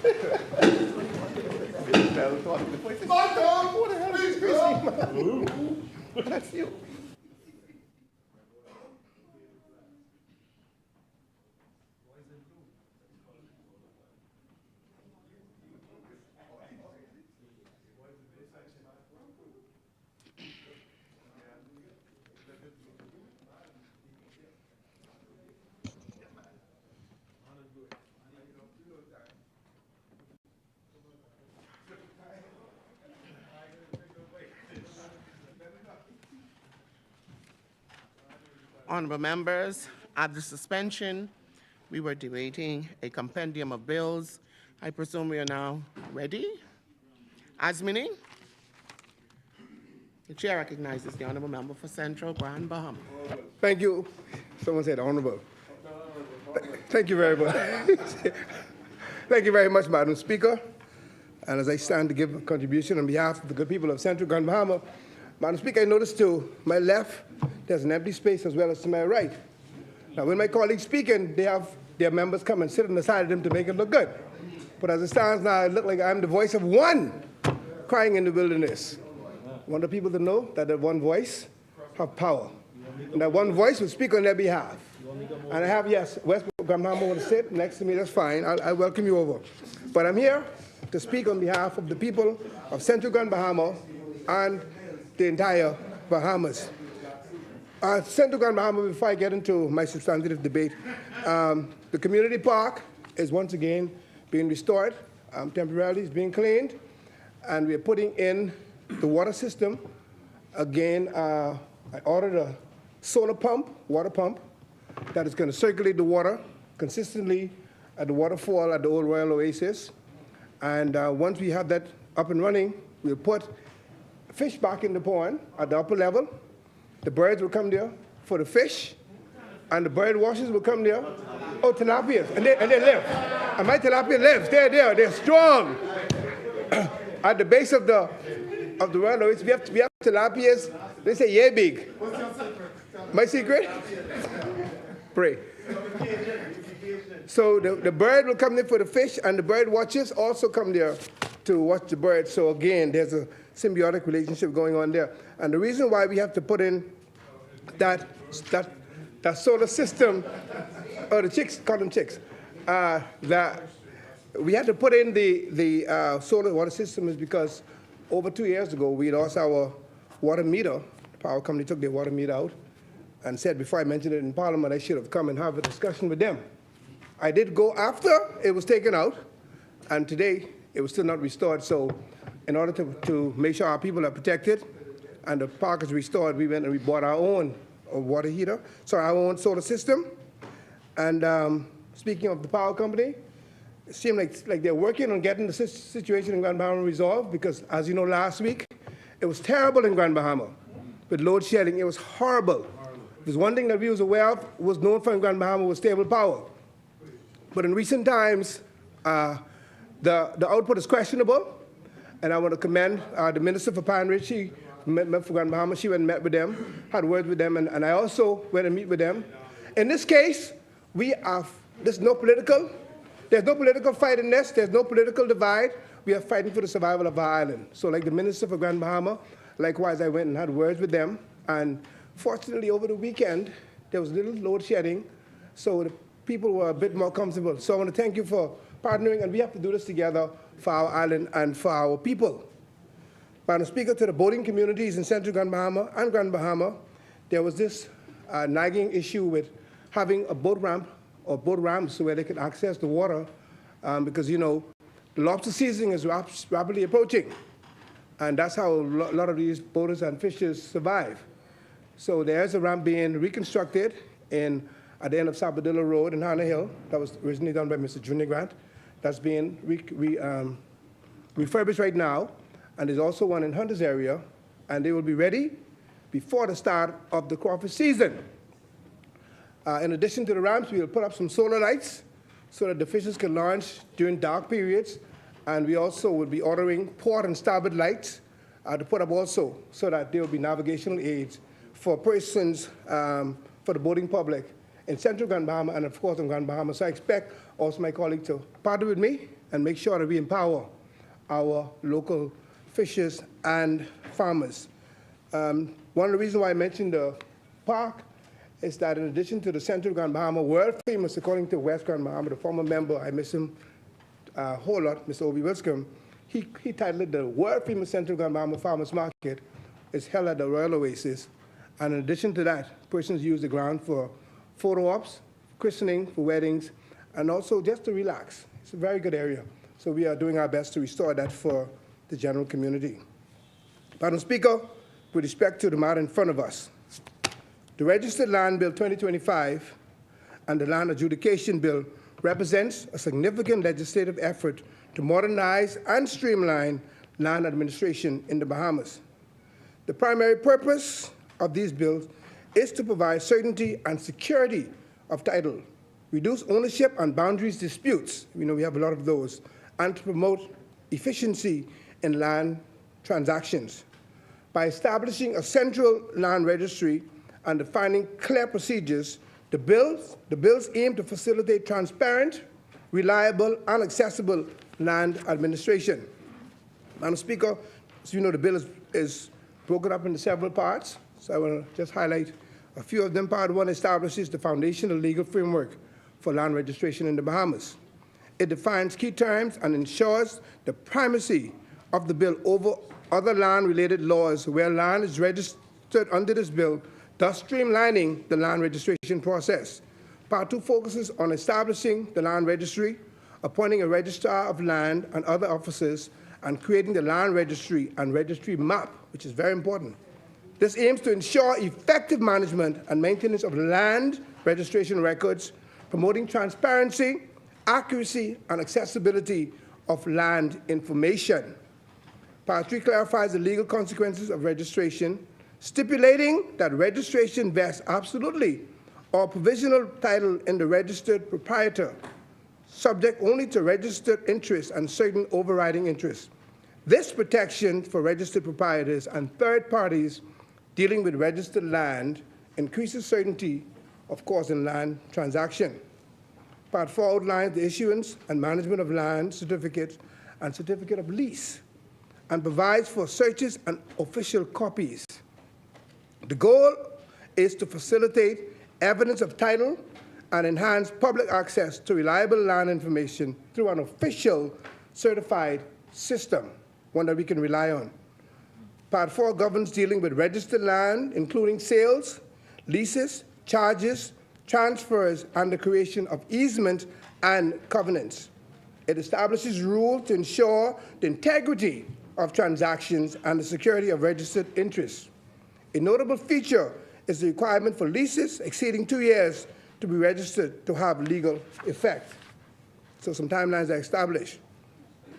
What the hell is this crazy? That's you. Honorable members, at the suspension, we were debating a compendium of bills. I presume we are now ready. Asmini? The chair recognizes the honorable member for Central Grand Bahama. Thank you. Someone said honorable. Thank you very much. Thank you very much, Madam Speaker. And as I stand to give a contribution on behalf of the good people of Central Grand Bahama, Madam Speaker, I noticed to my left, there's an empty space as well as to my right. Now, when my colleagues speaking, they have their members come and sit on the side of them to make it look good. But as it stands now, I look like I'm the voice of one crying in the wilderness. I want the people to know that that one voice have power. And that one voice will speak on their behalf. And I have, yes, West Grand Bahama want to sit next to me, that's fine. I welcome you over. But I'm here to speak on behalf of the people of Central Grand Bahama and the entire Bahamas. Central Grand Bahama, before I get into my substantive debate, the community park is once again being restored, temporarily it's being cleaned, and we're putting in the water system. Again, I ordered a solar pump, water pump, that is going to circulate the water consistently at the waterfall at the old Royal Oasis. And once we have that up and running, we'll put fish back in the pond at the upper level. The birds will come there for the fish, and the bird watchers will come there. Oh, tilapias, and they live. And my tilapia lives. They're there. They're strong. At the base of the Royal Oasis, we have tilapias. They say, yeah, big. My secret? Pray. So the bird will come there for the fish, and the bird watchers also come there to watch the birds. So again, there's a symbiotic relationship going on there. And the reason why we have to put in that solar system, or the chicks, call them chicks, that we had to put in the solar water system is because over 2 years ago, we lost our water meter. The power company took their water meter out and said, before I mentioned it in Parliament, I should have come and have a discussion with them. I did go after it was taken out, and today it was still not restored. So in order to make sure our people are protected and the park is restored, we went and we bought our own water heater, so our own solar system. And speaking of the power company, it seemed like they're working on getting the situation in Grand Bahama resolved, because as you know, last week, it was terrible in Grand Bahama with load shedding. It was horrible. There's one thing that we was aware of, was known for in Grand Bahama, was stable power. But in recent times, the output is questionable, and I want to commend the Minister for Parliamentary. She met for Grand Bahama. She went and met with them, had words with them, and I also went and meet with them. In this case, there's no political fight in this. There's no political divide. We are fighting for the survival of our island. So like the Minister for Grand Bahama, likewise, I went and had words with them. And fortunately, over the weekend, there was little load shedding, so the people were a bit more comfortable. So I want to thank you for partnering, and we have to do this together for our island and for our people. Madam Speaker, to the boating communities in Central Grand Bahama and Grand Bahama, there was this nagging issue with having a boat ramp or boat ramps where they could access the water, because, you know, the lobster season is rapidly approaching, and that's how a lot of these boaters and fishers survive. So there's a ramp being reconstructed at the end of Sabadilla Road in Hannah Hill. That was originally done by Mr. Junior Grant. That's being refurbished right now. And there's also one in Hunter's area, and they will be ready before the start of the crawfish season. In addition to the ramps, we will put up some solar lights so that the fishers can launch during dark periods. And we also will be ordering port and starboard lights to put up also, so that there will be navigational aids for persons, for the boating public in Central Grand Bahama and, of course, in Grand Bahama. So I expect also my colleague to partner with me and make sure that we empower our local fishers and farmers. One of the reasons why I mentioned the park is that in addition to the Central Grand Bahama, world famous according to West Grand Bahama, the former member, I miss him a whole lot, Mr. Obi Wilscombe, he titled it the world famous Central Grand Bahama Farmers Market. It's held at the Royal Oasis. And in addition to that, persons use the ground for photo ops, christening, for weddings, and also just to relax. It's a very good area. So we are doing our best to restore that for the general community. Madam Speaker, with respect to the matter in front of us, the Registered Land Bill 2025 and the Land Adjudication Bill represents a significant legislative effort to modernize and streamline land administration in the Bahamas. The primary purpose of these bills is to provide certainty and security of title, reduce ownership and boundaries disputes, we know we have a lot of those, and to promote efficiency in land transactions. By establishing a central land registry and defining clear procedures, the bills aim to facilitate transparent, reliable, and accessible land administration. Madam Speaker, as you know, the bill is broken up into several parts, so I will just highlight a few of them. Part 1 establishes the foundational legal framework for land registration in the Bahamas. It defines key terms and ensures the primacy of the bill over other land-related laws where land is registered under this bill, thus streamlining the land registration process. Part 2 focuses on establishing the land registry, appointing a registrar of land and other officers, and creating the land registry and registry map, which is very important. This aims to ensure effective management and maintenance of land registration records, promoting transparency, accuracy, and accessibility of land information. Part 3 clarifies the legal consequences of registration, stipulating that registration vests absolutely or provisional title in the registered proprietor, subject only to registered interests and certain overriding interests. This protection for registered proprietors and third parties dealing with registered land increases certainty, of course, in land transaction. Part 4 outlines the issuance and management of land certificates and certificate of lease, and provides for searches and official copies. The goal is to facilitate evidence of title and enhance public access to reliable land information through an official certified system, one that we can rely on. Part 4 governs dealing with registered land, including sales, leases, charges, transfers, and the creation of easements and covenants. It establishes rules to ensure the integrity of transactions and the security of registered interests. A notable feature is the requirement for leases exceeding 2 years to be registered to have legal effect. So some timelines are established.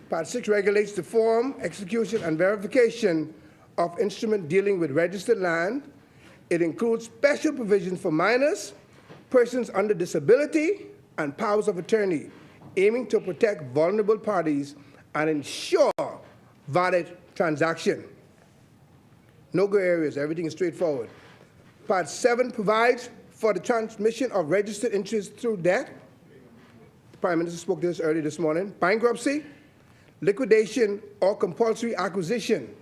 Part 6 regulates the form, execution, and verification of instrument dealing with registered land. It includes special provisions for minors, persons under disability, and powers of attorney, aiming to protect vulnerable parties and ensure valid transaction. No gray areas, everything is straightforward. Part 7 provides for the transmission of registered interest through debt. The Prime Minister spoke to this earlier this morning. Bankruptcy, liquidation, or compulsory acquisition.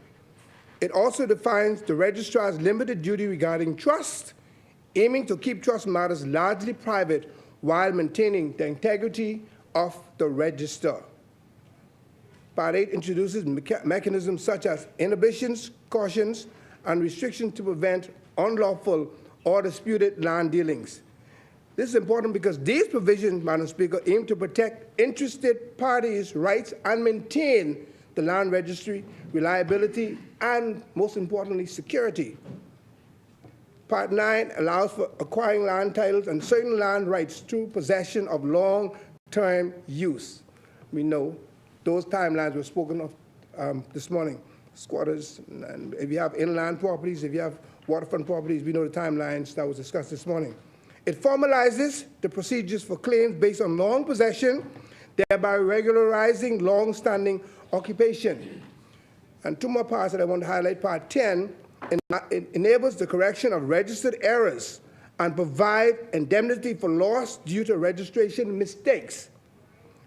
It also defines the registrar's limited duty regarding trust, aiming to keep trust matters largely private while maintaining the integrity of the register. Part 8 introduces mechanisms such as inhibitions, cautions, and restrictions to prevent unlawful or disputed land dealings. This is important because these provisions, Madam Speaker, aim to protect interested parties' rights and maintain the land registry, reliability, and most importantly, security. Part 9 allows for acquiring land titles and certain land rights through possession of long-term use. We know those timelines were spoken of this morning. Squatters, and if you have inland properties, if you have waterfront properties, we know the timelines that was discussed this morning. It formalizes the procedures for claims based on long possession, thereby regularizing long-standing occupation. And two more parts that I want to highlight. Part 10 it enables the correction of registered errors and provide indemnity for loss due to registration mistakes.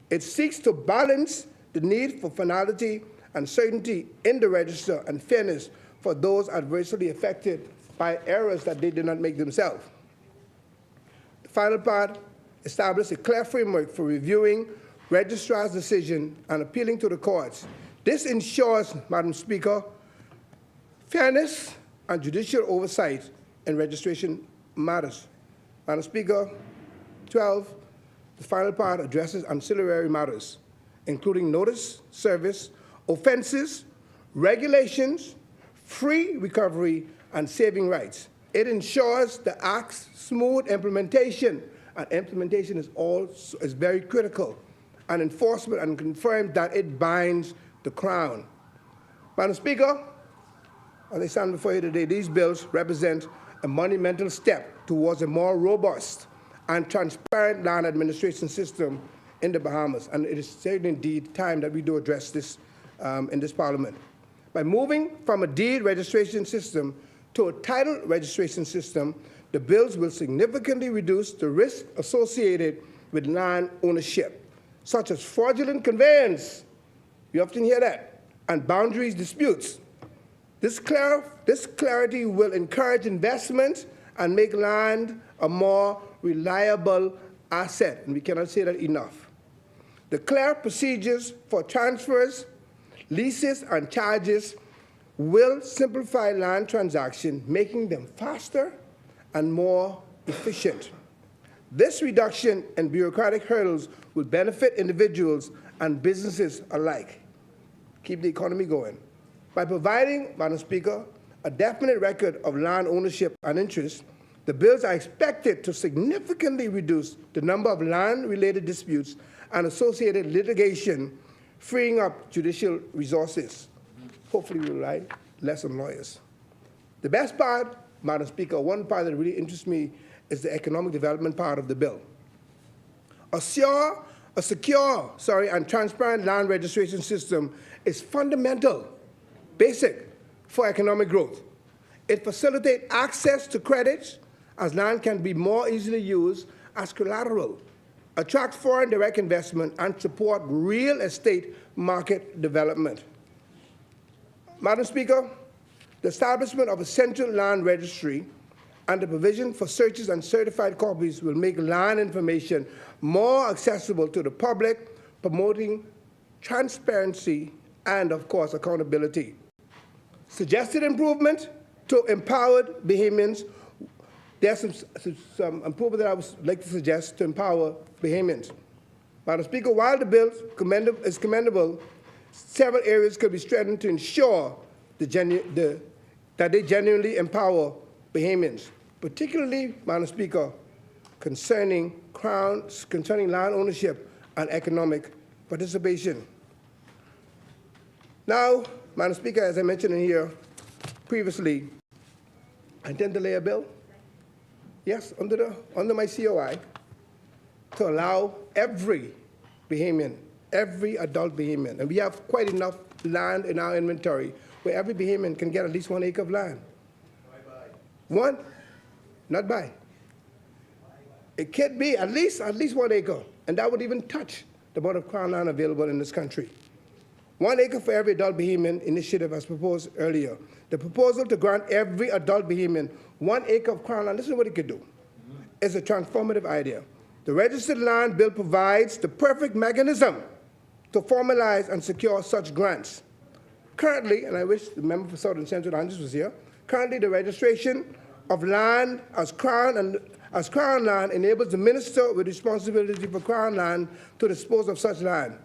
It seeks to balance the need for finality and certainty in the register and fairness for those adversely affected by errors that they did not make themselves. The final part establishes a clear framework for reviewing registrar's decision and appealing to the courts. This ensures, Madam Speaker, fairness and judicial oversight in registration matters. Madam Speaker, 12, the final part addresses ancillary matters, including notice, service, offenses, regulations, free recovery, and saving rights. It ensures the Act's smooth implementation, and implementation is very critical, and enforcement, and confirms that it binds the Crown. Madam Speaker, as I stand before you today, these bills represent a monumental step towards a more robust and transparent land administration system in the Bahamas, and it is certainly indeed time that we do address this in this Parliament. By moving from a deed registration system to a title registration system, the bills will significantly reduce the risk associated with land ownership, such as fraudulent conveyance, you often hear that, and boundaries disputes. This clarity will encourage investment and make land a more reliable asset, and we cannot say that enough. The clear procedures for transfers, leases, and charges will simplify land transactions, making them faster and more efficient. This reduction in bureaucratic hurdles will benefit individuals and businesses alike. Keep the economy going. By providing, Madam Speaker, a definite record of land ownership and interest, the bills are expected to significantly reduce the number of land-related disputes and associated litigation, freeing up judicial resources. Hopefully we will rely less on lawyers. The best part, Madam Speaker, one part that really interests me is the economic development part of the bill. A secure, and transparent land registration system is fundamental, basic for economic growth. It facilitates access to credits, as land can be more easily used as collateral, attract foreign direct investment, and support real estate market development. Madam Speaker, the establishment of a central land registry and the provision for searches and certified copies will make land information more accessible to the public, promoting transparency and, of course, accountability. Suggested improvement to empowered Bahamians. There's some improvement that I would like to suggest to empower Bahamians. Madam Speaker, while the bill is commendable, several areas could be strengthened to ensure that they genuinely empower Bahamians, particularly, Madam Speaker, concerning land ownership and economic participation. Now, Madam Speaker, as I mentioned in here previously, I intend to lay a bill, yes, under my COI, to allow every Bahamian, every adult Bahamian, and we have quite enough land in our inventory where every Bahamian can get at least 1 acre of land. One, not buy. It could be at least 1 acre, and that would even touch the amount of Crown land available in this country. 1 acre for every adult Bahamian initiative as proposed earlier. The proposal to grant every adult Bahamian 1 acre of Crown land, this is what it could do. It's a transformative idea. The Registered Land Bill provides the perfect mechanism to formalize and secure such grants. Currently, and I wish the member for South and Central Angeles was here, currently the registration of land as Crown land enables the minister with responsibility for Crown land to dispose of such land.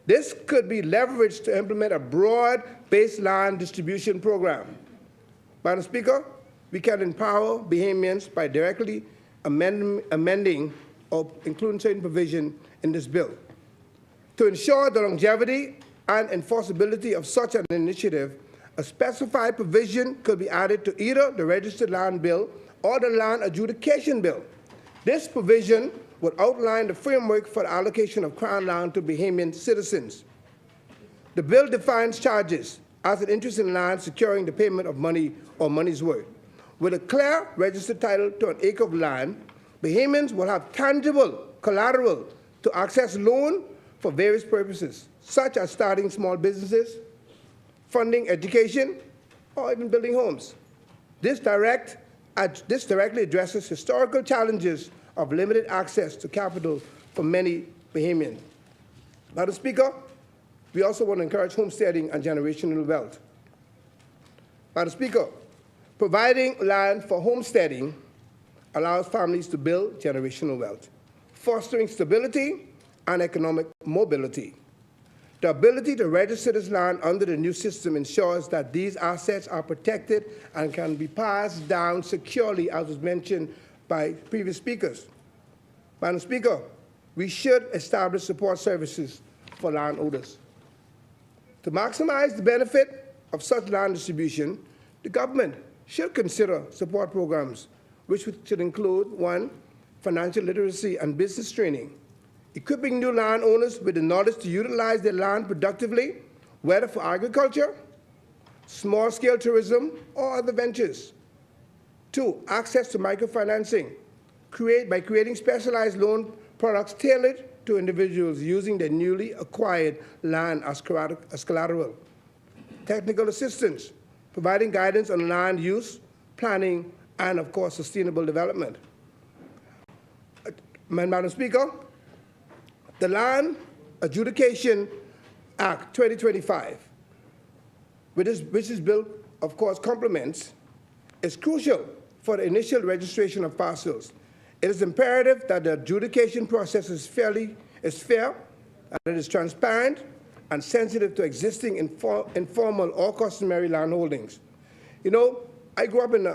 This could be leveraged to implement a broad-based land distribution program. Madam Speaker, we can empower Bahamians by directly amending or including certain provision in this bill. To ensure the longevity and enforceability of such an initiative, a specified provision could be added to either the Registered Land Bill or the Land Adjudication Bill. This provision would outline the framework for the allocation of Crown land to Bahamian citizens. The bill defines charges as an interest in land securing the payment of money or money's worth. With a clear registered title to an acre of land, Bahamians will have tangible collateral to access loan, for various purposes, such as starting small businesses, funding education, or even building homes. This directly addresses historical challenges of limited access to capital for many Bahamians. Madam Speaker, we also want to encourage homesteading and generational wealth. Madam Speaker, providing land for homesteading allows families to build generational wealth, fostering stability and economic mobility. The ability to register this land under the new system ensures that these assets are protected and can be passed down securely, as was mentioned by previous speakers. Madam Speaker, we should establish support services for landowners. To maximize the benefit of such land distribution, the government should consider support programs, which should include, 1, financial literacy and business training, equipping new landowners with the knowledge to utilize their land productively, whether for agriculture, small-scale tourism, or other ventures. 2, access to microfinancing, by creating specialized loan products tailored to individuals using their newly acquired land as collateral. Technical assistance, providing guidance on land use, planning, and, of course, sustainable development. Madam Speaker, the Land Adjudication Act 2025, which is built, of course, complements, is crucial for the initial registration of parcels. It is imperative that the adjudication process is fair, and it is transparent and sensitive to existing informal or customary land holdings. You know, I grew up in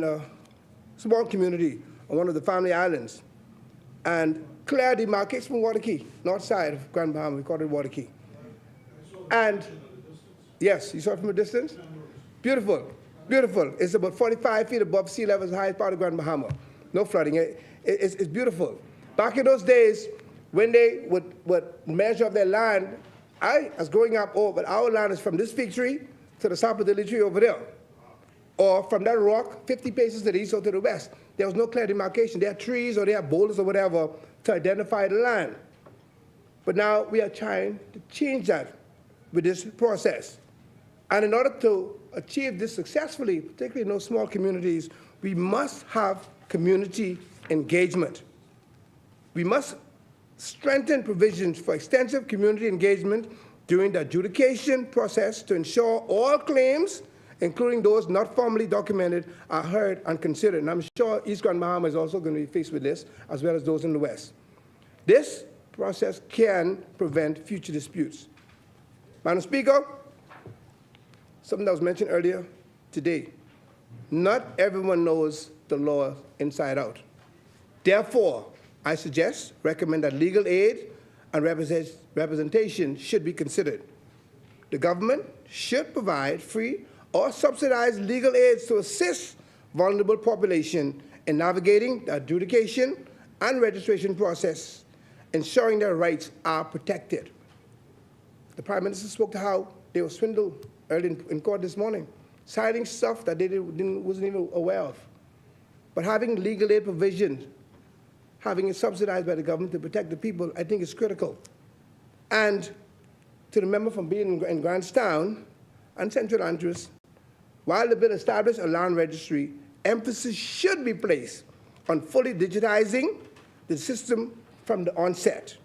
a small community on one of the family islands, and clear demarcates from Waterkey, north side of Grand Bahama, we call it Waterkey. And yes, you saw it from a distance? Beautiful, beautiful. It's about 45 feet above sea level, the highest part of Grand Bahama. No flooding, it's beautiful. Back in those days, when they would measure up their land, I was growing up, but our land is from this fig tree to the sapodilly tree over there. Or from that rock, 50 paces to the east or to the west. There was no clear demarcation. There are trees or there are boulders or whatever to identify the land. But now we are trying to change that with this process. And in order to achieve this successfully, particularly in those small communities, we must have community engagement. We must strengthen provisions for extensive community engagement during the adjudication process to ensure all claims, including those not formally documented, are heard and considered. And I'm sure East Grand Bahama is also going to be faced with this, as well as those in the West. This process can prevent future disputes. Madam Speaker, something that was mentioned earlier today, not everyone knows the law inside out. Therefore, I recommend that legal aid and representation should be considered. The government should provide free or subsidized legal aids to assist vulnerable population in navigating the adjudication and registration process, ensuring their rights are protected. The Prime Minister spoke to how they were swindled early in court this morning, citing stuff that they wasn't even aware of. But having legal aid provisions, having it subsidized by the government to protect the people, I think is critical. And to the member from being in Grantstown and Central Andrews, while the bill established a land registry, emphasis should be placed on fully digitizing the system from the onset.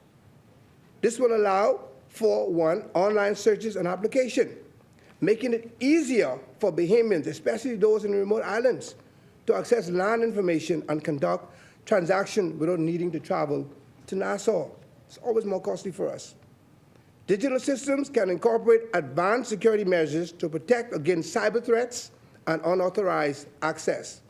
This will allow for, 1, online searches and application, making it easier for Bahamians, especially those in the remote islands, to access land information and conduct transactions without needing to travel to Nassau. It's always more costly for us. Digital systems can incorporate advanced security measures to protect against cyber threats and unauthorized access.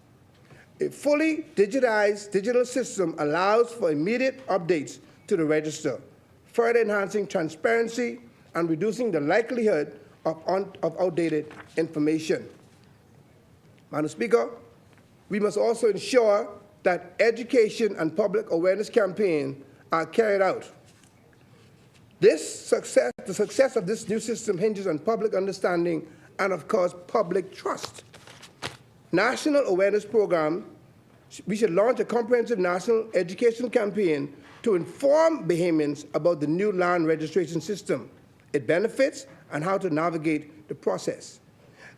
A fully digitized digital system allows for immediate updates to the register, further enhancing transparency and reducing the likelihood of outdated information. Madam Speaker, we must also ensure that education and public awareness campaigns are carried out. The success of this new system hinges on public understanding and, of course, public trust. National awareness programs We should launch a comprehensive national educational campaign to inform Bahamians about the new land registration system, its benefits, and how to navigate the process.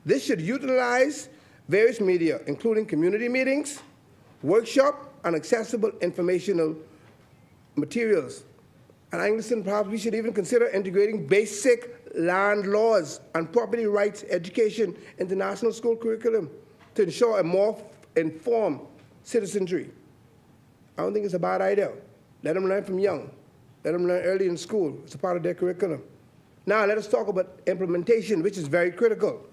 This should utilize various media, including community meetings, workshops, and accessible informational materials. And I listen, perhaps we should even consider integrating basic land laws and property rights education into national school curriculum to ensure a more informed citizenry. I don't think it's a bad idea. Let them learn from young. Let them learn early in school. It's a part of their curriculum. Now let us talk about implementation, which is very critical.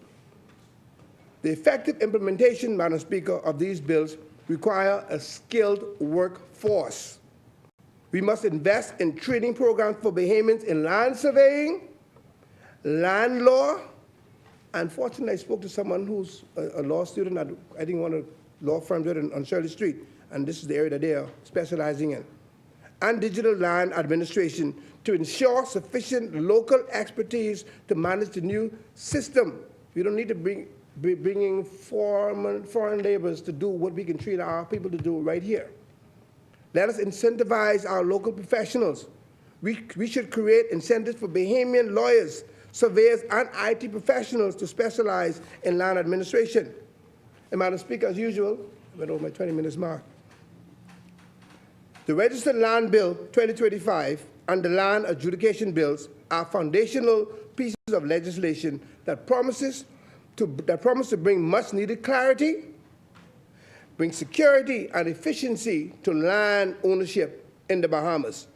The effective implementation, Madam Speaker, of these bills require a skilled workforce. We must invest in training programs for Bahamians in land surveying, land law. Unfortunately, I spoke to someone who's a law student at, I think, one of the law firms on Shirley Street, and this is the area that they are specializing in, and digital land administration to ensure sufficient local expertise to manage the new system. We don't need to be bringing foreign laborers to do what we can train our people to do right here. Let us incentivize our local professionals. We should create incentives for Bahamian lawyers, surveyors, and IT professionals to specialize in land administration. And Madam Speaker, as usual, I went over my 20 minutes mark. The Registered Land Bill 2025 and the Land Adjudication Bills are foundational pieces of legislation that promise to bring much-needed clarity, bring security and efficiency to land ownership in the Bahamas.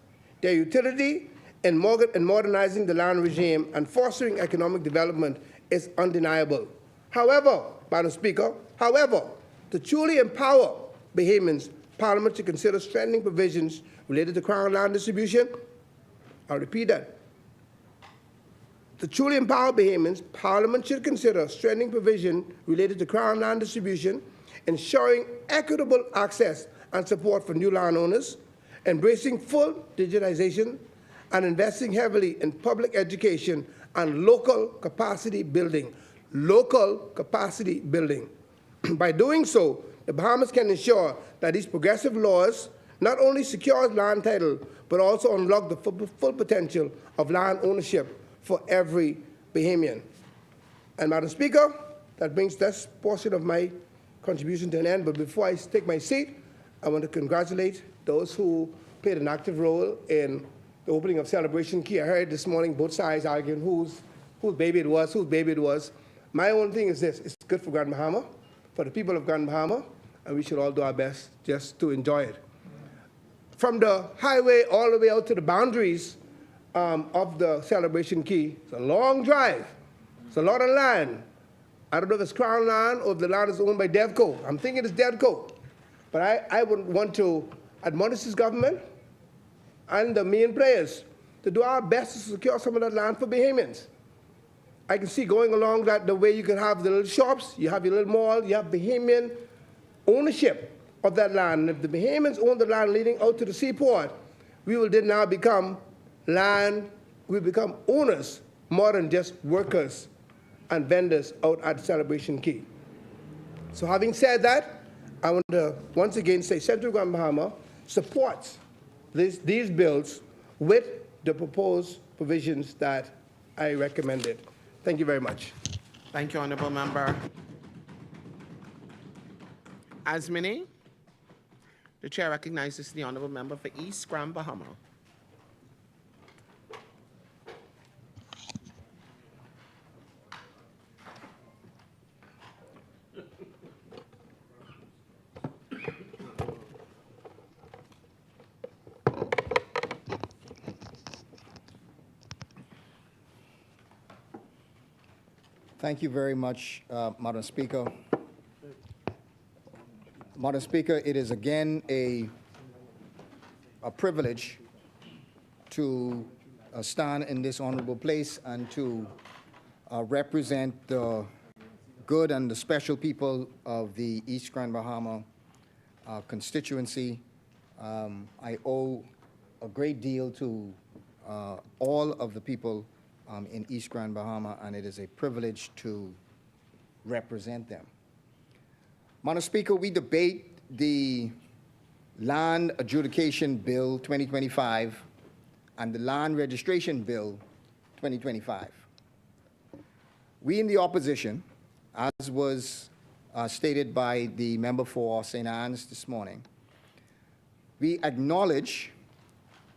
Their utility in modernizing the land regime and fostering economic development is undeniable. However, Madam Speaker, to truly empower Bahamians, Parliament should consider strengthening provisions related to Crown land distribution. I'll repeat that. To truly empower Bahamians, Parliament should consider strengthening provision related to Crown land distribution, ensuring equitable access and support for new landowners, embracing full digitization, and investing heavily in public education and local capacity building. Local capacity building. By doing so, the Bahamas can ensure that these progressive laws not only secure land title, but also unlock the full potential of land ownership for every Bahamian. And Madam Speaker, that brings this portion of my contribution to an end. But before I take my seat, I want to congratulate those who played an active role in the opening of Celebration Key. I heard this morning both sides arguing whose baby it was. My own thing is this: it's good for Grand Bahama, for the people of Grand Bahama, and we should all do our best just to enjoy it. From the highway all the way out to the boundaries of the Celebration Key, it's a long drive. It's a lot of land. I don't know if it's Crown land or if the land is owned by DevCo. I'm thinking it's DevCo. But I would want to admonish this government and the main players to do our best to secure some of that land for Bahamians. I can see going along that the way you can have the little shops, you have your little mall, you have Bahamian ownership of that land. And if the Bahamians own the land leading out to the seaport, we will then now become owners more than just workers and vendors out at Celebration Key. So having said that, I want to once again say Central Grand Bahama supports these bills with the proposed provisions that I recommended. Thank you very much. Thank you, Honourable Member. Asmini, the Chair recognizes the Honourable Member for East Grand Bahama. Thank you very much, Madam Speaker. Madam Speaker, it is again a privilege to stand in this honorable place and to represent the good and the special people of the East Grand Bahama constituency. I owe a great deal to all of the people in East Grand Bahama, and it is a privilege to represent them. Madam Speaker, we debate the Land Adjudication Bill 2025 and the Land Registration Bill 2025. We in the opposition, as was stated by the member for St. Anne's this morning, we acknowledge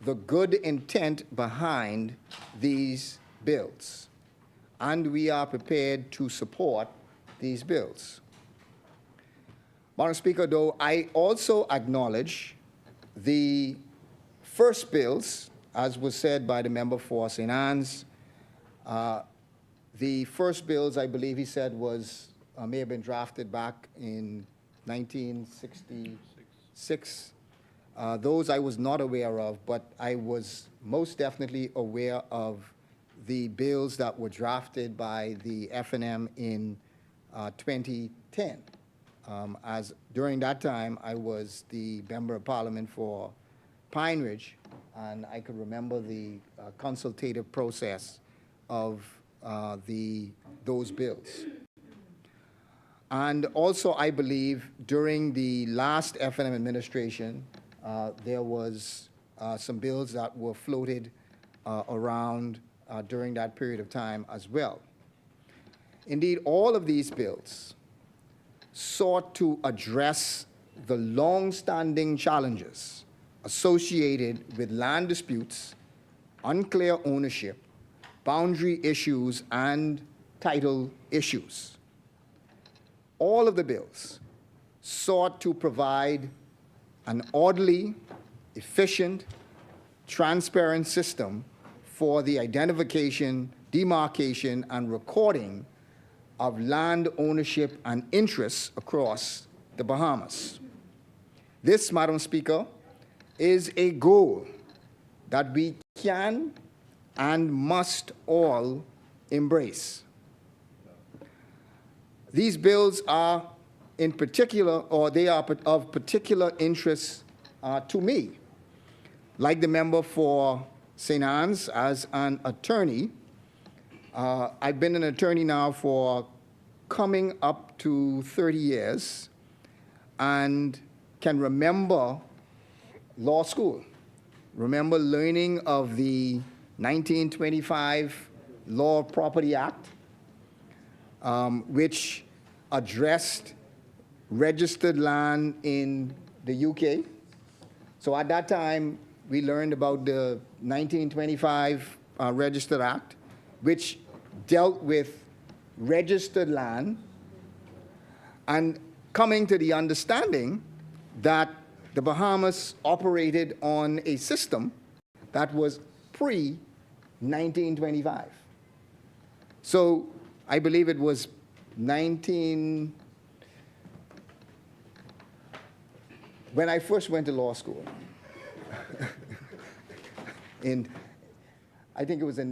the good intent behind these bills, and we are prepared to support these bills. Madam Speaker, though, I also acknowledge the first bills, as was said by the member for St. Anne's. The first bills, I believe he said, may have been drafted back in 1966. Those I was not aware of, but I was most definitely aware of the bills that were drafted by the FNM in 2010. As during that time, I was the Member of Parliament for Pine Ridge, and I could remember the consultative process of those bills. And also, I believe during the last FNM administration, there was some bills that were floated around during that period of time as well. Indeed, all of these bills sought to address the long-standing challenges associated with land disputes, unclear ownership, boundary issues, and title issues. All of the bills sought to provide an orderly, efficient, transparent system for the identification, demarcation, and recording of land ownership and interests across the Bahamas. This, Madam Speaker, is a goal that we can and must all embrace. These bills are in particular, or they are of particular interest to me. Like the member for St. Anne's, as an attorney, I've been an attorney now for coming up to 30 years and can remember law school, remember learning of the 1925 Law of Property Act, which addressed registered land in the UK. So at that time, we learned about the 1925 Registered Act, which dealt with registered land, and coming to the understanding that the Bahamas operated on a system that was pre-1925. So I believe it was when I first went to law school, I think it was in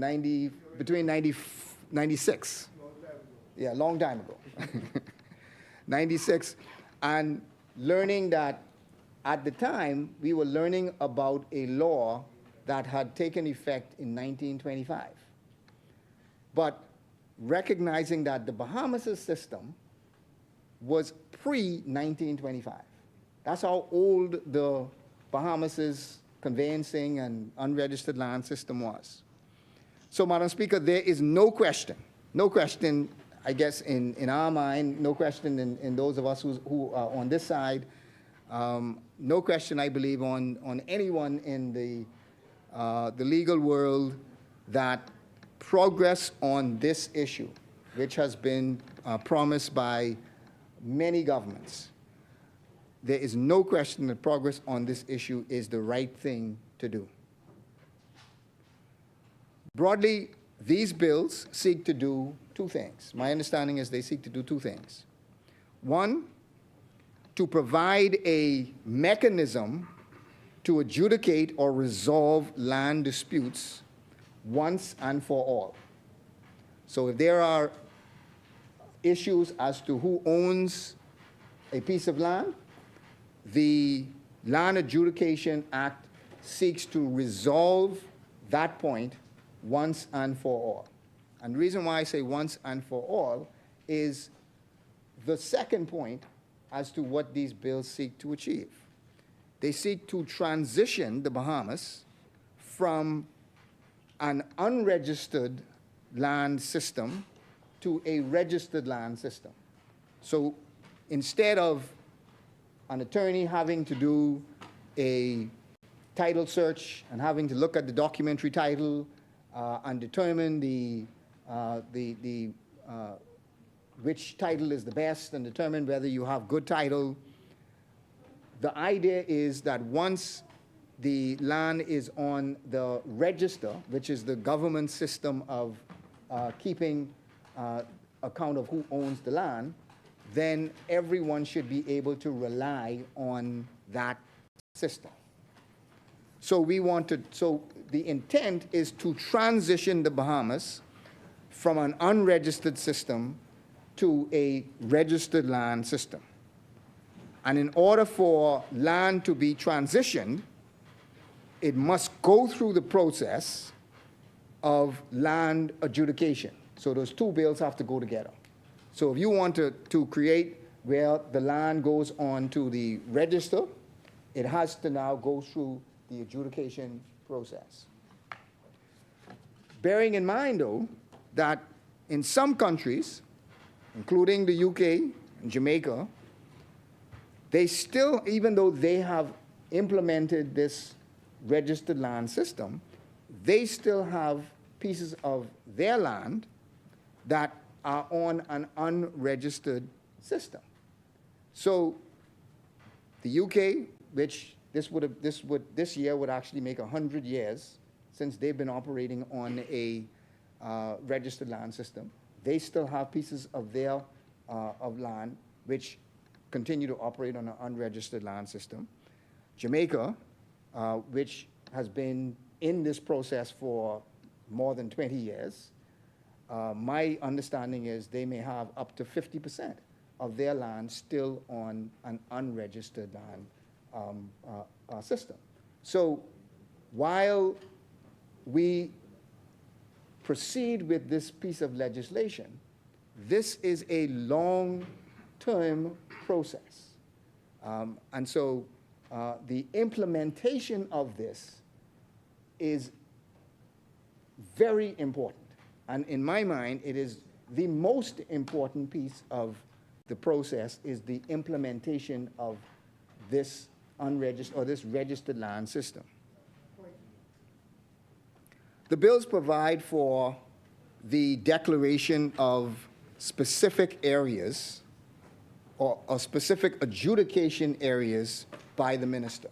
96. Yeah, long time ago. 96, and learning that at the time, we were learning about a law that had taken effect in 1925. But recognizing that the Bahamas' system was pre-1925. That's how old the Bahamas' conveyancing and unregistered land system was. So, Madam Speaker, there is no question, I guess, in our mind, no question in those of us who are on this side, no question, I believe, on anyone in the legal world that progress on this issue, which has been promised by many governments, there is no question that progress on this issue is the right thing to do. Broadly, these bills seek to do two things. My understanding is they seek to do two things. One, to provide a mechanism to adjudicate or resolve land disputes once and for all. So if there are issues as to who owns a piece of land, the Land Adjudication Act seeks to resolve that point once and for all. And the reason why I say once and for all is the second point as to what these bills seek to achieve. They seek to transition the Bahamas from an unregistered land system to a registered land system. So instead of an attorney having to do a title search and having to look at the documentary title and determine which title is the best and determine whether you have good title, the idea is that once the land is on the register, which is the government system of keeping account of who owns the land, then everyone should be able to rely on that system. So the intent is to transition the Bahamas from an unregistered system to a registered land system. And in order for land to be transitioned, it must go through the process of land adjudication. So those two bills have to go together. So if you want to create where the land goes on to the register, it has to now go through the adjudication process. Bearing in mind, though, that in some countries, including the UK and Jamaica, they still, even though they have implemented this registered land system, they still have pieces of their land that are on an unregistered system. So the UK, which this year would actually make 100 years since they've been operating on a registered land system, they still have pieces of their of land which continue to operate on an unregistered land system. Jamaica, which has been in this process for more than 20 years, my understanding is they may have up to 50% of their land still on an unregistered land system. So while we proceed with this piece of legislation, this is a long-term process. And so the implementation of this is very important. And in my mind, it is the most important piece of the process is the implementation of this unregistered or this registered land system. The bills provide for the declaration of specific areas or specific adjudication areas by the minister.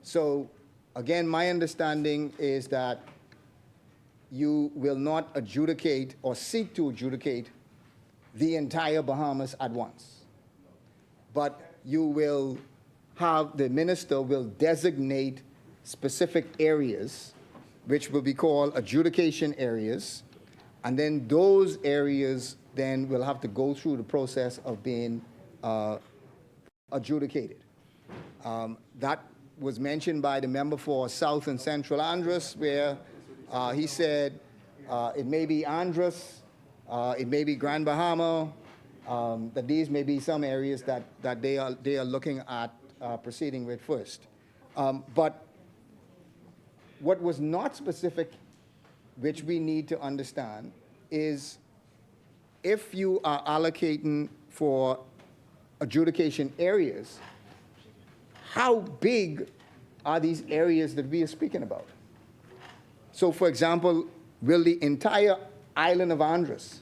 So again, my understanding is that you will not adjudicate or seek to adjudicate the entire Bahamas at once. But you will have, the minister will designate specific areas which will be called adjudication areas, and then those areas then will have to go through the process of being adjudicated. That was mentioned by the member for South and Central Andros, where he said it may be Andros, it may be Grand Bahama, that these may be some areas that they are looking at proceeding with first. But what was not specific, which we need to understand, is if you are allocating for adjudication areas, how big are these areas that we are speaking about? So, for example, will the entire island of Andros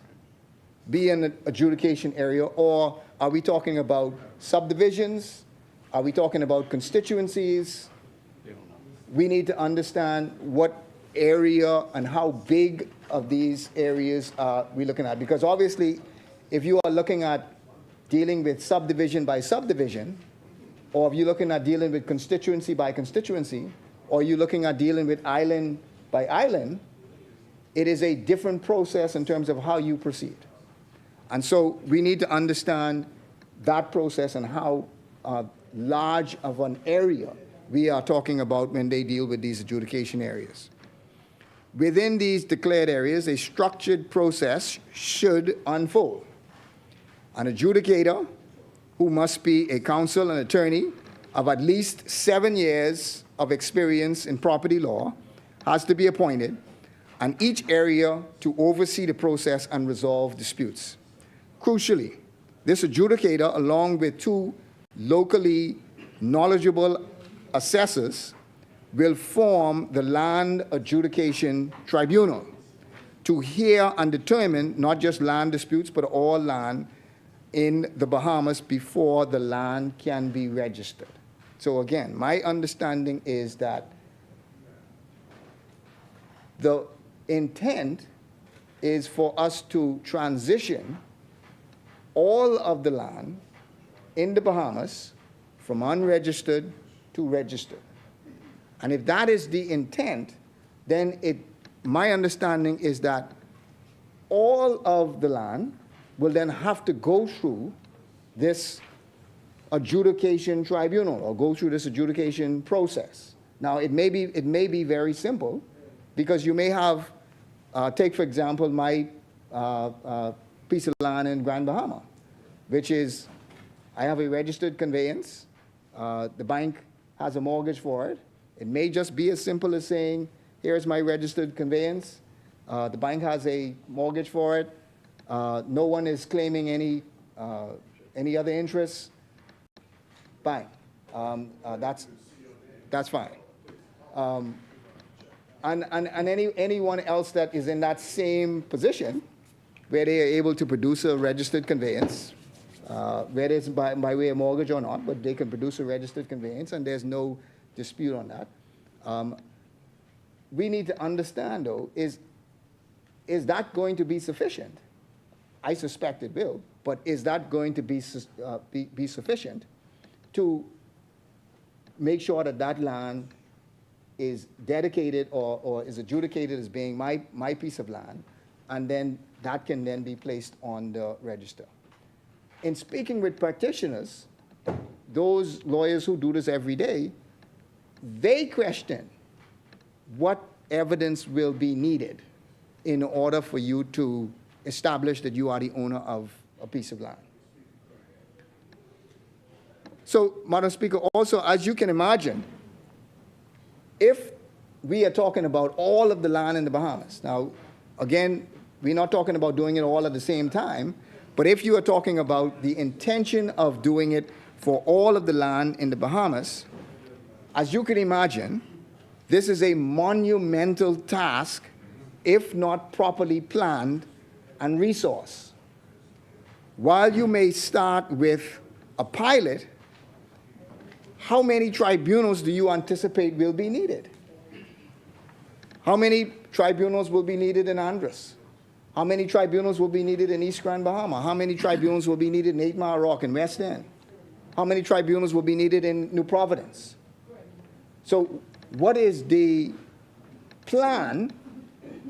be an adjudication area, or are we talking about subdivisions? Are we talking about constituencies? We need to understand what area and how big of these areas are we looking at. Because obviously, if you are looking at dealing with subdivision by subdivision, or if you're looking at dealing with constituency by constituency, or you're looking at dealing with island by island, it is a different process in terms of how you proceed. And so we need to understand that process and how large of an area we are talking about when they deal with these adjudication areas. Within these declared areas, a structured process should unfold. An adjudicator who must be a counsel and attorney of at least 7 years of experience in property law has to be appointed, and each area to oversee the process and resolve disputes. Crucially, this adjudicator, along with 2 locally knowledgeable assessors, will form the Land Adjudication Tribunal to hear and determine not just land disputes, but all land in the Bahamas before the land can be registered. So again, my understanding is that the intent is for us to transition all of the land in the Bahamas from unregistered to registered. And if that is the intent, then my understanding is that all of the land will then have to go through this adjudication tribunal or go through this adjudication process. Now, it may be very simple, because you may have, take for example, my piece of land in Grand Bahama, which is, I have a registered conveyance, the bank has a mortgage for it. It may just be as simple as saying, here's my registered conveyance, the bank has a mortgage for it, no one is claiming any other interests, fine. That's fine. And anyone else that is in that same position, where they are able to produce a registered conveyance, whether it's by way of mortgage or not, but they can produce a registered conveyance, and there's no dispute on that. We need to understand, though, is that going to be sufficient? I suspect it will, but is that going to be sufficient to make sure that that land is dedicated or is adjudicated as being my piece of land, and then that can then be placed on the register? In speaking with practitioners, those lawyers who do this every day, they question what evidence will be needed in order for you to establish that you are the owner of a piece of land. So, Madam Speaker, also, as you can imagine, if we are talking about all of the land in the Bahamas, now, again, we're not talking about doing it all at the same time, but if you are talking about the intention of doing it for all of the land in the Bahamas, as you can imagine, this is a monumental task if not properly planned and resourced. While you may start with a pilot, how many tribunals do you anticipate will be needed? How many tribunals will be needed in Andros? How many tribunals will be needed in East Grand Bahama? How many tribunals will be needed in 8 Mile Rock and West End? How many tribunals will be needed in New Providence? So what is the plan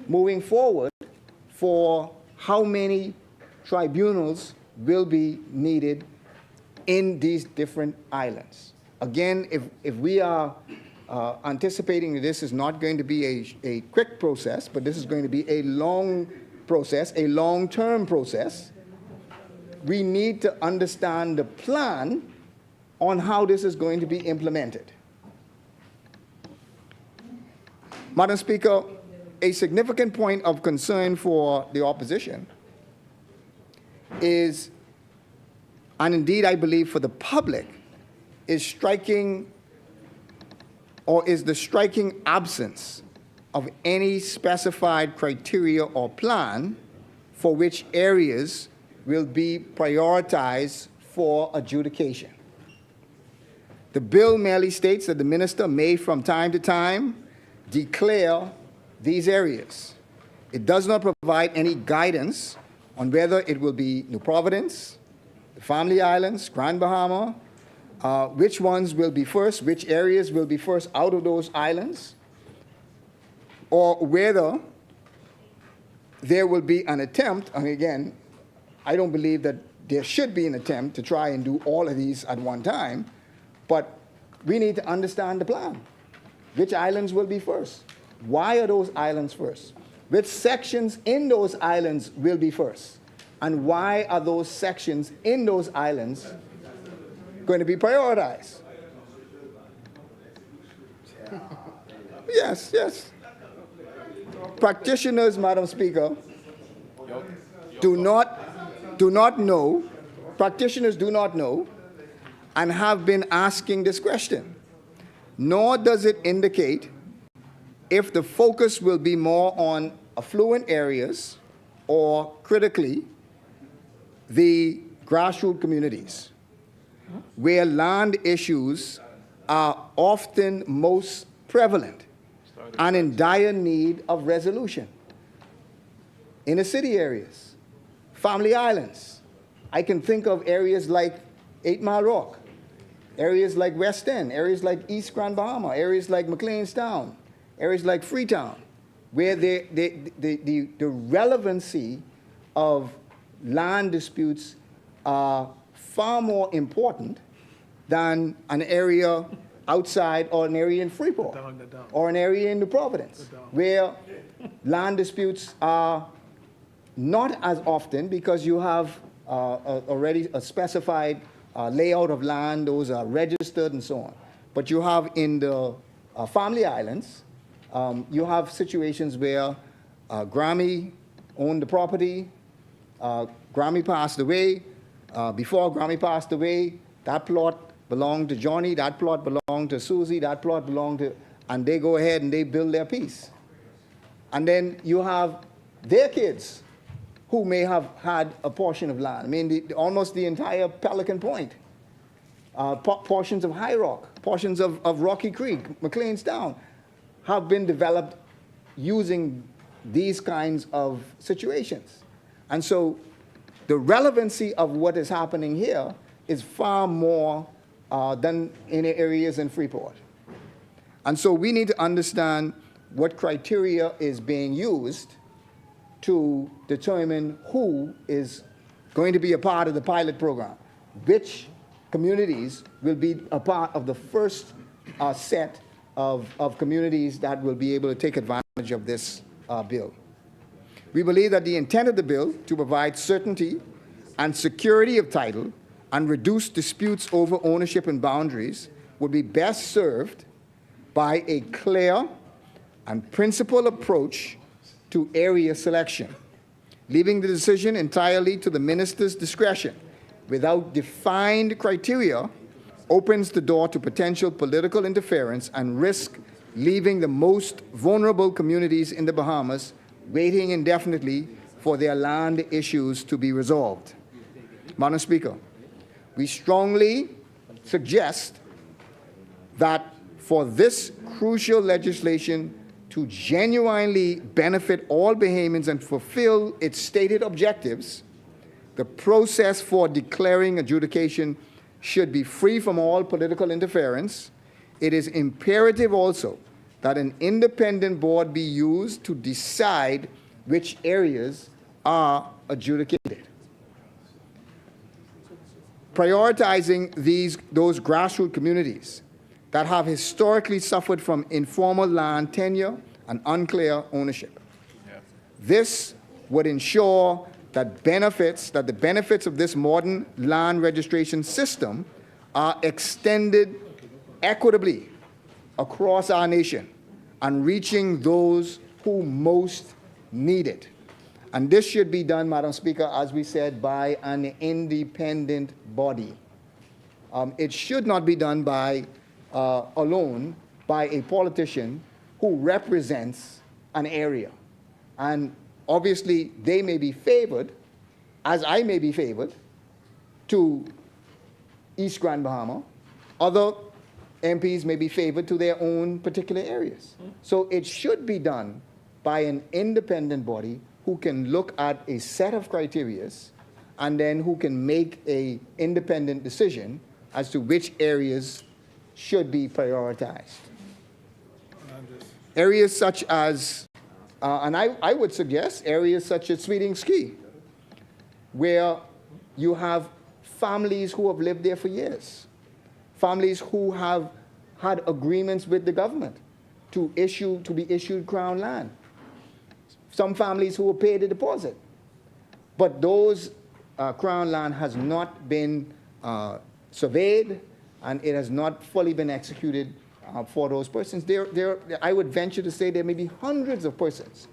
moving forward for how many tribunals will be needed in these different islands? Again, if we are anticipating that this is not going to be a quick process, but this is going to be a long process, a long-term process, we need to understand the plan on how this is going to be implemented. Madam Speaker, a significant point of concern for the opposition is, and indeed I believe for the public, is the striking absence of any specified criteria or plan for which areas will be prioritized for adjudication. The bill merely states that the minister may from time to time declare these areas. It does not provide any guidance on whether it will be New Providence, the Family Islands, Grand Bahama, which ones will be first, which areas will be first out of those islands, or whether there will be an attempt, and again, I don't believe that there should be an attempt to try and do all of these at one time, but we need to understand the plan. Which islands will be first? Why are those islands first? Which sections in those islands will be first? And why are those sections in those islands going to be prioritized. Yes, yes. Practitioners, Madam Speaker, do not know, practitioners do not know, and have been asking this question. Nor does it indicate if the focus will be more on affluent areas or, critically, the grassroots communities, where land issues are often most prevalent and in dire need of resolution. Inner city areas, family islands. I can think of areas like 8 Mile Rock, areas like West End, areas like East Grand Bahama, areas like McLeanstown, areas like Freetown, where the relevancy of land disputes are far more important than an area outside, or an area in Freeport, or an area in New Providence, where land disputes are not as often because you have already a specified layout of land, those are registered and so on. But you have in the family islands, you have situations where Grammy owned the property, Grammy passed away. Before Grammy passed away, that plot belonged to Johnny, that plot belonged to Susie, that plot belonged to, and they go ahead and they build their piece. And then you have their kids who may have had a portion of land. I mean, almost the entire Pelican Point, portions of High Rock, portions of Rocky Creek, McLeanstown, have been developed using these kinds of situations. And so the relevancy of what is happening here is far more than in areas in Freeport. And so we need to understand what criteria is being used to determine who is going to be a part of the pilot program, which communities will be a part of the first set of communities that will be able to take advantage of this bill. We believe that the intent of the bill to provide certainty and security of title and reduce disputes over ownership and boundaries would be best served by a clear and principled approach to area selection, leaving the decision entirely to the minister's discretion without defined criteria opens the door to potential political interference and risk leaving the most vulnerable communities in the Bahamas waiting indefinitely for their land issues to be resolved. Madam Speaker, we strongly suggest that for this crucial legislation to genuinely benefit all Bahamians and fulfill its stated objectives, the process for declaring adjudication should be free from all political interference. It is imperative also that an independent board be used to decide which areas are adjudicated. Prioritizing those grassroots communities that have historically suffered from informal land tenure and unclear ownership. Yeah. This would ensure that the benefits of this modern land registration system are extended equitably across our nation and reaching those who most need it. And this should be done, Madam Speaker, as we said, by an independent body. It should not be done by alone by a politician who represents an area. And obviously, they may be favored, as I may be favored, to East Grand Bahama. Other MPs may be favored to their own particular areas. So it should be done by an independent body who can look at a set of criteria and then who can make an independent decision as to which areas should be prioritized. Areas such as, and I would suggest areas such as Sweeting Ski, where you have families who have lived there for years, families who have had agreements with the government to be issued Crown land. Some families who have paid a deposit. But those Crown land has not been surveyed, and it has not fully been executed for those persons. I would venture to say there may be hundreds of persons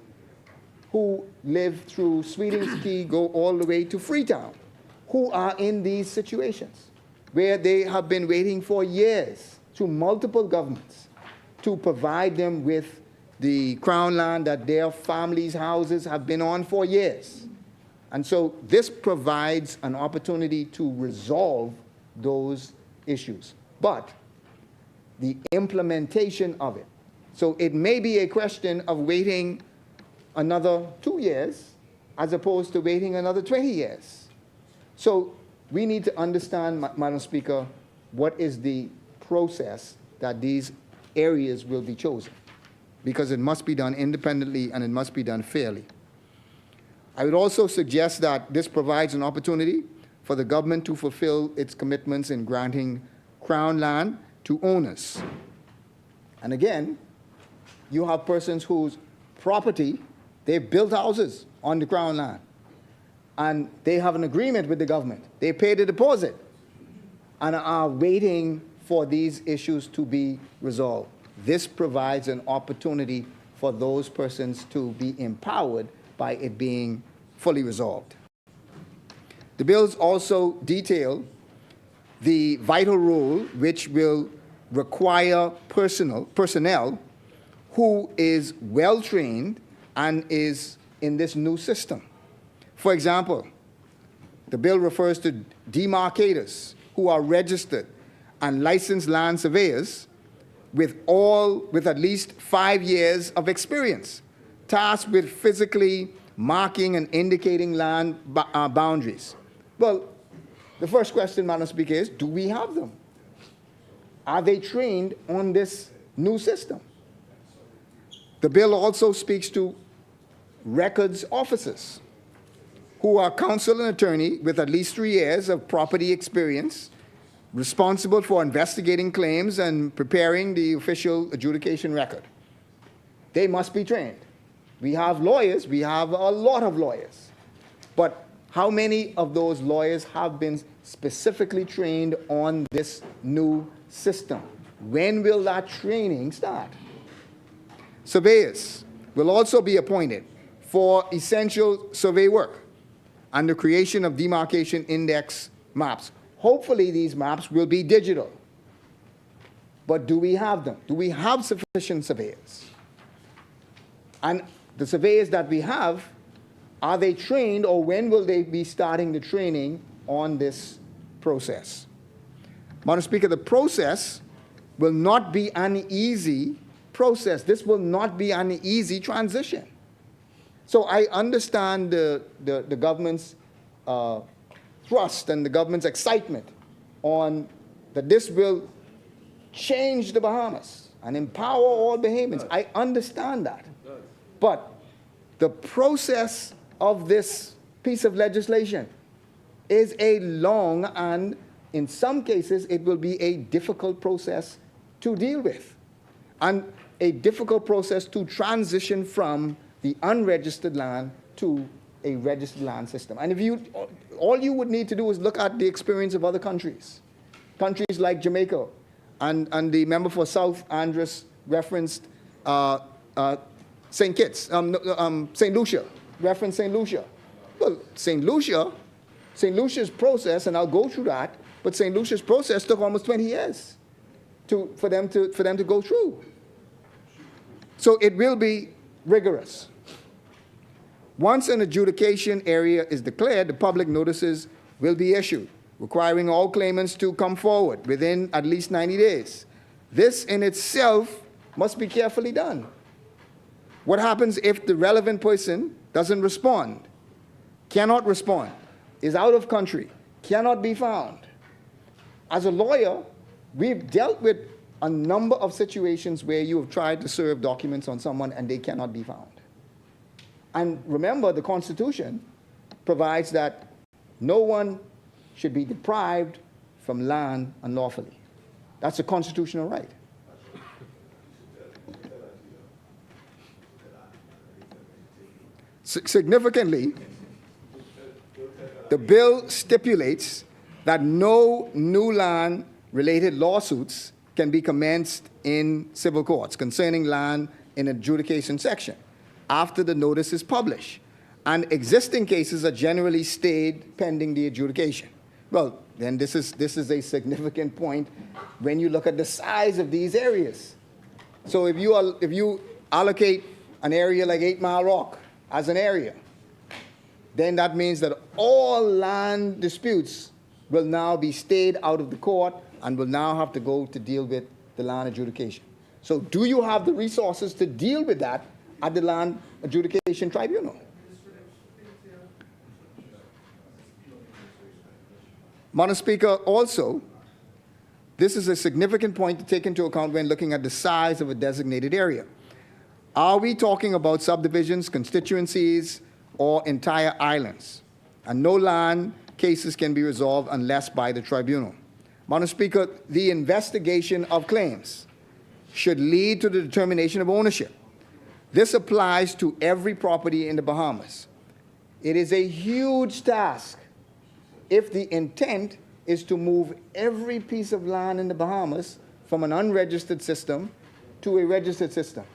who live through Sweetings Key, go all the way to Freetown, who are in these situations where they have been waiting for years through multiple governments to provide them with the crown land that their families' houses have been on for years. And so this provides an opportunity to resolve those issues. But the implementation of it. So it may be a question of waiting another 2 years as opposed to waiting another 20 years. So we need to understand, Madam Speaker, what is the process that these areas will be chosen, because it must be done independently and it must be done fairly. I would also suggest that this provides an opportunity for the government to fulfill its commitments in granting crown land to owners. And again, you have persons whose property, they've built houses on the crown land, and they have an agreement with the government. They paid a deposit and are waiting for these issues to be resolved. This provides an opportunity for those persons to be empowered by it being fully resolved. The bills also detail the vital role which will require personnel who is well-trained and is in this new system. For example, the bill refers to demarcators who are registered and licensed land surveyors with at least 5 years of experience, tasked with physically marking and indicating land boundaries. Well, the first question, Madam Speaker, is, do we have them? Are they trained on this new system? The bill also speaks to records officers who are counsel and attorney with at least 3 years of property experience, responsible for investigating claims and preparing the official adjudication record. They must be trained. We have lawyers, we have a lot of lawyers, but how many of those lawyers have been specifically trained on this new system? When will that training start? Surveyors will also be appointed for essential survey work and the creation of demarcation index maps. Hopefully these maps will be digital. But do we have them? Do we have sufficient surveyors? And the surveyors that we have, are they trained, or when will they be starting the training on this process? Madam Speaker, the process will not be an easy process. This will not be an easy transition. So I understand the government's thrust and the government's excitement on that this will change the Bahamas and empower all Bahamians. I understand that. But the process of this piece of legislation is a long and, in some cases, it will be a difficult process to deal with, and a difficult process to transition from the unregistered land to a registered land system. And if all you would need to do is look at the experience of other countries. Countries like Jamaica, and the member for South Andros referenced St. Kitts, St. Lucia, referenced St. Lucia. Well, St. Lucia's process, and I'll go through that, but St. Lucia's process took almost 20 years for them to go through. So it will be rigorous. Once an adjudication area is declared, the public notices will be issued, requiring all claimants to come forward within at least 90 days. This in itself must be carefully done. What happens if the relevant person doesn't respond, cannot respond, is out of country, cannot be found? As a lawyer, we've dealt with a number of situations where you have tried to serve documents on someone and they cannot be found. And remember, the Constitution provides that no one should be deprived from land unlawfully. That's a constitutional right. Significantly, the bill stipulates that no new land-related lawsuits can be commenced in civil courts concerning land in adjudication section after the notice is published, and existing cases are generally stayed pending the adjudication. Well, then this is a significant point when you look at the size of these areas. So if you allocate an area like 8 Mile Rock as an area, then that means that all land disputes will now be stayed out of the court and will now have to go to deal with the land adjudication. So do you have the resources to deal with that at the land adjudication tribunal? Madam Speaker, also, this is a significant point to take into account when looking at the size of a designated area. Are we talking about subdivisions, constituencies, or entire islands? And no land cases can be resolved unless by the tribunal. Madam Speaker, the investigation of claims should lead to the determination of ownership. This applies to every property in the Bahamas. It is a huge task if the intent is to move every piece of land in the Bahamas from an unregistered system to a registered system.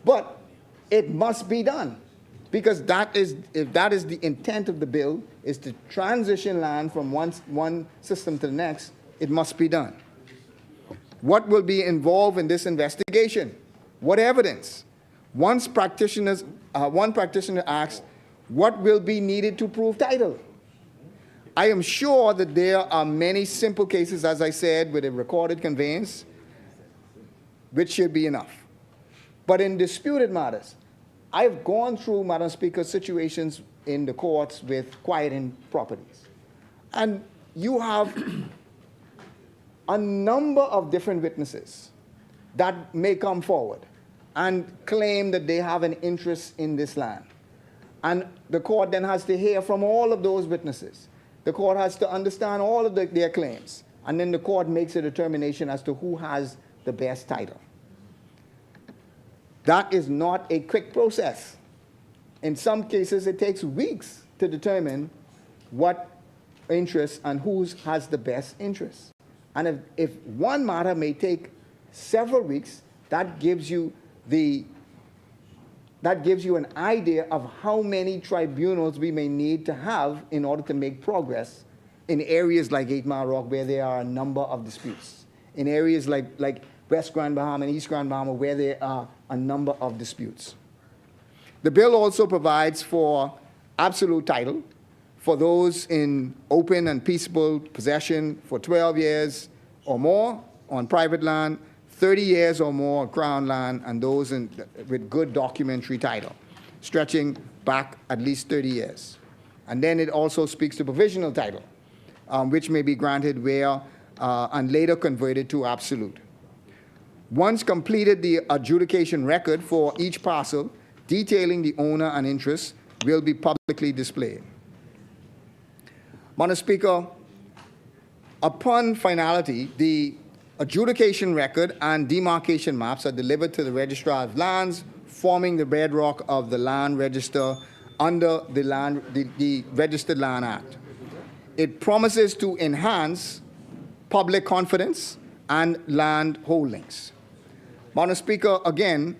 But it must be done, because if that is the intent of the bill, is to transition land from one system to the next, it must be done. What will be involved in this investigation? What evidence? One practitioner asks, what will be needed to prove title? I am sure that there are many simple cases, as I said, with a recorded conveyance, which should be enough. But in disputed matters, I've gone through, Madam Speaker, situations in the courts with quieting properties. And you have a number of different witnesses that may come forward and claim that they have an interest in this land. And the court then has to hear from all of those witnesses. The court has to understand all of their claims. And then the court makes a determination as to who has the best title. That is not a quick process. In some cases, it takes weeks to determine what interest and who has the best interest. And if one matter may take several weeks, that gives you an idea of how many tribunals we may need to have in order to make progress in areas like 8 Mile Rock, where there are a number of disputes, in areas like West Grand Bahama and East Grand Bahama, where there are a number of disputes. The bill also provides for absolute title for those in open and peaceable possession for 12 years or more on private land, 30 years or more on Crown land, and those with good documentary title, stretching back at least 30 years. And then it also speaks to provisional title, which may be granted where and later converted to absolute. Once completed, the adjudication record for each parcel detailing the owner and interest will be publicly displayed. Madam Speaker, upon finality, the adjudication record and demarcation maps are delivered to the Registrar of Lands, forming the bedrock of the land register under the Registered Land Act. It promises to enhance public confidence and land holdings. Madam Speaker, again,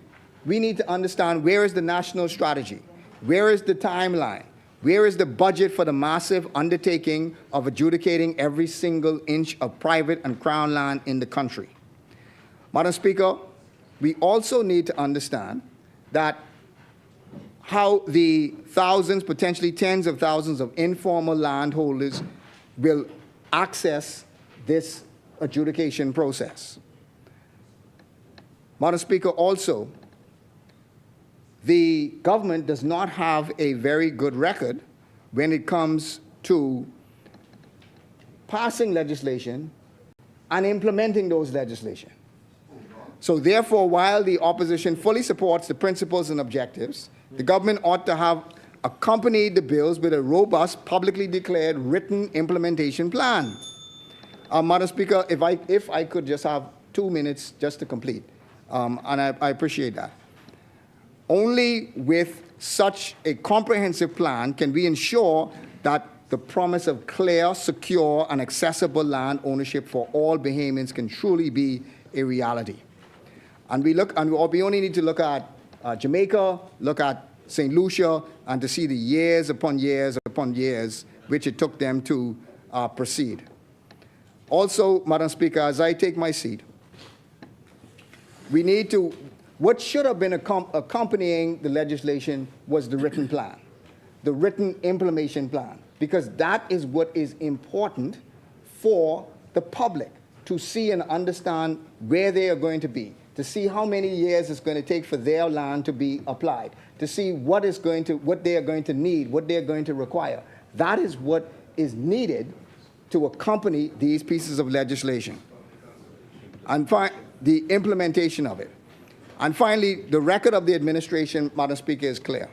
we need to understand where is the national strategy, where is the timeline, where is the budget for the massive undertaking of adjudicating every single inch of private and Crown land in the country. Madam Speaker, we also need to understand that how the thousands, potentially tens of thousands of informal landholders will access this adjudication process. Madam Speaker, also, the government does not have a very good record when it comes to passing legislation and implementing those legislation. So therefore, while the opposition fully supports the principles and objectives, the government ought to have accompanied the bills with a robust, publicly declared written implementation plan. Madam Speaker, if I could just have 2 minutes just to complete, and I appreciate that. Only with such a comprehensive plan can we ensure that the promise of clear, secure, and accessible land ownership for all Bahamians can truly be a reality. And we only need to look at Jamaica, look at St. Lucia, and to see the years upon years upon years which it took them to proceed. Also, Madam Speaker, as I take my seat, we need to, what should have been accompanying the legislation was the written plan, the written implementation plan, because that is what is important for the public to see and understand where they are going to be, to see how many years it's going to take for their land to be applied, to see what they are going to need, what they are going to require. That is what is needed to accompany these pieces of legislation and the implementation of it. And finally, the record of the administration, Madam Speaker, is clear.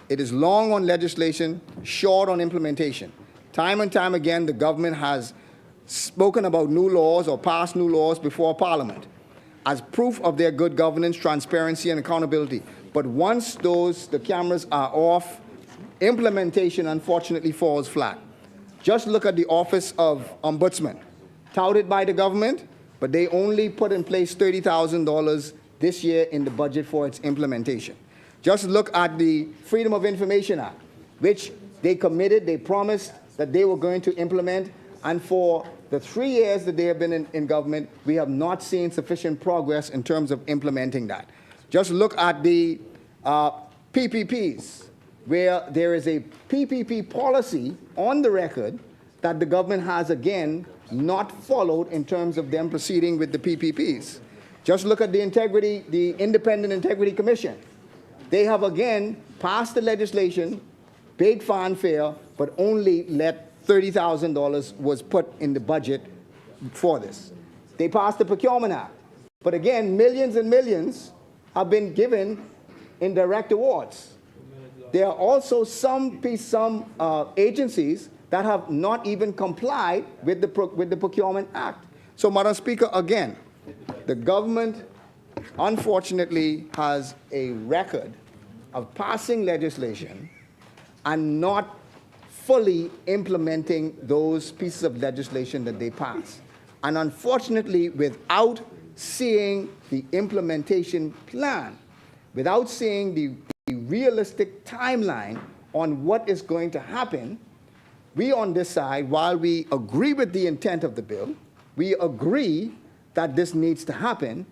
It is long on legislation, short on implementation. Time and time again, the government has spoken about new laws or passed new laws before Parliament as proof of their good governance, transparency, and accountability. But once the cameras are off, implementation unfortunately falls flat. Just look at the Office of Ombudsman, touted by the government, but they only put in place $30,000 this year in the budget for its implementation. Just look at the Freedom of Information Act, which they committed, they promised that they were going to implement, and for the 3 years that they have been in government, we have not seen sufficient progress in terms of implementing that. Just look at the PPPs, where there is a PPP policy on the record that the government has, again, not followed in terms of them proceeding with the PPPs. Just look at the Independent Integrity Commission. They have, again, passed the legislation, big fanfare, but only let $30,000 was put in the budget for this. They passed the Procurement Act, but again, millions and millions have been given in direct awards. There are also some agencies that have not even complied with the Procurement Act. So, Madam Speaker, again, the government, unfortunately, has a record of passing legislation and not fully implementing those pieces of legislation that they pass. And unfortunately, without seeing the implementation plan, without seeing the realistic timeline on what is going to happen, we on this side, while we agree with the intent of the bill, we agree that this needs to happen,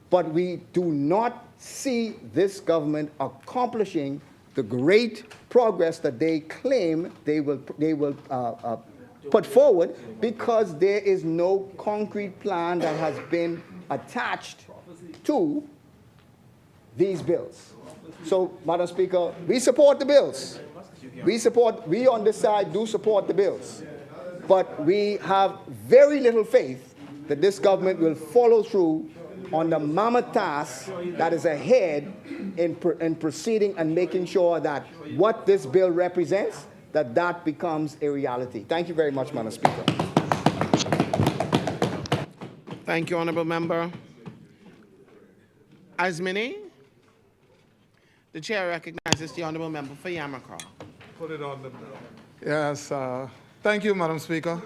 but we do not see this government accomplishing the great progress that they claim they will put forward, because there is no concrete plan that has been attached to these bills. So, Madam Speaker, we support the bills. We on this side do support the bills. But we have very little faith that this government will follow through on the mammoth task that is ahead in proceeding and making sure that what this bill represents, that becomes a reality. Thank you very much, Madam Speaker. Thank you, Honourable Member. As many, the chair recognizes the Honourable Member for Yamacraw. Put it on the bill. Yes, thank you, Madam Speaker.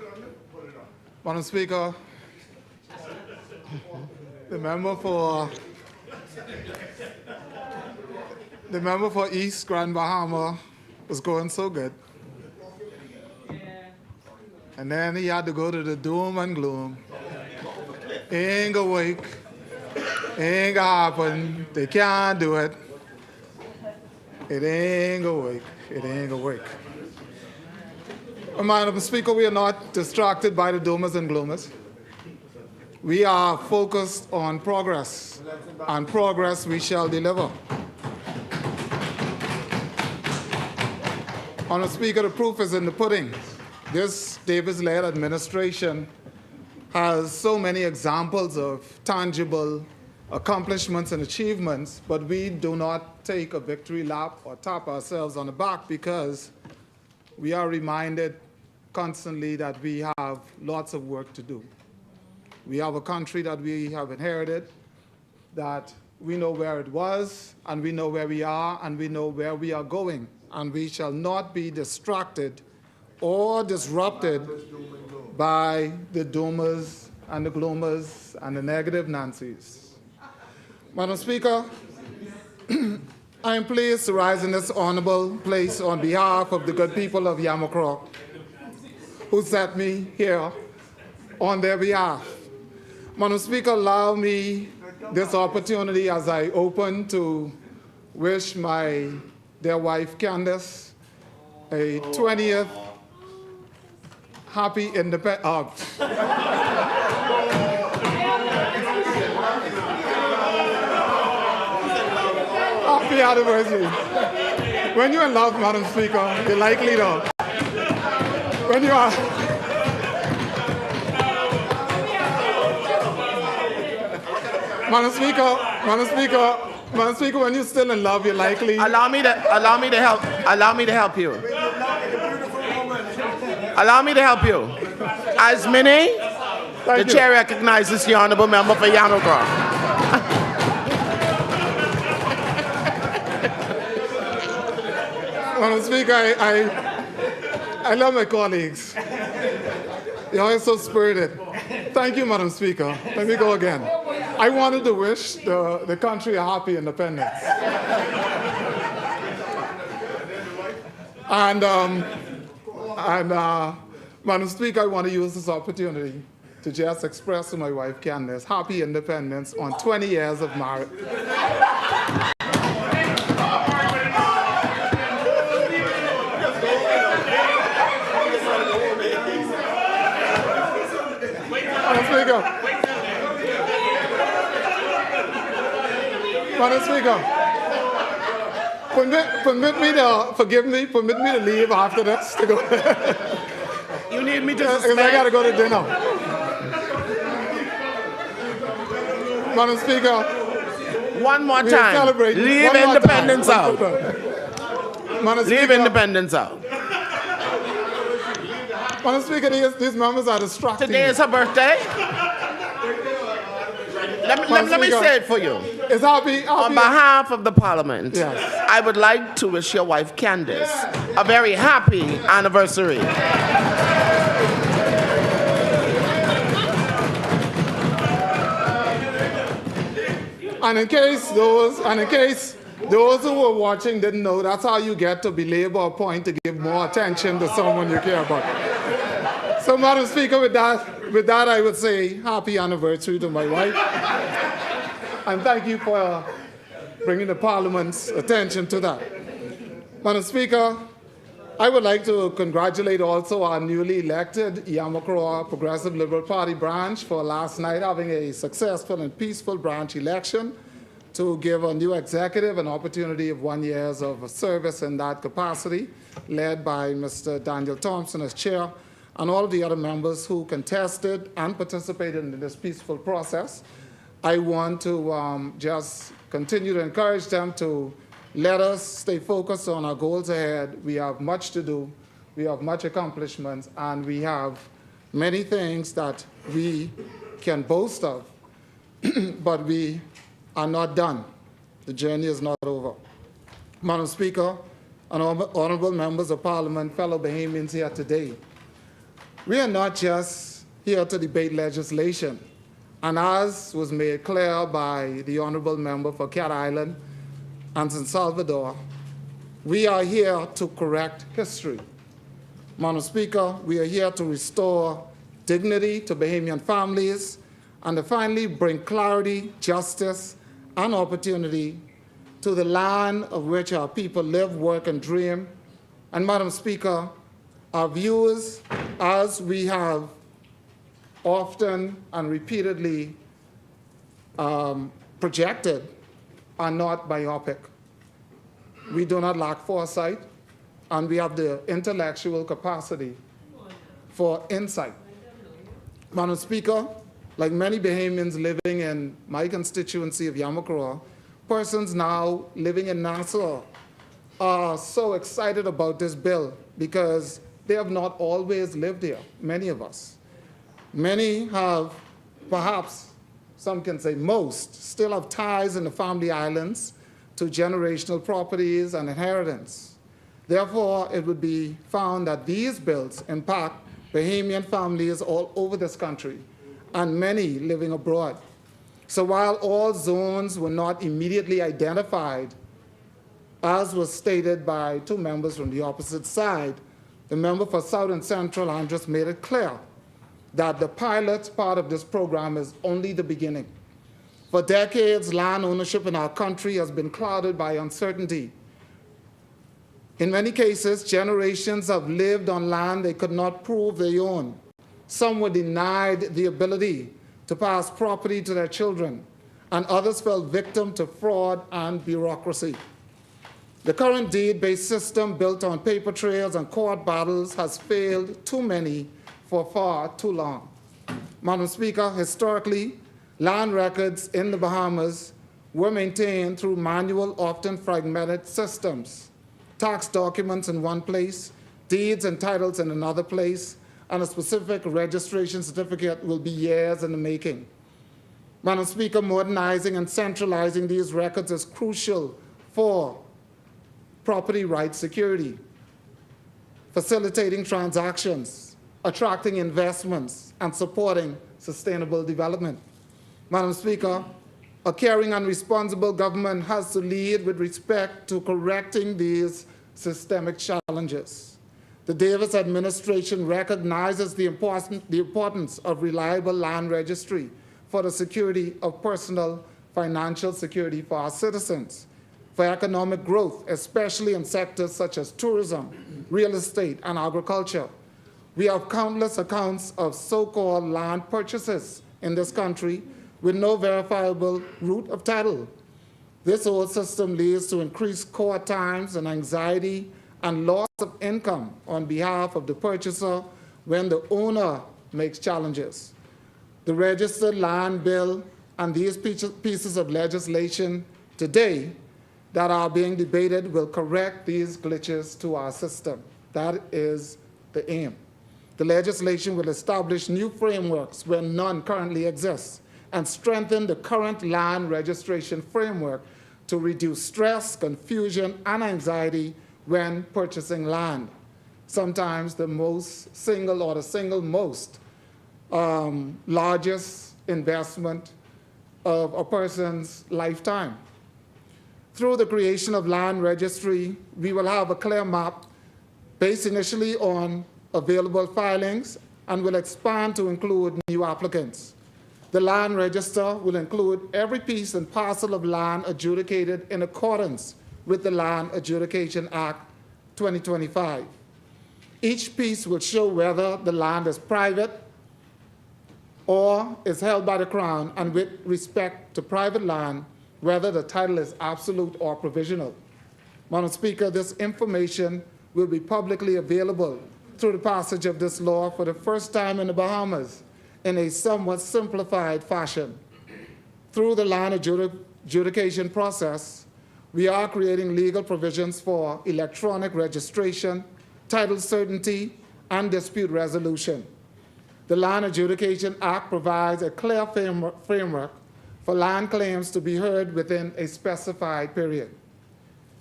Madam Speaker, the member for East Grand Bahama was going so good. And then he had to go to the doom and gloom. Ain't gonna wake, ain't gonna happen, they can't do it. It ain't gonna wake, it ain't gonna wake. Madam Speaker, we are not distracted by the doomers and gloomers. We are focused on progress, and progress we shall deliver. Honourable Speaker, the proof is in the pudding. This Davis-led administration has so many examples of tangible accomplishments and achievements, but we do not take a victory lap or tap ourselves on the back, because we are reminded constantly that we have lots of work to do. We have a country that we have inherited, that we know where it was, and we know where we are, and we know where we are going, and we shall not be distracted or disrupted by the doomers and the gloomers and the negative Nancys. Madam Speaker, I am pleased to rise in this honorable place on behalf of the good people of Yamacraw, who set me here on their behalf. Madam Speaker, allow me this opportunity as I open to wish my dear wife, Candace, a 20th happy independence. Happy anniversary. When you're in love, Madam Speaker, you're likely to. When you are. Madam Speaker, when you're still in love, you're likely. Allow me to help you. Allow me to help you. As many, the chair recognizes the honorable member for Yamacraw. Madam Speaker, I love my colleagues. You're always so spirited. Thank you, Madam Speaker. Let me go again. I wanted to wish the country a happy independence. And Madam Speaker, I want to use this opportunity to just express to my wife, Candace, happy independence on 20 years of marriage. Madam Speaker, permit me to leave after this to go. You need me to Because suspend? I got to go to dinner. Madam Speaker, One more we time. celebrate. Leave One more independence time. out. Madam Leave Speaker, independence out. Madam Speaker, these members are distracting. Today is her birthday. Let me Speaker, say it for you. It's happy. On behalf of the Parliament, Yes. I would like to wish your wife, Candace, a very happy anniversary. And in case those who were watching didn't know, that's how you get to belabor a point to give more attention to someone you care about. So, Madam Speaker, with that, I would say happy anniversary to my wife. And thank you for bringing the Parliament's attention to that. Madam Speaker, I would like to congratulate also our newly elected Yamacraw Progressive Liberal Party branch for last night having a successful and peaceful branch election to give a new executive an opportunity of 1 year of service in that capacity, led by Mr. Daniel Thompson as chair, and all of the other members who contested and participated in this peaceful process. I want to just continue to encourage them to let us stay focused on our goals ahead. We have much to do, we have much accomplishments, and we have many things that we can boast of, but we are not done. The journey is not over. Madam Speaker, and honorable members of Parliament, fellow Bahamians here today, we are not just here to debate legislation. And as was made clear by the honorable member for Cat Island and San Salvador, we are here to correct history. Madam Speaker, we are here to restore dignity to Bahamian families and to finally bring clarity, justice, and opportunity to the land of which our people live, work, and dream. And Madam Speaker, our views, as we have often and repeatedly projected, are not myopic. We do not lack foresight, and we have the intellectual capacity for insight. Madam Speaker, like many Bahamians living in my constituency of Yamacraw, persons now living in Nassau are so excited about this bill because they have not always lived here, many of us. Many have, perhaps, some can say most, still have ties in the family islands to generational properties and inheritance. Therefore, it would be found that these bills impact Bahamian families all over this country and many living abroad. So while all zones were not immediately identified, as was stated by two members from the opposite side, the member for South and Central Andros made it clear that the pilot part of this program is only the beginning. For decades, land ownership in our country has been clouded by uncertainty. In many cases, generations have lived on land they could not prove they own. Some were denied the ability to pass property to their children, and others fell victim to fraud and bureaucracy. The current deed-based system built on paper trails and court battles has failed too many for far too long. Madam Speaker, historically, land records in the Bahamas were maintained through manual, often fragmented systems. Tax documents in one place, deeds and titles in another place, and a specific registration certificate will be years in the making. Madam Speaker, modernizing and centralizing these records is crucial for property rights security, facilitating transactions, attracting investments, and supporting sustainable development. Madam Speaker, a caring and responsible government has to lead with respect to correcting these systemic challenges. The Davis administration recognizes the importance of reliable land registry for the security of personal financial security for our citizens, for economic growth, especially in sectors such as tourism, real estate, and agriculture. We have countless accounts of so-called land purchases in this country with no verifiable root of title. This old system leads to increased court times and anxiety and loss of income on behalf of the purchaser when the owner makes challenges. The registered land bill and these pieces of legislation today that are being debated will correct these glitches to our system. That is the aim. The legislation will establish new frameworks where none currently exists and strengthen the current land registration framework to reduce stress, confusion, and anxiety when purchasing land. Sometimes the single most largest investment of a person's lifetime. Through the creation of land registry, we will have a clear map based initially on available filings and will expand to include new applicants. The land register will include every piece and parcel of land adjudicated in accordance with the Land Adjudication Act 2025. Each piece will show whether the land is private or is held by the Crown, and with respect to private land, whether the title is absolute or provisional. Madam Speaker, this information will be publicly available through the passage of this law for the first time in the Bahamas in a somewhat simplified fashion. Through the land adjudication process, we are creating legal provisions for electronic registration, title certainty, and dispute resolution. The Land Adjudication Act provides a clear framework for land claims to be heard within a specified period.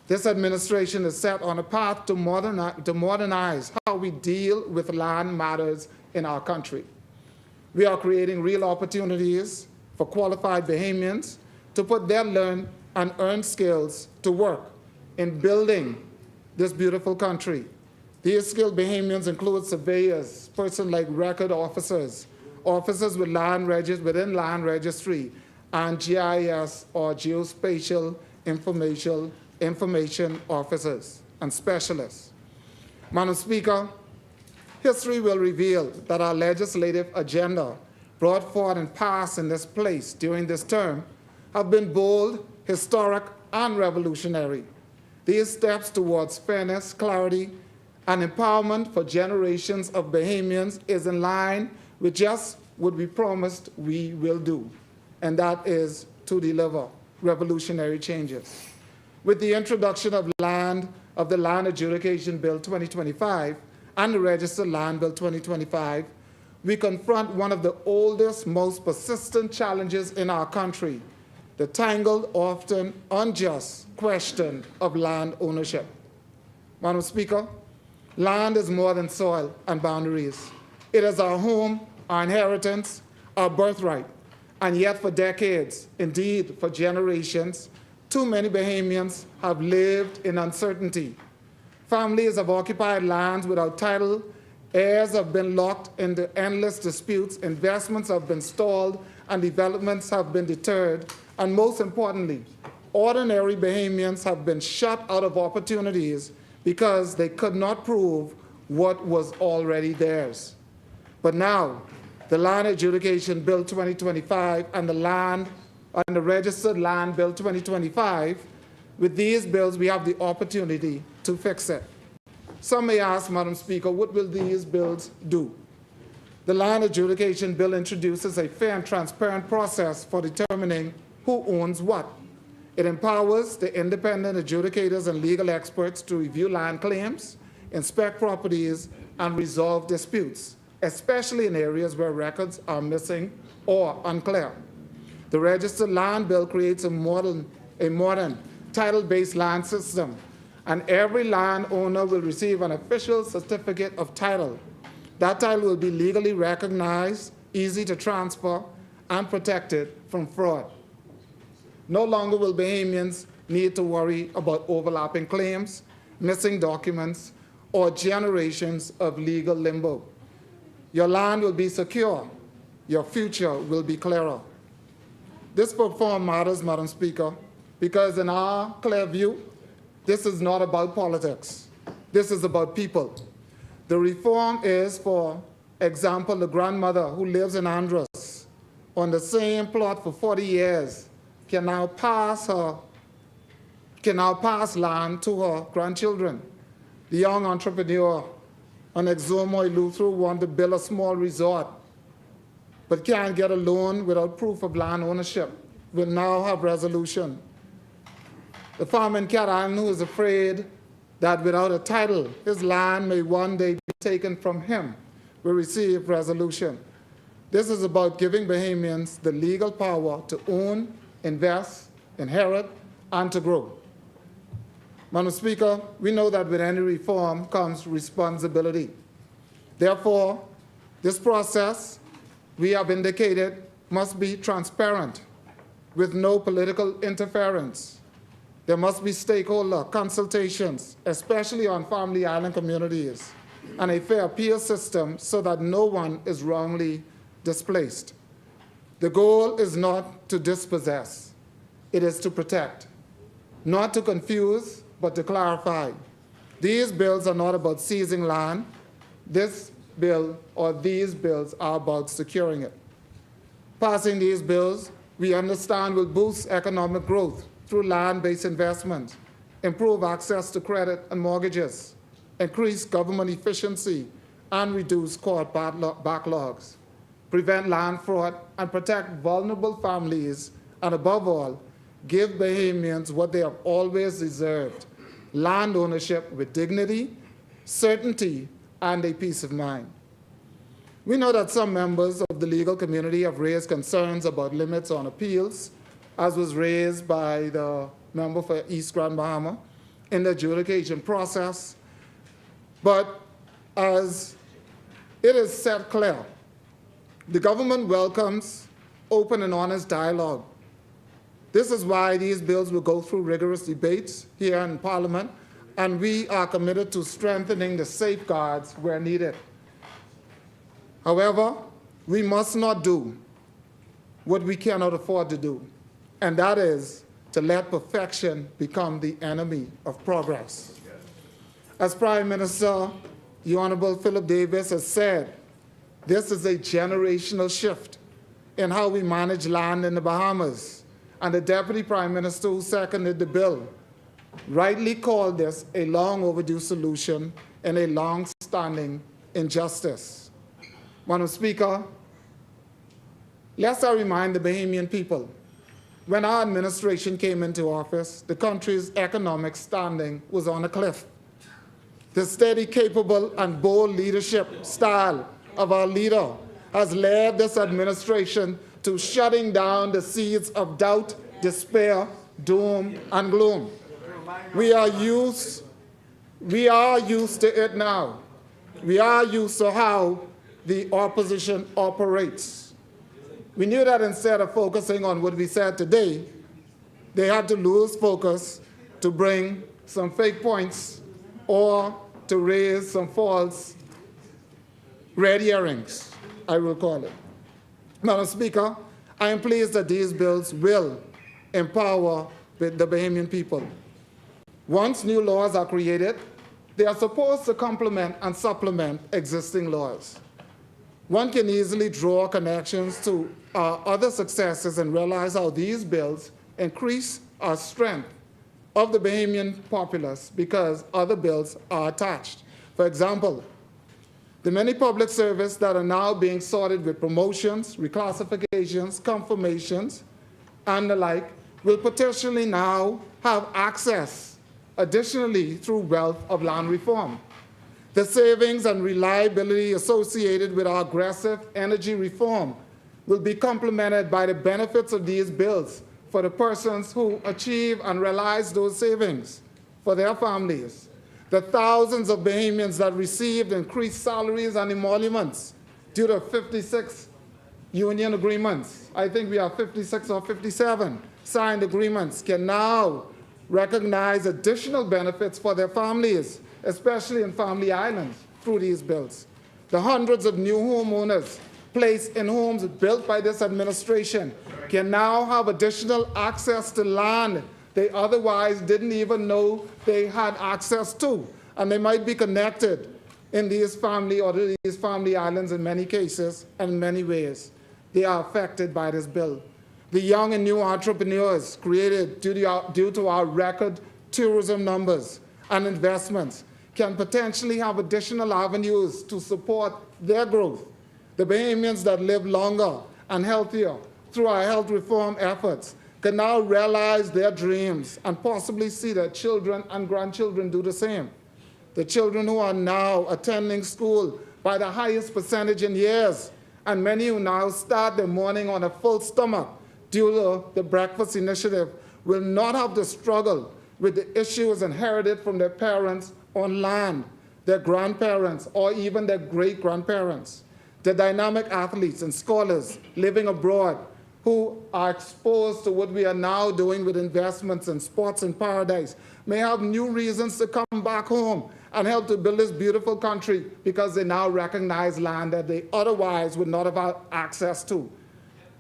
This administration is set on a path to modernize how we deal with land matters in our country. We are creating real opportunities for qualified Bahamians to put their learned and earned skills to work in building this beautiful country. These skilled Bahamians include surveyors, person-like record officers, officers with within land registry, and GIS or geospatial information officers and specialists. Madam Speaker, history will reveal that our legislative agenda brought forward and passed in this place during this term have been bold, historic, and revolutionary. These steps towards fairness, clarity, and empowerment for generations of Bahamians is in line with just what we promised we will do, and that is to deliver revolutionary changes. With the introduction of the Land Adjudication Bill 2025 and the Registered Land Bill 2025, we confront one of the oldest, most persistent challenges in our country, the tangled, often unjust question of land ownership. Madam Speaker, land is more than soil and boundaries. It is our home, our inheritance, our birthright. And yet for decades, indeed for generations, too many Bahamians have lived in uncertainty. Families have occupied lands without title, heirs have been locked into endless disputes, investments have been stalled, and developments have been deterred. And most importantly, ordinary Bahamians have been shut out of opportunities because they could not prove what was already theirs. But now, the Land Adjudication Bill 2025 and the Registered Land Bill 2025, with these bills, we have the opportunity to fix it. Some may ask, Madam Speaker, what will these bills do? The Land Adjudication Bill introduces a fair and transparent process for determining who owns what. It empowers the independent adjudicators and legal experts to review land claims, inspect properties, and resolve disputes, especially in areas where records are missing or unclear. The Registered Land Bill creates a modern title-based land system, and every landowner will receive an official certificate of title. That title will be legally recognized, easy to transfer, and protected from fraud. No longer will Bahamians need to worry about overlapping claims, missing documents, or generations of legal limbo. Your land will be secure. Your future will be clearer. This reform matters, Madam Speaker, because in our clear view, this is not about politics. This is about people. The reform is, for example, the grandmother who lives in Andros on the same plot for 40 years can now pass land to her grandchildren. The young entrepreneur on Exomo Illuthru want to build a small resort, but can't get a loan without proof of land ownership, will now have resolution. The farmer in Cat Island who is afraid that without a title, his land may one day be taken from him, will receive resolution. This is about giving Bahamians the legal power to own, invest, inherit, and to grow. Madam Speaker, we know that with any reform comes responsibility. Therefore, this process, we have indicated, must be transparent with no political interference. There must be stakeholder consultations, especially on family island communities, and a fair appeal system so that no one is wrongly displaced. The goal is not to dispossess, it is to protect, not to confuse, but to clarify. These bills are not about seizing land. This bill or these bills are about securing it. Passing these bills, we understand, will boost economic growth through land-based investment, improve access to credit and mortgages, increase government efficiency, and reduce court backlogs, prevent land fraud, and protect vulnerable families, and above all, give Bahamians what they have always deserved: land ownership with dignity, certainty, and a peace of mind. We know that some members of the legal community have raised concerns about limits on appeals, as was raised by the member for East Grand Bahama in the adjudication process. But as it is set clear, the government welcomes open and honest dialogue. This is why these bills will go through rigorous debates here in Parliament, and we are committed to strengthening the safeguards where needed. However, we must not do what we cannot afford to do, and that is to let perfection become the enemy of progress. As Prime Minister, the Honorable Philip Davis has said, this is a generational shift in how we manage land in the Bahamas. And the Deputy Prime Minister who seconded the bill rightly called this a long overdue solution and a long-standing injustice. Madam Speaker, lest I remind the Bahamian people, when our administration came into office, the country's economic standing was on a cliff. The steady, capable, and bold leadership style of our leader has led this administration to shutting down the seeds of doubt, despair, doom, and gloom. We are used We are used to it now. We are used to how the opposition operates. We knew that instead of focusing on what we said today, they had to lose focus to bring some fake points or to raise some false red earrings, I will call it. Madam Speaker, I am pleased that these bills will empower the Bahamian people. Once new laws are created, they are supposed to complement and supplement existing laws. One can easily draw connections to our other successes and realize how these bills increase our strength of the Bahamian populace because other bills are attached. For example, the many public services that are now being sorted with promotions, reclassifications, confirmations, and the like will potentially now have access additionally through wealth of land reform. The savings and reliability associated with our aggressive energy reform will be complemented by the benefits of these bills for the persons who achieve and realize those savings for their families. The thousands of Bahamians that received increased salaries and emoluments due to 56 union agreements, I think we have 56 or 57 signed agreements, can now recognize additional benefits for their families, especially in family islands, through these bills. The hundreds of new homeowners placed in homes built by this administration can now have additional access to land they otherwise didn't even know they had access to, and they might be connected in these family islands in many cases and in many ways. They are affected by this bill. The young and new entrepreneurs created due to our record tourism numbers and investments can potentially have additional avenues to support their growth. The Bahamians that live longer and healthier through our health reform efforts can now realize their dreams and possibly see their children and grandchildren do the same. The children who are now attending school by the highest percentage in years, and many who now start their morning on a full stomach due to the breakfast initiative, will not have to struggle with the issues inherited from their parents on land, their grandparents, or even their great-grandparents. The dynamic athletes and scholars living abroad who are exposed to what we are now doing with investments in sports in paradise may have new reasons to come back home and help to build this beautiful country because they now recognize land that they otherwise would not have had access to.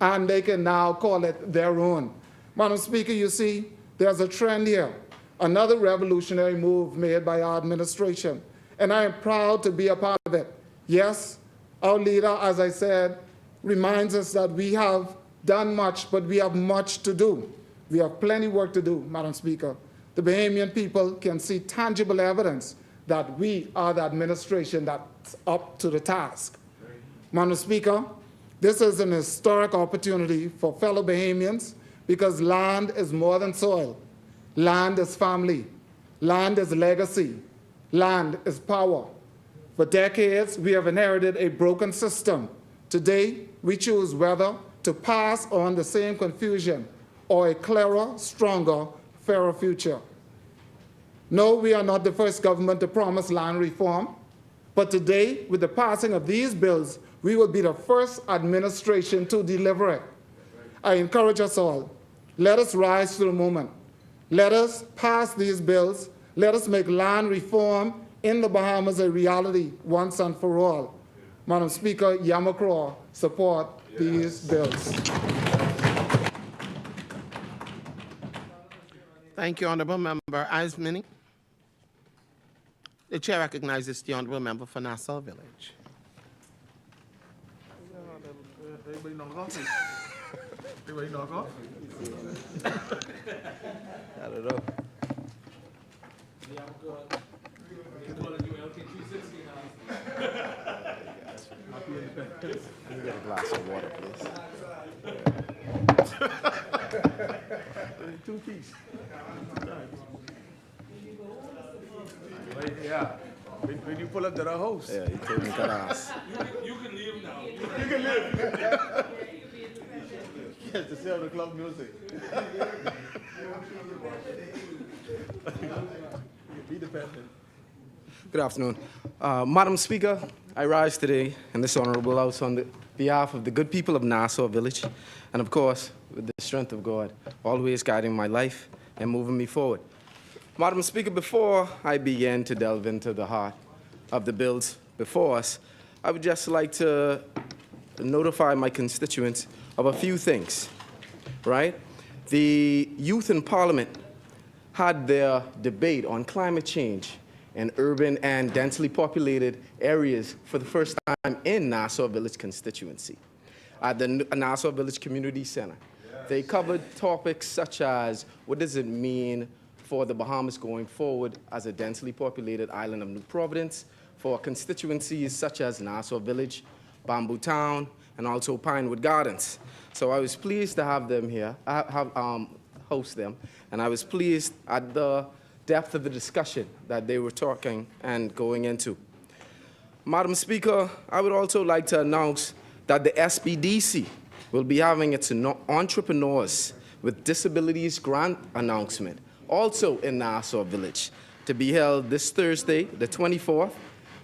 And they can now call it their own. Madam Speaker, you see, there's a trend here, another revolutionary move made by our administration, and I am proud to be a part of it. Yes, our leader, as I said, reminds us that we have done much, but we have much to do. We have plenty of work to do, Madam Speaker. The Bahamian people can see tangible evidence that we are the administration that's up to the task. Madam Speaker, this is an historic opportunity for fellow Bahamians because land is more than soil. Land is family. Land is legacy. Land is power. For decades, we have inherited a broken system. Today, we choose whether to pass on the same confusion or a clearer, stronger, fairer future. No, we are not the first government to promise land reform, but today, with the passing of these bills, we will be the first administration to deliver it. I encourage us all, let us rise to the moment. Let us pass these bills. Let us make land reform in the Bahamas a reality once and for all. Madam Speaker, Yamacraw support these bills. Thank you, Honourable Member Ismini. The Chair recognizes the Honourable Member for Nassau Village. Everybody knock off? Everybody knock off? I don't know. Can you get a glass of water, please? Two keys. Yeah. When you pull up to the host. Yeah, you told me to ask. You can leave now. You can leave. Yes, the 7 o'clock music. Be dependent. Good afternoon. Madam Speaker, I rise today in this honorable house on the behalf of the good people of Nassau Village, and of course, with the strength of God, always guiding my life and moving me forward. Madam Speaker, before I begin to delve into the heart of the bills before us, I would just like to notify my constituents of a few things, right? The youth in Parliament had their debate on climate change in urban and densely populated areas for the first time in Nassau Village constituency at the Nassau Village Community Center. Yes. They covered topics such as what does it mean for the Bahamas going forward as a densely populated island of New Providence for constituencies such as Nassau Village, Bamboo Town, and also Pinewood Gardens. So I was pleased to have them here, host them, and I was pleased at the depth of the discussion that they were talking and going into. Madam Speaker, I would also like to announce that the SBDC will be having its Entrepreneurs with Disabilities Grant announcement, also in Nassau Village, to be held this Thursday, the 24th,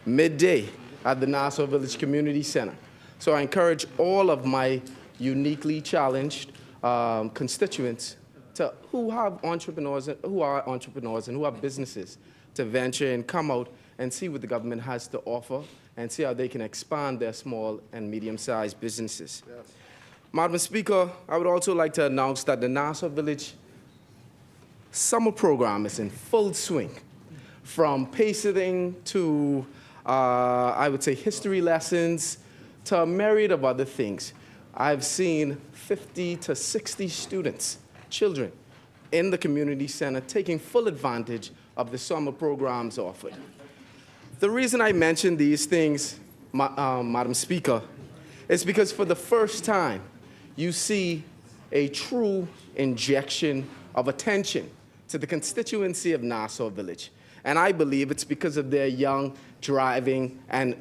midday, at the Nassau Village Community Center. So I encourage all of my uniquely challenged constituents who have entrepreneurs, who are entrepreneurs and who have businesses to venture and come out and see what the government has to offer and see how they can expand their small and medium-sized businesses. Yes. Madam Speaker, I would also like to announce that the Nassau Village summer program is in full swing, from pacing to, I would say, history lessons to a myriad of other things. I've seen 50 to 60 students, children, in the community center taking full advantage of the summer programs offered. The reason I mention these things, Madam Speaker, is because for the first time, you see a true injection of attention to the constituency of Nassau Village. And I believe it's because of their young driving and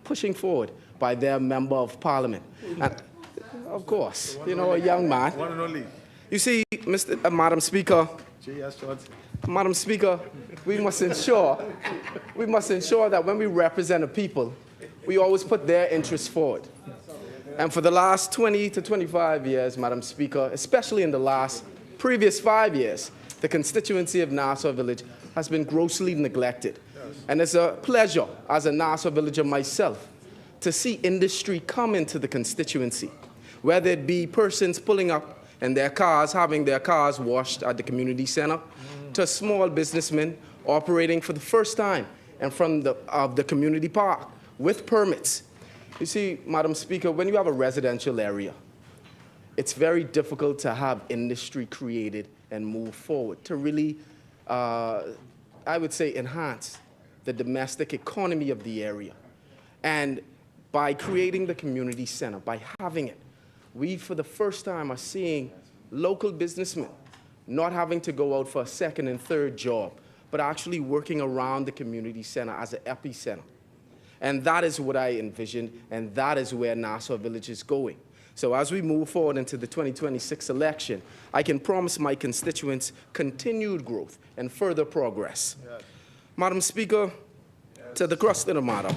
pushing forward by their member of parliament. And, of course, you know, a young man. One and only. You see, Madam Speaker, Madam Speaker, we must ensure that when we represent a people, we always put their interests forward. And for the last 20 to 25 years, Madam Speaker, especially in the previous 5 years, the constituency of Nassau Village has been grossly neglected. And it's a pleasure, as a Nassau villager myself, to see industry come into the constituency, whether it be persons pulling up in their cars, having their cars washed at the community center, to small businessmen operating for the first time in front of the community park with permits. You see, Madam Speaker, when you have a residential area, it's very difficult to have industry created and move forward to really, I would say, enhance the domestic economy of the area. And by creating the community center, by having it, we, for the first time, are seeing local businessmen not having to go out for a second and third job, but actually working around the community center as an epicenter. And that is what I envision, and that is where Nassau Village is going. So as we move forward into the 2026 election, I can promise my constituents continued growth and further progress. Yes. Madam Speaker, yes. To the crux of the matter.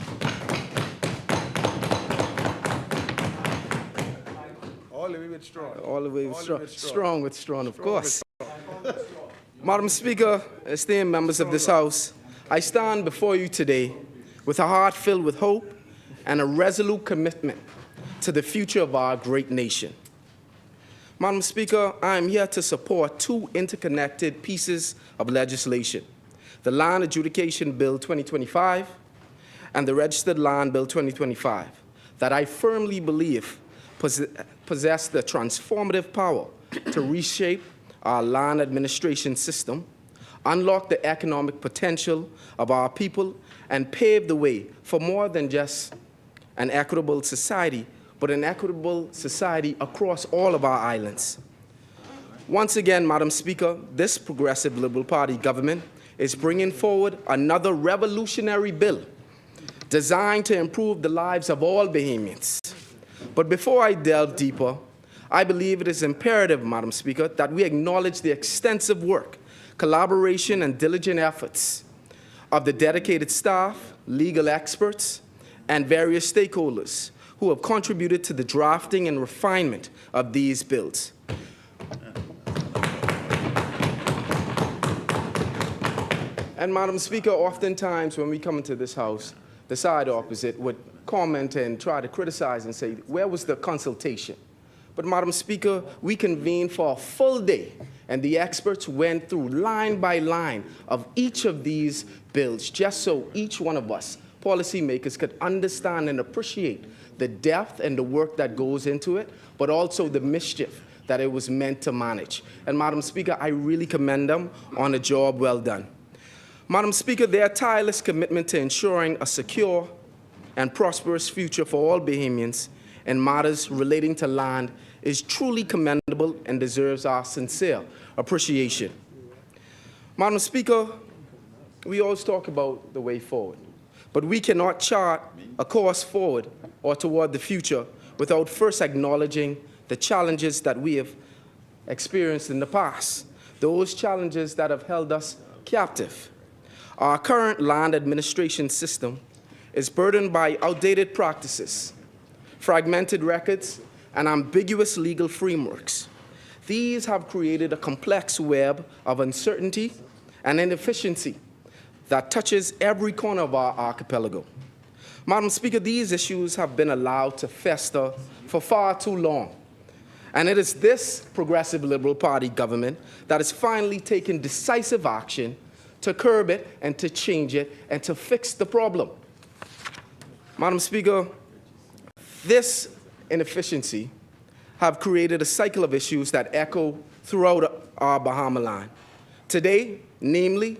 All the way with strong. All the way with strong. Strong with strong, of course. Madam Speaker, esteemed members of this House, I stand before you today with a heart filled with hope and a resolute commitment to the future of our great nation. Madam Speaker, I am here to support two interconnected pieces of legislation: the Land Adjudication Bill 2025 and the Registered Land Bill 2025, that I firmly believe possess the transformative power to reshape our land administration system, unlock the economic potential of our people, and pave the way for more than just an equitable society, but an equitable society across all of our islands. Once again, Madam Speaker, this Progressive Liberal Party government is bringing forward another revolutionary bill designed to improve the lives of all Bahamians. But before I delve deeper, I believe it is imperative, Madam Speaker, that we acknowledge the extensive work, collaboration, and diligent efforts of the dedicated staff, legal experts, and various stakeholders who have contributed to the drafting and refinement of these bills. And Madam Speaker, oftentimes when we come into this House, the side opposite would comment and try to criticize and say, where was the consultation? But Madam Speaker, we convened for a full day, and the experts went through line by line of each of these bills, just so each one of us, policymakers, could understand and appreciate the depth and the work that goes into it, but also the mischief that it was meant to manage. And Madam Speaker, I really commend them on a job well done. Madam Speaker, their tireless commitment to ensuring a secure and prosperous future for all Bahamians in matters relating to land is truly commendable and deserves our sincere appreciation. Madam Speaker, we always talk about the way forward, but we cannot chart a course forward or toward the future without first acknowledging the challenges that we have experienced in the past, those challenges that have held us captive. Our current land administration system is burdened by outdated practices, fragmented records, and ambiguous legal frameworks. These have created a complex web of uncertainty and inefficiency that touches every corner of our archipelago. Madam Speaker, these issues have been allowed to fester for far too long. And it is this Progressive Liberal Party government that has finally taken decisive action to curb it and to change it and to fix the problem. Madam Speaker, this inefficiency have created a cycle of issues that echo throughout our Bahama land. Today, namely,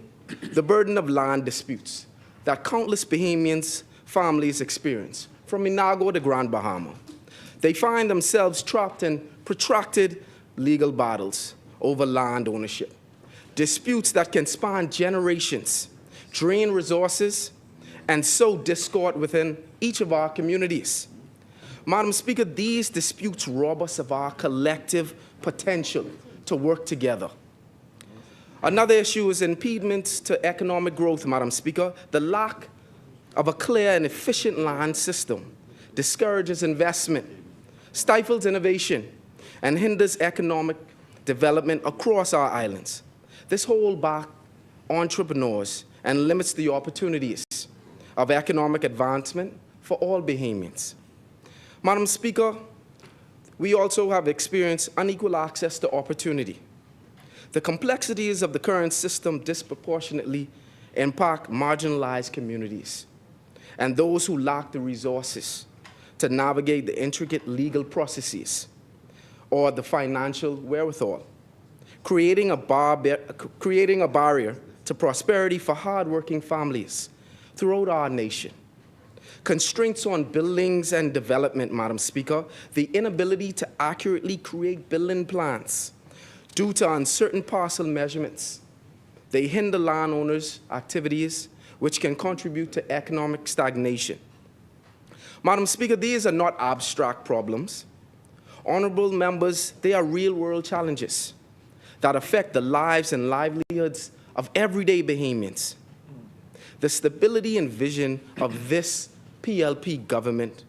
the burden of land disputes that countless Bahamians families experience, from Inago to Grand Bahama. They find themselves trapped in protracted legal battles over land ownership, disputes that can span generations, drain resources, and sow discord within each of our communities. Madam Speaker, these disputes rob us of our collective potential to work together. Another issue is impediments to economic growth, Madam Speaker. The lack of a clear and efficient land system discourages investment, stifles innovation, and hinders economic development across our islands. This holds back entrepreneurs and limits the opportunities of economic advancement for all Bahamians. Madam Speaker, we also have experienced unequal access to opportunity. The complexities of the current system disproportionately impact marginalized communities and those who lack the resources to navigate the intricate legal processes or the financial wherewithal, creating a barrier to prosperity for hardworking families throughout our nation. Constraints on buildings and development, Madam Speaker, the inability to accurately create building plans due to uncertain parcel measurements. They hinder landowners' activities, which can contribute to economic stagnation. Madam Speaker, these are not abstract problems. Honorable members, they are real-world challenges that affect the lives and livelihoods of everyday Bahamians. The stability and vision of this PLP government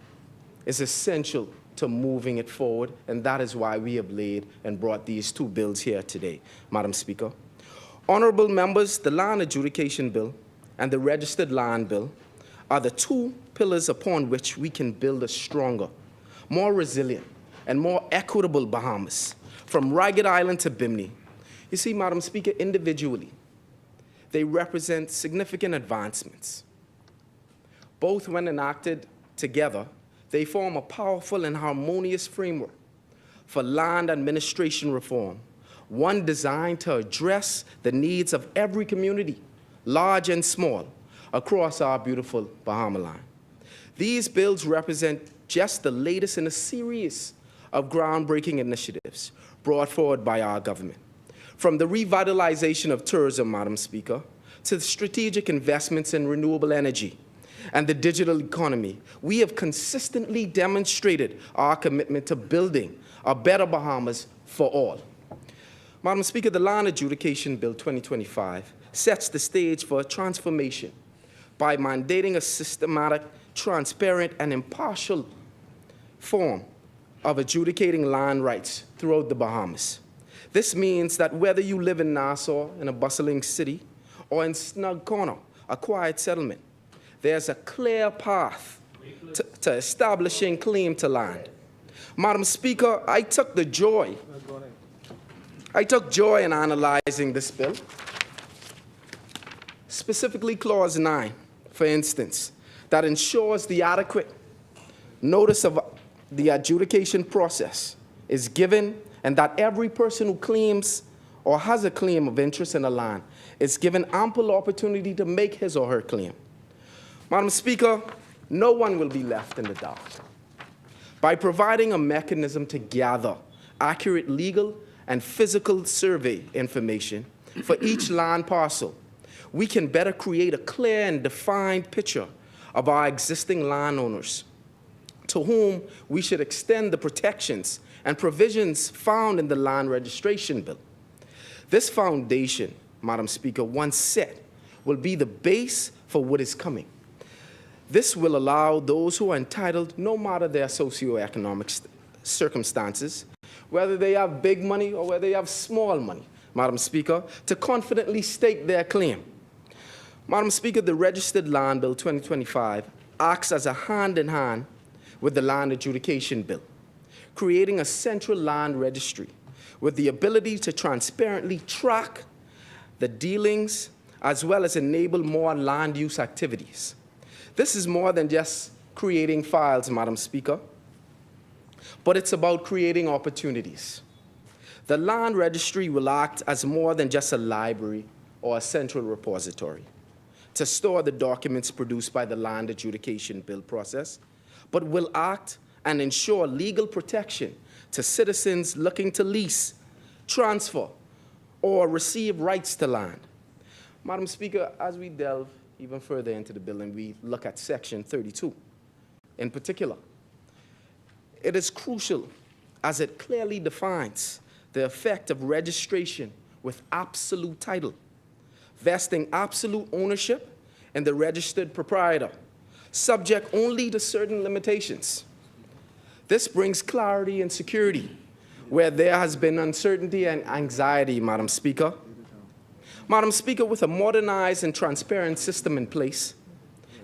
is essential to moving it forward, and that is why we have laid and brought these two bills here today, Madam Speaker. Honorable members, the Land Adjudication Bill and the Registered Land Bill are the two pillars upon which we can build a stronger, more resilient, and more equitable Bahamas, from Ragged Island to Bimini. You see, Madam Speaker, individually, they represent significant advancements. Both when enacted together, they form a powerful and harmonious framework for land administration reform, one designed to address the needs of every community, large and small, across our beautiful Bahama land. These bills represent just the latest in a series of groundbreaking initiatives brought forward by our government. From the revitalization of tourism, Madam Speaker, to the strategic investments in renewable energy and the digital economy, we have consistently demonstrated our commitment to building a better Bahamas for all. Madam Speaker, the Land Adjudication Bill 2025 sets the stage for a transformation by mandating a systematic, transparent, and impartial form of adjudicating land rights throughout the Bahamas. This means that whether you live in Nassau, in a bustling city, or in Snug Corner, a quiet settlement, there's a clear path to establishing claim to land. Madam Speaker, I took joy in analyzing this bill, specifically Clause 9, for instance, that ensures the adequate notice of the adjudication process is given, and that every person who claims or has a claim of interest in a land is given ample opportunity to make his or her claim. Madam Speaker, no one will be left in the dark. By providing a mechanism to gather accurate legal and physical survey information for each land parcel, we can better create a clear and defined picture of our existing landowners, to whom we should extend the protections and provisions found in the Land Registration Bill. This foundation, Madam Speaker, once set, will be the base for what is coming. This will allow those who are entitled, no matter their socioeconomic circumstances, whether they have big money or whether they have small money, Madam Speaker, to confidently stake their claim. Madam Speaker, the Registered Land Bill 2025 acts as a hand-in-hand with the Land Adjudication Bill, creating a central land registry with the ability to transparently track the dealings as well as enable more land use activities. This is more than just creating files, Madam Speaker, but it's about creating opportunities. The land registry will act as more than just a library or a central repository to store the documents produced by the Land Adjudication Bill process, but will act and ensure legal protection to citizens looking to lease, transfer, or receive rights to land. Madam Speaker, as we delve even further into the bill and we look at Section 32 in particular, it is crucial as it clearly defines the effect of registration with absolute title, vesting absolute ownership in the registered proprietor, subject only to certain limitations. This brings clarity and security where there has been uncertainty and anxiety, Madam Speaker. Madam Speaker, with a modernized and transparent system in place,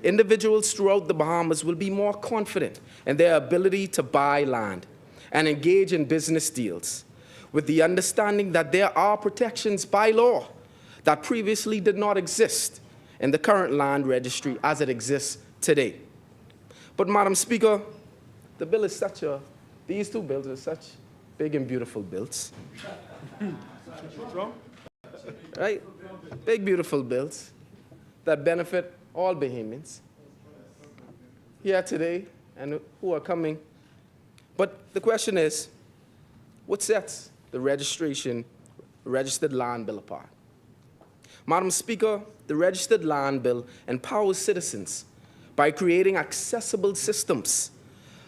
individuals throughout the Bahamas will be more confident in their ability to buy land and engage in business deals, with the understanding that there are protections by law that previously did not exist in the current land registry as it exists today. But Madam Speaker, the bill is these two bills are such big and beautiful bills. Right? Big, beautiful bills that benefit all Bahamians here today and who are coming. But the question is, what sets the Registered Land Bill apart? Madam Speaker, the Registered Land Bill empowers citizens by creating accessible systems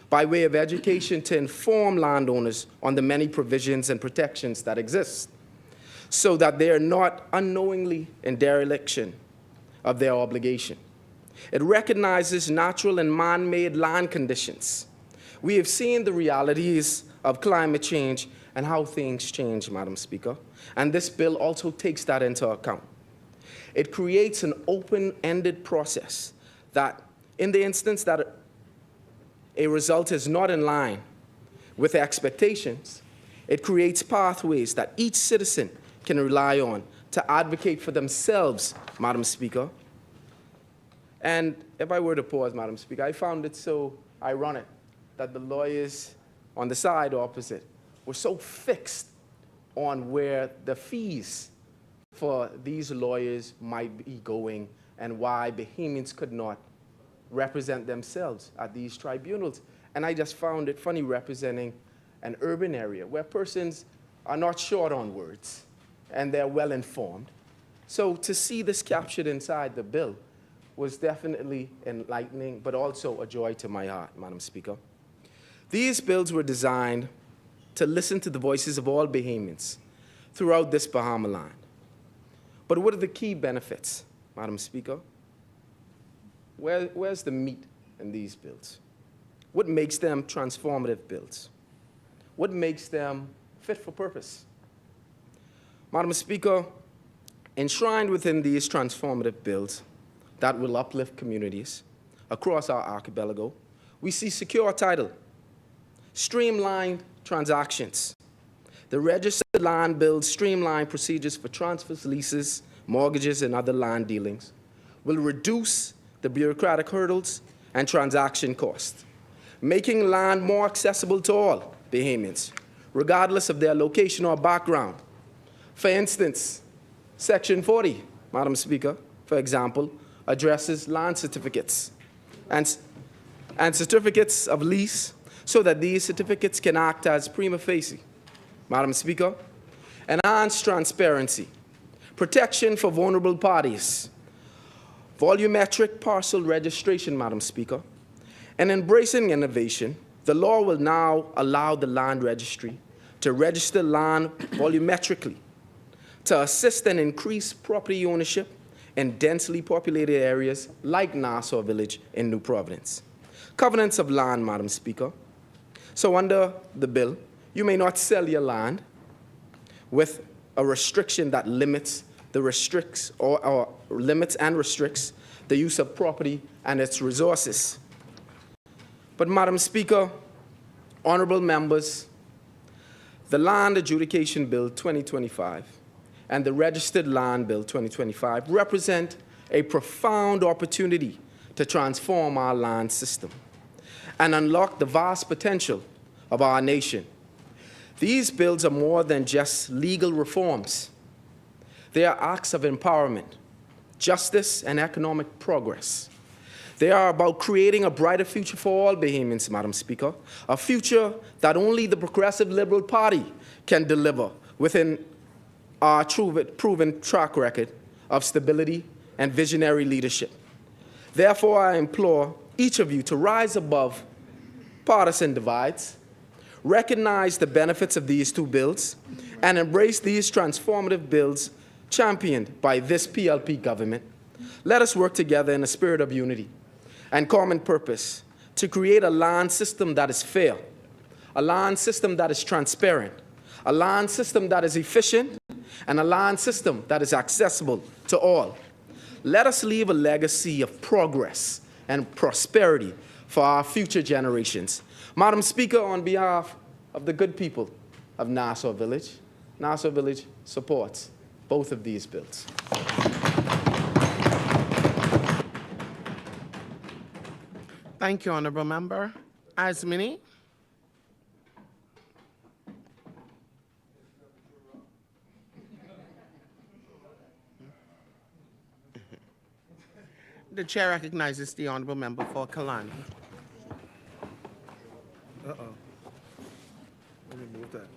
by way of education to inform landowners on the many provisions and protections that exist, so that they are not unknowingly in dereliction of their obligation. It recognizes natural and man-made land conditions. We have seen the realities of climate change and how things change, Madam Speaker, and this bill also takes that into account. It creates an open-ended process that, in the instance that a result is not in line with expectations, it creates pathways that each citizen can rely on to advocate for themselves, Madam Speaker. And if I were to pause, Madam Speaker, I found it so ironic that the lawyers on the side opposite were so fixed on where the fees for these lawyers might be going and why Bahamians could not represent themselves at these tribunals. And I just found it funny representing an urban area where persons are not short on words and they're well informed. So to see this captured inside the bill was definitely enlightening, but also a joy to my heart, Madam Speaker. These bills were designed to listen to the voices of all Bahamians throughout this Bahama land. But what are the key benefits, Madam Speaker? Where's the meat in these bills? What makes them transformative bills? What makes them fit for purpose? Madam Speaker, enshrined within these transformative bills that will uplift communities across our archipelago, we see secure title, streamlined transactions. The registered land bill streamline procedures for transfers, leases, mortgages, and other land dealings, will reduce the bureaucratic hurdles and transaction costs, making land more accessible to all Bahamians, regardless of their location or background. For instance, Section 40, Madam Speaker, for example, addresses land certificates and certificates of lease so that these certificates can act as prima facie. Madam Speaker, enhanced transparency, protection for vulnerable parties, volumetric parcel registration, Madam Speaker, and embracing innovation, the law will now allow the land registry to register land volumetrically to assist and increase property ownership in densely populated areas like Nassau Village in New Providence. Covenants of land, Madam Speaker. So under the bill, you may not sell your land with a restriction that limits the limits and restricts the use of property and its resources. But Madam Speaker, honorable members, the Land Adjudication Bill 2025 and the Registered Land Bill 2025 represent a profound opportunity to transform our land system and unlock the vast potential of our nation. These bills are more than just legal reforms. They are acts of empowerment, justice, and economic progress. They are about creating a brighter future for all Bahamians, Madam Speaker, a future that only the Progressive Liberal Party can deliver within our proven track record of stability and visionary leadership. Therefore, I implore each of you to rise above partisan divides, recognize the benefits of these two bills, and embrace these transformative bills championed by this PLP government. Let us work together in a spirit of unity and common purpose to create a land system that is fair, a land system that is transparent, a land system that is efficient, and a land system that is accessible to all. Let us leave a legacy of progress and prosperity for our future generations. Madam Speaker, on behalf of the good people of Nassau Village supports both of these bills. Thank you, Honorable Member. Asmini. The chair recognizes the Honorable Member for Kalani. Let me move that.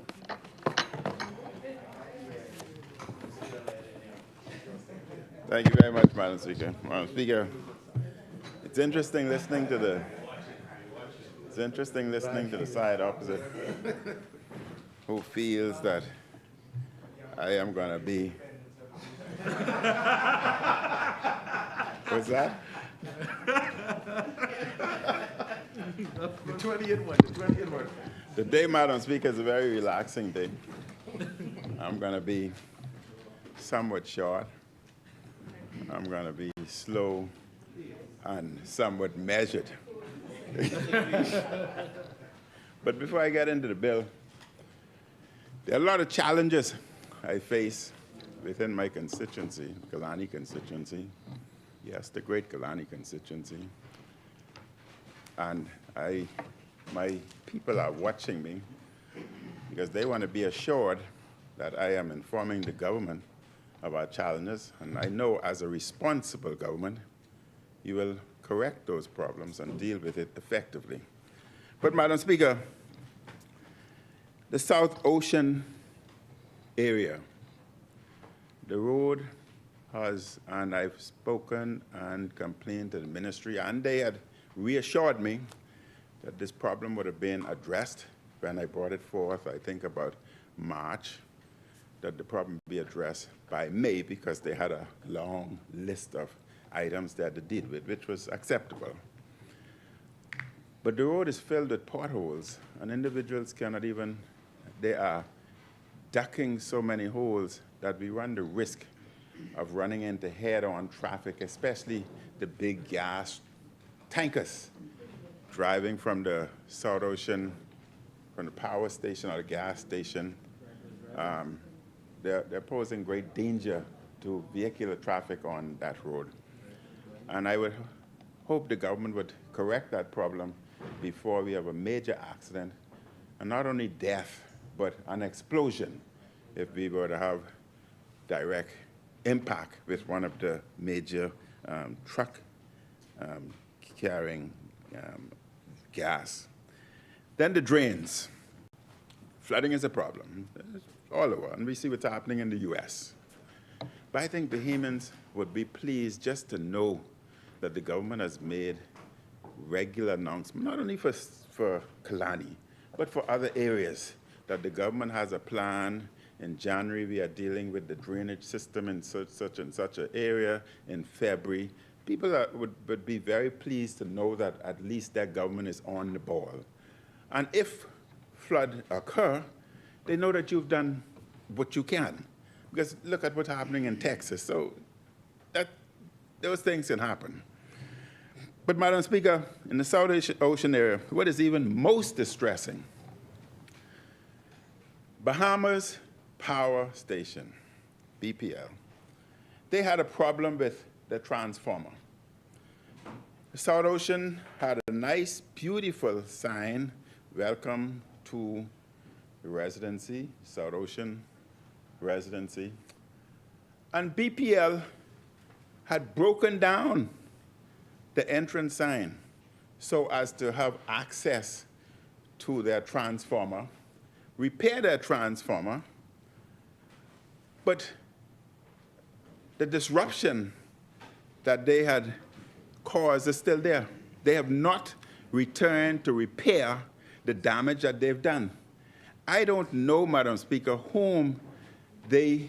Thank you very much, Madam Speaker. Madam Speaker, it's interesting listening to the side opposite who feels that I am going to be. What's that? The 20th one. The day, Madam Speaker, is a very relaxing day. I'm going to be somewhat short. I'm going to be slow and somewhat measured. But before I get into the bill, there are a lot of challenges I face within my constituency, Kalani constituency. Yes, the great Kalani constituency. And my people are watching me because they want to be assured that I am informing the government of our challenges. And I know as a responsible government, you will correct those problems and deal with it effectively. But Madam Speaker, the South Ocean area, the road has, and I've spoken and complained to the ministry, and they had reassured me that this problem would have been addressed when I brought it forth, I think about March that the problem be addressed by May because they had a long list of items they had to deal with, which was acceptable. But the road is filled with potholes, and individuals cannot even, they are ducking so many holes that we run the risk of running into head-on traffic, especially the big gas tankers driving from the South Ocean, from the power station or the gas station. They're posing great danger to vehicular traffic on that road. And I would hope the government would correct that problem before we have a major accident, and not only death, but an explosion if we were to have direct impact with one of the major truck carrying gas. Then the drains. Flooding is a problem all over, and we see what's happening in the US. But I think Bahamians would be pleased just to know that the government has made regular announcements, not only for Kalani, but for other areas, that the government has a plan. In January, we are dealing with the drainage system in such and such an area. In February, people would be very pleased to know that at least their government is on the ball. And if flood occur, they know that you've done what you can. Because look at what's happening in Texas. So those things can happen. But Madam Speaker, in the South Ocean area, what is even most distressing, Bahamas Power Station, BPL, they had a problem with the transformer. The South Ocean had a nice, beautiful sign, welcome to the residency, South Ocean residency. And BPL had broken down the entrance sign so as to have access to their transformer, repair their transformer, but the disruption that they had caused is still there. They have not returned to repair the damage that they've done. I don't know, Madam Speaker, whom they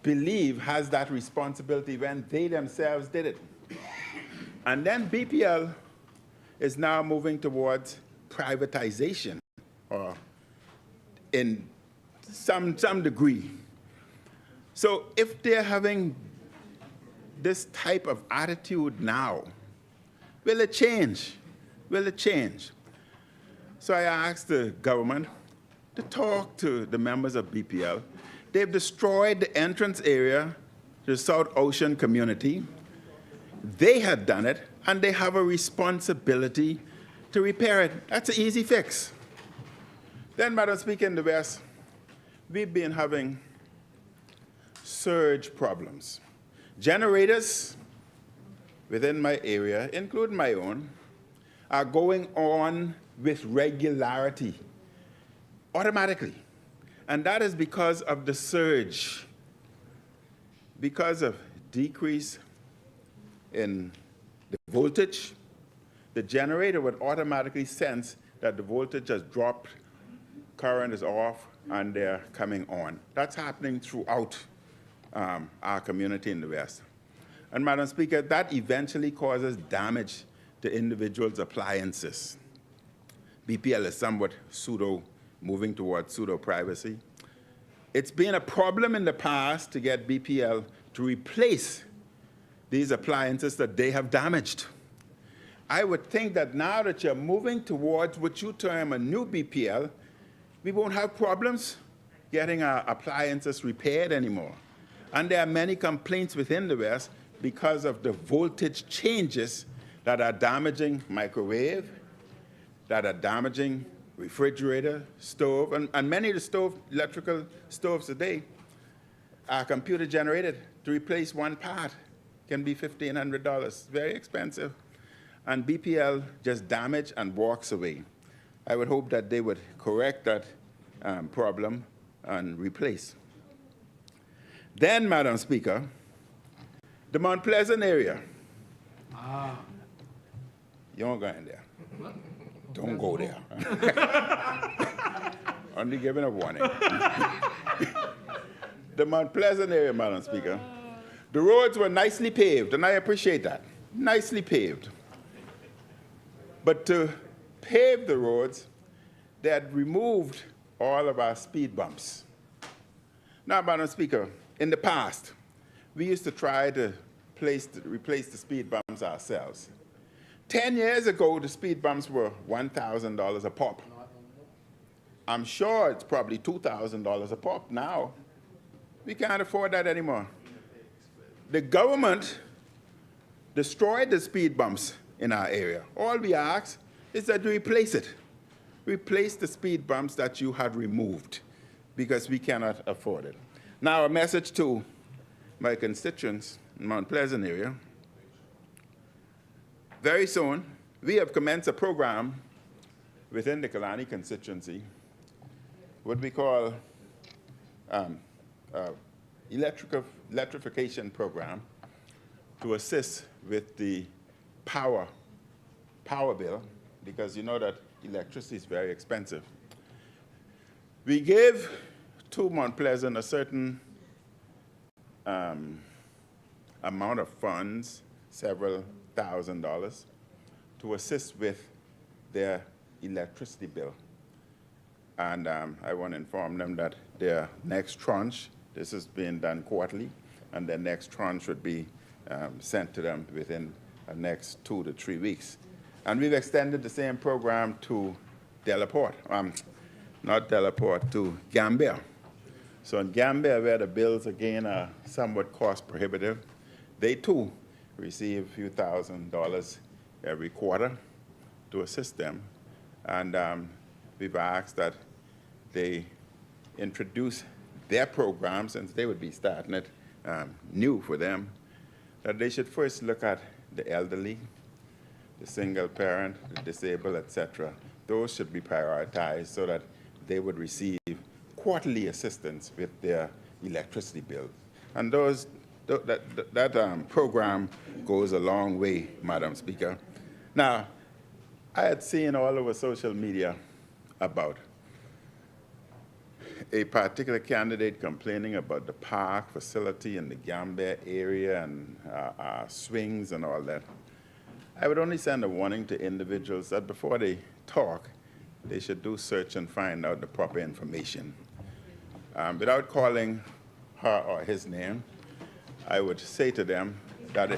believe has that responsibility when they themselves did it. And then BPL is now moving towards privatization, or in some degree. So if they're having this type of attitude now, will it change? Will it change? So I asked the government to talk to the members of BPL. They've destroyed the entrance area to the South Ocean community. They had done it, and they have a responsibility to repair it. That's an easy fix. Then, Madam Speaker, in the West, we've been having surge problems. Generators within my area, including my own, are going on with regularity, automatically. And that is because of the surge, because of decrease in the voltage. The generator would automatically sense that the voltage has dropped, current is off, and they're coming on. That's happening throughout our community in the West. And Madam Speaker, that eventually causes damage to individuals' appliances. BPL is somewhat moving towards pseudo-privacy. It's been a problem in the past to get BPL to replace these appliances that they have damaged. I would think that now that you're moving towards what you term a new BPL, we won't have problems getting our appliances repaired anymore. And there are many complaints within the West because of the voltage changes that are damaging microwave, that are damaging refrigerator, stove, and many of the electrical stoves today are computer generated. To replace one part can be $1,500, very expensive. And BPL just damage and walks away. I would hope that they would correct that problem and replace. Then, Madam Speaker, the Mount Pleasant area. You don't go in there. Don't go there. Only giving a warning. The Mount Pleasant area, Madam Speaker, the roads were nicely paved, and I appreciate that, nicely paved. But to pave the roads, they had removed all of our speed bumps. Now, Madam Speaker, in the past, we used to try to replace the speed bumps ourselves. 10 years ago, the speed bumps were $1,000 a pop. I'm sure it's probably $2,000 a pop now. We can't afford that anymore. The government destroyed the speed bumps in our area. All we ask is that you replace it. Replace the speed bumps that you had removed, because we cannot afford it. Now, a message to my constituents in Mount Pleasant area. Very soon, we have commenced a program within the Kalani constituency, what we call electrification program, to assist with the power bill, because you know that electricity is very expensive. We gave to Mount Pleasant a certain amount of funds, several $1,000, to assist with their electricity bill. And I want to inform them that their next tranche, this is being done quarterly, and their next tranche would be sent to them within the next 2 to 3 weeks. And we've extended the same program to Delaport, not Delaport, to Gambia. So in Gambia, where the bills again are somewhat cost prohibitive, they too receive a few $1,000s every quarter to assist them. And we've asked that they introduce their program, since they would be starting it new for them, that they should first look at the elderly, the single parent, the disabled, etc. Those should be prioritized so that they would receive quarterly assistance with their electricity bill. And that program goes a long way, Madam Speaker. Now, I had seen all over social media about a particular candidate complaining about the park facility in the Gambia area and swings and all that. I would only send a warning to individuals that before they talk, they should do search and find out the proper information. Without calling her or his name, I would say to them that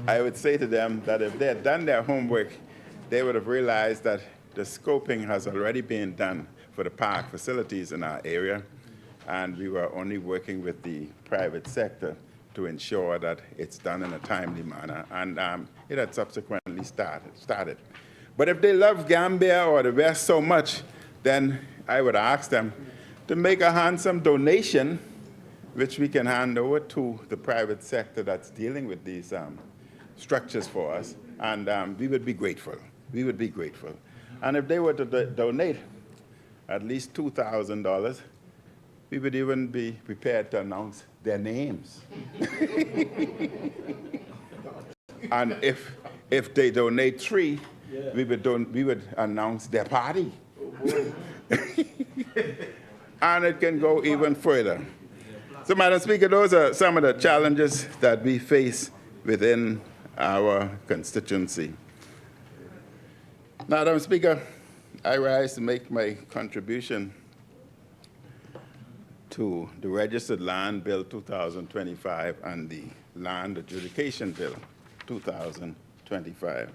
I would say to them that if they had done their homework, they would have realized that the scoping has already been done for the park facilities in our area, and we were only working with the private sector to ensure that it's done in a timely manner, and it had subsequently started. But if they love Gambia or the West so much, then I would ask them to make a handsome donation, which we can hand over to the private sector that's dealing with these structures for us, and we would be grateful. We would be grateful. And if they were to donate at least $2,000, we would even be prepared to announce their names. And if they donate 3, we would announce their party. And it can go even further. So, Madam Speaker, those are some of the challenges that we face within our constituency. Madam Speaker, I rise to make my contribution to the Registered Land Bill 2025 and the Land Adjudication Bill 2025.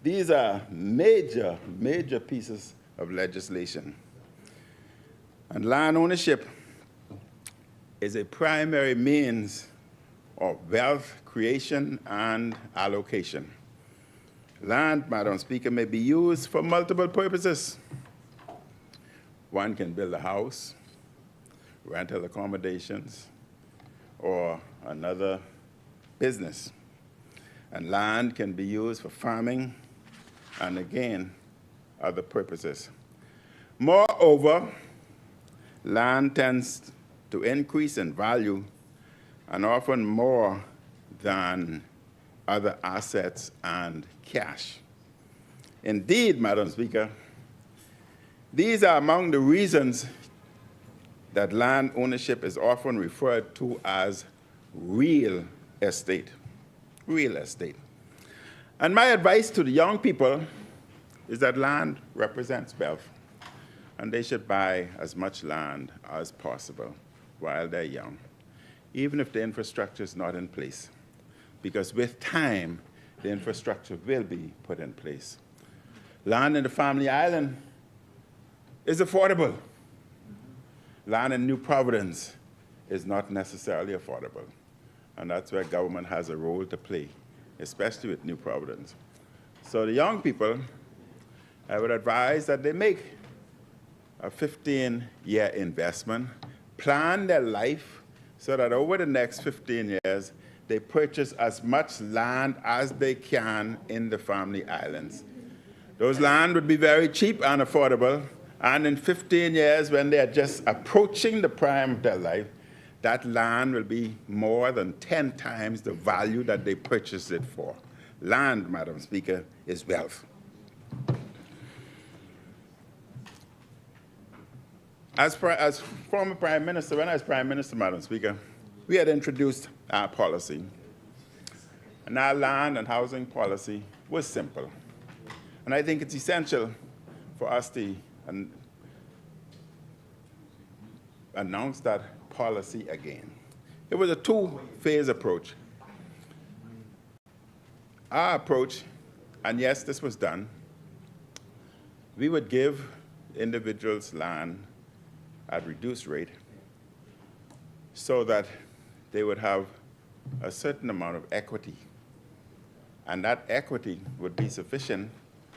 These are major, major pieces of legislation. And land ownership is a primary means of wealth creation and allocation. Land, Madam Speaker, may be used for multiple purposes. One can build a house, rental accommodations, or another business. And land can be used for farming and, again, other purposes. Moreover, land tends to increase in value and often more than other assets and cash. Indeed, Madam Speaker, These are among the reasons that land ownership is often referred to as real estate. Real estate. And my advice to the young people is that land represents wealth, and they should buy as much land as possible while they're young, even if the infrastructure is not in place, because with time, the infrastructure will be put in place. Land in the Family Island is affordable. Land in New Providence is not necessarily affordable, and that's where government has a role to play, especially with New Providence. So the young people, I would advise that they make a 15-year investment, plan their life so that over the next 15 years, they purchase as much land as they can in the Family Islands. Those land would be very cheap and affordable, and in 15 years, when they are just approaching the prime of their life, that land will be more than 10 times the value that they purchased it for. Land, Madam Speaker, is wealth. As former Prime Minister, when I was Prime Minister, Madam Speaker, we had introduced our policy. And our land and housing policy was simple. And I think it's essential for us to announce that policy again. It was a two-phase approach. Our approach, and yes, this was done, we would give individuals land at reduced rate so that they would have a certain amount of equity. And that equity would be sufficient,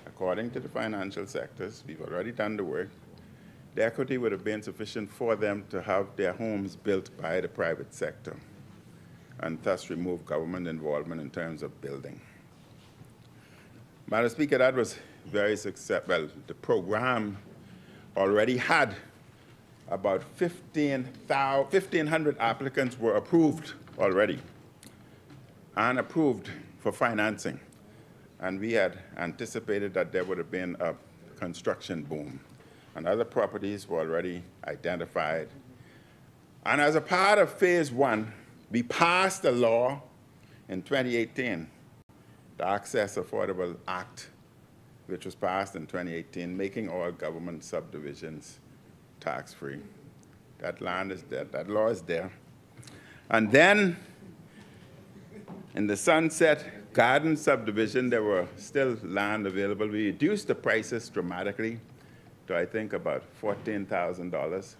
according to the financial sectors, we've already done the work, the equity would have been sufficient for them to have their homes built by the private sector, and thus remove government involvement in terms of building. Madam Speaker, that was very successful. Well, the program already had about 1,500 applicants were approved already, and approved for financing. And we had anticipated that there would have been a construction boom, and other properties were already identified. And as a part of phase one, we passed a law in 2018, the Access Affordable Act, which was passed in 2018, making all government subdivisions tax-free. That land is there, that law is there. And then, in the Sunset Garden subdivision, there were still land available. We reduced the prices dramatically to, I think, about $14,000.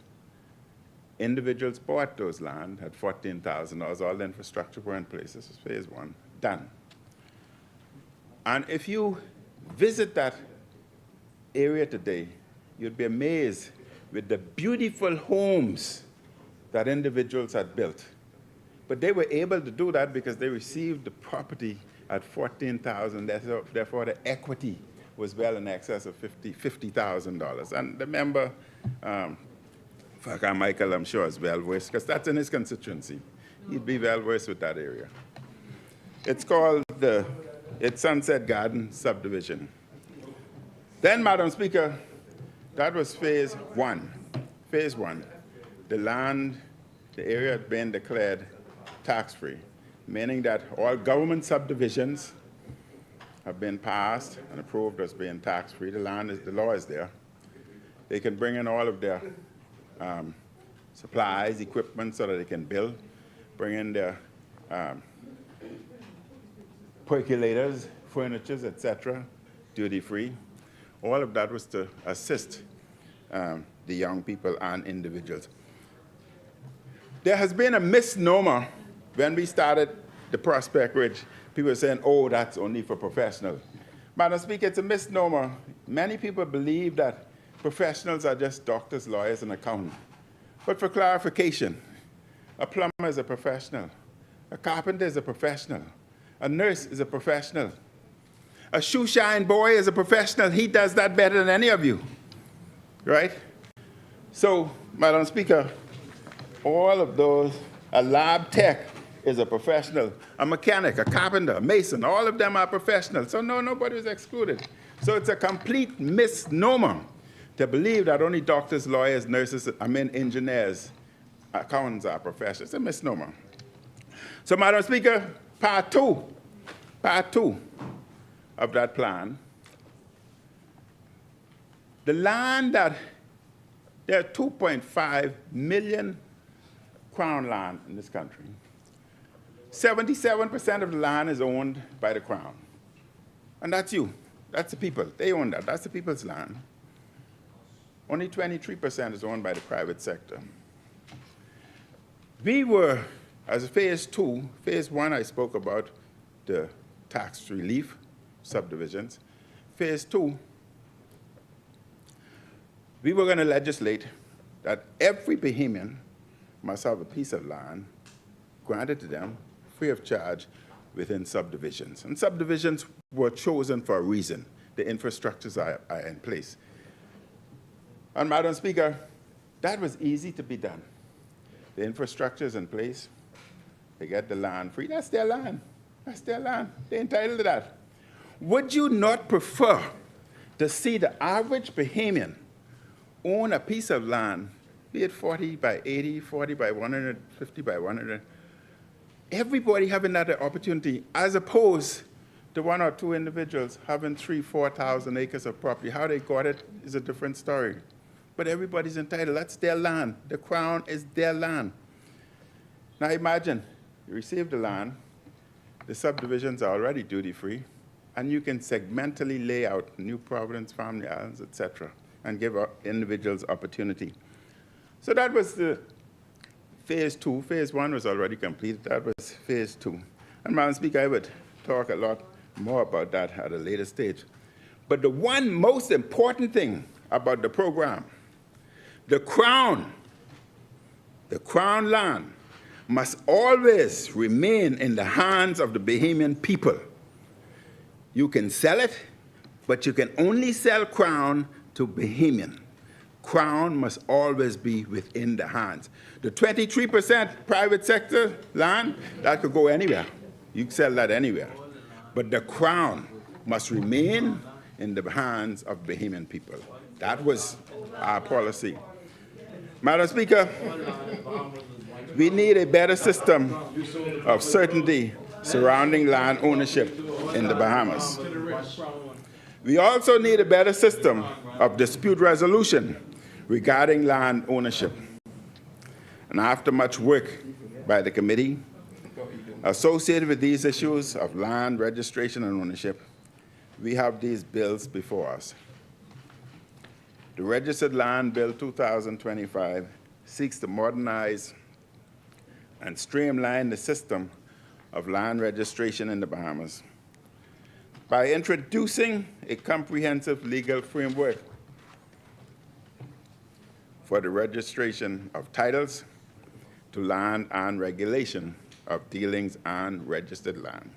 Individuals bought those land at $14,000. All the infrastructure were in place. This was phase one, done. And if you visit that area today, you'd be amazed with the beautiful homes that individuals had built. But they were able to do that because they received the property at $14,000. Therefore, the equity was well in excess of $50,000. And the member, Michael, I'm sure, is well versed, because that's in his constituency. He'd be well versed with that area. It's called it's Sunset Garden subdivision. Then, Madam Speaker, that was phase one. Phase one, the land, the area had been declared tax-free, meaning that all government subdivisions have been passed and approved as being tax-free. The law is there. They can bring in all of their supplies, equipment, so that they can build, bring in their percolators, furnitures, etc., duty-free. All of that was to assist the young people and individuals. There has been a misnomer when we started the Prospect Ridge. People were saying, oh, that's only for professionals. Madam Speaker, it's a misnomer. Many people believe that professionals are just doctors, lawyers, and accountants. But for clarification, a plumber is a professional. A carpenter is a professional. A nurse is a professional. A shoe shine boy is a professional. He does that better than any of you, right? So, Madam Speaker, all of those, a lab tech is a professional. A mechanic, a carpenter, a mason, all of them are professionals. So no, nobody is excluded. So it's a complete misnomer to believe that only doctors, lawyers, nurses, engineers, accountants are professionals. It's a misnomer. So, Madam Speaker, part two of that plan, the land that there are 2.5 million Crown land in this country. 77% of the land is owned by the Crown. And that's you. That's the people. They own that. That's the people's land. Only 23% is owned by the private sector. We were, as phase two, phase one, I spoke about the tax relief subdivisions. Phase two, we were going to legislate that every Bahamian must have a piece of land granted to them free of charge within subdivisions. And subdivisions were chosen for a reason. The infrastructures are in place. And Madam Speaker, that was easy to be done. The infrastructure is in place. They get the land free. That's their land. That's their land. They're entitled to that. Would you not prefer to see the average Bahamian own a piece of land, be it 40 by 80, 40 by 100, 50 by 100, everybody having that opportunity, as opposed to one or two individuals having 3,000, 4,000 acres of property? How they got it is a different story. But everybody's entitled. That's their land. The Crown is their land. Now imagine, you receive the land, the subdivisions are already duty-free, and you can segmentally lay out New Providence, Family Islands, etc., and give individuals opportunity. So that was the phase two. Phase one was already completed. That was phase two. And Madam Speaker, I would talk a lot more about that at a later stage. But the one most important thing about the program, the Crown land must always remain in the hands of the Bahamian people. You can sell it, but you can only sell Crown to Bahamian. Crown must always be within the hands. The 23% private sector land, that could go anywhere. You can sell that anywhere. But the Crown must remain in the hands of Bahamian people. That was our policy. Madam Speaker, we need a better system of certainty surrounding land ownership in the Bahamas. We also need a better system of dispute resolution regarding land ownership. And after much work by the committee associated with these issues of land registration and ownership, we have these bills before us. The Registered Land Bill 2025 seeks to modernize and streamline the system of land registration in the Bahamas by introducing a comprehensive legal framework for the registration of titles to land and regulation of dealings on registered land.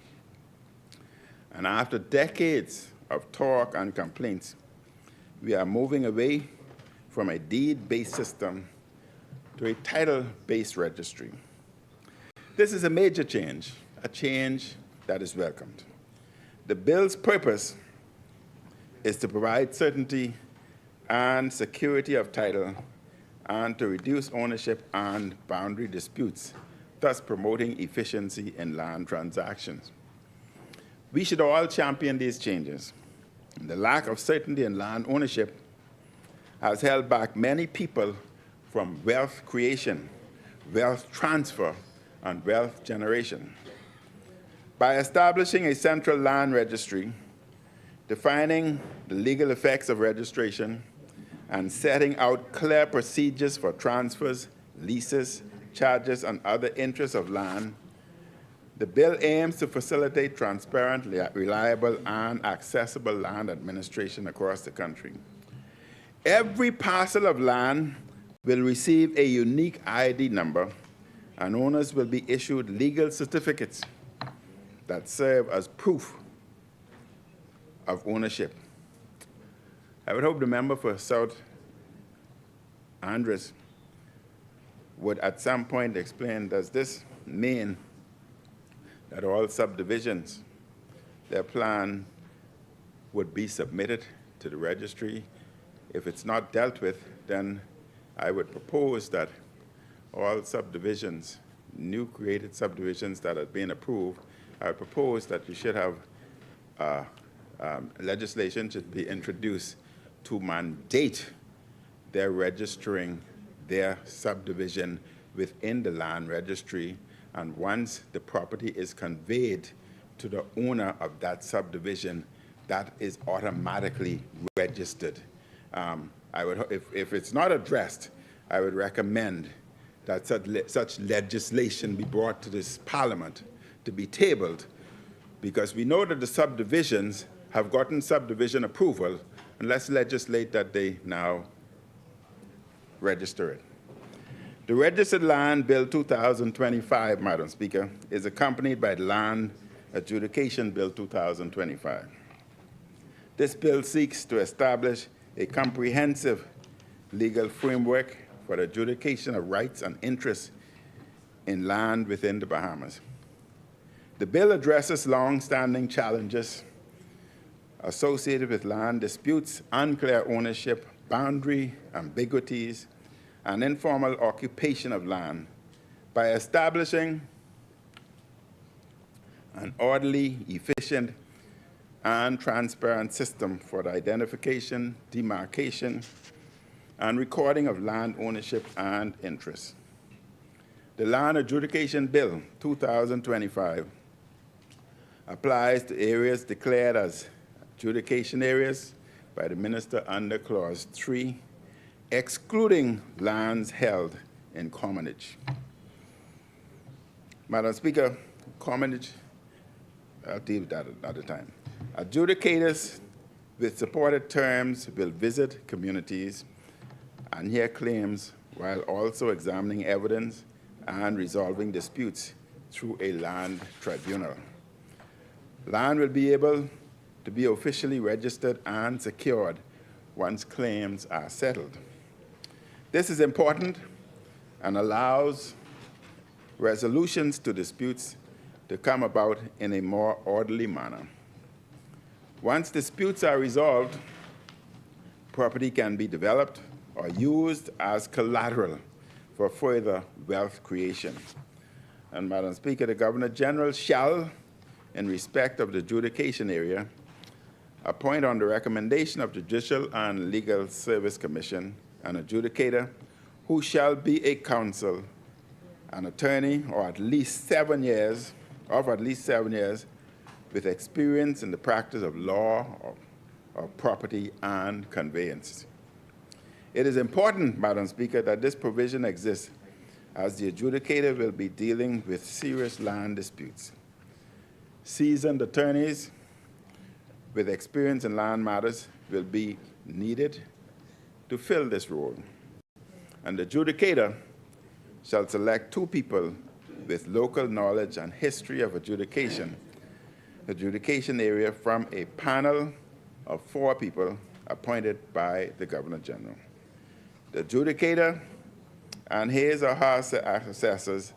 And after decades of talk and complaints, we are moving away from a deed-based system to a title-based registry. This is a major change, a change that is welcomed. The bill's purpose is to provide certainty and security of title and to reduce ownership and boundary disputes, thus promoting efficiency in land transactions. We should all champion these changes. The lack of certainty in land ownership has held back many people from wealth creation, wealth transfer, and wealth generation. By establishing a central land registry, defining the legal effects of registration, and setting out clear procedures for transfers, leases, charges, and other interests of land, the bill aims to facilitate transparent, reliable, and accessible land administration across the country. Every parcel of land will receive a unique ID number, and owners will be issued legal certificates that serve as proof of ownership. I would hope the member for South Andres would at some point explain, does this mean that all subdivisions, their plan would be submitted to the registry If it's not dealt with, then I would propose that all subdivisions, new created subdivisions that have been approved, I would propose that you should have legislation should be introduced to mandate their registering their subdivision within the land registry, and once the property is conveyed to the owner of that subdivision, that is automatically registered. If it's not addressed, I would recommend that such legislation be brought to this Parliament to be tabled, because we know that the subdivisions have gotten subdivision approval, and let's legislate that they now register it. The Registered Land Bill 2025, Madam Speaker, is accompanied by the Land Adjudication Bill 2025. This bill seeks to establish a comprehensive legal framework for the adjudication of rights and interests in land within the Bahamas. The bill addresses long-standing challenges associated with land disputes, unclear ownership, boundary ambiguities, and informal occupation of land by establishing an orderly, efficient, and transparent system for the identification, demarcation, and recording of land ownership and interests. The Land Adjudication Bill 2025 applies to areas declared as adjudication areas by the minister under Clause 3, excluding lands held in commonage. Madam Speaker, commonage, I'll deal with that another time. Adjudicators with supported terms will visit communities and hear claims while also examining evidence and resolving disputes through a land tribunal. Land will be able to be officially registered and secured once claims are settled. This is important and allows resolutions to disputes to come about in a more orderly manner. Once disputes are resolved, property can be developed or used as collateral for further wealth creation. And Madam Speaker, the Governor General shall, in respect of the adjudication area, appoint on the recommendation of the Judicial and Legal Service Commission an adjudicator who shall be a counsel, an attorney, or at least 7 years, with experience in the practice of law or property and conveyance. It is important, Madam Speaker, that this provision exists, as the adjudicator will be dealing with serious land disputes. Seasoned attorneys with experience in land matters will be needed to fill this role. And the adjudicator shall select 2 people with local knowledge and history of adjudication area from a panel of 4 people appointed by the Governor General. The adjudicator and his or her assessors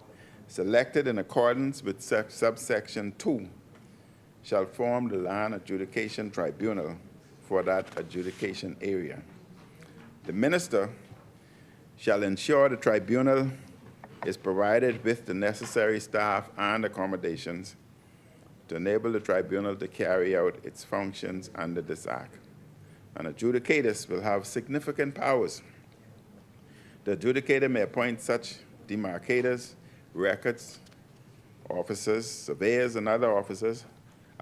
selected in accordance with subsection 2 shall form the Land Adjudication Tribunal for that adjudication area. The minister shall ensure the tribunal is provided with the necessary staff and accommodations to enable the tribunal to carry out its functions under this act. And adjudicators will have significant powers. The adjudicator may appoint such demarcators, records officers, surveyors, and other officers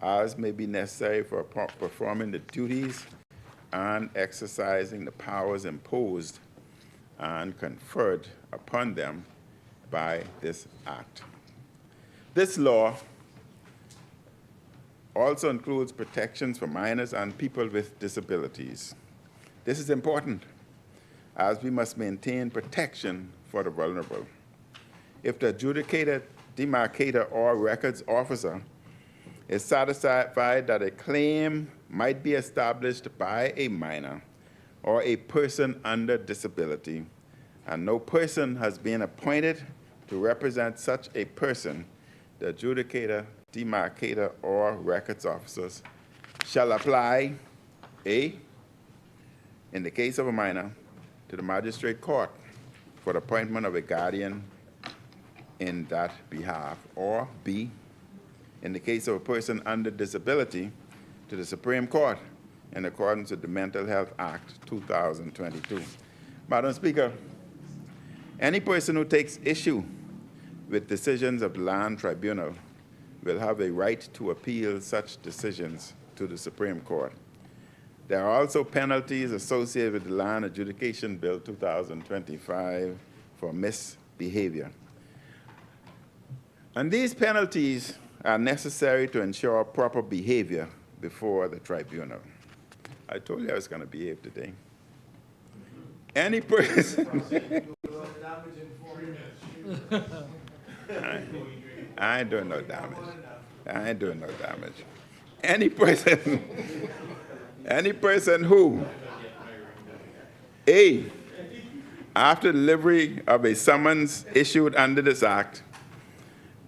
as may be necessary for performing the duties and exercising the powers imposed and conferred upon them by this act. This law also includes protections for minors and people with disabilities. This is important, as we must maintain protection for the vulnerable. If the adjudicator, demarcator, or records officer is satisfied that a claim might be established by a minor or a person under disability, and no person has been appointed to represent such a person, the adjudicator, demarcator, or records officers shall apply A, in the case of a minor, to the magistrate court for the appointment of a guardian in that behalf, or B, in the case of a person under disability, to the Supreme Court in accordance with the Mental Health Act 2022. Madam Speaker, any person who takes issue with decisions of the Land Tribunal will have a right to appeal such decisions to the Supreme Court. There are also penalties associated with the Land Adjudication Bill 2025 for misbehavior. And these penalties are necessary to ensure proper behavior before the tribunal. I told you I was going to behave today. Any person... I ain't doing no damage. I ain't doing no damage. Any person who, A, after delivery of a summons issued under this act,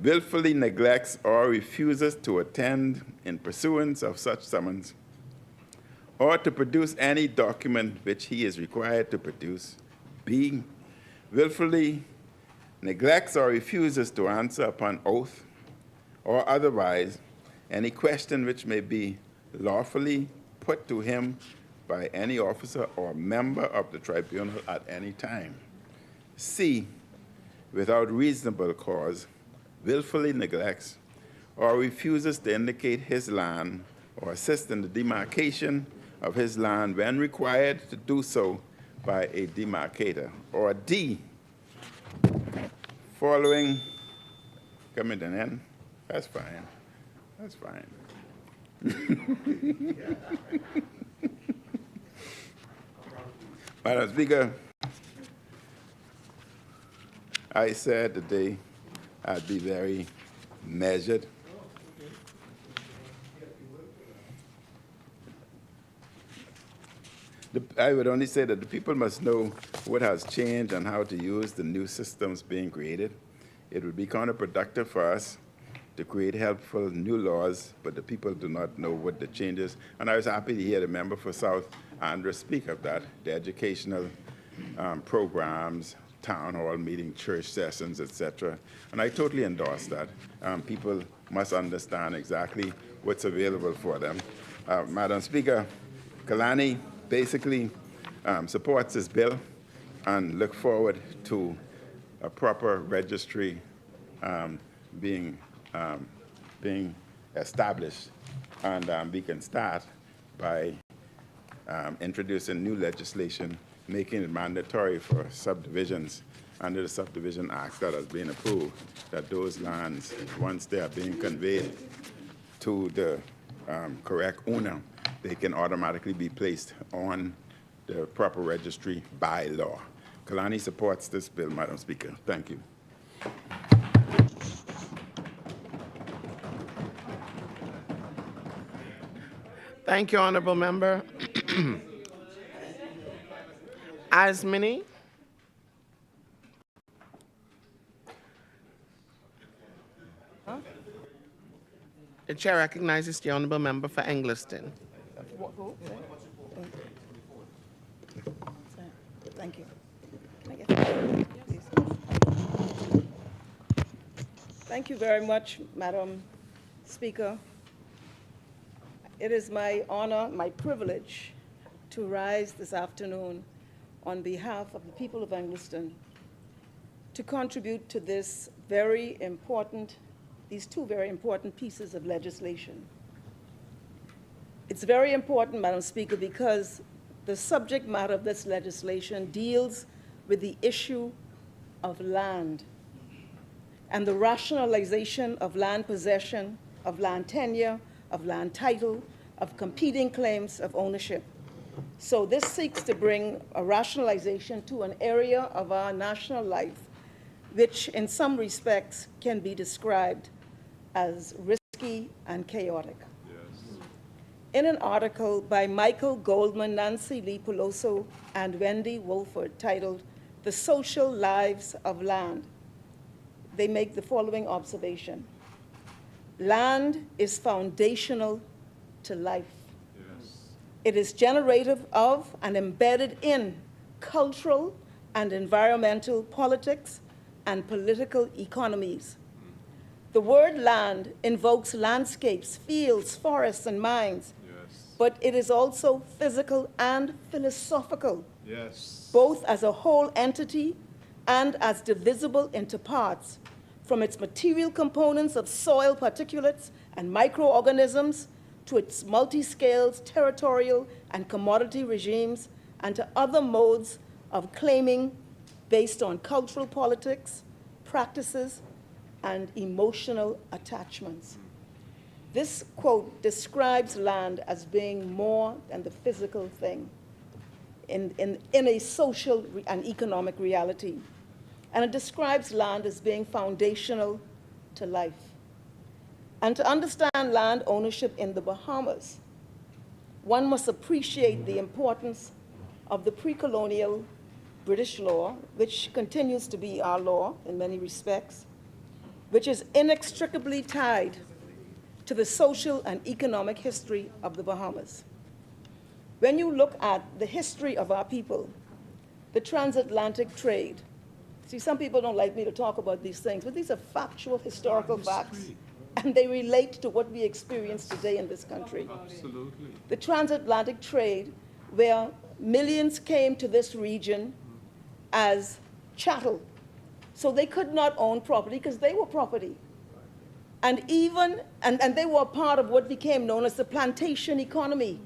willfully neglects or refuses to attend in pursuance of such summons, or to produce any document which he is required to produce. B, willfully neglects or refuses to answer upon oath or otherwise any question which may be lawfully put to him by any officer or member of the tribunal at any time. C, without reasonable cause, willfully neglects or refuses to indicate his land or assist in the demarcation of his land when required to do so by a demarcator. Or D, following, coming to an end, that's fine, that's fine. Madam Speaker, I said today I'd be very measured. I would only say that the people must know what has changed and how to use the new systems being created. It would be counterproductive for us to create helpful new laws, but the people do not know what the changes. And I was happy to hear the member for South Andrew speak of that, the educational programs, town hall meeting, church sessions, etc. And I totally endorse that. People must understand exactly what's available for them. Madam Speaker, Kalani basically supports this bill and look forward to a proper registry being established. And we can start by introducing new legislation, making it mandatory for subdivisions under the Subdivision Act that has been approved, that those lands, once they are being conveyed to the correct owner, they can automatically be placed on the proper registry by law. Kalani supports this bill, Madam Speaker. Thank you. Thank you, Honorable Member. Asmini. The chair recognizes the Honorable Member for Engliston. Thank you. Can I get that, please? Thank you very much, Madam Speaker. It is my honor, my privilege, to rise this afternoon on behalf of the people of Engliston to contribute to these two very important pieces of legislation. It's very important, Madam Speaker, because the subject matter of this legislation deals with the issue of land and the rationalization of land possession, of land tenure, of land title, of competing claims of ownership. So this seeks to bring a rationalization to an area of our national life which in some respects can be described as risky and chaotic. In an article by Michael Goldman, Nancy Lee Peloso, and Wendy Wolford titled "The Social Lives of Land," they make the following observation. Land is foundational to life. It is generative of and embedded in cultural and environmental politics and political economies. The word land invokes landscapes, fields, forests, and mines, but it is also physical and philosophical, both as a whole entity and as divisible into parts, from its material components of soil particulates and microorganisms to its multi-scales, territorial, and commodity regimes, and to other modes of claiming based on cultural politics, practices, and emotional attachments. This quote describes land as being more than the physical thing in a social and economic reality. And it describes land as being foundational to life. And to understand land ownership in the Bahamas, one must appreciate the importance of the pre-colonial British law, which continues to be our law in many respects, which is inextricably tied to the social and economic history of the Bahamas. When you look at the history of our people, the transatlantic trade, see, some people don't like me to talk about these things, but these are factual, historical facts, and they relate to what we experience today in this country. Absolutely. The transatlantic trade, where millions came to this region as chattel, so they could not own property because they were property. And they were part of what became known as the plantation economy,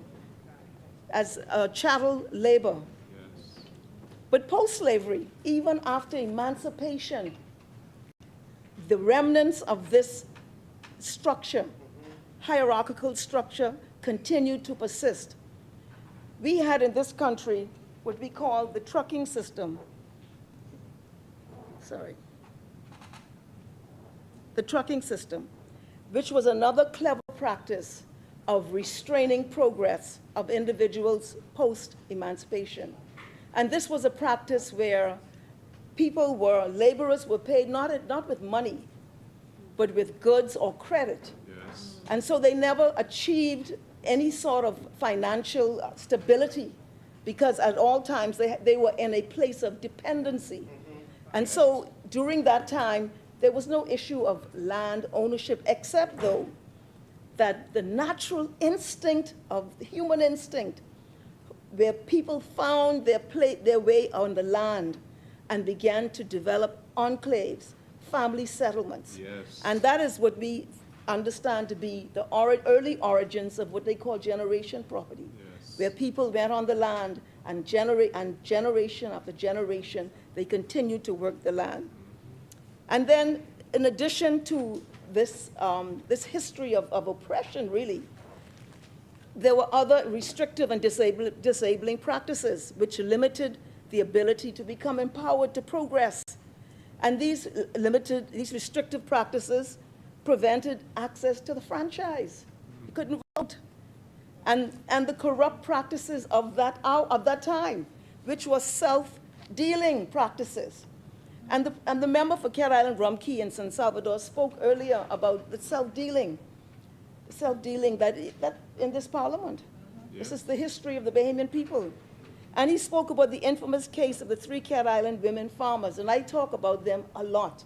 as chattel labor. But post-slavery, even after emancipation, the remnants of this structure, hierarchical structure, continued to persist. We had in this country what we call the trucking system. The trucking system, which was another clever practice of restraining progress of individuals post-emancipation. And this was a practice where laborers were paid not with money, but with goods or credit. Yes. And so they never achieved any sort of financial stability because at all times they were in a place of dependency. And so during that time, there was no issue of land ownership, except though that the natural instinct of the human instinct, where people found their way on the land and began to develop enclaves, family settlements. Yes. And that is what we understand to be the early origins of what they call generation property, Yes. where people went on the land and generation after generation, they continued to work the land. And then, in addition to this, this history of oppression, really, there were other restrictive and disabling practices which limited the ability to become empowered to progress. And these restrictive practices prevented access to the franchise. You couldn't vote. And the corrupt practices of that time, which was self-dealing practices. And the member for Cat Island Rumkey in San Salvador spoke earlier about the self-dealing that in this parliament. This is the history of the Bahamian people. And he spoke about the infamous case of the 3 Cat Island women farmers, and I talk about them a lot.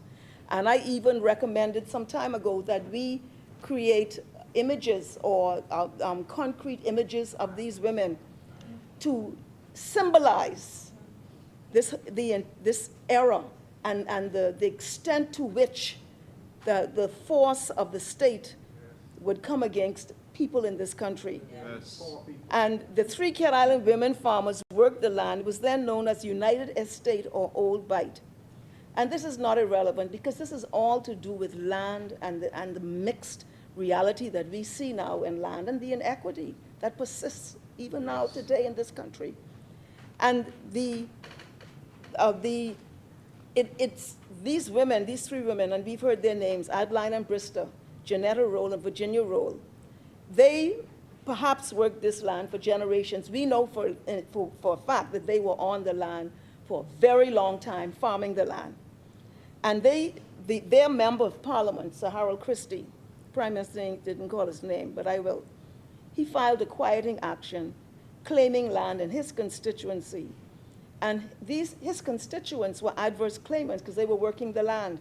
And I even recommended some time ago that we create images or concrete images of these women to symbolize this era and the extent to which the force of the state would come against people in this country. Yes. And the 3 Cat Island women farmers worked the land. It was then known as United Estate or Old Bite. And this is not irrelevant because this is all to do with land and the mixed reality that we see now in land and the inequity that persists even now today in this country. And it's these women, these 3 women, and we've heard their names, Adeline and Brista, Janetta Roll and Virginia Roll. They perhaps worked this land for generations. We know for a fact that they were on the land for a very long time, farming the land. And their member of parliament, Sir Harold Christie, Prime Minister didn't call his name, but I will. He filed a quieting action claiming land in his constituency. And his constituents were adverse claimants because they were working the land.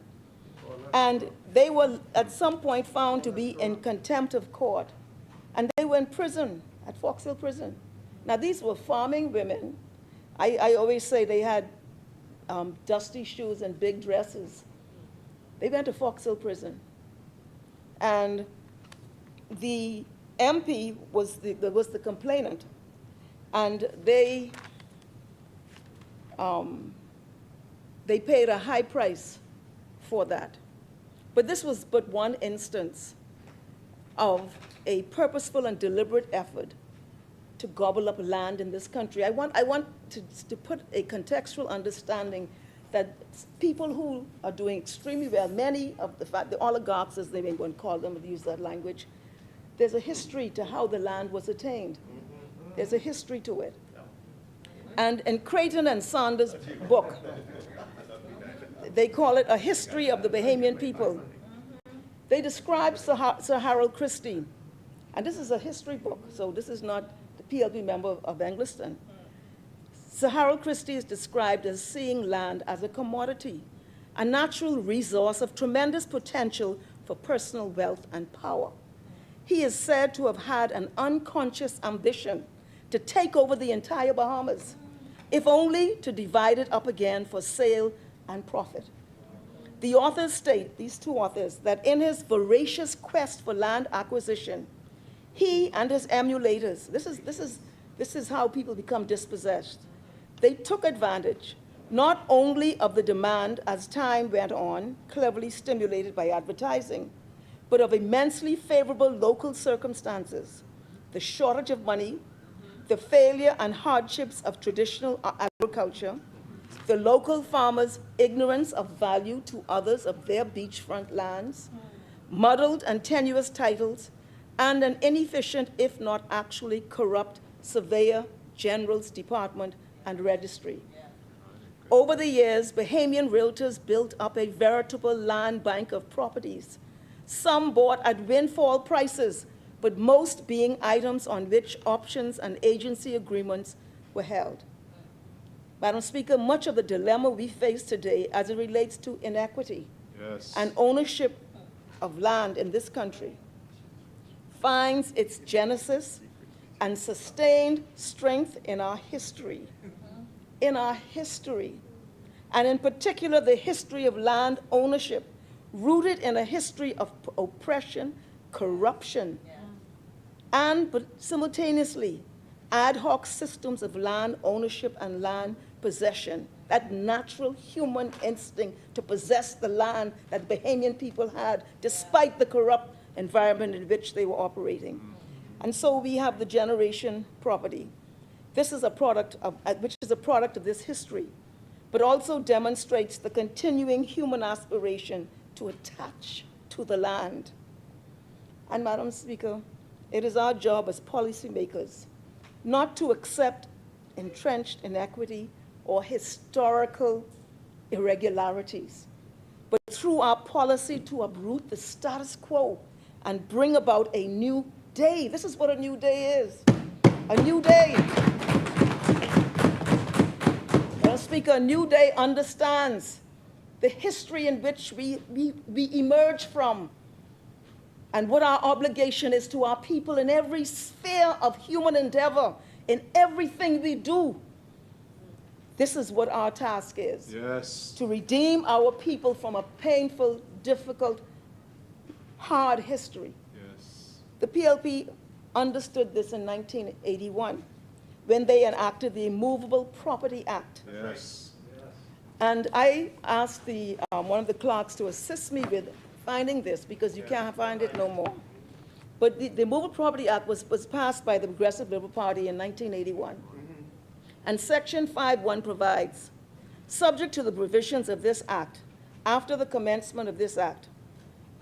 And they were at some point found to be in contempt of court. And they were in prison, at Fox Hill Prison. Now, these were farming women. I always say they had dusty shoes and big dresses. They went to Fox Hill Prison. And the MP was the complainant. And they paid a high price for that. But this was but one instance of a purposeful and deliberate effort to gobble up land in this country. I want to put a contextual understanding that people who are doing extremely well, many of the oligarchs, as they may want to call them, if they use that language, there's a history to how the land was attained. There's a history to it. And in Creighton and Saunders' book, they call it A History of the Bahamian People. They describe Sir Harold Christie. And this is a history book, so this is not the PLP member of Engliston. Sir Harold Christie is described as seeing land as a commodity, a natural resource of tremendous potential for personal wealth and power. He is said to have had an unconscious ambition to take over the entire Bahamas, if only to divide it up again for sale and profit. The authors state, these two authors, that in his voracious quest for land acquisition, he and his emulators, this is how people become dispossessed. They took advantage not only of the demand as time went on, cleverly stimulated by advertising, but of immensely favorable local circumstances, the shortage of money, the failure and hardships of traditional agriculture, the local farmers' ignorance of value to others of their beachfront lands, muddled and tenuous titles, and an inefficient, if not actually corrupt, surveyor general's department and registry. Over the years, Bahamian realtors built up a veritable land bank of properties, some bought at windfall prices, but most being items on which options and agency agreements were held. Madam Speaker, much of the dilemma we face today as it relates to inequity and ownership of land in this country finds its genesis and sustained strength in our history. In our history, and in particular the history of land ownership, rooted in a history of oppression, corruption, and but simultaneously ad hoc systems of land ownership and land possession, that natural human instinct to possess the land that the Bahamian people had, despite the corrupt environment in which they were operating. And so we have the generation property. This is a product of, which is a product of this history, but also demonstrates the continuing human aspiration to attach to the land. And Madam Speaker, it is our job as policymakers not to accept entrenched inequity or historical irregularities, but through our policy to uproot the status quo and bring about a new day. This is what a new day is, a new day. Madam Speaker, a new day understands the history in which we emerge from and what our obligation is to our people in every sphere of human endeavor, in everything we do. This is what our task is. Yes. To redeem our people from a painful, difficult, hard history. Yes. The PLP understood this in 1981 when they enacted the Immovable Property Act. Yes. And I asked one of the clerks to assist me with finding this because you can't find it no more. But the Immovable Property Act was passed by the Progressive Liberal Party in 1981. And Section 5.1 provides, subject to the provisions of this act, after the commencement of this act,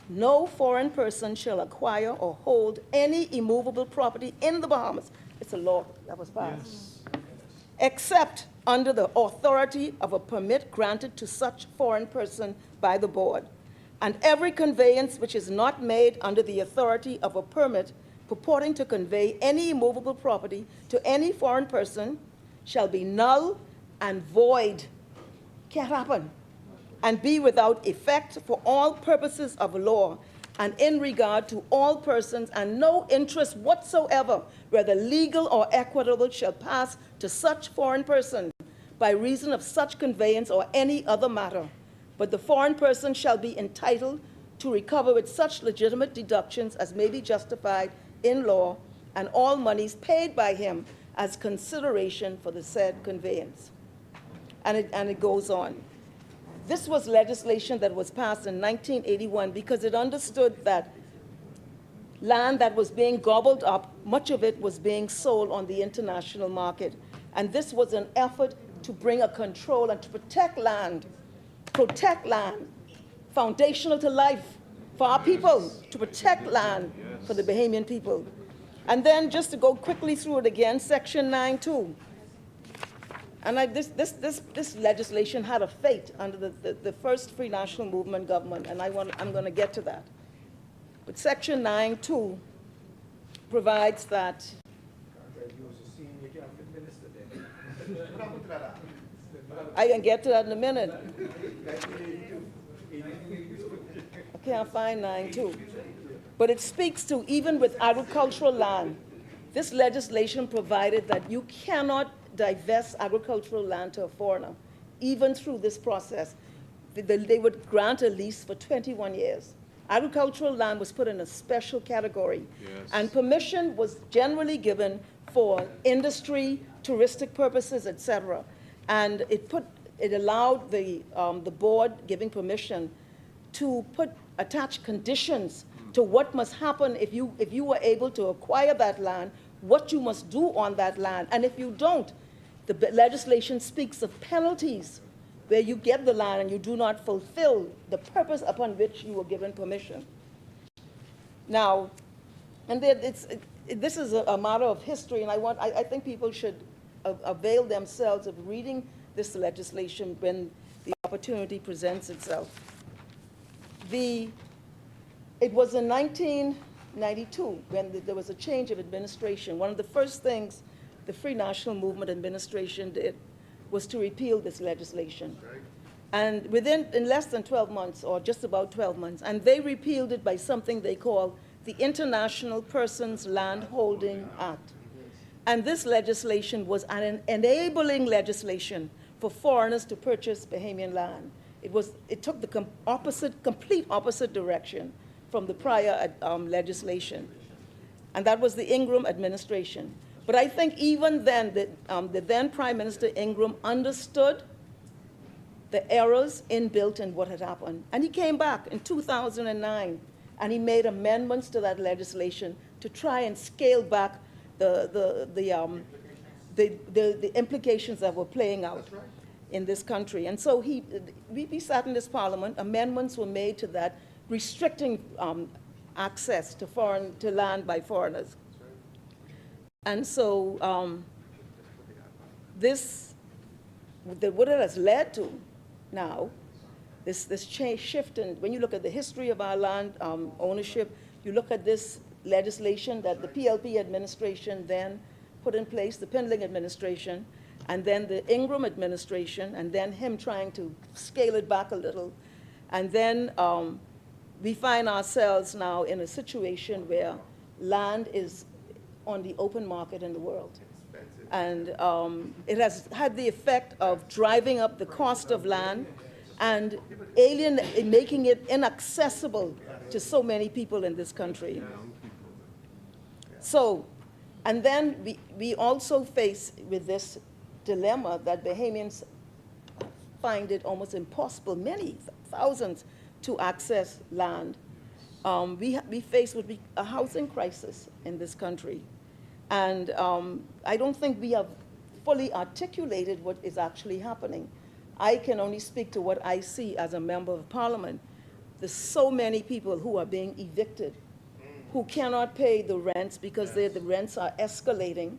no foreign person shall acquire or hold any immovable property in the Bahamas. It's a law that was passed. Yes. Except under the authority of a permit granted to such foreign person by the board. And every conveyance which is not made under the authority of a permit purporting to convey any immovable property to any foreign person shall be null and void. Can't happen. And be without effect for all purposes of law and in regard to all persons, and no interest whatsoever, whether legal or equitable, shall pass to such foreign person by reason of such conveyance or any other matter. But the foreign person shall be entitled to recover with such legitimate deductions as may be justified in law, and all monies paid by him as consideration for the said conveyance. And it goes on. This was legislation that was passed in 1981 because it understood that land that was being gobbled up, much of it was being sold on the international market. And this was an effort to bring a control and to protect land, foundational to life for our people, to protect land for the Bahamian people. And then just to go quickly through it again, Section 9.2. And this legislation had a fate under the first Free National Movement government, and I'm going to get to that. But Section 9.2 provides that I can get to that in a minute. I can't find 9.2. But it speaks to, even with agricultural land, this legislation provided that you cannot divest agricultural land to a foreigner, even through this process. They would grant a lease for 21 years. Agricultural land was put in a special category, and permission was generally given for industry, touristic purposes, etc. And it allowed the board giving permission to attach conditions to what must happen if you were able to acquire that land, what you must do on that land, and if you don't, the legislation speaks of penalties where you get the land and you do not fulfill the purpose upon which you were given permission. Now, and this is a matter of history, and I think people should avail themselves of reading this legislation when the opportunity presents itself. It was in 1992 when there was a change of administration. One of the first things the Free National Movement administration did was to repeal this legislation. And in less than 12 months, or just about 12 months, and they repealed it by something they call the International Persons Land Holding Act. And this legislation was an enabling legislation for foreigners to purchase Bahamian land. It took the complete opposite direction from the prior legislation. And that was the Ingram administration. But I think even then, the then Prime Minister Ingram understood the errors inbuilt in what had happened. And he came back in 2009, and he made amendments to that legislation to try and scale back the implications that were playing out in this country. And so we sat in this parliament, amendments were made to that, restricting access to land by foreigners. And so what it has led to now, this shift in, when you look at the history of our land ownership, you look at this legislation that the PLP administration then put in place, the Pindling administration, and then the Ingram administration, and then him trying to scale it back a little. And then we find ourselves now in a situation where land is on the open market in the world. And it has had the effect of driving up the cost of land and making it inaccessible to so many people in this country. So, and then we also face with this dilemma that Bahamians find it almost impossible, many thousands, to access land. We face what a housing crisis in this country. And I don't think we have fully articulated what is actually happening. I can only speak to what I see as a member of parliament. There's so many people who are being evicted, who cannot pay the rents because the rents are escalating,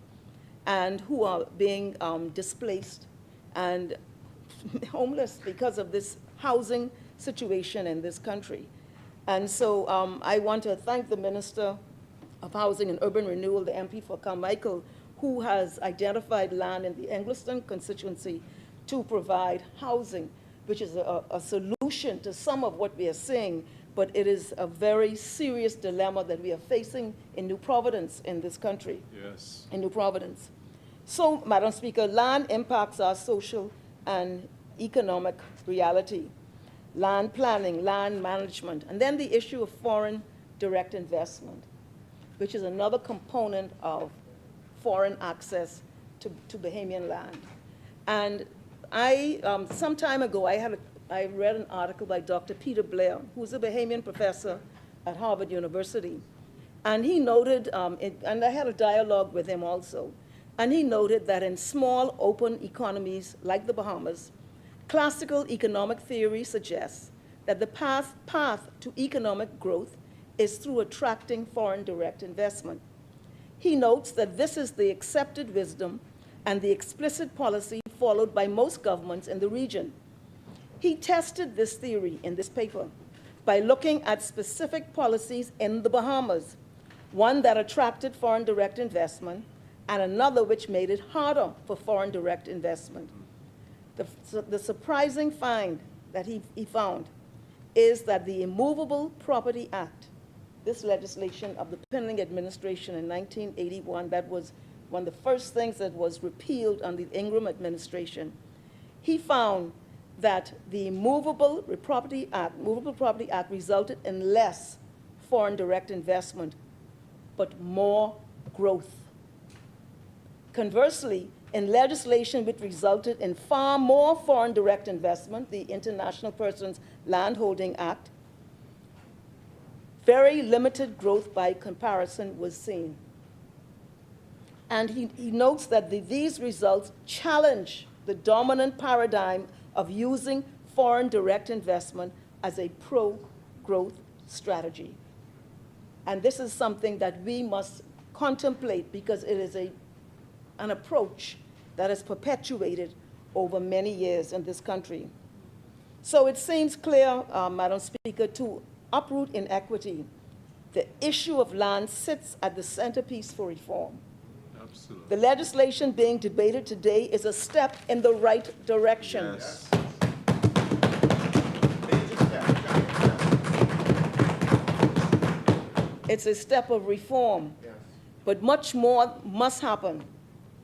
and who are being displaced and homeless because of this housing situation in this country. And so I want to thank the minister of Housing and Urban Renewal, the MP for Carmichael, who has identified land in the Engliston constituency to provide housing, which is a solution to some of what we are seeing, but it is a very serious dilemma that we are facing in New Providence in this country. Yes. In New Providence. So, Madam Speaker, land impacts our social and economic reality. Land planning, land management, and then the issue of foreign direct investment, which is another component of foreign access to Bahamian land. And some time ago, I read an article by Dr. Peter Blair, who's a Bahamian professor at Harvard University. And he noted, and I had a dialogue with him also, and he noted that in small, open economies like the Bahamas, classical economic theory suggests that the path to economic growth is through attracting foreign direct investment. He notes that this is the accepted wisdom and the explicit policy followed by most governments in the region. He tested this theory in this paper by looking at specific policies in the Bahamas, one that attracted foreign direct investment and another which made it harder for foreign direct investment. The surprising find that he found is that the Immovable Property Act, this legislation of the Pinling administration in 1981, that was one of the first things that was repealed under the Ingram administration, he found that the Movable Property Act resulted in less foreign direct investment, but more growth. Conversely, in legislation which resulted in far more foreign direct investment, the International Persons Landholding Act, very limited growth by comparison was seen. And he notes that these results challenge the dominant paradigm of using foreign direct investment as a pro-growth strategy. And this is something that we must contemplate because it is an approach that is perpetuated over many years in this country. So it seems clear, Madam Speaker, to uproot inequity, the issue of land sits at the centerpiece for reform. Absolutely. The legislation being debated today is a step in the right direction. Yes. It's a step of reform, but much more must happen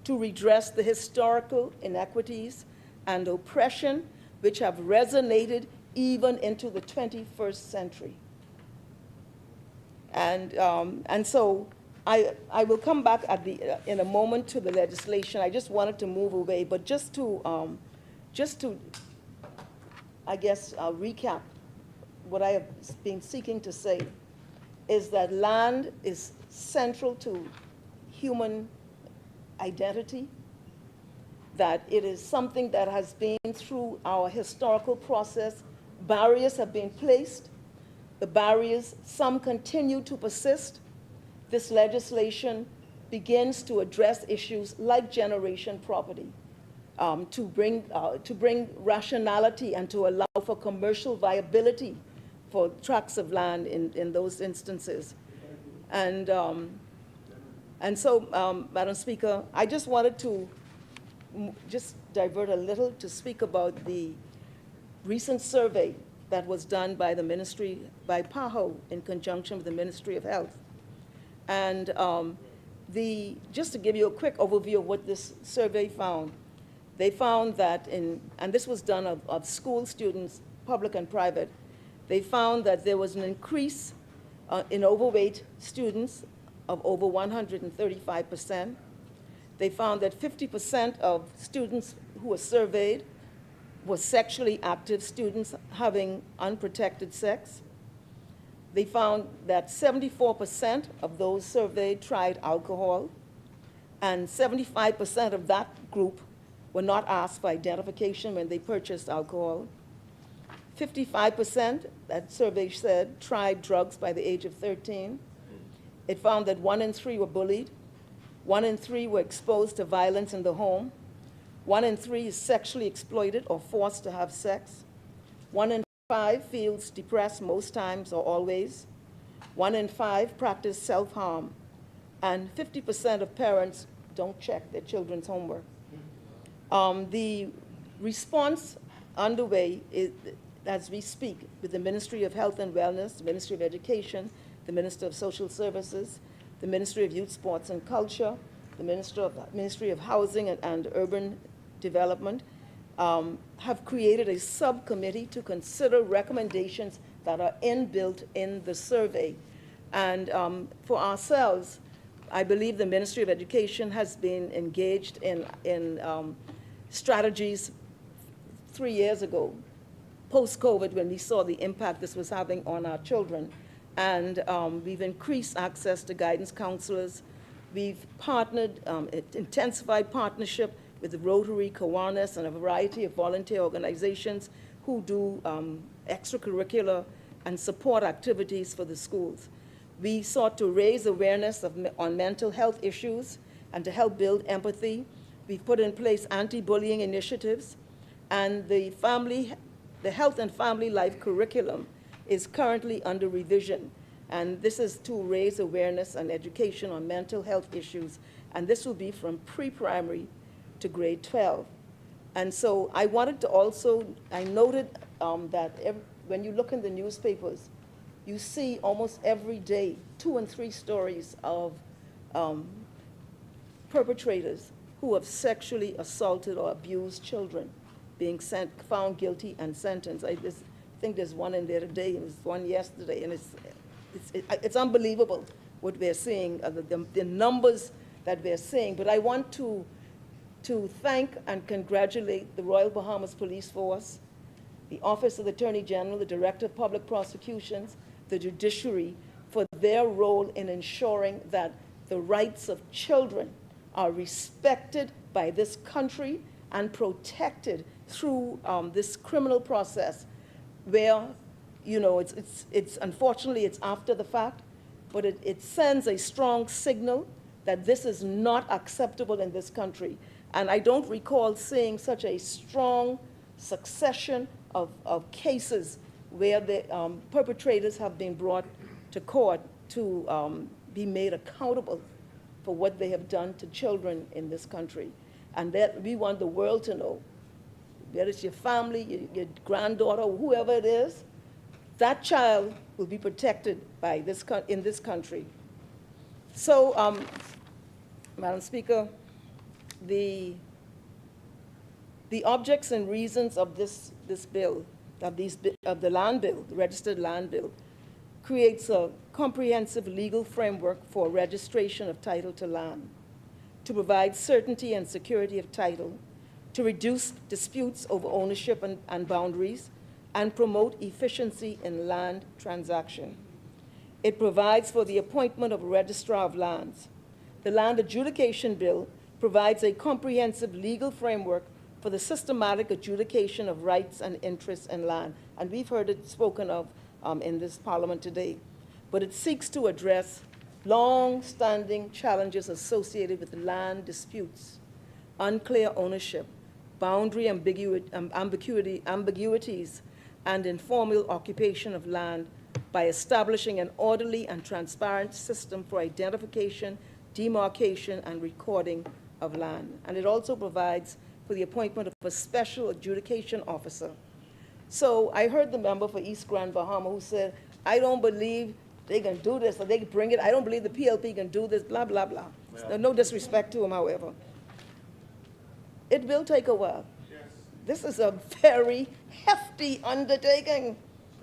to redress the historical inequities and oppression which have resonated even into the 21st century. And so I will come back in a moment to the legislation. I just wanted to move away, but just to I guess, recap what I have been seeking to say is that land is central to human identity, that it is something that has been through our historical process. Barriers have been placed. The barriers, some continue to persist. This legislation begins to address issues like generation property, to bring rationality and to allow for commercial viability for tracts of land in those instances. And so, Madam Speaker, I just wanted to just divert a little to speak about the recent survey that was done by the ministry, by PAHO, in conjunction with the Ministry of Health. And just to give you a quick overview of what this survey found, they found that and this was done of school students, public and private, they found that there was an increase in overweight students of over 135%. They found that 50% of students who were surveyed were sexually active students having unprotected sex. They found that 74% of those surveyed tried alcohol, and 75% of that group were not asked for identification when they purchased alcohol. 55%, that survey said, tried drugs by the age of 13. It found that 1 in 3 were bullied. 1 in 3 were exposed to violence in the home. 1 in 3 is sexually exploited or forced to have sex. 1 in 5 feels depressed most times or always. 1 in 5 practice self-harm and 50% of parents don't check their children's homework. The response underway is, as we speak, with the Ministry of Health and Wellness, the Ministry of Education, the Minister of Social Services, the Ministry of Youth, Sports and Culture, the Ministry of Housing and Urban Development, have created a subcommittee to consider recommendations that are inbuilt in the survey. And for ourselves, I believe the Ministry of Education has been engaged in strategies 3 years ago, post-COVID, when we saw the impact this was having on our children. And we've increased access to guidance counselors. We've partnered, intensified partnership with the Rotary, Kiwanis, and a variety of volunteer organizations who do extracurricular and support activities for the schools. We sought to raise awareness on mental health issues and to help build empathy. We've put in place anti-bullying initiatives, and the health and family life curriculum is currently under revision. And this is to raise awareness and education on mental health issues. And this will be from pre-primary to grade 12. And so I wanted to also, I noted that when you look in the newspapers, you see almost every day 2 and 3 stories of perpetrators who have sexually assaulted or abused children being found guilty and sentenced. I think there's one in there today, and there's one yesterday, and it's unbelievable what we're seeing, the numbers that we're seeing. But I want to thank and congratulate the Royal Bahamas Police Force, the Office of the Attorney General, the Director of Public Prosecutions, the judiciary, for their role in ensuring that the rights of children are respected by this country and protected through this criminal process, where, you know, it's unfortunately it's after the fact, but it sends a strong signal that this is not acceptable in this country. And I don't recall seeing such a strong succession of cases where the perpetrators have been brought to court to be made accountable for what they have done to children in this country. And that we want the world to know, whether it's your family, your granddaughter, whoever it is, that child will be protected by in this country. So, Madam Speaker, the objects and reasons of this bill, of the land bill, the registered land bill, creates a comprehensive legal framework for registration of title to land, to provide certainty and security of title, to reduce disputes over ownership and boundaries, and promote efficiency in land transaction. It provides for the appointment of a registrar of lands. The Land Adjudication Bill provides a comprehensive legal framework for the systematic adjudication of rights and interests in land. And we've heard it spoken of in this Parliament today. But it seeks to address long-standing challenges associated with land disputes, unclear ownership, boundary ambiguities, and informal occupation of land by establishing an orderly and transparent system for identification, demarcation, and recording of land. And it also provides for the appointment of a special adjudication officer. So I heard the member for East Grand Bahama who said, I don't believe they can do this, or they can bring it. I don't believe the PLP can do this, blah, blah, blah. Yeah. No disrespect to him, however. It will take a while. Yes. This is a very hefty undertaking,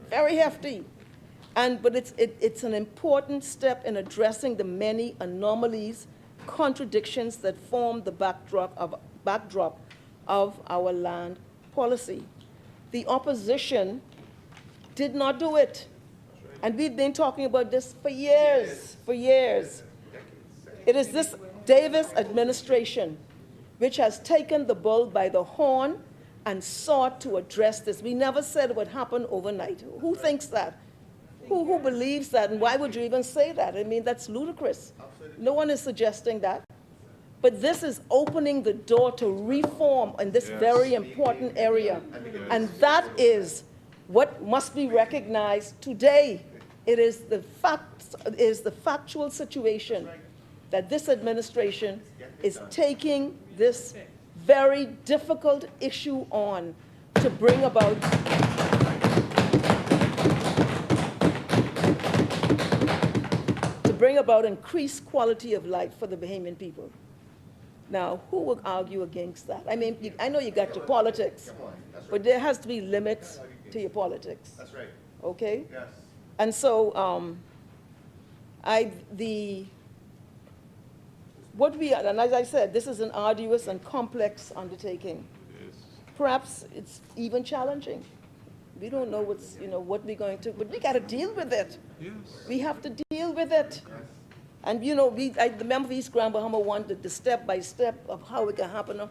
very hefty. But it's an important step in addressing the many anomalies, contradictions that form the backdrop of our land policy. The opposition did not do it. And we've been talking about this for years, for years. It is this Davis administration which has taken the bull by the horn and sought to address this. We never said it would happen overnight. Who thinks that? Who believes that? And why would you even say that? I mean, that's ludicrous. No one is suggesting that. But this is opening the door to reform in this very important area. And that is what must be recognized today. It is the factual situation that this administration is taking this very difficult issue on to bring about increased quality of life for the Bahamian people. Now, who would argue against that? I mean, I know you got your politics, but there has to be limits to your politics. That's right. Okay? Yes. And so, and as I said, this is an arduous and complex undertaking. Perhaps it's even challenging. We don't know what we're going to, but we got to deal with it. Yes. We have to deal with it. Yes. And the member of East Grand Bahama wanted the step-by-step of how it can happen.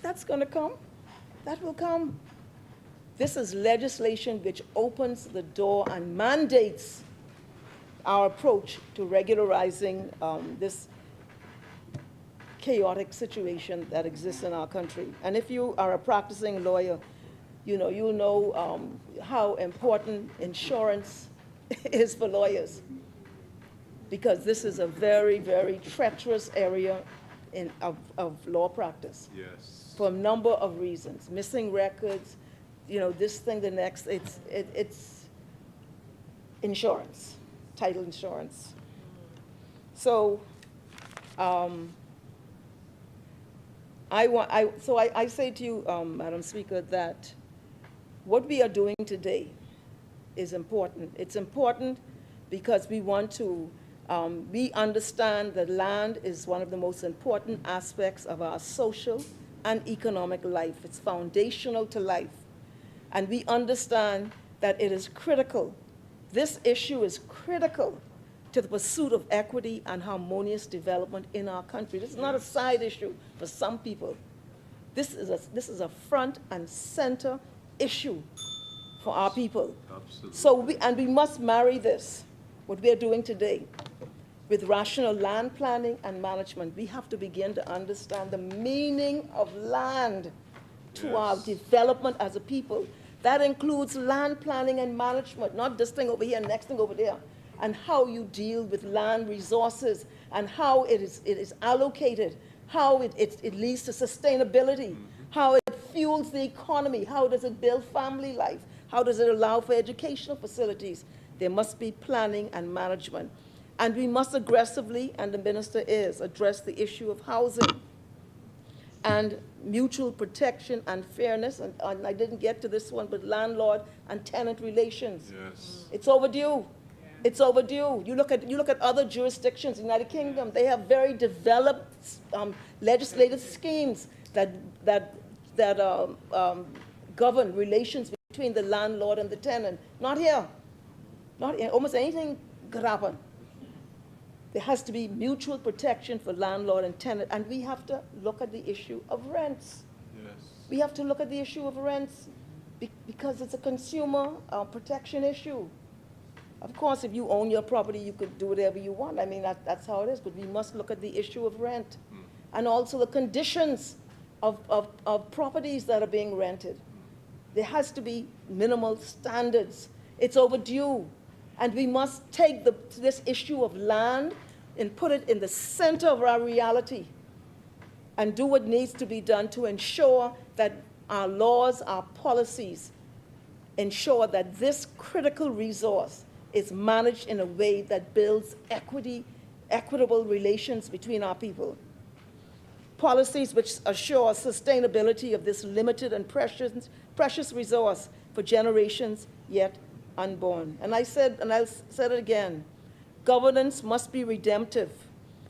That's going to come. That will come. This is legislation which opens the door and mandates our approach to regularizing this chaotic situation that exists in our country. And if you are a practicing lawyer, you'll know how important insurance is for lawyers, because this is a very, very treacherous area of law practice. Yes. For a number of reasons. Missing records, this thing, the next, it's insurance, title insurance. So, I say to you, Madam Speaker, that what we are doing today is important. It's important because we want to, we understand that land is one of the most important aspects of our social and economic life. It's foundational to life. And we understand that it is critical. This issue is critical to the pursuit of equity and harmonious development in our country. This is not a side issue for some people. This is a front and center issue for our people. Absolutely. So we must marry this, what we are doing today, with rational land planning and management. We have to begin to understand the meaning of land to our development as a people. That includes land planning and management, not this thing over here, next thing over there, and how you deal with land resources and how it is allocated, how it leads to sustainability, how it fuels the economy, how does it build family life, how does it allow for educational facilities. There must be planning and management. And we must aggressively, and the minister is, address the issue of housing and mutual protection and fairness, and I didn't get to this one, but landlord and tenant relations. Yes. It's overdue. It's overdue. You look at other jurisdictions, United Kingdom, they have very developed legislative schemes that govern relations between the landlord and the tenant. Not here. Not here. Almost anything could happen. There has to be mutual protection for landlord and tenant, and we have to look at the issue of rents. Yes. We have to look at the issue of rents because it's a consumer protection issue. Of course, if you own your property, you could do whatever you want. I mean, that's how it is, but we must look at the issue of rent and also the conditions of properties that are being rented. There has to be minimal standards. It's overdue. And we must take this issue of land and put it in the center of our reality and do what needs to be done to ensure that our laws, our policies, ensure that this critical resource is managed in a way that builds equitable relations between our people. Policies which assure sustainability of this limited and precious resource for generations yet unborn. And I said, and I'll say it again, governance must be redemptive.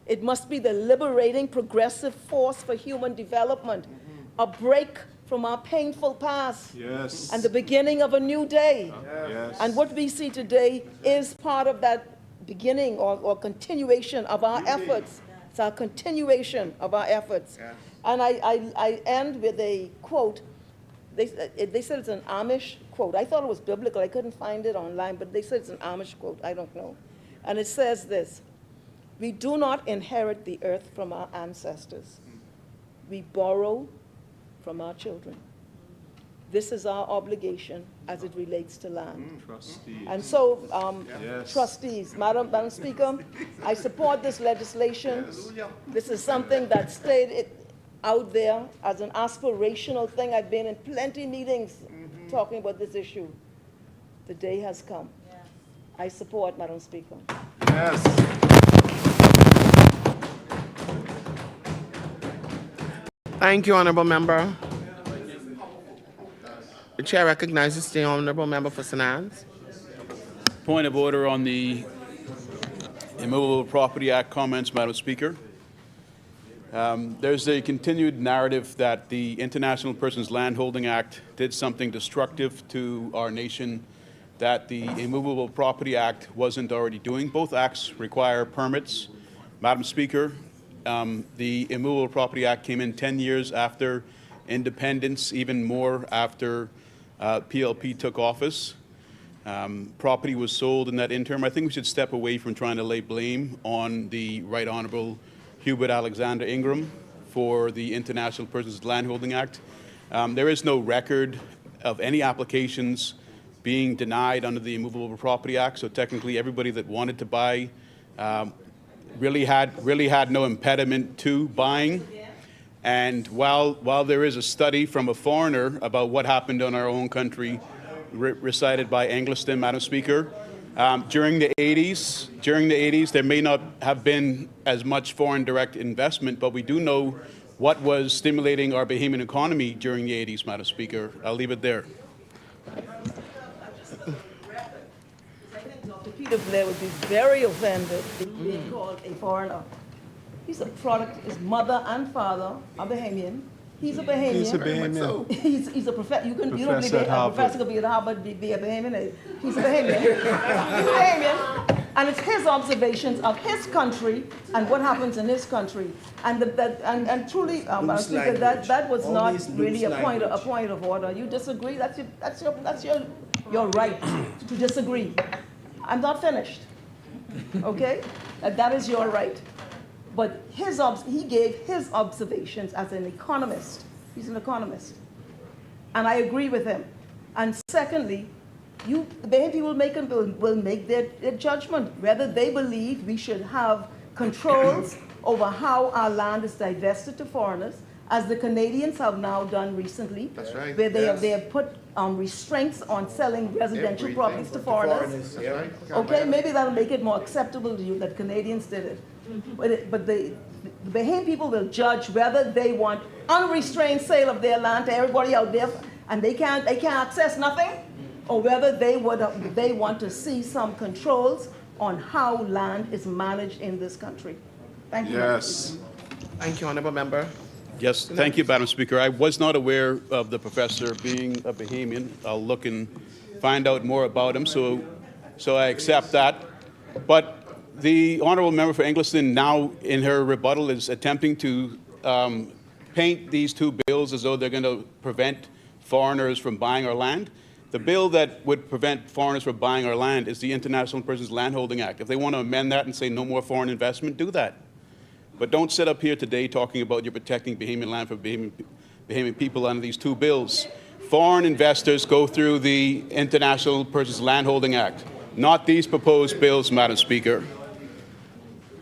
It must be the liberating, progressive force for human development, a break from our painful past, Yes. and the beginning of a new day. Yes. And what we see today is part of that beginning or continuation of our efforts. It's our continuation of our efforts. Yes. And I end with a quote. They said it's an Amish quote. I thought it was biblical. I couldn't find it online, but they said it's an Amish quote. I don't know. And it says this: we do not inherit the earth from our ancestors. We borrow from our children. this is our obligation as it relates to land. And so, trustees, Madam Speaker, I support this legislation. This is something that stayed out there as an aspirational thing. I've been in plenty meetings talking about this issue. The day has come. I support, Madam Speaker. Yes. Thank you, Honorable Member. The Chair recognizes the Honorable Member for St. Anne's. Point of order on the Immovable Property Act comments, Madam Speaker. There's a continued narrative that the International Persons Landholding Act did something destructive to our nation that the Immovable Property Act wasn't already doing. Both acts require permits. Madam Speaker, the Immovable Property Act came in 10 years after independence, even more after PLP took office. Property was sold in that interim. I think we should step away from trying to lay blame on the Right Honorable Hubert Alexander Ingram for the International Persons Landholding Act. There is no record of any applications being denied under the Immovable Property Act, so technically everybody that wanted to buy really had no impediment to buying. And while there is a study from a foreigner about what happened in our own country, recited by Engliston, Madam Speaker, during the 80s, there may not have been as much foreign direct investment, but we do know what was stimulating our Bahamian economy during the 80s, Madam Speaker. I'll leave it there. I think Dr. Peter Blair would be very offended if being called a foreigner. He's a product, his mother and father are Bahamian. He's a Bahamian. He's a Bahamian. He's a professor. You don't believe Professor at a Harvard. professor could be at Harvard, be a Bahamian. He's a Bahamian. He's a Bahamian. And it's his observations of his country and what happens in his country. And and truly, Madam Speaker, that was not really a point of order. You disagree? That's your right to disagree. I'm not finished. Okay? That is your right. But he gave his observations as an economist. He's an economist. And I agree with him. And secondly, the Bahamian people will make their judgment, whether they believe we should have controls over how our land is divested to foreigners, as the Canadians have now done recently. That's right, Where they yes. have put restraints on selling residential properties to foreigners. That's right. Okay, maybe that'll make it more acceptable to you that Canadians did it. But the Bahamian people will judge whether they want unrestrained sale of their land to everybody out there, and they can't access nothing, or whether they want to see some controls on how land is managed in this country. Thank you. Yes. Thank you, Honorable Member. Yes, thank you, Madam Speaker. I was not aware of the professor being a Bahamian. I'll look and find out more about him, so I accept that. But the honourable member for Engliston now, in her rebuttal, is attempting to paint these two bills as though they're going to prevent foreigners from buying our land. The bill that would prevent foreigners from buying our land is the International Persons Landholding Act. If they want to amend that and say no more foreign investment, do that. But don't sit up here today talking about you're protecting Bahamian land for Bahamian people under these two bills. Foreign investors go through the International Persons Landholding Act, not these proposed bills, Madam Speaker.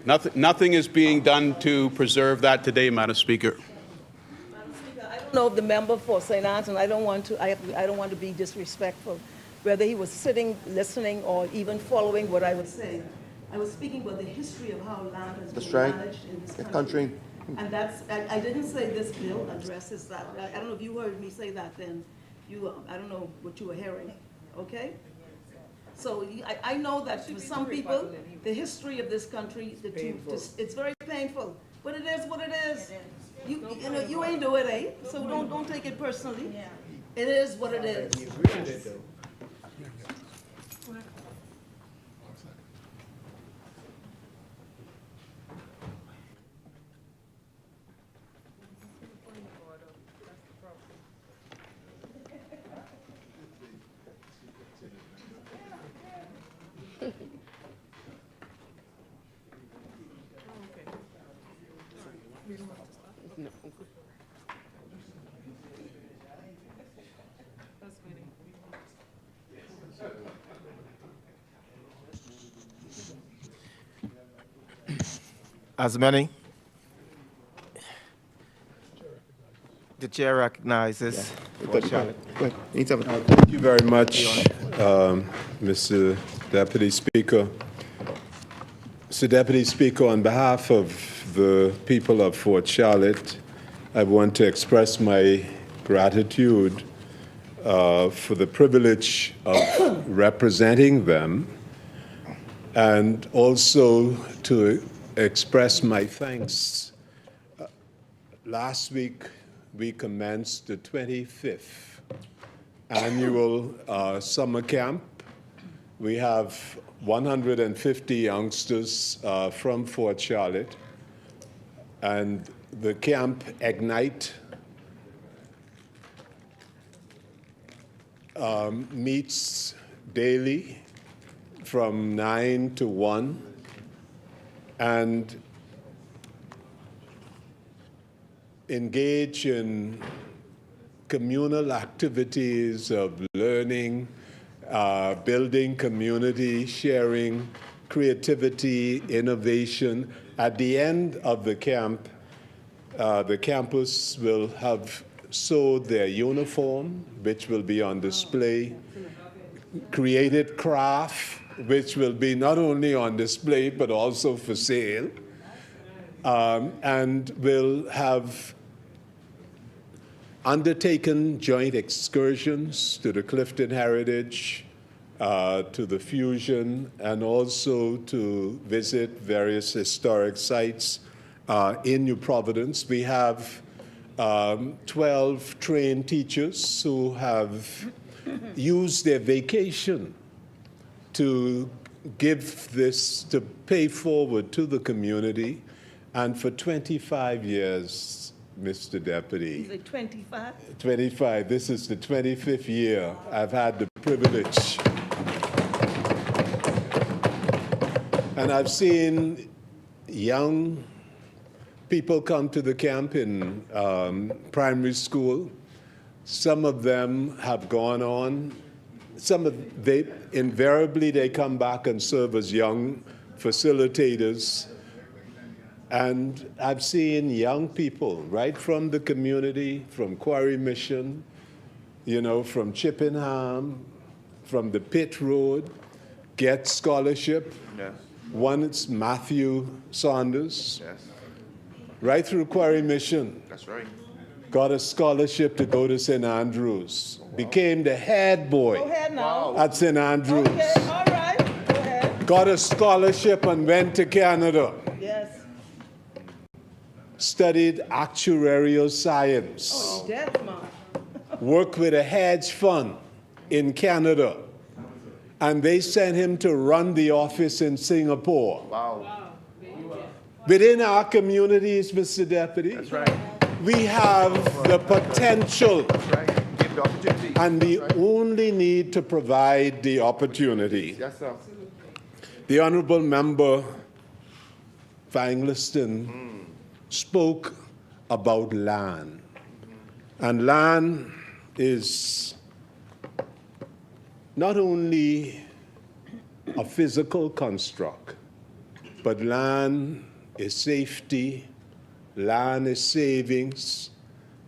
Nothing is being done to preserve that today, Madam Speaker. Madam Speaker, I don't know if the member for St. Anne's, and I don't want to be disrespectful, whether he was sitting, listening, or even following what I was saying. I was speaking about the history of how land has been managed in this country. And I didn't say this bill addresses that. I don't know if you heard me say that then. I don't know what you were hearing, okay? So I know that for some people, the history of this country, it's very painful, but it is what it is. You ain't do it, eh? So don't take it personally. It is what it is. As many? The chair recognizes. Thank you very much, Mr. Deputy Speaker. Mr. Deputy Speaker, on behalf of the people of Fort Charlotte, I want to express my gratitude for the privilege of representing them, and also to express my thanks. Last week, we commenced the 25th annual summer camp. We have 150 youngsters from Fort Charlotte, and the camp Ignite meets daily from 9 to 1, and engage in communal activities of learning, building community, sharing, creativity, innovation. At the end of the camp, the campus will have sewed their uniform, which will be on display, created craft, which will be not only on display but also for sale, and will have undertaken joint excursions to the Clifton Heritage, to the Fusion, and also to visit various historic sites in New Providence. We have 12 trained teachers who have used their vacation to give this, to pay forward to the community. And for 25 years, Mr. Deputy. Is it 25? 25. This is the 25th year I've had the privilege. And I've seen young people come to the camp in primary school. Some of them have gone on. Invariably they come back and serve as young facilitators. And I've seen young people right from the community, from Quarry Mission, you know, from Chippenham, from the Pitt Road, get scholarship. Yes. One is Matthew Saunders. Yes. Right through Quarry Mission. That's right. Got a scholarship to go to St. Andrews. Oh, wow. Became the head boy Go ahead now. at St. Andrews. Okay, all right. Go ahead. Got a scholarship and went to Canada. Yes. Studied actuarial science. Oh, deaf, Mom. Worked with a hedge fund in Canada. And they sent him to run the office in Singapore. Wow. Within our communities, Mr. Deputy, That's right. we have the potential. That's right. Give the opportunity. And we only need to provide the opportunity. Yes, sir. The Honorable Member for Angliston spoke about land. And land is not only a physical construct, but land is safety, land is savings,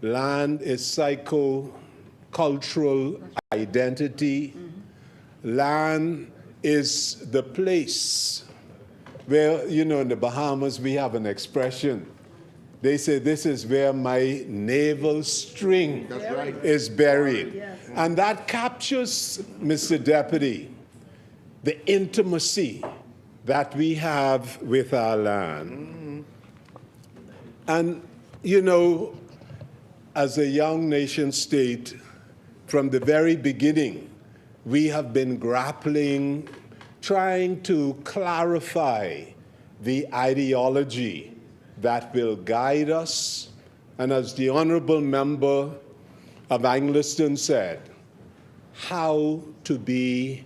land is psycho-cultural identity, land is the place where, you know, in the Bahamas we have an expression. They say, this is where my navel string is buried. Yes. And that captures, Mr. Deputy, the intimacy that we have with our land. And, you know, as a young nation state, from the very beginning, we have been grappling, trying to clarify the ideology that will guide us. And as the Honorable Member of Angliston said, how to be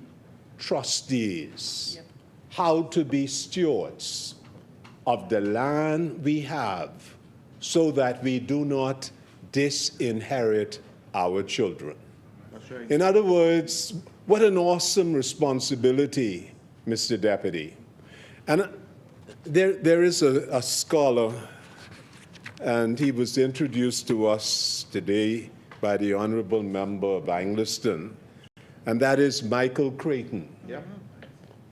trustees, how to be stewards of the land we have so that we do not disinherit our children. That's right. In other words, what an awesome responsibility, Mr. Deputy. And There is a scholar, and he was introduced to us today by the honorable member of Angliston, and that is Michael Creighton,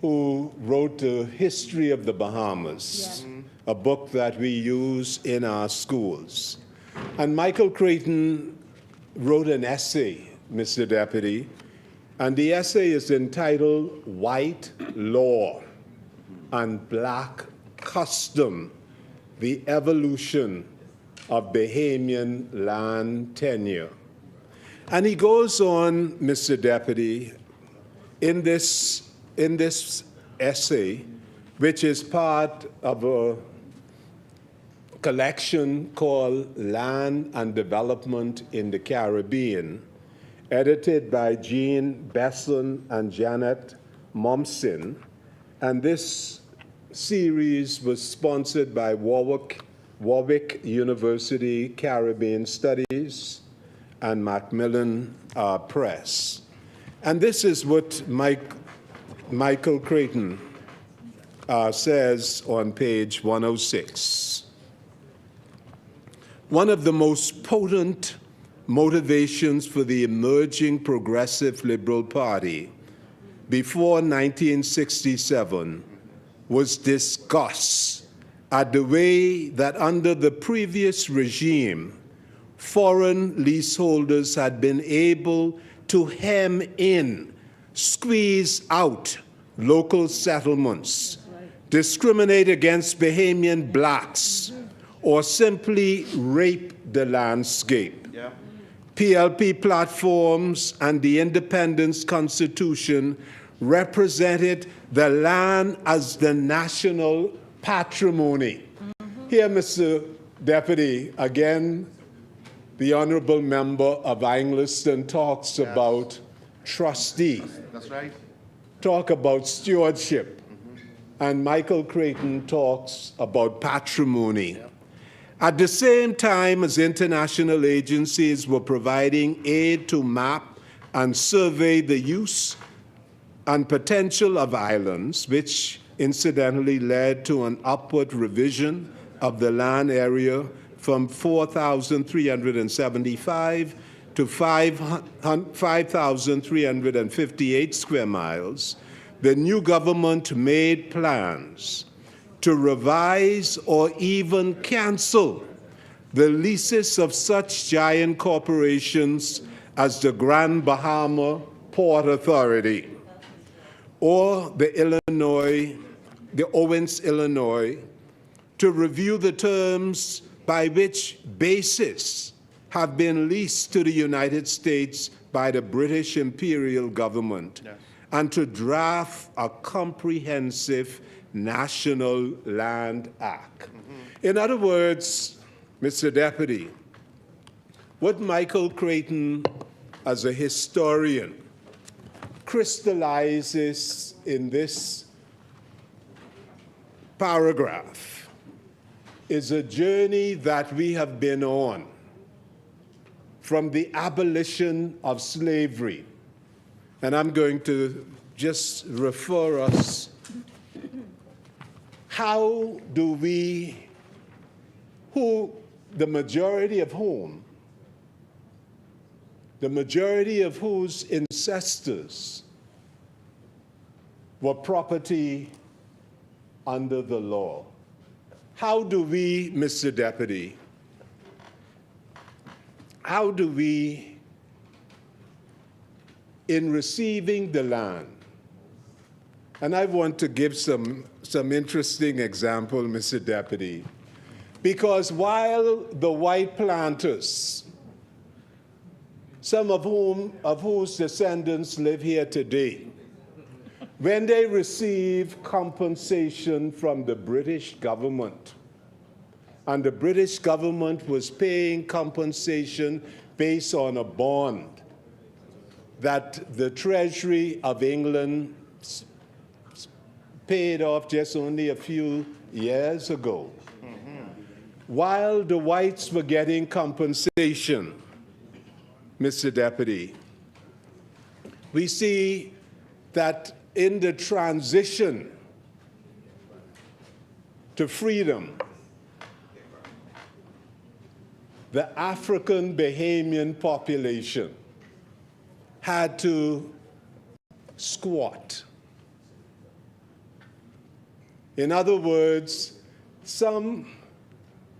who wrote The History of the Bahamas, a book that we use in our schools. And Michael Creighton wrote an essay, Mr. Deputy, and the essay is entitled White Law and Black Custom, the Evolution of Bahamian Land Tenure. And he goes on, Mr. Deputy, in this essay, which is part of a collection called Land and Development in the Caribbean, edited by Jean Besson and Janet Momsen. And this series was sponsored by Warwick University Caribbean Studies and Macmillan Press. And this is what Michael Creighton says on page 106. One of the most potent motivations for the emerging Progressive Liberal Party before 1967 was disgust at the way that under the previous regime, foreign leaseholders had been able to hem in, squeeze out local settlements, discriminate against Bahamian blacks, or simply rape the landscape. PLP platforms and the Independence Constitution represented the land as the national patrimony. Here, Mr. Deputy, again, the honorable member of Angliston talks about trustee. That's right. Talk about stewardship. And Michael Creighton talks about patrimony. At the same time as international agencies were providing aid to map and survey the use and potential of islands, which incidentally led to an upward revision of the land area from 4,375 to 5,358 square miles, the new government made plans to revise or even cancel the leases of such giant corporations as the Grand Bahama Port Authority or the Owens, Illinois, to review the terms by which bases have been leased to the United States by the British imperial government, and to draft a comprehensive National Land Act. In other words, Mr. Deputy, what Michael Creighton, as a historian, crystallizes in this paragraph is a journey that we have been on from the abolition of slavery. And I'm going to just refer us. How do we, the majority of whose ancestors were property under the law? How do we, Mr. Deputy, how do we, in receiving the land, and I want to give some interesting example, Mr. Deputy, because while the white planters, some of whose descendants live here today, when they receive compensation from the British government, and the British government was paying compensation based on a bond that the Treasury of England paid off just only a few years ago. While the whites were getting compensation, Mr. Deputy, we see that in the transition to freedom, the African Bahamian population had to squat. In other words, some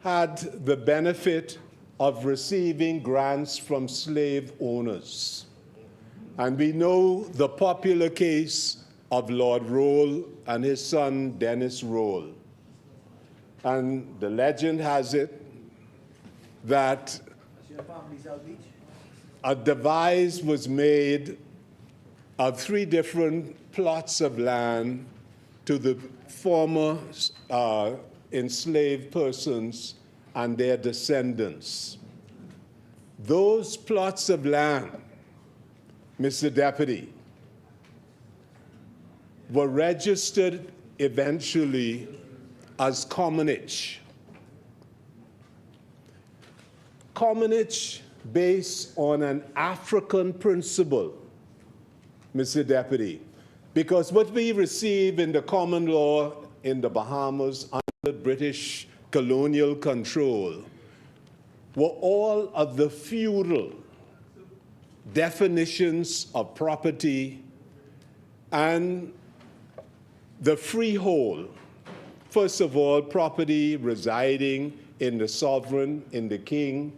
had the benefit of receiving grants from slave owners. And we know the popular case of Lord Rolle and his son, Dennis Rolle. And the legend has it that a devise was made of 3 different plots of land to the former enslaved persons and their descendants. Those plots of land, Mr. Deputy, were registered eventually as commonage. Commonage based on an African principle, Mr. Deputy, because what we receive in the common law in the Bahamas under British colonial control were all of the feudal definitions of property and the freehold. First of all, property residing in the sovereign, in the king,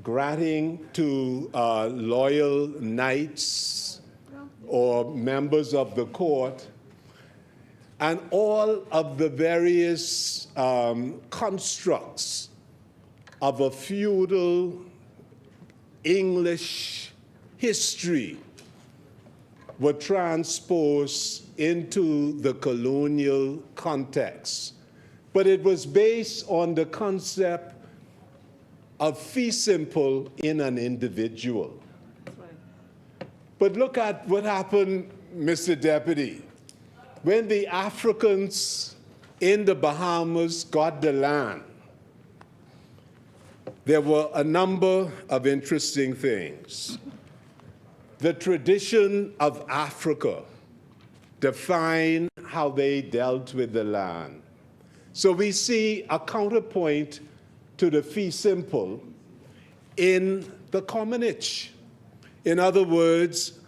granting to loyal knights or members of the court, and all of the various constructs of a feudal English history were transposed into the colonial context. But it was based on the concept of fee simple in an individual. But look at what happened, Mr. Deputy. When the Africans in the Bahamas got the land, there were a number of interesting things. The tradition of Africa defined how they dealt with the land. So we see a counterpoint to the fee simple in the commonage. In other words,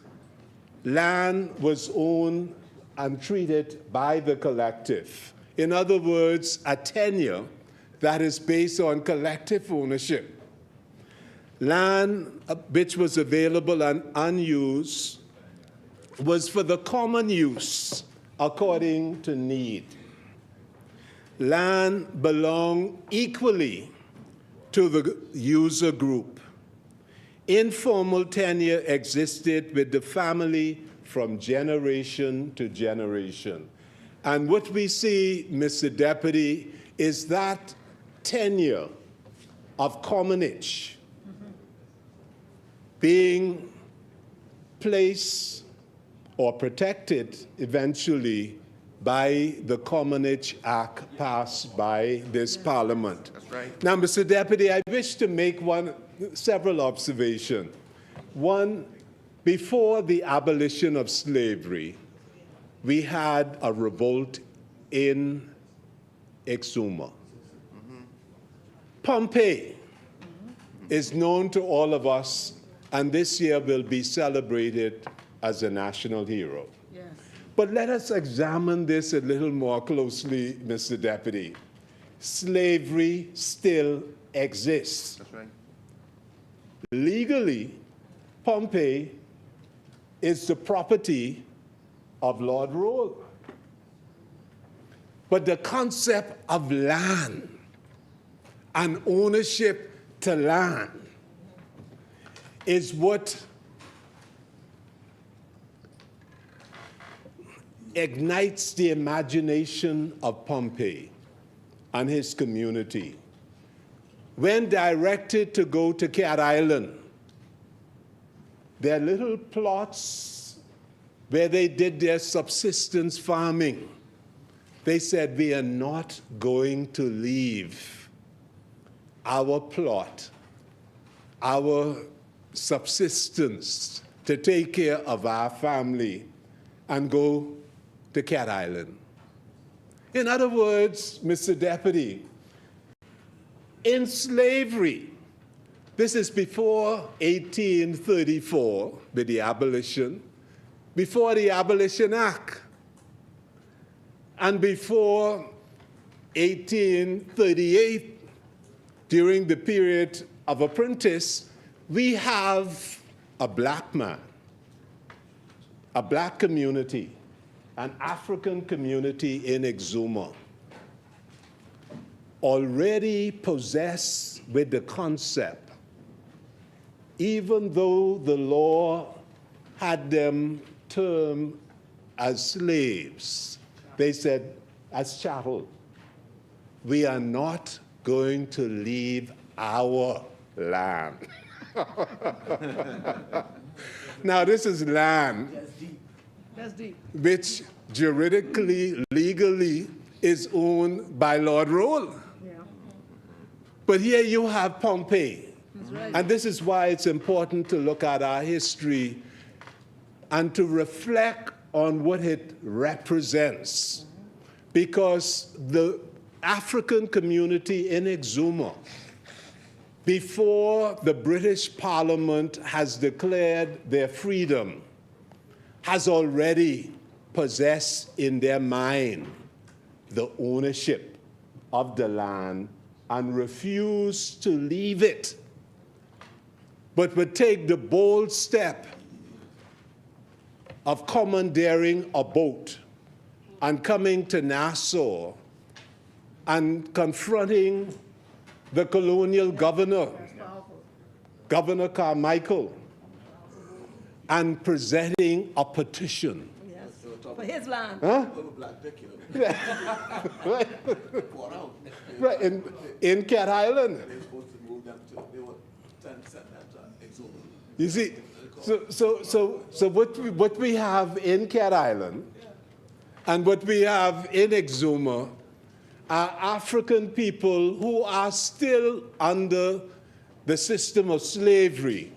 land was owned and treated by the collective. In other words, a tenure that is based on collective ownership. Land which was available and unused was for the common use according to need. Land belonged equally to the user group. Informal tenure existed with the family from generation to generation. And what we see, Mr. Deputy, is that tenure of commonage being placed or protected eventually by the Commonage Act passed by this Parliament. That's right. Now, Mr. Deputy, I wish to make several observations. One, before the abolition of slavery, we had a revolt in Exuma. Pompey is known to all of us, and this year will be celebrated as a national hero. Yes. But let us examine this a little more closely, Mr. Deputy. Slavery still exists. That's right. Legally, Pompey is the property of Lord Rolle. But the concept of land and ownership to land is what ignites the imagination of Pompey and his community. When directed to go to Cat Island, their little plots where they did their subsistence farming, they said, we are not going to leave our plot, our subsistence to take care of our family and go to Cat Island. In other words, Mr. Deputy, in slavery, this is before 1834, with the abolition, before the Abolition Act, and before 1838, during the period of apprentice, we have a black man, a black community, an African community in Exuma, already possessed with the concept, even though the law had them termed as slaves, they said, as chattel, we are not going to leave our land. Now, this is land That's deep. which juridically, legally, is owned by Lord Roll. Yeah. But here you have Pompeii. That's right. And this is why it's important to look at our history and to reflect on what it represents. Because the African community in Exuma, before the British Parliament has declared their freedom, has already possessed in their mind the ownership of the land and refused to leave it, but would take the bold step of commandeering a boat and coming to Nassau and confronting the colonial governor, Governor Carmichael, and presenting a petition. Yes. For his land. Huh? Right, in Cat Island. You see, so what we have in Cat Island and what we have in Exuma are African people who are still under the system of slavery,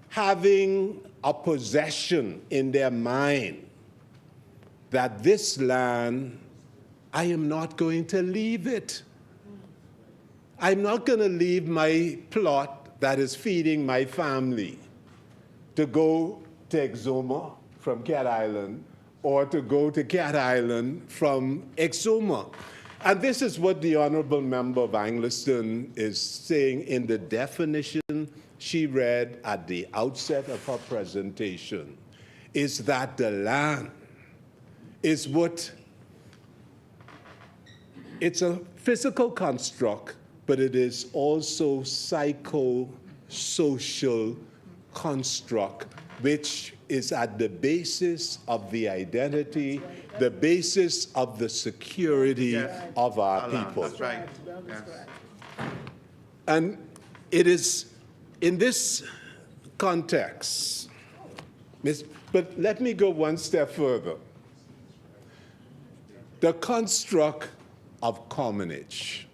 having a possession in their mind that this land, I am not going to leave it. I'm not going to leave my plot that is feeding my family to go to Exuma from Cat Island or to go to Cat Island from Exuma. And this is what the Honorable Member of Angliston is saying in the definition she read at the outset of her presentation, is that the land is what, it's a physical construct, but it is also psycho-social construct, which is at the basis of the identity, the basis of the security of our people. That's right. Yes. And it is in this context, but let me go one step further. The construct of commonage.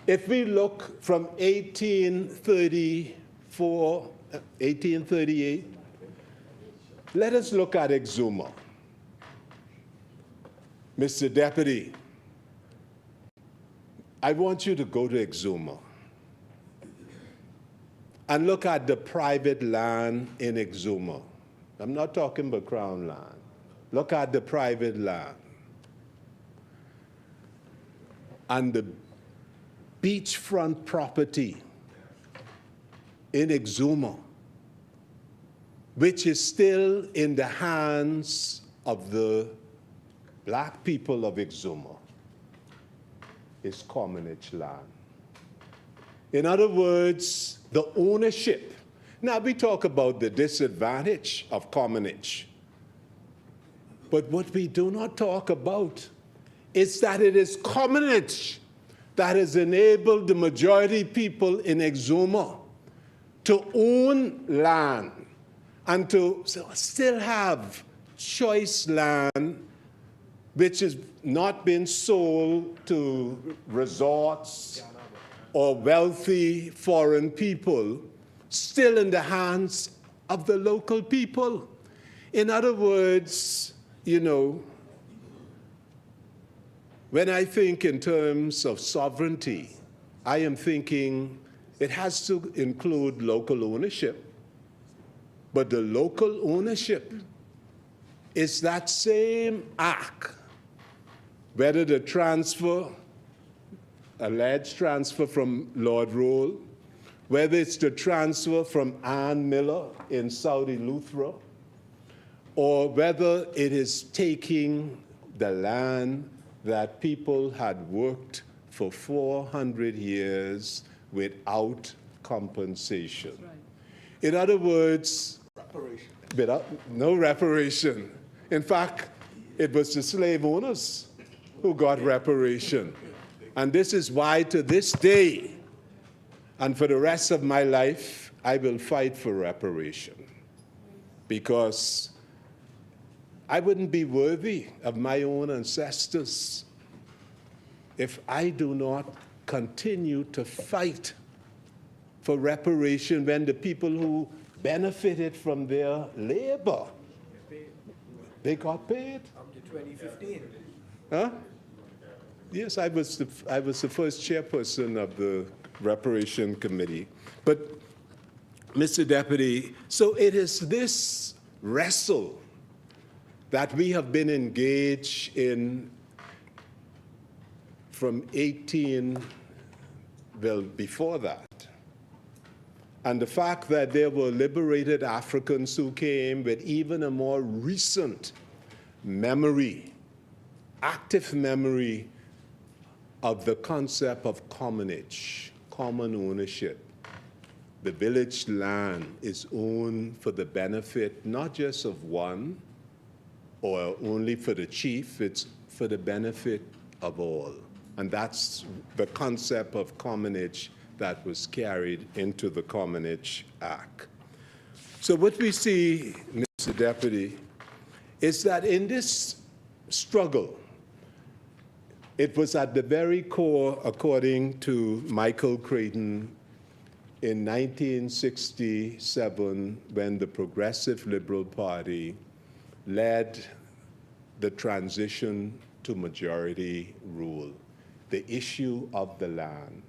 If we look from 1838, let us look at Exuma. Mr. Deputy, I want you to go to Exuma and look at the private land in Exuma. I'm not talking about Crown land. Look at the private land. And the beachfront property in Exuma, which is still in the hands of the black people of Exuma, is commonage land. In other words, the ownership. Now we talk about the disadvantage of commonage, but what we do not talk about is that it is commonage that has enabled the majority people in Exuma to own land and to still have choice land which has not been sold to resorts or wealthy foreign people, still in the hands of the local people. In other words, you know, When I think in terms of sovereignty, I am thinking it has to include local ownership. But the local ownership is that same act, whether the transfer, alleged transfer from Lord Rolle, whether it's the transfer from Ann Miller in Saudi Luthra, or whether it is taking the land that people had worked for 400 years without compensation. In other words, without no reparation. In fact, it was the slave owners who got reparation. And this is why to this day, and for the rest of my life, I will fight for reparation. Because I wouldn't be worthy of my own ancestors if I do not continue to fight for reparation when the people who benefited from their labor, they got paid. Up to 2015. Huh? Yes, I was the first chairperson of the Reparation Committee. But, Mr. Deputy, so it is this wrestle that we have been engaged in from before that. And the fact that there were liberated Africans who came with even a more recent memory, active memory of the concept of commonage, common ownership. The village land is owned for the benefit not just of one or only for the chief, it's for the benefit of all. And that's the concept of commonage that was carried into the Commonage Act. So what we see, Mr. Deputy, is that in this struggle, it was at the very core, according to Michael Creighton, in 1967, when the Progressive Liberal Party led the transition to majority rule, the issue of the land.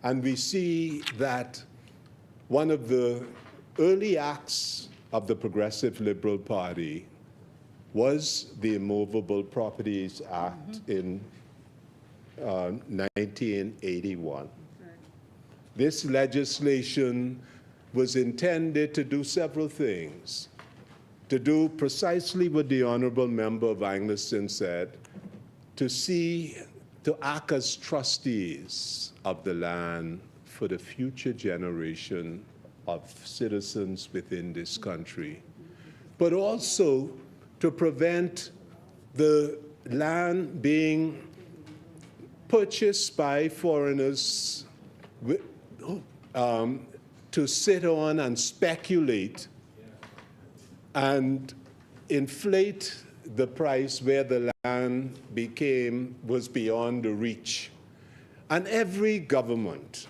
And we see that one of the early acts of the Progressive Liberal Party was the Immovable Properties Act in 1981. This legislation was intended to do several things. To do precisely what the Honorable Member of Angleton said, to act as trustees of the land for the future generation of citizens within this country, but also to prevent the land being purchased by foreigners to sit on and speculate and inflate the price where the land was beyond the reach. And every government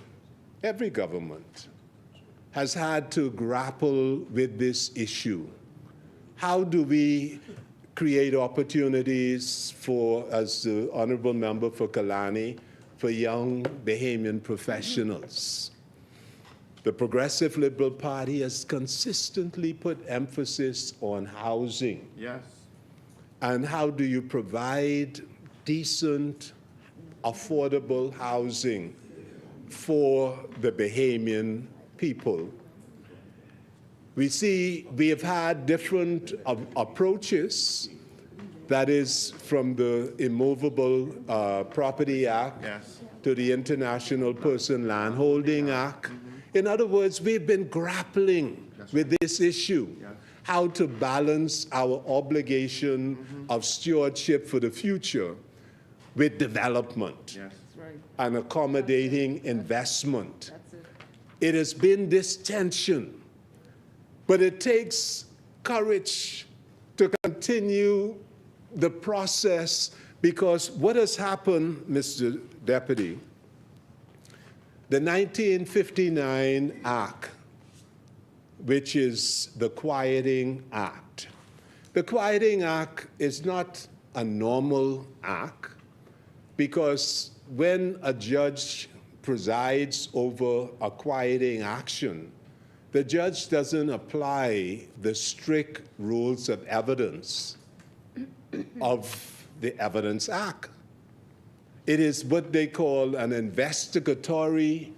has had to grapple with this issue. How do we create opportunities for, as the Honorable Member for Kalani, for young Bahamian professionals? The Progressive Liberal Party has consistently put emphasis on housing. Yes. And how do you provide decent, affordable housing for the Bahamian people? We see we have had different approaches, that is from the Immovable Property Act to the International Person Landholding Act. In other words, we've been grappling with this issue, how to balance our obligation of stewardship for the future with development and accommodating investment. It has been this tension, but it takes courage to continue the process, because what has happened, Mr. Deputy, the 1959 Act, which is the Quieting Act. The Quieting Act is not a normal act. because when a judge presides over a quieting action, the judge doesn't apply the strict rules of evidence of the Evidence Act. It is what they call an investigatory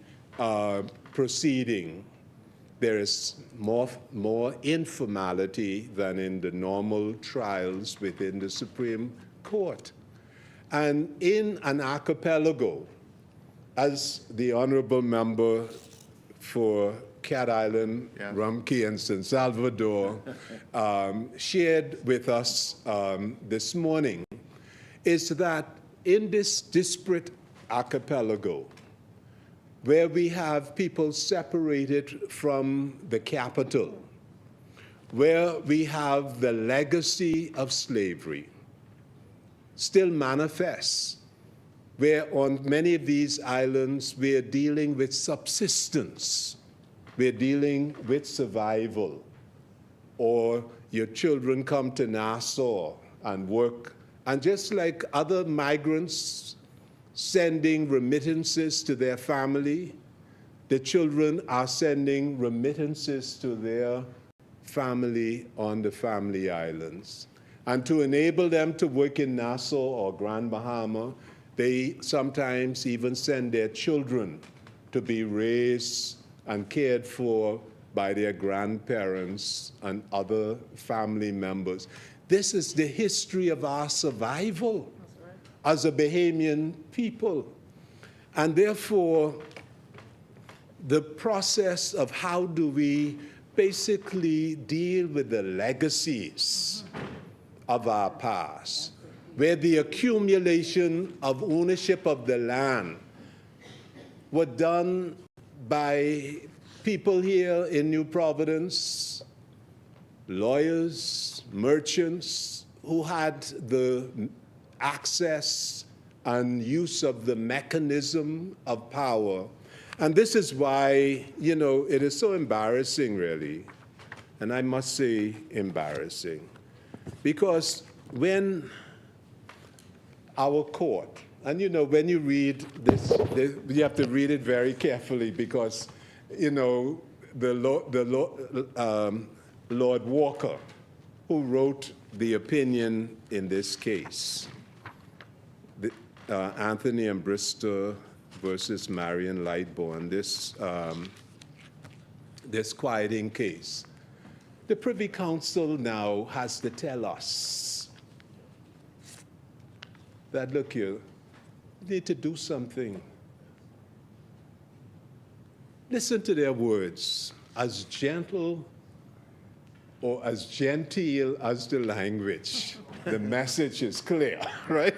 proceeding. There is more informality than in the normal trials within the Supreme Court. And in an archipelago, as the honorable member for Cat Island, Rumkey, and San Salvador shared with us this morning, is that in this disparate archipelago, where we have people separated from the capital, where we have the legacy of slavery still manifests, where on many of these islands we are dealing with subsistence, we're dealing with survival, or your children come to Nassau and work, and just like other migrants sending remittances to their family, the children are sending remittances to their family on the family islands. And to enable them to work in Nassau or Grand Bahama, they sometimes even send their children to be raised and cared for by their grandparents and other family members. This is the history of our survival as a Bahamian people. And therefore, the process of how do we basically deal with the legacies of our past, where the accumulation of ownership of the land were done by people here in New Providence, lawyers, merchants, who had the access and use of the mechanism of power. And this is why, you know, it is so embarrassing, really, and I must say embarrassing, because when our court, and you know, when you read this, you have to read it very carefully because, you know, Lord Walker, who wrote the opinion in this case, Anthony and Brister versus Marion Lightbourne, this quieting case. The Privy Council now has to tell us that, look here, you need to do something. Listen to their words, as gentle or as genteel as the language. The message is clear, right?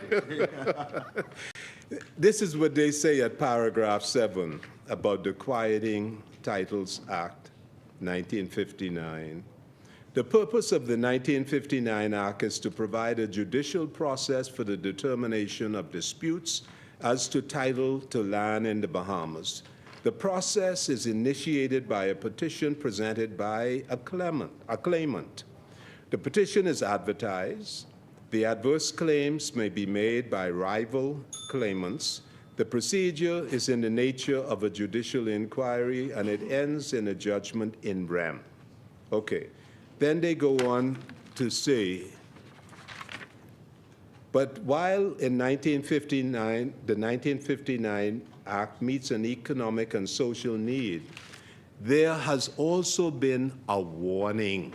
This is what they say at paragraph 7 about the Quieting Titles Act, 1959. The purpose of the 1959 Act is to provide a judicial process for the determination of disputes as to title to land in the Bahamas. The process is initiated by a petition presented by a claimant. The petition is advertised. The adverse claims may be made by rival claimants. The procedure is in the nature of a judicial inquiry, and it ends in a judgment in rem. Okay. Then they go on to say, but while in 1959, the 1959 Act meets an economic and social need, there has also been a warning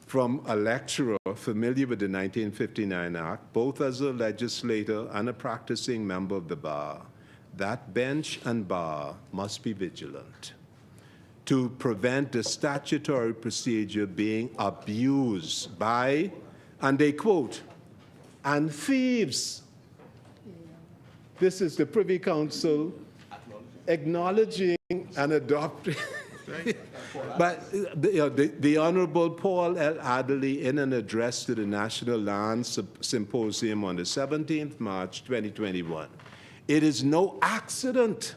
from a lecturer familiar with the 1959 Act, both as a legislator and a practicing member of the bar, that bench and bar must be vigilant to prevent the statutory procedure being abused by, and they quote, and thieves. This is the Privy Council acknowledging and adopting. But the Honorable Paul L. Adderley, in an address to the National Land Symposium on the 17th March 2021, it is no accident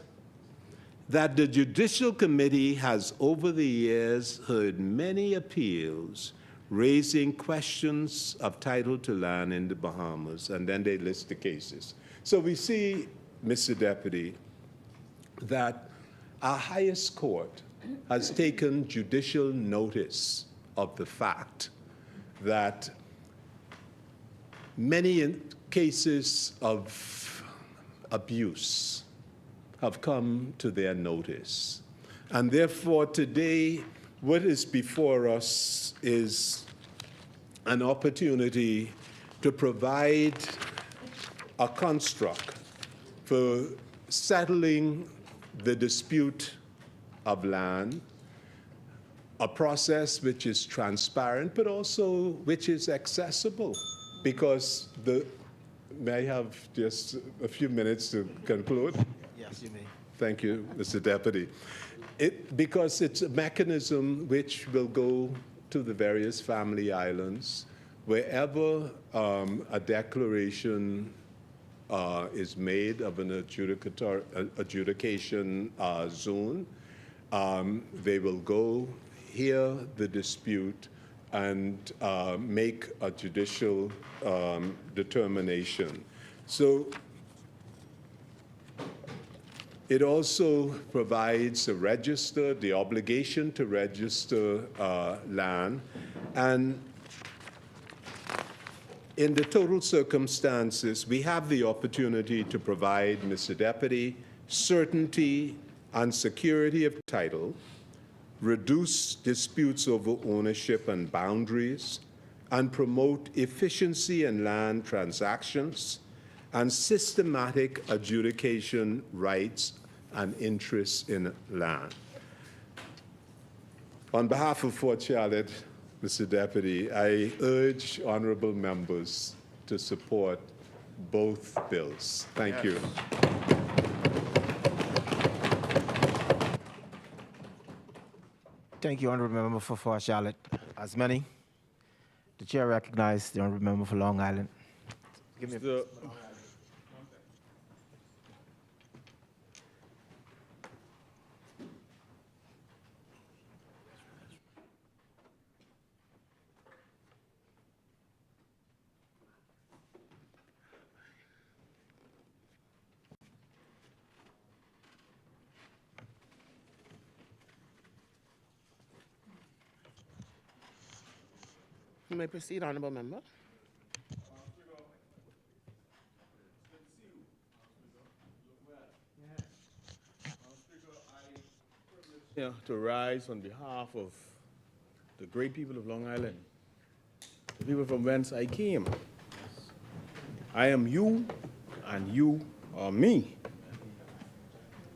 that the Judicial Committee has over the years heard many appeals raising questions of title to land in the Bahamas, and then they list the cases. So we see, Mr. Deputy, that our highest court has taken judicial notice of the fact that many cases of abuse have come to their notice. And therefore, today, what is before us is an opportunity to provide a construct for settling the dispute of land, a process which is transparent, but also which is accessible, because may I have just a few minutes to conclude? Yes, you may. Thank you, Mr. Deputy. Because it's a mechanism which will go to the various family islands, wherever a declaration is made of an adjudication zone, they will go hear the dispute and make a judicial determination. So it also provides a register, the obligation to register land, and in the total circumstances, we have the opportunity to provide, Mr. Deputy, certainty and security of title, reduce disputes over ownership and boundaries, and promote efficiency in land transactions and systematic adjudication rights and interests in land. On behalf of Fort Charlotte, Mr. Deputy, I urge honorable members to support both bills. Thank you. Thank you, Honorable Member for Fort Charlotte. As many, the chair recognizes the Honorable Member for Long Island. Give me You may proceed, honorable member. Yeah, to rise on behalf of the great people of Long Island, the people from whence I came. I am you, and you are me.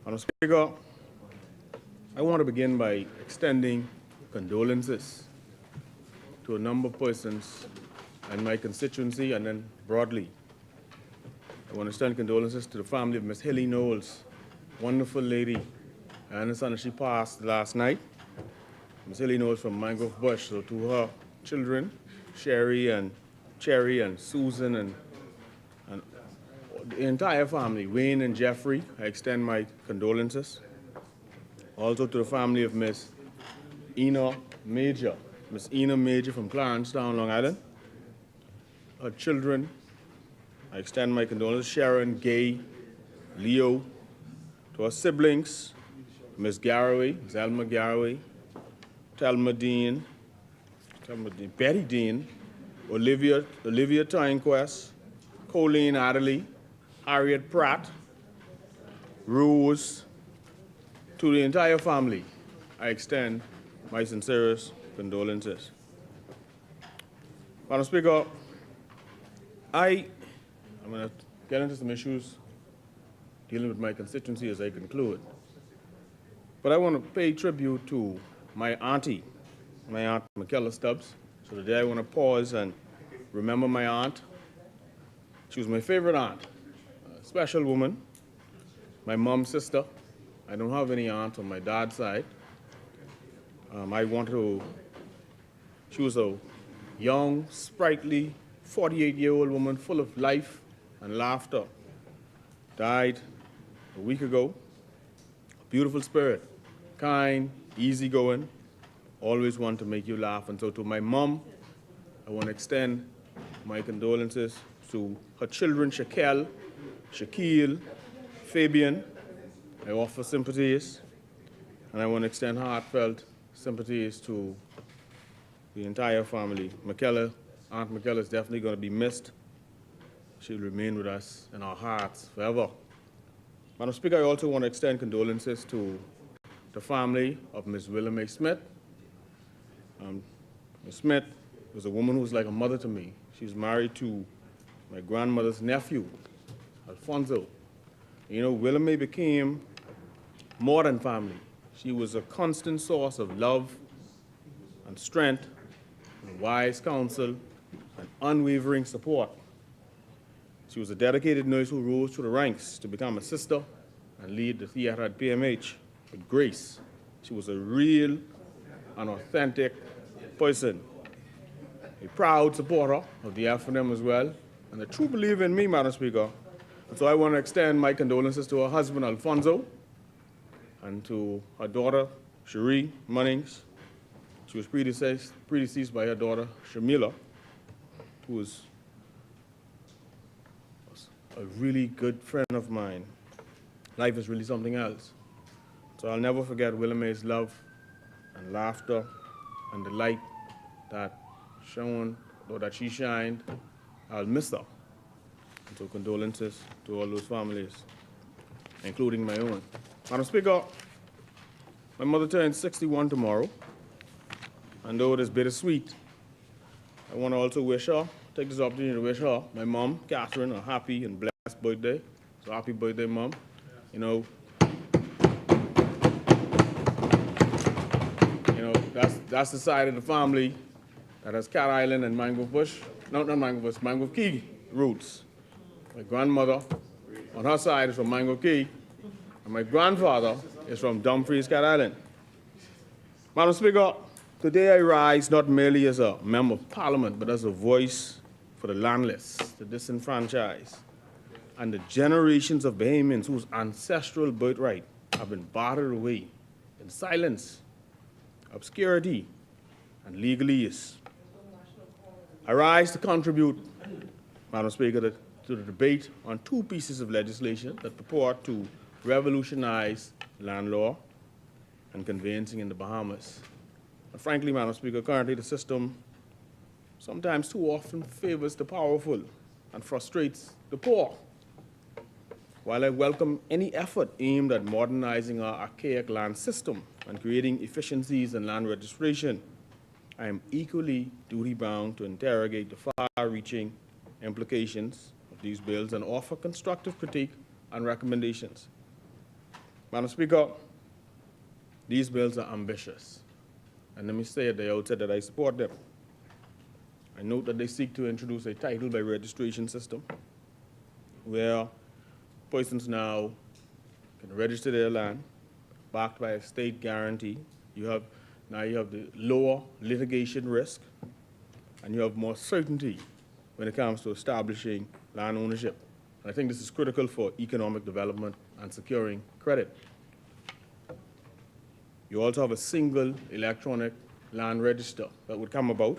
Honorable Speaker, I want to begin by extending condolences to a number of persons in my constituency and then broadly. I want to extend condolences to the family of Miss Hilly Knowles, wonderful lady. I understand that she passed last night. Miss Hilly Knowles from Mangrove Bush. So to her children, Sherry and Cherry and Susan and the entire family, Wayne and Jeffrey, I extend my condolences. Also to the family of Miss Ina Major. Miss Ina Major from Clarencetown, Long Island. Her children, I extend my condolences. Sharon, Gay, Leo. To her siblings, Miss Garraway, Zelma Garraway, Telma Dean, Betty Dean, Olivia Tynequest, Colleen Adderley, Harriet Pratt, Rose. To the entire family, I extend my sincerest condolences. Madam Speaker, I'm going to get into some issues dealing with my constituency as I conclude. But I want to pay tribute to my auntie, my aunt Michaela Stubbs. So today I want to pause and remember my aunt. She was my favorite aunt, a special woman, my mom's sister. I don't have any aunt on my dad's side. She was a young, sprightly, 48-year-old woman full of life and laughter. Died a week ago. A beautiful spirit, kind, easygoing, always want to make you laugh. And so to my mom I want to extend my condolences to her children, Shaquille, Fabian. I offer sympathies, and I want to extend heartfelt sympathies to the entire family. Aunt McKellar is definitely going to be missed. She'll remain with us in our hearts forever. Madam Speaker, I also want to extend condolences to the family of Ms. Willa Mae Smith. Ms. Smith was a woman who was like a mother to me. She was married to my grandmother's nephew, Alfonso. You know, Willa Mae became more than family. She was a constant source of love and strength and wise counsel and unwavering support. She was a dedicated nurse who rose through the ranks to become a sister and lead the theater at PMH with grace. She was a real and authentic person, a proud supporter of the FNM as well, and a true believer in me, Madam Speaker. And so I want to extend my condolences to her husband, Alfonso, and to her daughter, Cherie Munnings. She was predeceased by her daughter, Shamila, who was a really good friend of mine. Life is really something else. So I'll never forget Willa Mae's love and laughter and the light that she shined. I'll miss her. And so condolences to all those families, including my own. Madam Speaker, my mother turns 61 tomorrow, and though it is bittersweet, I want to also take this opportunity to wish her, my mom, Catherine, a happy and blessed birthday. So happy birthday, Mom. You know, that's the side of the family that has Cat Island and Mangrove Bush, not Mangrove Bush, Mangrove Key roots. My grandmother on her side is from Mangrove Key, and my grandfather is from Dumfries, Cat Island. Madam Speaker, today I rise not merely as a member of Parliament, but as a voice for the landless, the disenfranchised, and the generations of Bahamians whose ancestral birthright have been bartered away in silence, obscurity, and legalese. I rise to contribute, Madam Speaker, to the debate on two pieces of legislation that purport to revolutionize land law and conveyancing in the Bahamas. And frankly, Madam Speaker, currently the system sometimes too often favors the powerful and frustrates the poor. While I welcome any effort aimed at modernizing our archaic land system and creating efficiencies in land registration, I am equally duty-bound to interrogate the far-reaching implications of these bills and offer constructive critique and recommendations. Madam Speaker, these bills are ambitious, and let me say at the outset that I support them. I note that they seek to introduce a title by registration system where persons now can register their land backed by a state guarantee. Now you have the lower litigation risk, and you have more certainty when it comes to establishing land ownership. And I think this is critical for economic development and securing credit. You also have a single electronic land register that would come about.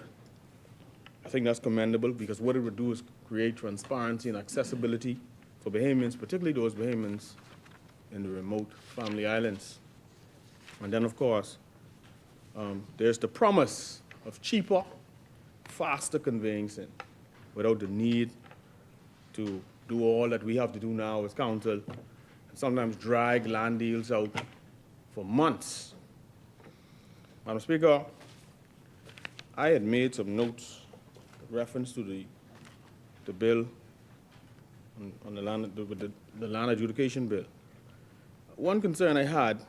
I think that's commendable because what it would do is create transparency and accessibility for Bahamians, particularly those Bahamians in the remote family islands. And then, of course, there's the promise of cheaper, faster conveyancing without the need to do all that we have to do now as council and sometimes drag land deals out for months. Madam Speaker, I had made some notes in reference to the bill on the land adjudication bill. One concern I had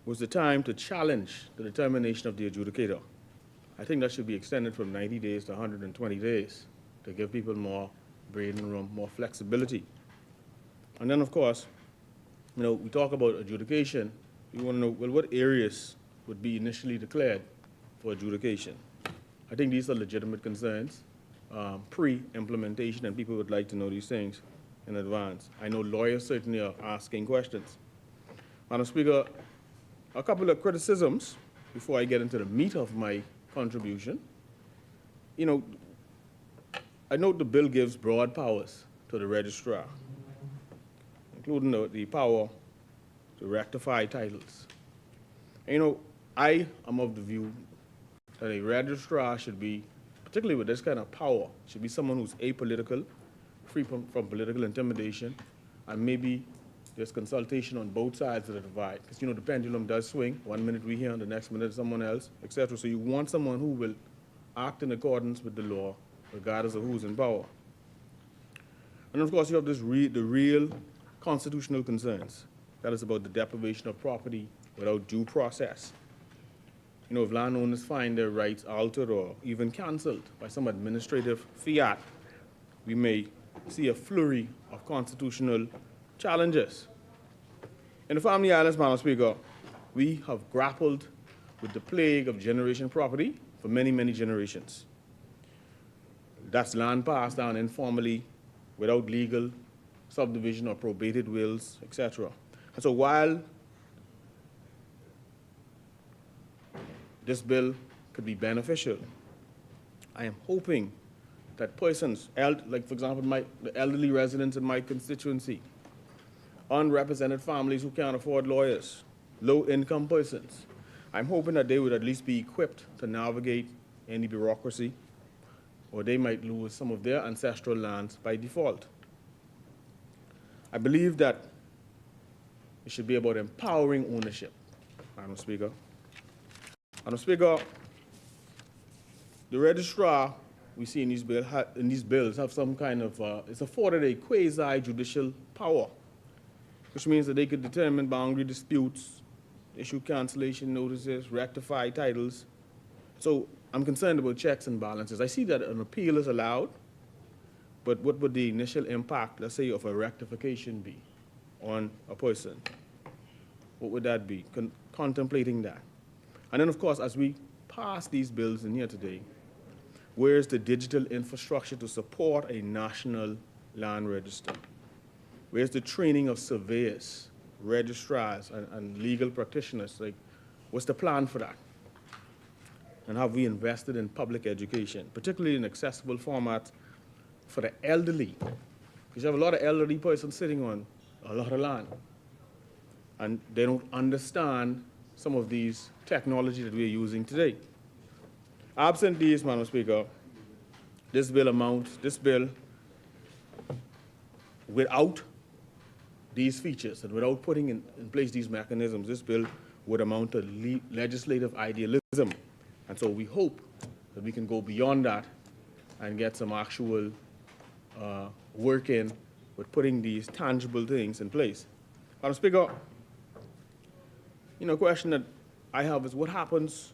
was the time to challenge the determination of the adjudicator. I think that should be extended from 90 days to 120 days to give people more breathing room, more flexibility. And then, of course, we talk about adjudication. We want to know, well, what areas would be initially declared for adjudication? I think these are legitimate concerns, pre-implementation, and people would like to know these things in advance. I know lawyers certainly are asking questions. Madam Speaker, a couple of criticisms before I get into the meat of my contribution. you know, I note the bill gives broad powers to the registrar, including the power to rectify titles. And, you know, I am of the view that a registrar should be, particularly with this kind of power, should be someone who's apolitical, free from political intimidation, and maybe there's consultation on both sides of the divide. Because, you know, the pendulum does swing. 1 minute we hear, the next minute someone else, etc. So you want someone who will act in accordance with the law, regardless of who's in power. And of course, you have the real constitutional concerns. That is about the deprivation of property without due process. You know, if landowners find their rights altered or even canceled by some administrative fiat, we may see a flurry of constitutional challenges. In the Family Islands, Madam Speaker, we have grappled with the plague of generation property for many, many generations. That's land passed down informally without legal subdivision or probated wills, etc. And so while this bill could be beneficial, I am hoping that persons, like for example, the elderly residents in my constituency, unrepresented families who can't afford lawyers, low-income persons, I'm hoping that they would at least be equipped to navigate any bureaucracy, or they might lose some of their ancestral lands by default. I believe that it should be about empowering ownership, Madam Speaker. Madam Speaker, the registrar we see in these bills have some kind of, it's afforded a quasi-judicial power, which means that they could determine boundary disputes, issue cancellation notices, rectify titles. So I'm concerned about checks and balances. I see that an appeal is allowed, but what would the initial impact, let's say, of a rectification be on a person? What would that be? Contemplating that. And then, of course, as we pass these bills in here today, where's the digital infrastructure to support a national land register? Where's the training of surveyors, registrars, and legal practitioners? Like, what's the plan for that? And have we invested in public education, particularly in accessible formats for the elderly? Because you have a lot of elderly persons sitting on a lot of land, and they don't understand some of these technology that we're using today. Absent these, Madam Speaker, this bill, without these features and without putting in place these mechanisms, this bill would amount to legislative idealism. And so we hope that we can go beyond that and get some actual work in with putting these tangible things in place. Madam Speaker, you know, a question that I have is what happens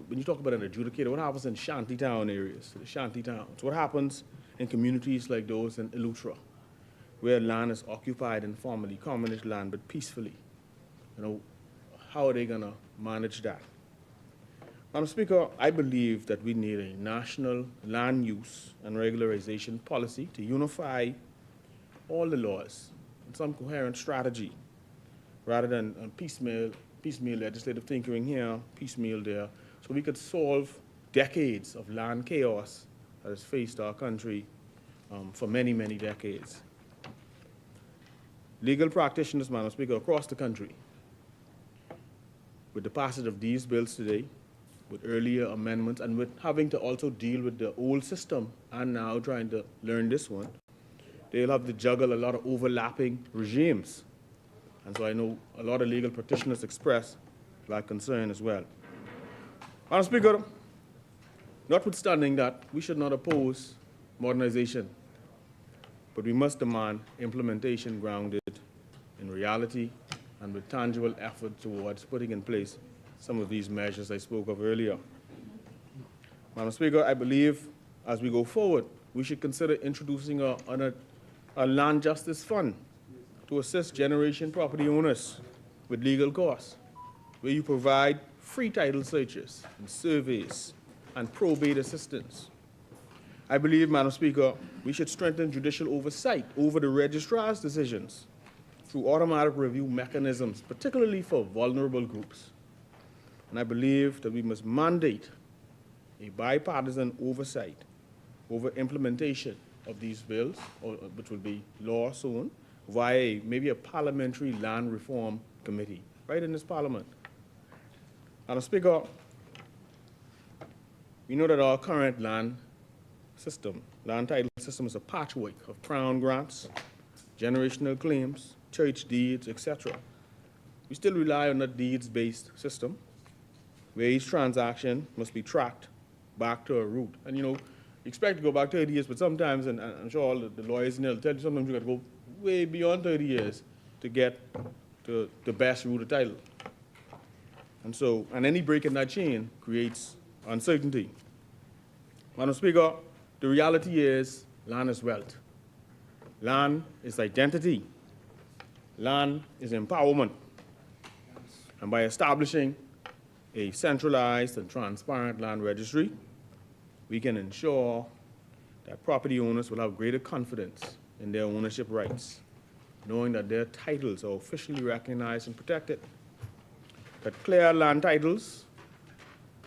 when you talk about an adjudicator, what happens in shantytown areas, the shanty towns? What happens in communities like those in Eleuthera, where land is occupied informally, communist land, but peacefully? You know, how are they going to manage that? Madam Speaker, I believe that we need a national land use and regularization policy to unify all the laws in some coherent strategy, rather than piecemeal legislative tinkering here, piecemeal there, so we could solve decades of land chaos that has faced our country for many, many decades. Legal practitioners, Madam Speaker, across the country, with the passage of these bills today, with earlier amendments, and with having to also deal with the old system and now trying to learn this one, they'll have to juggle a lot of overlapping regimes. And so I know a lot of legal practitioners express that concern as well. Madam Speaker, notwithstanding that, we should not oppose modernization, but we must demand implementation grounded in reality and with tangible effort towards putting in place some of these measures I spoke of earlier. Madam Speaker, I believe as we go forward, we should consider introducing a land justice fund to assist generation property owners with legal costs, where you provide free title searches and surveys and probate assistance. I believe, Madam Speaker, we should strengthen judicial oversight over the registrar's decisions through automatic review mechanisms, particularly for vulnerable groups. And I believe that we must mandate a bipartisan oversight over implementation of these bills, which will be law soon, via maybe a parliamentary land reform committee, right in this parliament. Madam Speaker, we know that our current land title system is a patchwork of crown grants, generational claims, church deeds, etc. We still rely on a deeds-based system where each transaction must be tracked back to a root. And you expect to go back 30 years, but sometimes, and I'm sure all the lawyers in there will tell you, sometimes you got to go way beyond 30 years to get to the best root of title. And any break in that chain creates uncertainty. Madam Speaker, the reality is land is wealth. Land is identity. Land is empowerment. And by establishing a centralized and transparent land registry, we can ensure that property owners will have greater confidence in their ownership rights, knowing that their titles are officially recognized and protected. That clear land titles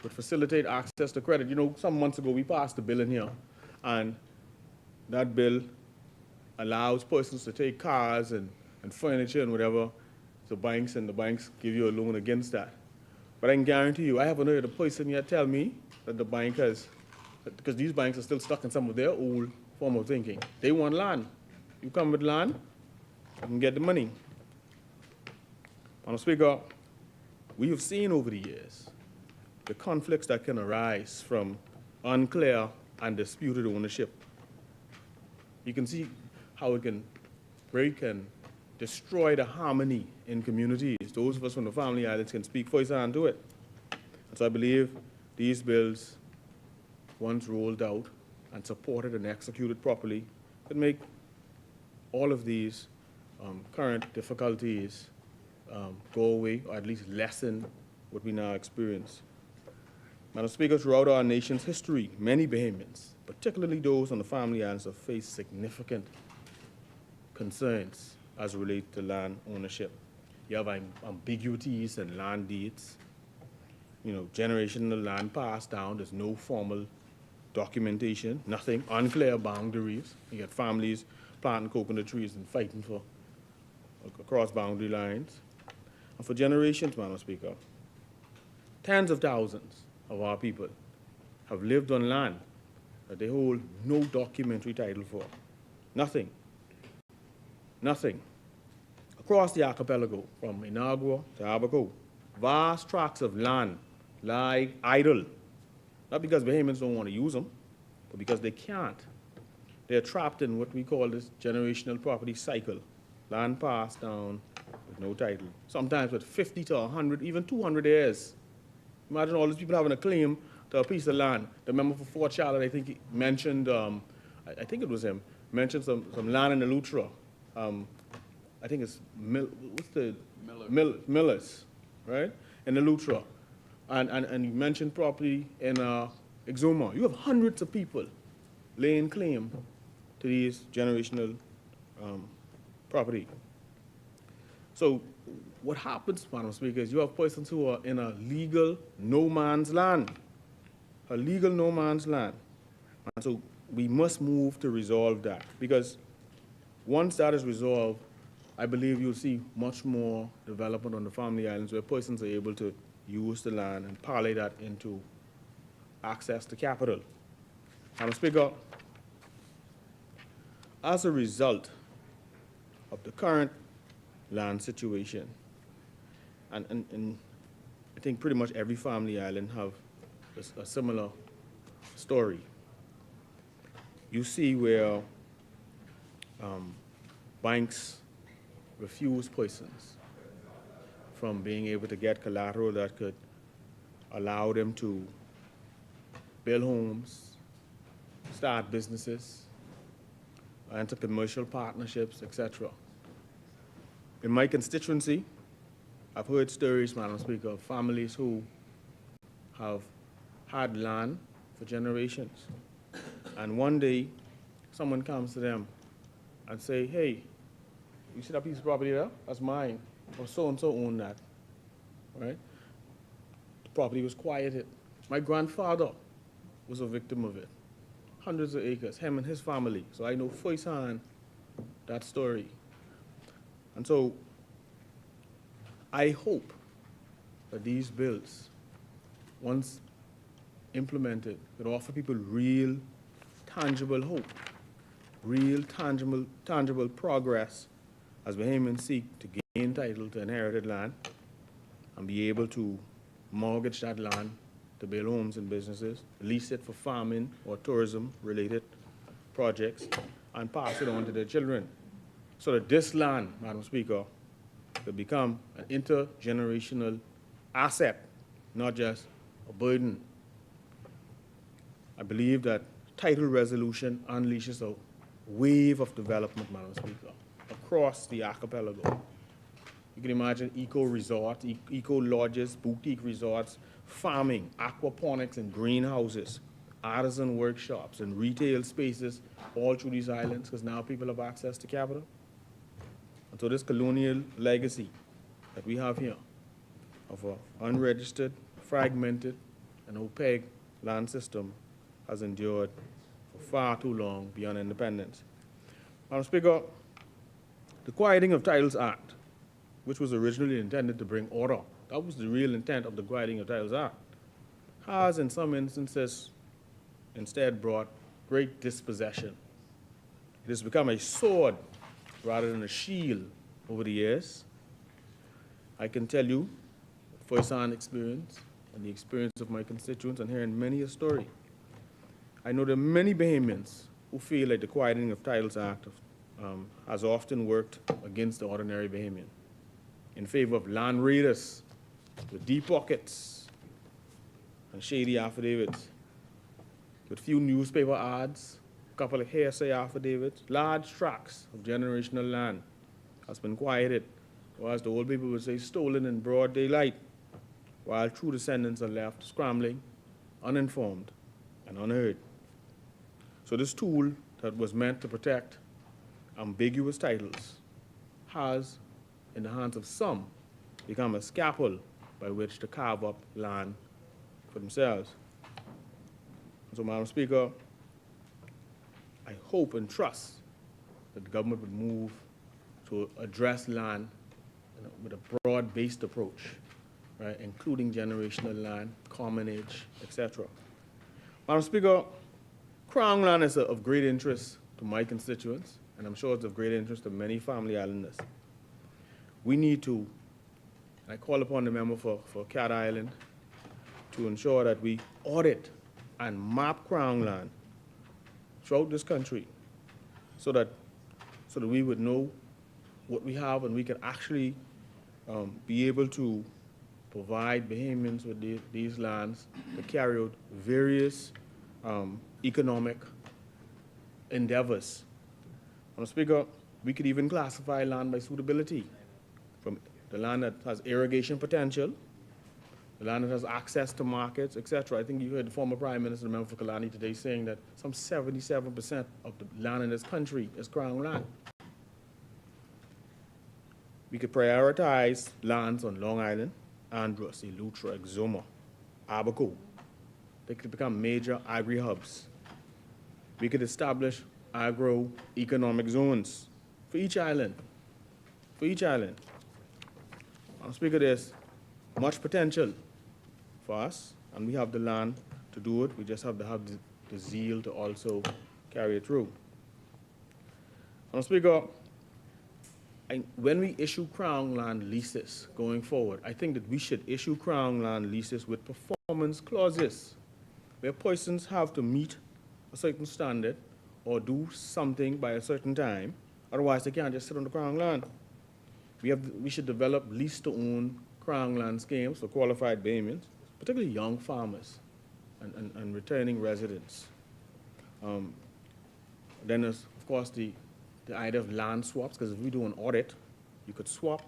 would facilitate access to credit. Some months ago we passed a bill in here, and that bill allows persons to take cars and furniture and whatever to banks, and the banks give you a loan against that. But I can guarantee you, I haven't heard a person yet tell me that the bank has, because these banks are still stuck in some of their old form of thinking. They want land. You come with land, you can get the money. Madam Speaker, we have seen over the years the conflicts that can arise from unclear and disputed ownership. You can see how it can break and destroy the harmony in communities. Those of us from the Family Islands can speak firsthand to it. And so I believe these bills, once rolled out and supported and executed properly, could make all of these current difficulties go away, or at least lessen what we now experience. Madam Speaker, throughout our nation's history, many Bahamians, particularly those on the Family Islands, have faced significant concerns as it relates to land ownership. You have ambiguities in land deeds, generational land passed down, there's no formal documentation, nothing, unclear boundaries. You get families planting coconut trees and fighting for across boundary lines. And for generations, Madam Speaker, tens of thousands of our people have lived on land that they hold no documentary title for. Nothing. Nothing. Across the archipelago, from Inagua to Abaco, vast tracts of land lie idle. Not because Bahamians don't want to use them, but because they can't. They're trapped in what we call this generational property cycle. Land passed down with no title. Sometimes with 50 to 100, even 200 heirs. Imagine all these people having a claim to a piece of land. The member for Fort Charlotte, I think, he mentioned, I think it was him, mentioned some land in the Lutra. I think it's Millers, right? In the Lutra. And you mentioned property in Exuma. You have hundreds of people laying claim to these generational property. So what happens, Madam Speaker, is you have persons who are in a legal no man's land, a legal no man's land. And so we must move to resolve that, because once that is resolved, I believe you'll see much more development on the Family Islands where persons are able to use the land and parlay that into access to capital. Madam Speaker, as a result of the current land situation, and I think pretty much every Family Island have a similar story. You see where banks refuse persons from being able to get collateral that could allow them to build homes, start businesses, enter commercial partnerships, etc. In my constituency, I've heard stories, Madam Speaker, of families who have had land for generations. And one day, someone comes to them and say, hey, you see that piece of property there? That's mine. Or so-and-so owned that, right? The property was quieted. My grandfather was a victim of it. Hundreds of acres, him and his family. So I know firsthand that story. And so I hope that these bills, once implemented, could offer people real, tangible hope, real, tangible progress as Bahamians seek to gain title to inherited land and be able to mortgage that land to build homes and businesses, lease it for farming or tourism-related projects, and pass it on to their children. So that this land, Madam Speaker, could become an intergenerational asset, not just a burden. I believe that title resolution unleashes a wave of development, Madam Speaker, across the archipelago. You can imagine eco-resorts, eco-lodges, boutique resorts, farming, aquaponics and greenhouses, artisan workshops and retail spaces all through these islands, because now people have access to capital. And so this colonial legacy that we have here of an unregistered, fragmented, and opaque land system has endured for far too long beyond independence. Madam Speaker, the Quieting of Titles Act, which was originally intended to bring order, that was the real intent of the Quieting of Titles Act, has in some instances instead brought great dispossession. It has become a sword rather than a shield over the years. I can tell you, first-hand experience and the experience of my constituents and hearing many a story, I know there are many Bahamians who feel like the Quieting of Titles Act has often worked against the ordinary Bahamian, in favor of land raiders with deep pockets and shady affidavits, with few newspaper ads, a couple of hearsay affidavits, large tracts of generational land has been quieted, or as the old people would say, stolen in broad daylight, while true descendants are left scrambling, uninformed, and unheard. So this tool that was meant to protect ambiguous titles has, in the hands of some, become a scalpel by which to carve up land for themselves. So, Madam Speaker, I hope and trust that the government would move to address land with a broad-based approach, right, including generational land, commonage, etc. Madam Speaker, Crown land is of great interest to my constituents, and I'm sure it's of great interest to many family islanders. We need to, and I call upon the member for Cat Island to ensure that we audit and map Crown land throughout this country so that we would know what we have and we can actually be able to provide Bahamians with these lands to carry out various economic endeavors. Madam Speaker, we could even classify land by suitability, from the land that has irrigation potential, the land that has access to markets, etc. I think you heard the former Prime Minister, the member for Kalani, today saying that some 77% of the land in this country is Crown land. We could prioritize lands on Long Island, Andros, Eleuthera, Exuma, Abaco. They could become major agri-hubs. We could establish agro-economic zones for each island, I'm Speaker, there's much potential for us, and we have the land to do it. We just have to have the zeal to also carry it through. I'm Speaker, when we issue Crown land leases going forward, I think that we should issue Crown land leases with performance clauses, where persons have to meet a certain standard or do something by a certain time. Otherwise, they can't just sit on the Crown land. We should develop lease-to-own Crown land schemes for qualified Bahamians, particularly young farmers and returning residents. Then there's, of course, the idea of land swaps, because if we do an audit, you could swap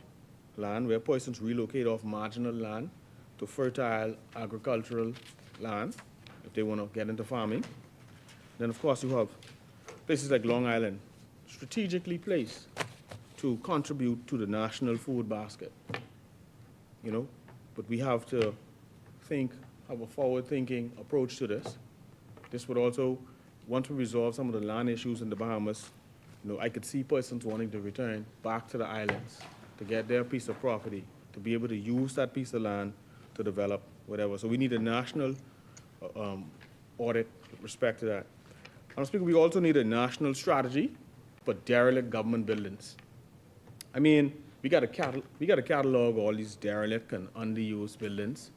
land where persons relocate off marginal land to fertile agricultural land if they want to get into farming. Then, of course, you have places like Long Island, strategically placed to contribute to the national food basket, you know? But we have to have a forward-thinking approach to this This would also, once we resolve some of the land issues in the Bahamas, I could see persons wanting to return back to the islands to get their piece of property, to be able to use that piece of land to develop whatever. So we need a national audit with respect to that. Madam Speaker, we also need a national strategy for derelict government buildings. I mean, we got to catalog all these derelict and underused buildings.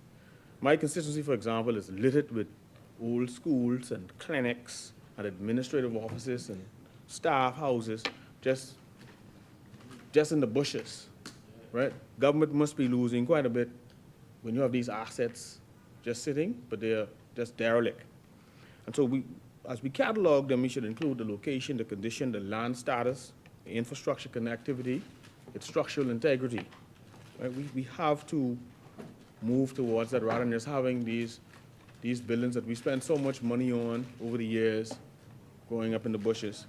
My constituency, for example, is littered with old schools and clinics and administrative offices and staff houses just in the bushes, right? Government must be losing quite a bit when you have these assets just sitting, but they're just derelict. And so as we catalog them, we should include the location, the condition, the land status, the infrastructure connectivity, its structural integrity. Right? We have to move towards that rather than just having these buildings that we spend so much money on over the years growing up in the bushes.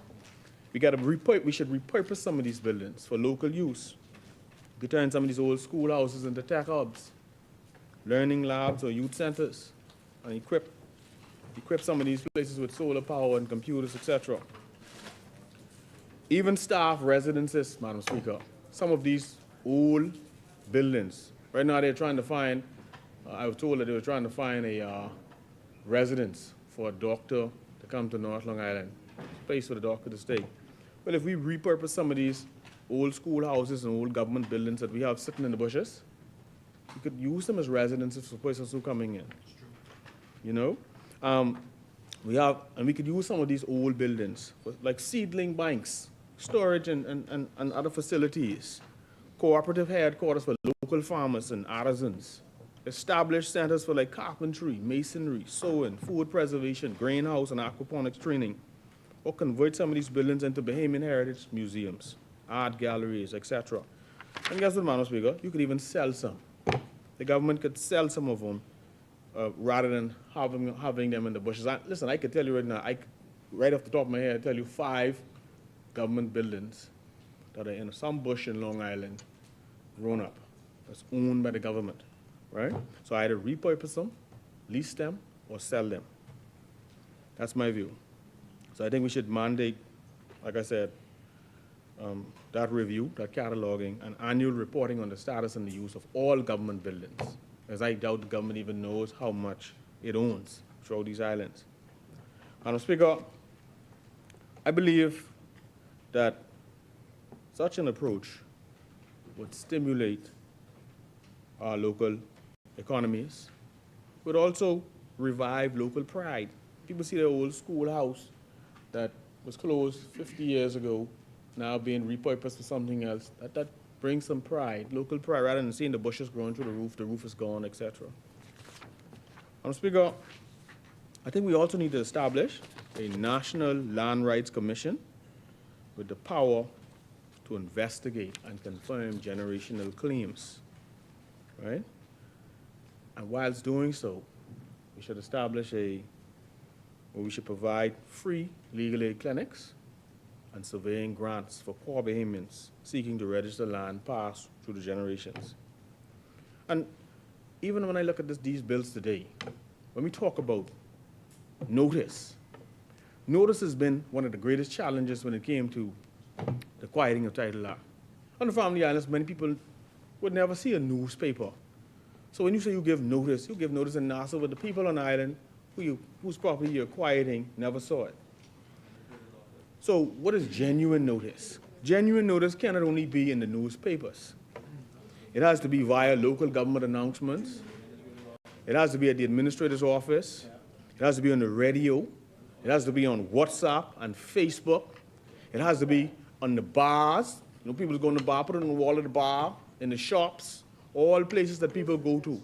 We should repurpose some of these buildings for local use. We could turn some of these old schoolhouses into tech hubs, learning labs or youth centers, and equip some of these places with solar power and computers, etc. Even staff residences, Madam Speaker. Some of these old buildings, right now they're trying to find, I was told that they were trying to find a residence for a doctor to come to North Long Island, a place for the doctor to stay. Well, if we repurpose some of these old schoolhouses and old government buildings that we have sitting in the bushes, we could use them as residences for persons who are coming in. We could use some of these old buildings, like seedling banks, storage and other facilities, cooperative headquarters for local farmers and artisans, established centers for like carpentry, masonry, sewing, food preservation, greenhouse and aquaponics training, or convert some of these buildings into Bahamian heritage museums, art galleries, etc. And guess what, Madam Speaker? You could even sell some. The government could sell some of them rather than having them in the bushes. Listen, I could tell you right now, right off the top of my head, I tell you 5 government buildings that are in some bush in Long Island, grown up, that's owned by the government, right? So either repurpose them, lease them, or sell them. That's my view. So I think we should mandate, like I said, that review, that cataloging, and annual reporting on the status and the use of all government buildings, as I doubt the government even knows how much it owns throughout these islands. Madam Speaker, I believe that such an approach would stimulate our local economies, would also revive local pride. People see their old schoolhouse that was closed 50 years ago, now being repurposed for something else. That brings some pride, local pride, rather than seeing the bushes growing through the roof is gone, etc. Madam Speaker, I think we also need to establish a National Land Rights Commission with the power to investigate and confirm generational claims, right? And whilst doing so, we should establish we should provide free legal aid clinics and surveying grants for poor Bahamians seeking to register land passed through the generations. And even when I look at these bills today, when we talk about notice has been one of the greatest challenges when it came to the quieting of title law. On the Family Islands, many people would never see a newspaper. So when you say you give notice in Nassau, but the people on the island whose property you're quieting never saw it. So what is genuine notice? Genuine notice cannot only be in the newspapers. It has to be via local government announcements. It has to be at the administrator's office. It has to be on the radio. It has to be on WhatsApp and Facebook. It has to be on the bars. People go to the bar, put it on the wall of the bar, in the shops, all places that people go to.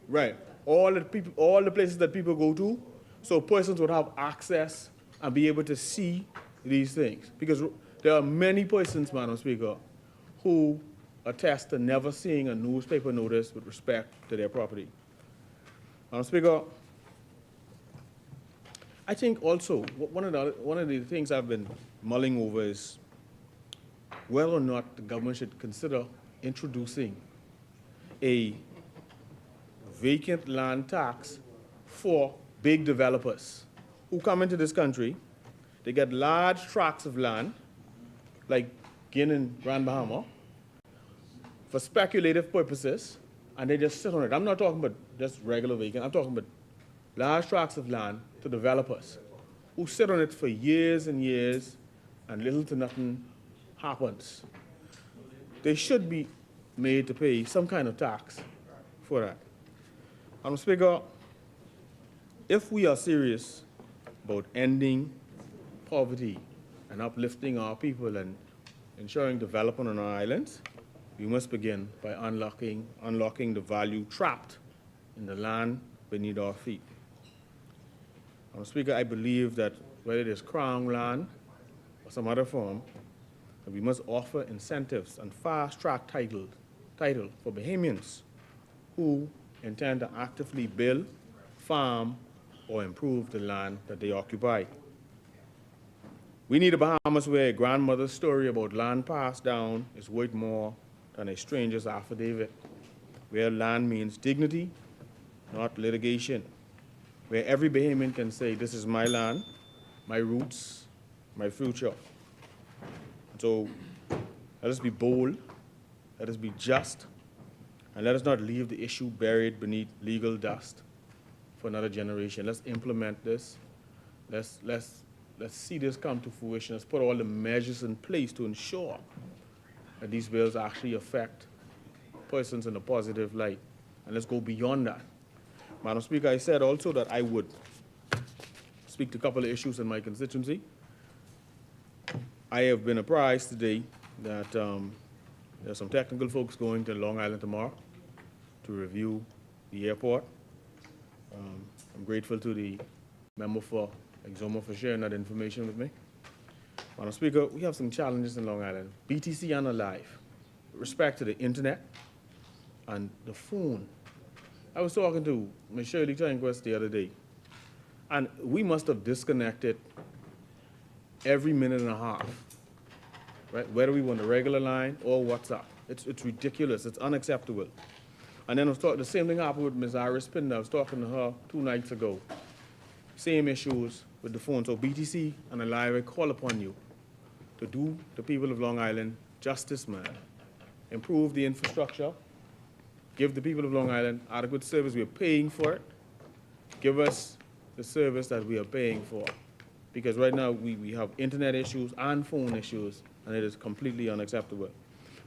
Right. All the places that people go to, so persons would have access and be able to see these things. Because there are many persons, Madam Speaker, who attest to never seeing a newspaper notice with respect to their property. Madam Speaker, I think also one of the things I've been mulling over is whether or not the government should consider introducing a vacant land tax for big developers who come into this country, they get large tracts of land, like Guinea and Grand Bahama, for speculative purposes, and they just sit on it. I'm not talking about just regular vacant, I'm talking about large tracts of land to developers who sit on it for years and years, and little to nothing happens. They should be made to pay some kind of tax for that. Madam Speaker, if we are serious about ending poverty and uplifting our people and ensuring development on our islands, we must begin by unlocking the value trapped in the land beneath our feet. Madam Speaker, I believe that whether it is Crown land or some other form, that we must offer incentives and fast-track title for Bahamians who intend to actively build, farm, or improve the land that they occupy. We need a Bahamas where a grandmother's story about land passed down is worth more than a stranger's affidavit, where land means dignity, not litigation, where every Bahamian can say, this is my land, my roots, my future. So let us be bold, let us be just, and let us not leave the issue buried beneath legal dust for another generation. Let's implement this. Let's see this come to fruition. Let's put all the measures in place to ensure that these bills actually affect persons in a positive light. And let's go beyond that. Madam Speaker, I said also that I would speak to a couple of issues in my constituency. I have been apprised today that there's some technical folks going to Long Island tomorrow to review the airport. I'm grateful to the member for Exoma for sharing that information with me. Madam Speaker, we have some challenges in Long Island. BTC unalive, with respect to the internet and the phone. I was talking to Ms. Shirley Tanquist the other day, and we must have disconnected every minute and a half, right? Whether we want a regular line or WhatsApp. It's ridiculous, it's unacceptable. And then I was talking, the same thing happened with Ms. Iris Pinder. I was talking to her 2 nights ago. Same issues with the phone. So BTC and Alive, I call upon you to do the people of Long Island justice, man. Improve the infrastructure, give the people of Long Island adequate service. We are paying for it. Give us the service that we are paying for. Because right now we have internet issues and phone issues, and it is completely unacceptable.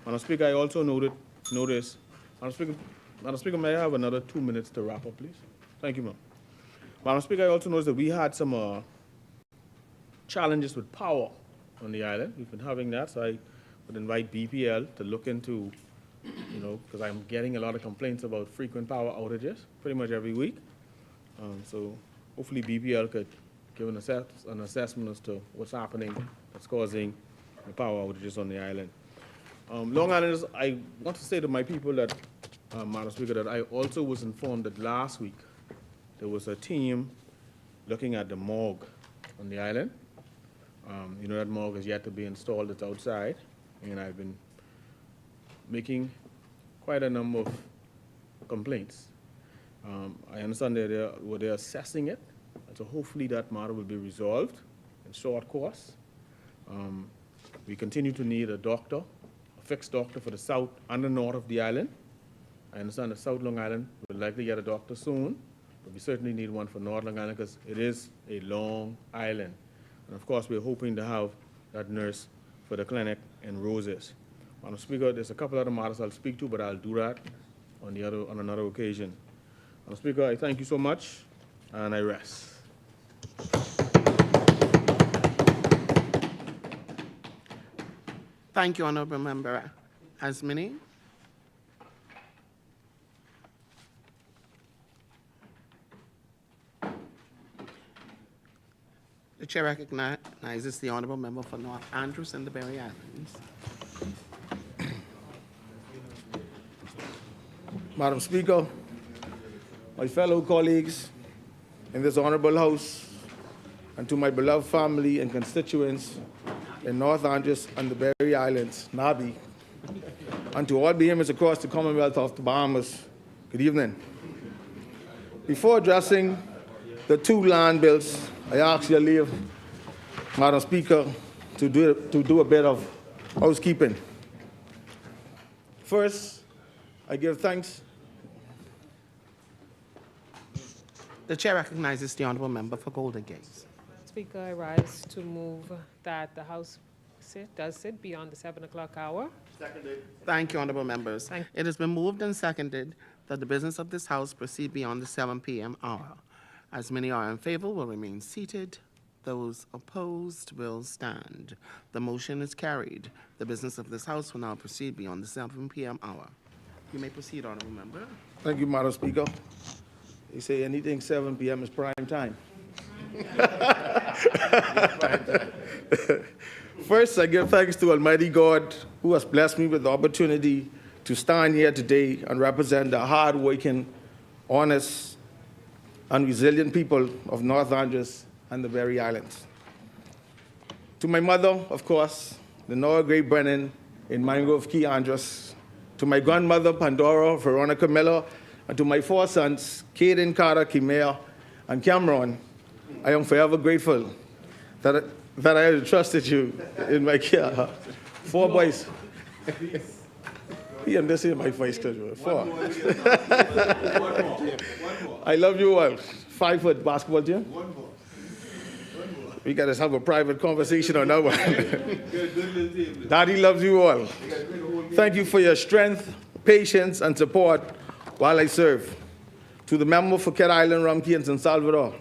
Madam Speaker, I also noticed, Madam Speaker, may I have another 2 minutes to wrap up, please? Thank you, ma'am. Madam Speaker, I also noticed that we had some challenges with power on the island. We've been having that, so I would invite BPL to look into, because I'm getting a lot of complaints about frequent power outages pretty much every week. So hopefully BPL could give an assessment as to what's happening that's causing the power outages on the island. Long Islanders, I want to say to my people that, Madam Speaker, that I also was informed that last week there was a team looking at the morgue on the island. That morgue is yet to be installed, it's outside, and I've been making quite a number of complaints. I understand that they're assessing it, and so hopefully that matter will be resolved in short course. We continue to need a doctor, a fixed doctor for the south and the north of the island. I understand that South Long Island will likely get a doctor soon, but we certainly need one for North Long Island because it is a long island. And of course, we're hoping to have that nurse for the clinic in Roses. Madam Speaker, there's a couple other matters I'll speak to, but I'll do that on another occasion. Madam Speaker, I thank you so much, and I rest. Thank you, Honorable Member Asmini. The chair recognizes the Honorable Member for North Andrews and the Berry Islands. Madam Speaker, my fellow colleagues in this honorable House, and to my beloved family and constituents in North Andros and the Berry Islands, NABI, and to all Bahamians across the Commonwealth of the Bahamas, good evening. Before addressing the two land bills, I ask your leave, Madam Speaker, to do a bit of housekeeping. First, I give thanks. The chair recognizes the honorable member for Golden Gate. Speaker, I rise to move that the House does sit beyond the 7 o'clock hour. Thank you, honorable members. It has been moved and seconded that the business of this House proceed beyond the 7 p.m. hour. As many are in favor will remain seated. Those opposed will stand. The motion is carried. The business of this House will now proceed beyond the 7 p.m. hour. You may proceed, honorable member. Thank you, Madam Speaker. They say anything 7 p.m. is prime time. First, I give thanks to Almighty God who has blessed me with the opportunity to stand here today and represent the hard-working, honest, and resilient people of North Andros and the Berry Islands. To my mother, of course, Lenora Gray Brennan in Mangrove Key, Andros. To my grandmother, Pandora Veronica Miller, and to my four sons, Caden, Carter, Kimea, and Cameron, I am forever grateful that I had trusted you in my care. 4 boys. Yeah, I'm just saying my voice, 4. I love you all. 5-foot basketball team. We got to have a private conversation on that one. Daddy loves you all. Thank you for your strength, patience, and support while I serve. To the member for Cat Island, Rumkey, and San Salvador,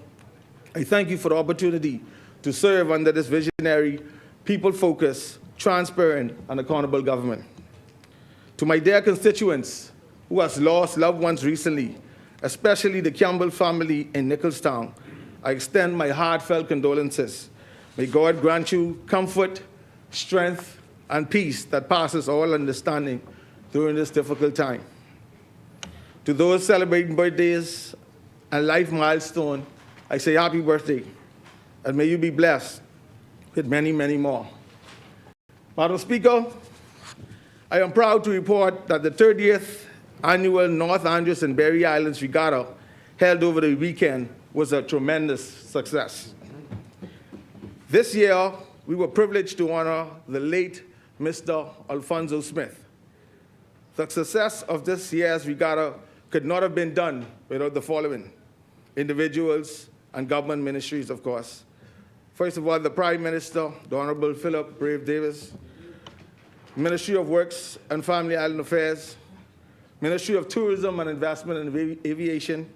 I thank you for the opportunity to serve under this visionary, people-focused, transparent, and accountable government. To my dear constituents who has lost loved ones recently, especially the Campbell family in Nicholstown, I extend my heartfelt condolences. May God grant you comfort, strength, and peace that passes all understanding during this difficult time. To those celebrating birthdays and life milestone, I say happy birthday, and may you be blessed with many, many more. Madam Speaker, I am proud to report that the 30th annual North Andros and Berry Islands Regatta held over the weekend was a tremendous success. This year, we were privileged to honor the late Mr. Alfonso Smith. The success of this year's regatta could not have been done without the following individuals and government ministries, of course. First of all, the Prime Minister, the Honorable Philip Brave Davis, Ministry of Works and Family Island Affairs, Ministry of Tourism and Investment and Aviation,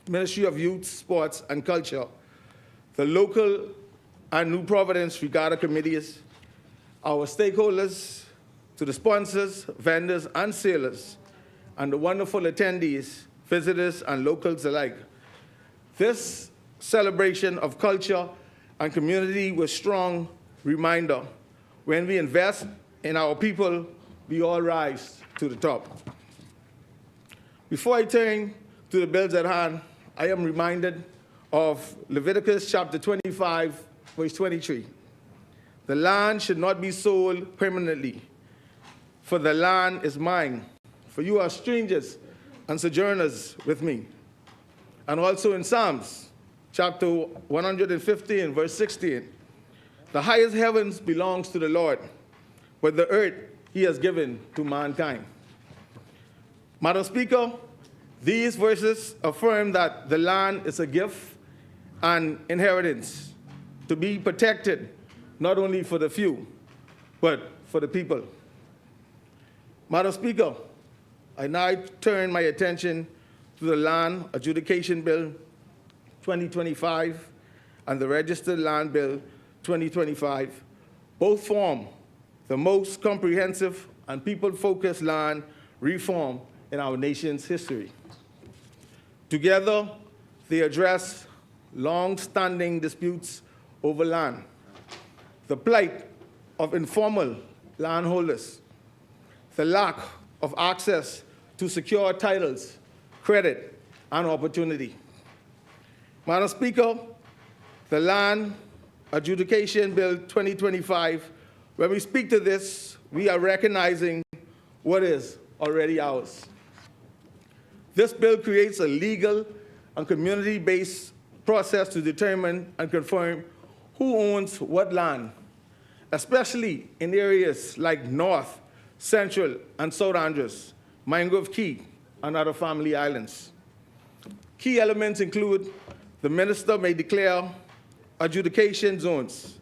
Ministry of Youth, Sports and Culture, the local and New Providence Regatta committees, our stakeholders, to the sponsors, vendors, and sailors, and the wonderful attendees, visitors, and locals alike. This celebration of culture and community was a strong reminder when we invest in our people, we all rise to the top. Before I turn to the bills at hand, I am reminded of Leviticus chapter 25, verse 23. The land should not be sold permanently, for the land is mine, for you are strangers and sojourners with me. And also in Psalms chapter 115, verse 16, the highest heavens belongs to the Lord, but the earth he has given to mankind. Madam Speaker, these verses affirm that the land is a gift and inheritance to be protected not only for the few, but for the people. Madam Speaker, I now turn my attention to the Land Adjudication Bill 2025 and the Registered Land Bill 2025. Both form the most comprehensive and people-focused land reform in our nation's history. Together, they address long-standing disputes over land, the plight of informal landholders, the lack of access to secure titles, credit, and opportunity. Madam Speaker, the Land Adjudication Bill 2025, when we speak to this, we are recognizing what is already ours. This bill creates a legal and community-based process to determine and confirm who owns what land, especially in areas like North, Central, and South Andros, Mangrove Key, and other family islands. Key elements include the minister may declare adjudication zones.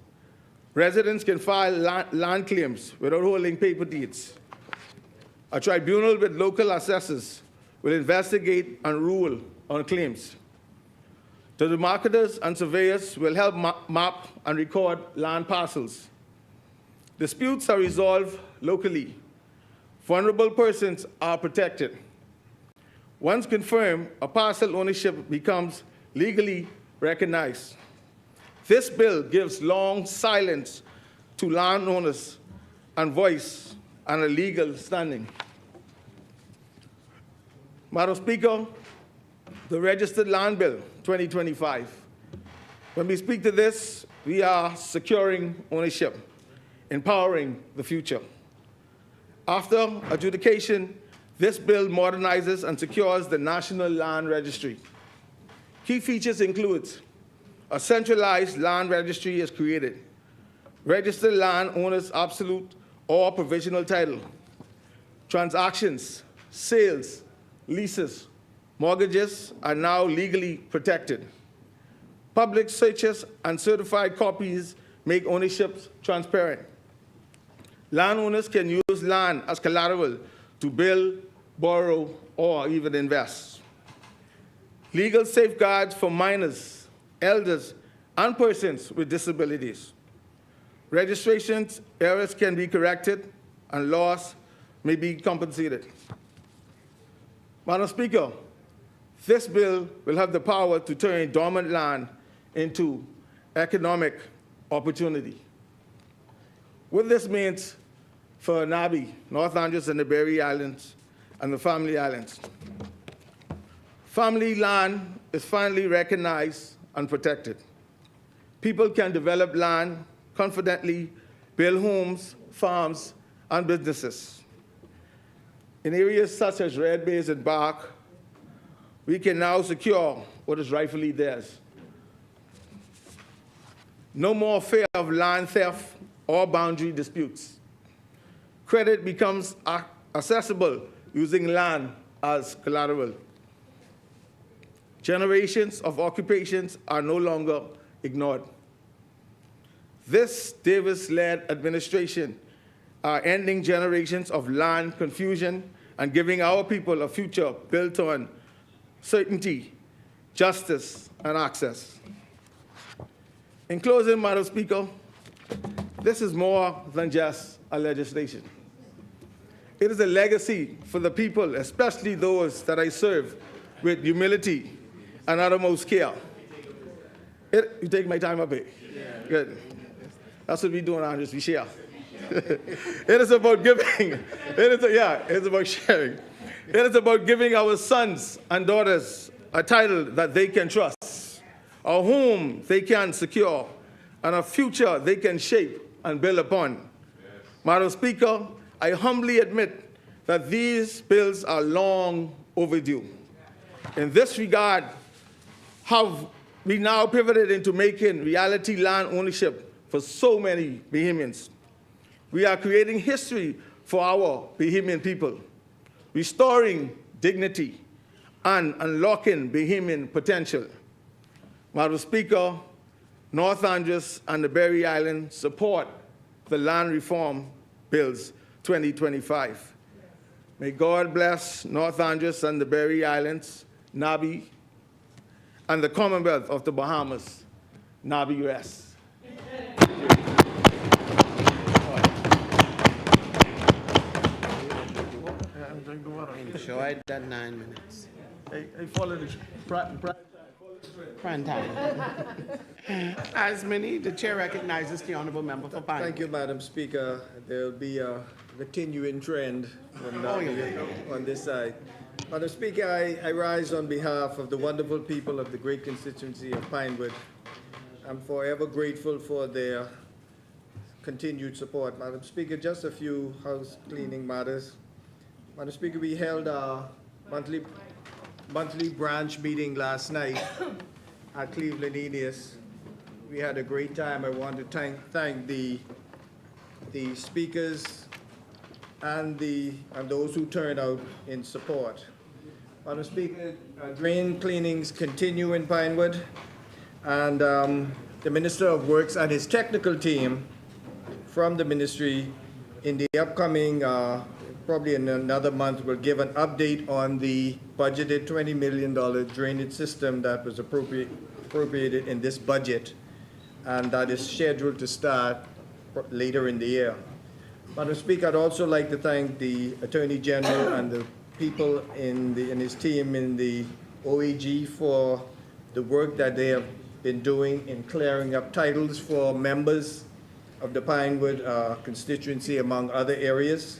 Residents can file land claims without holding paper deeds. A tribunal with local assessors will investigate and rule on claims. The demarcators and surveyors will help map and record land parcels. Disputes are resolved locally. Vulnerable persons are protected. Once confirmed, a parcel ownership becomes legally recognized. This bill gives long silence to landowners and voice and a legal standing. Madam Speaker, the Registered Land Bill 2025. When we speak to this, we are securing ownership, empowering the future. After adjudication, this bill modernizes and secures the National Land Registry. Key features include a centralized land registry is created, registered land owners' absolute or provisional title, transactions, sales, leases, mortgages are now legally protected. Public searches and certified copies make ownership transparent. Landowners can use land as collateral to build, borrow, or even invest. Legal safeguards for minors, elders, and persons with disabilities. Registration errors can be corrected, and loss may be compensated. Madam Speaker, this bill will have the power to turn dormant land into economic opportunity. What this means for Nabi, North Andros and the Berry Islands, and the Family Islands. Family land is finally recognized and protected. People can develop land confidently, build homes, farms, and businesses. In areas such as Red Bays and Bark, we can now secure what is rightfully theirs. No more fear of land theft or boundary disputes. Credit becomes accessible using land as collateral. Generations of occupations are no longer ignored. This Davis-led administration are ending generations of land confusion and giving our people a future built on certainty, justice, and access. In closing, Madam Speaker, this is more than just a legislation. It is a legacy for the people, especially those that I serve, with humility and uttermost care. You take my time up here? Yeah. Good. That's what we do, Andres, we share. It is about giving. It's about sharing. It is about giving our sons and daughters a title that they can trust, a home they can secure, and a future they can shape and build upon. Yes. Madam Speaker, I humbly admit that these bills are long overdue. In this regard, have we now pivoted into making reality land ownership for so many Bahamians. We are creating history for our Bahamian people, restoring dignity and unlocking Bahamian potential. Madam Speaker, North Andros and the Berry Island support the Land Reform Bills 2025. May God bless North Andros and the Berry Islands, Nabi, and the Commonwealth of the Bahamas, Nabi rest. Enjoyed that 9 minutes. I follow the Prime time. As many, the chair recognizes the honorable member for Pine. Thank you, Madam Speaker. There will be a continuing trend on this side. Madam Speaker, I rise on behalf of the wonderful people of the great constituency of Pinewood. I'm forever grateful for their continued support. Madam Speaker, just a few house cleaning matters. Madam Speaker, we held our monthly branch meeting last night, at Cleveland Elias. We had a great time. I want to thank the speakers and those who turned out in support. Madam Speaker, drain cleanings continue in Pinewood, and the Minister of Works and his technical team from the ministry in the upcoming, probably in another month, will give an update on the budgeted $20 million drainage system that was appropriated in this budget, and that is scheduled to start later in the year. Madam Speaker, I'd also like to thank the Attorney General and the people in his team in the OAG for the work that they have been doing in clearing up titles for members of the Pinewood constituency, among other areas.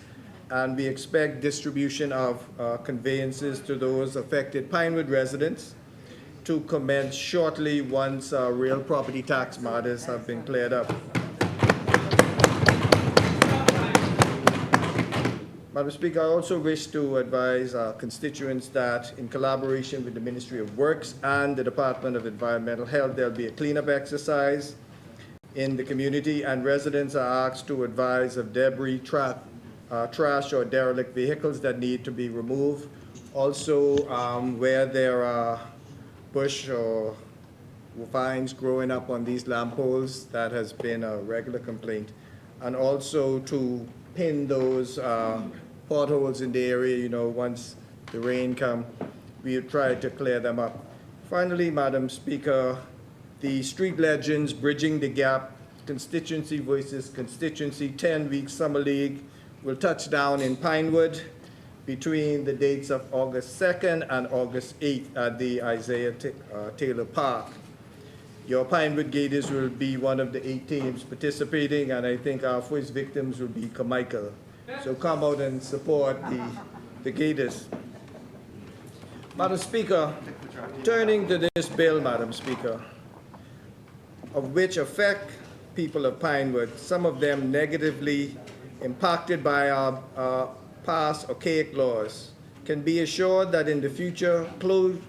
And we expect distribution of conveyances to those affected Pinewood residents to commence shortly once real property tax matters have been cleared up. Madam Speaker, I also wish to advise our constituents that in collaboration with the Ministry of Works and the Department of Environmental Health, there'll be a cleanup exercise in the community, and residents are asked to advise of debris, trash or derelict vehicles that need to be removed. Also, where there are bush or vines growing up on these lamp poles, that has been a regular complaint. And also to pin those potholes in the area, once the rain comes, we try to clear them up. Finally, Madam Speaker, the Street Legends Bridging the Gap Constituency Voices Constituency 10-week Summer League will touch down in Pinewood between the dates of August 2nd and August 8th at the Isaiah Taylor Park. Your Pinewood Gators will be one of the 8 teams participating, and I think our first victims will be Carmichael. So come out and support the Gators. Madam Speaker, turning to this bill, Madam Speaker, of which affect people of Pinewood, some of them negatively impacted by our past archaic laws, can be assured that in the future,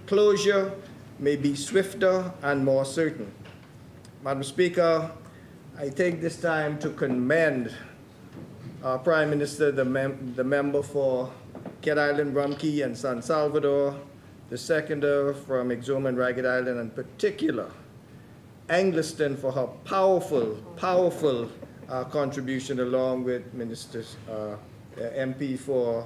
closure may be swifter and more certain. Madam Speaker, I take this time to commend our Prime Minister, the member for Kent Island, Rumkey, and San Salvador, the seconder from Exuma and Ragged Island, and in particular, Angliston for her powerful contribution, along with Ministers, MP for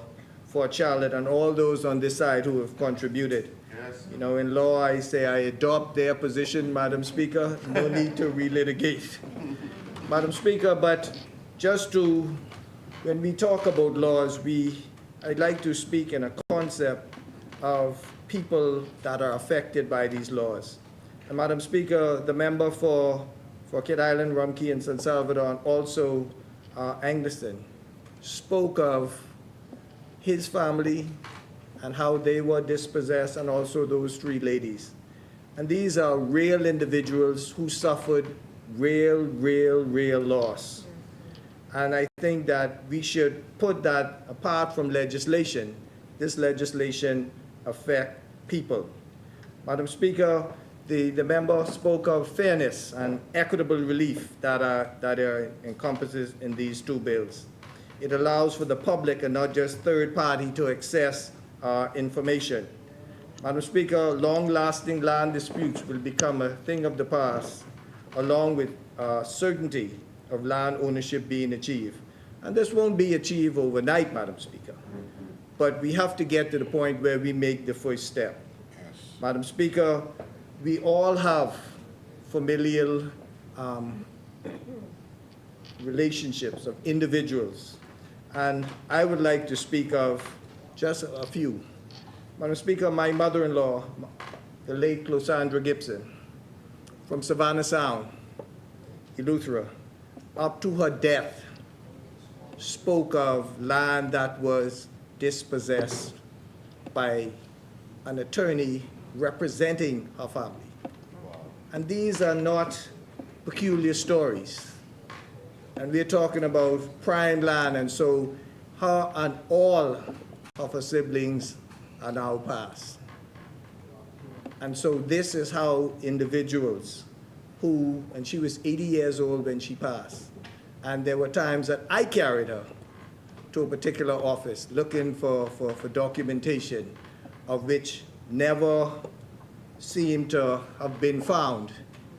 Charlotte, and all those on this side who have contributed. Yes. In law, I say I adopt their position, Madam Speaker. No need to relitigate. Madam Speaker, but just when we talk about laws, I'd like to speak in a concept of people that are affected by these laws. And Madam Speaker, the member for Kent Island, Rumkey, and San Salvador, and also Angliston, spoke of his family and how they were dispossessed, and also those 3 ladies. And these are real individuals who suffered real loss. And I think that we should put that apart from legislation. This legislation affects people. Madam Speaker, the member spoke of fairness and equitable relief that are encompasses in these 2 bills. It allows for the public and not just third party to access information. Madam Speaker, long-lasting land disputes will become a thing of the past, along with certainty of land ownership being achieved. And this won't be achieved overnight, Madam Speaker, but we have to get to the point where we make the first step. Yes. Madam Speaker, we all have familial relationships of individuals, and I would like to speak of just a few. Madam Speaker, my mother-in-law, the late Closandra Gibson, from Savannah Sound, Eleuthera, up to her death, spoke of land that was dispossessed by an attorney representing her family. And these are not peculiar stories. And we're talking about prime land, and so her and all of her siblings are now passed. And so this is how individuals who, and she was 80 years old when she passed, and there were times that I carried her to a particular office looking for documentation of which never seemed to have been found,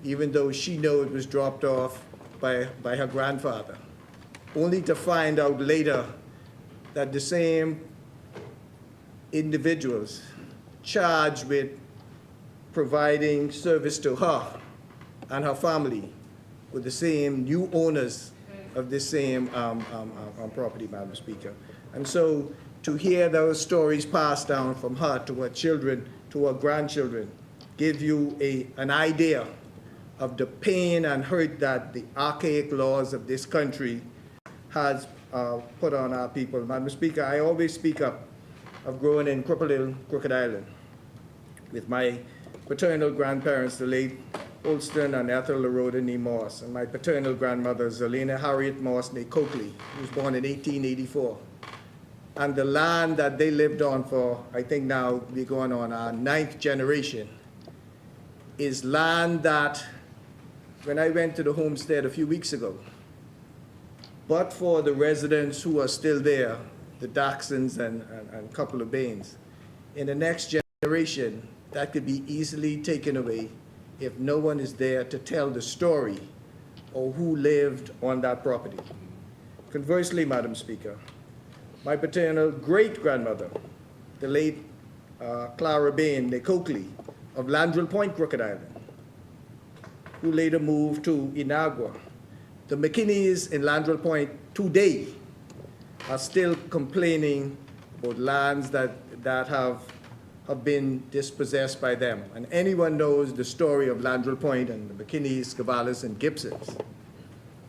even though she knew it was dropped off by her grandfather, only to find out later that the same individuals charged with providing service to her and her family were the same new owners of this same property, Madam Speaker. And so to hear those stories passed down from her to her children, to her grandchildren, give you an idea of the pain and hurt that the archaic laws of this country has put on our people. Madam Speaker, I always speak up of growing in Cripple Hill, Crooked Island, with my paternal grandparents, the late Olston and Ethel LaRhoda Nee Moss, and my paternal grandmother, Zelina Harriet Moss Nee Coakley, who was born in 1884. And the land that they lived on for, I think now we're going on our 9th generation, is land that, when I went to the homestead a few weeks ago, but for the residents who are still there, the Daxons and a couple of Baines, in the next generation, that could be easily taken away if no one is there to tell the story of who lived on that property. Conversely, Madam Speaker, my paternal great-grandmother, the late Clara Bain Nee Coakley of Landrell Point, Crooked Island, who later moved to Inagua. The McKinneys in Landrell Point today are still complaining about lands that have been dispossessed by them. And anyone knows the story of Landrell Point and the McKinneys, Cavallis, and Gibsons.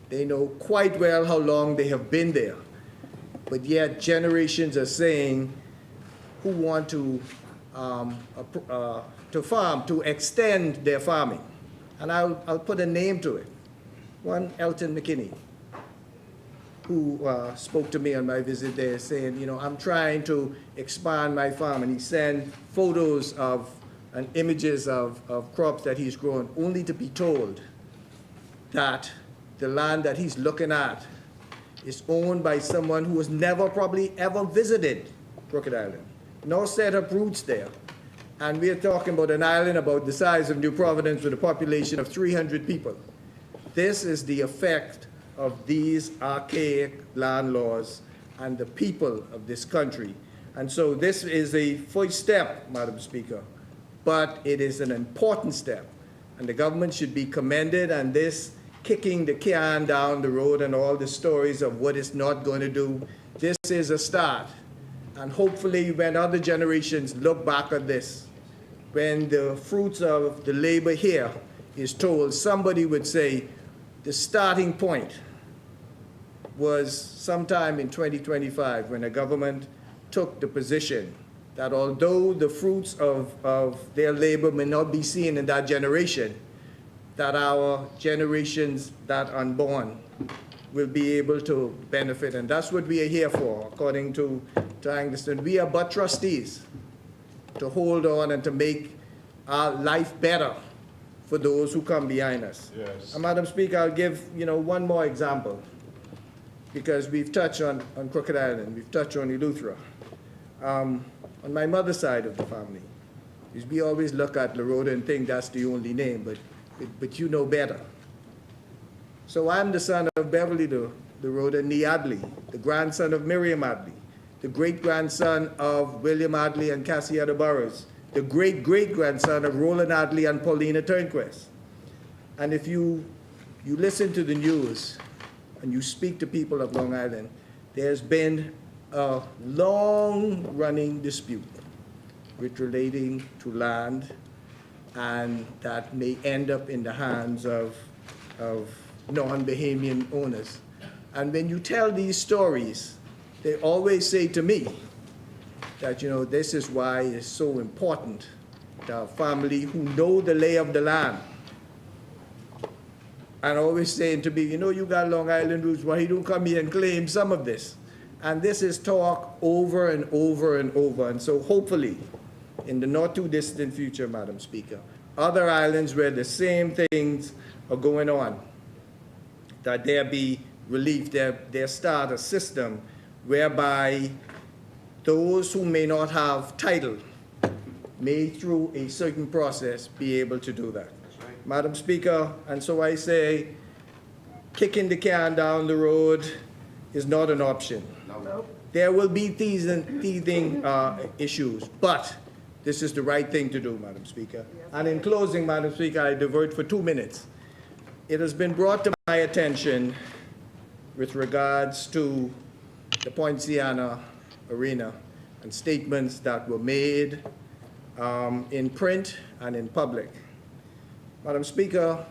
They know quite well how long they have been there. But yet generations are saying who want to farm, to extend their farming. And I'll put a name to it. One, Elton McKinney, who spoke to me on my visit there saying, you know, I'm trying to expand my farm, and he sent photos of and images of crops that he's grown, only to be told that the land that he's looking at is owned by someone who has never probably ever visited Crooked Island, nor set up roots there. And we're talking about an island about the size of New Providence with a population of 300 people. This is the effect of these archaic land laws and the people of this country. And so this is a first step, Madam Speaker, but it is an important step. And the government should be commended, and this kicking the can down the road and all the stories of what it's not going to do, this is a start. And hopefully when other generations look back at this, when the fruits of the labor here is told, somebody would say the starting point was sometime in 2025 when the government took the position that although the fruits of their labor may not be seen in that generation, that our generations that are unborn will be able to benefit. And that's what we are here for, according to Angleston. We are but trustees to hold on and to make our life better for those who come behind us. Yes. And Madam Speaker, I'll give one more example, because we've touched on Crooked Island, we've touched on Eleuthera. On my mother's side of the family, we always look at LaRhoda and think that's the only name, but you know better. So I'm the son of Beverly LaRhoda Nee Adley, the grandson of Miriam Adley, the great-grandson of William Adley and Cassietta Burroughs, the great-great-grandson of Roland Adley and Paulina Turnquist. And if you listen to the news and you speak to people of Long Island, there's been a long-running dispute relating to land, and that may end up in the hands of non-Bahamian owners. And when you tell these stories, they always say to me that, this is why it's so important to have family who know the lay of the land. And always saying to me, you got Long Island roots, why you don't come here and claim some of this? And this is talk over and over and over. And so hopefully in the not too distant future, Madam Speaker, other islands where the same things are going on, that there be relief, there start a system whereby those who may not have title may, through a certain process, be able to do that. Madam Speaker, and so I say, kicking the can down the road is not an option. There will be teething issues, but this is the right thing to do, Madam Speaker. And in closing, Madam Speaker, I divert for 2 minutes. It has been brought to my attention with regards to the Poinciana Arena and statements that were made in print and in public. Madam Speaker,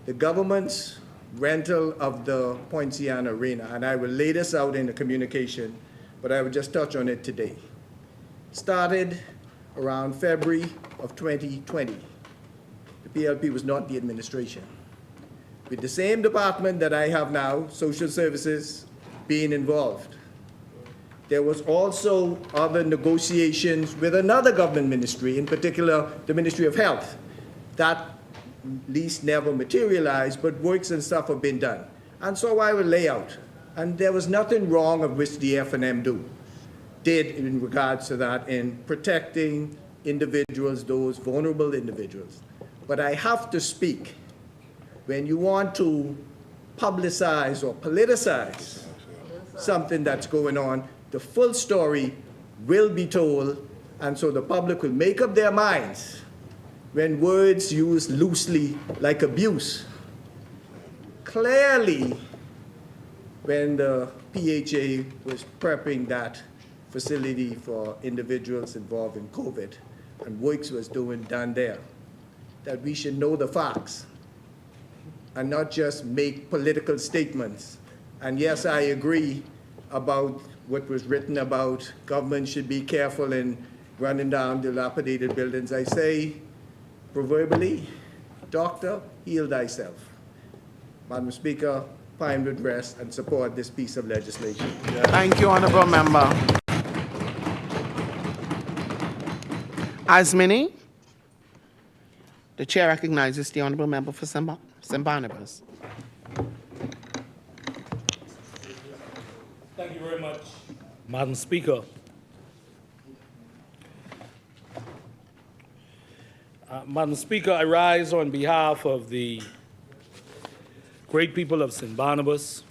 the government's rental of the Poinciana Arena, and I will lay this out in the communication, but I will just touch on it today, started around February of 2020. The PLP was not the administration. With the same department that I have now, Social Services, being involved. There was also other negotiations with another government ministry, in particular the Ministry of Health. That lease never materialized, but works and stuff have been done. And so I will lay out. And there was nothing wrong of which the F&M did in regards to that in protecting individuals, those vulnerable individuals. But I have to speak when you want to publicize or politicize something that's going on, the full story will be told, and so the public will make up their minds when words used loosely like abuse. Clearly, when the PHA was prepping that facility for individuals involved in COVID, and works was done there, that we should know the facts and not just make political statements. And yes, I agree about what was written about government should be careful in running down dilapidated buildings. I say, proverbially, doctor, heal thyself. Madam Speaker, Pinewood rest and support this piece of legislation. Thank you, Honourable Member. As many, the chair recognizes the Honourable Member for St. Barnabas. Thank you very much, Madam Speaker. Madam Speaker, I rise on behalf of the great people of St. Barnabas.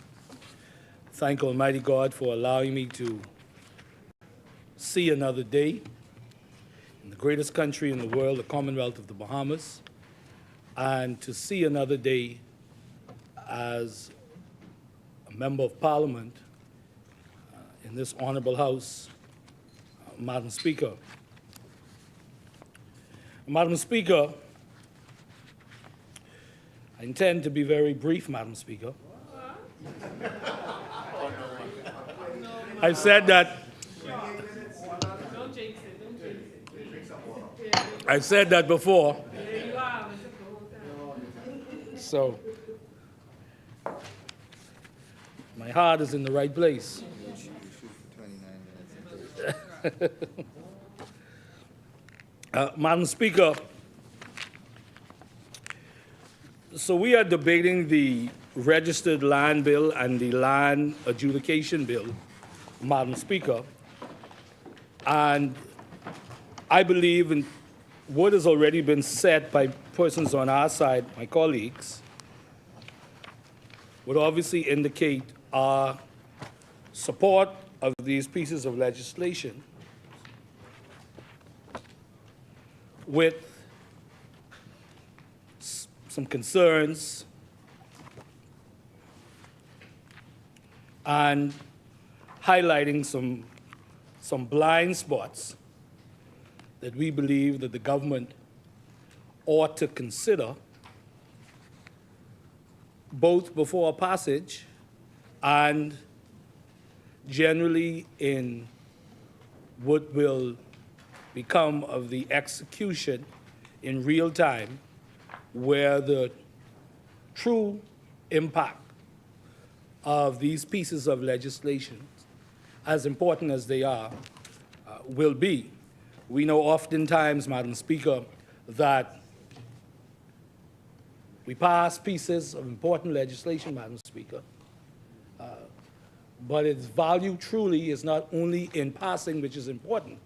Thank Almighty God for allowing me to see another day in the greatest country in the world, the Commonwealth of the Bahamas, and to see another day as a member of Parliament in this honorable House, Madam Speaker. Madam Speaker, I intend to be very brief, Madam Speaker. I've said that. I've said that before. So, my heart is in the right place. Madam Speaker, so we are debating the registered land bill and the land adjudication bill, Madam Speaker, and I believe in what has already been said by persons on our side, my colleagues, would obviously indicate our support of these pieces of legislation, with some concerns and highlighting some blind spots that we believe that the government ought to consider both before passage and generally in what will become of the execution in real time, where the true impact of these pieces of legislation, as important as they are, will be. we know oftentimes, Madam Speaker, that we pass pieces of important legislation, Madam Speaker, but its value truly is not only in passing, which is important,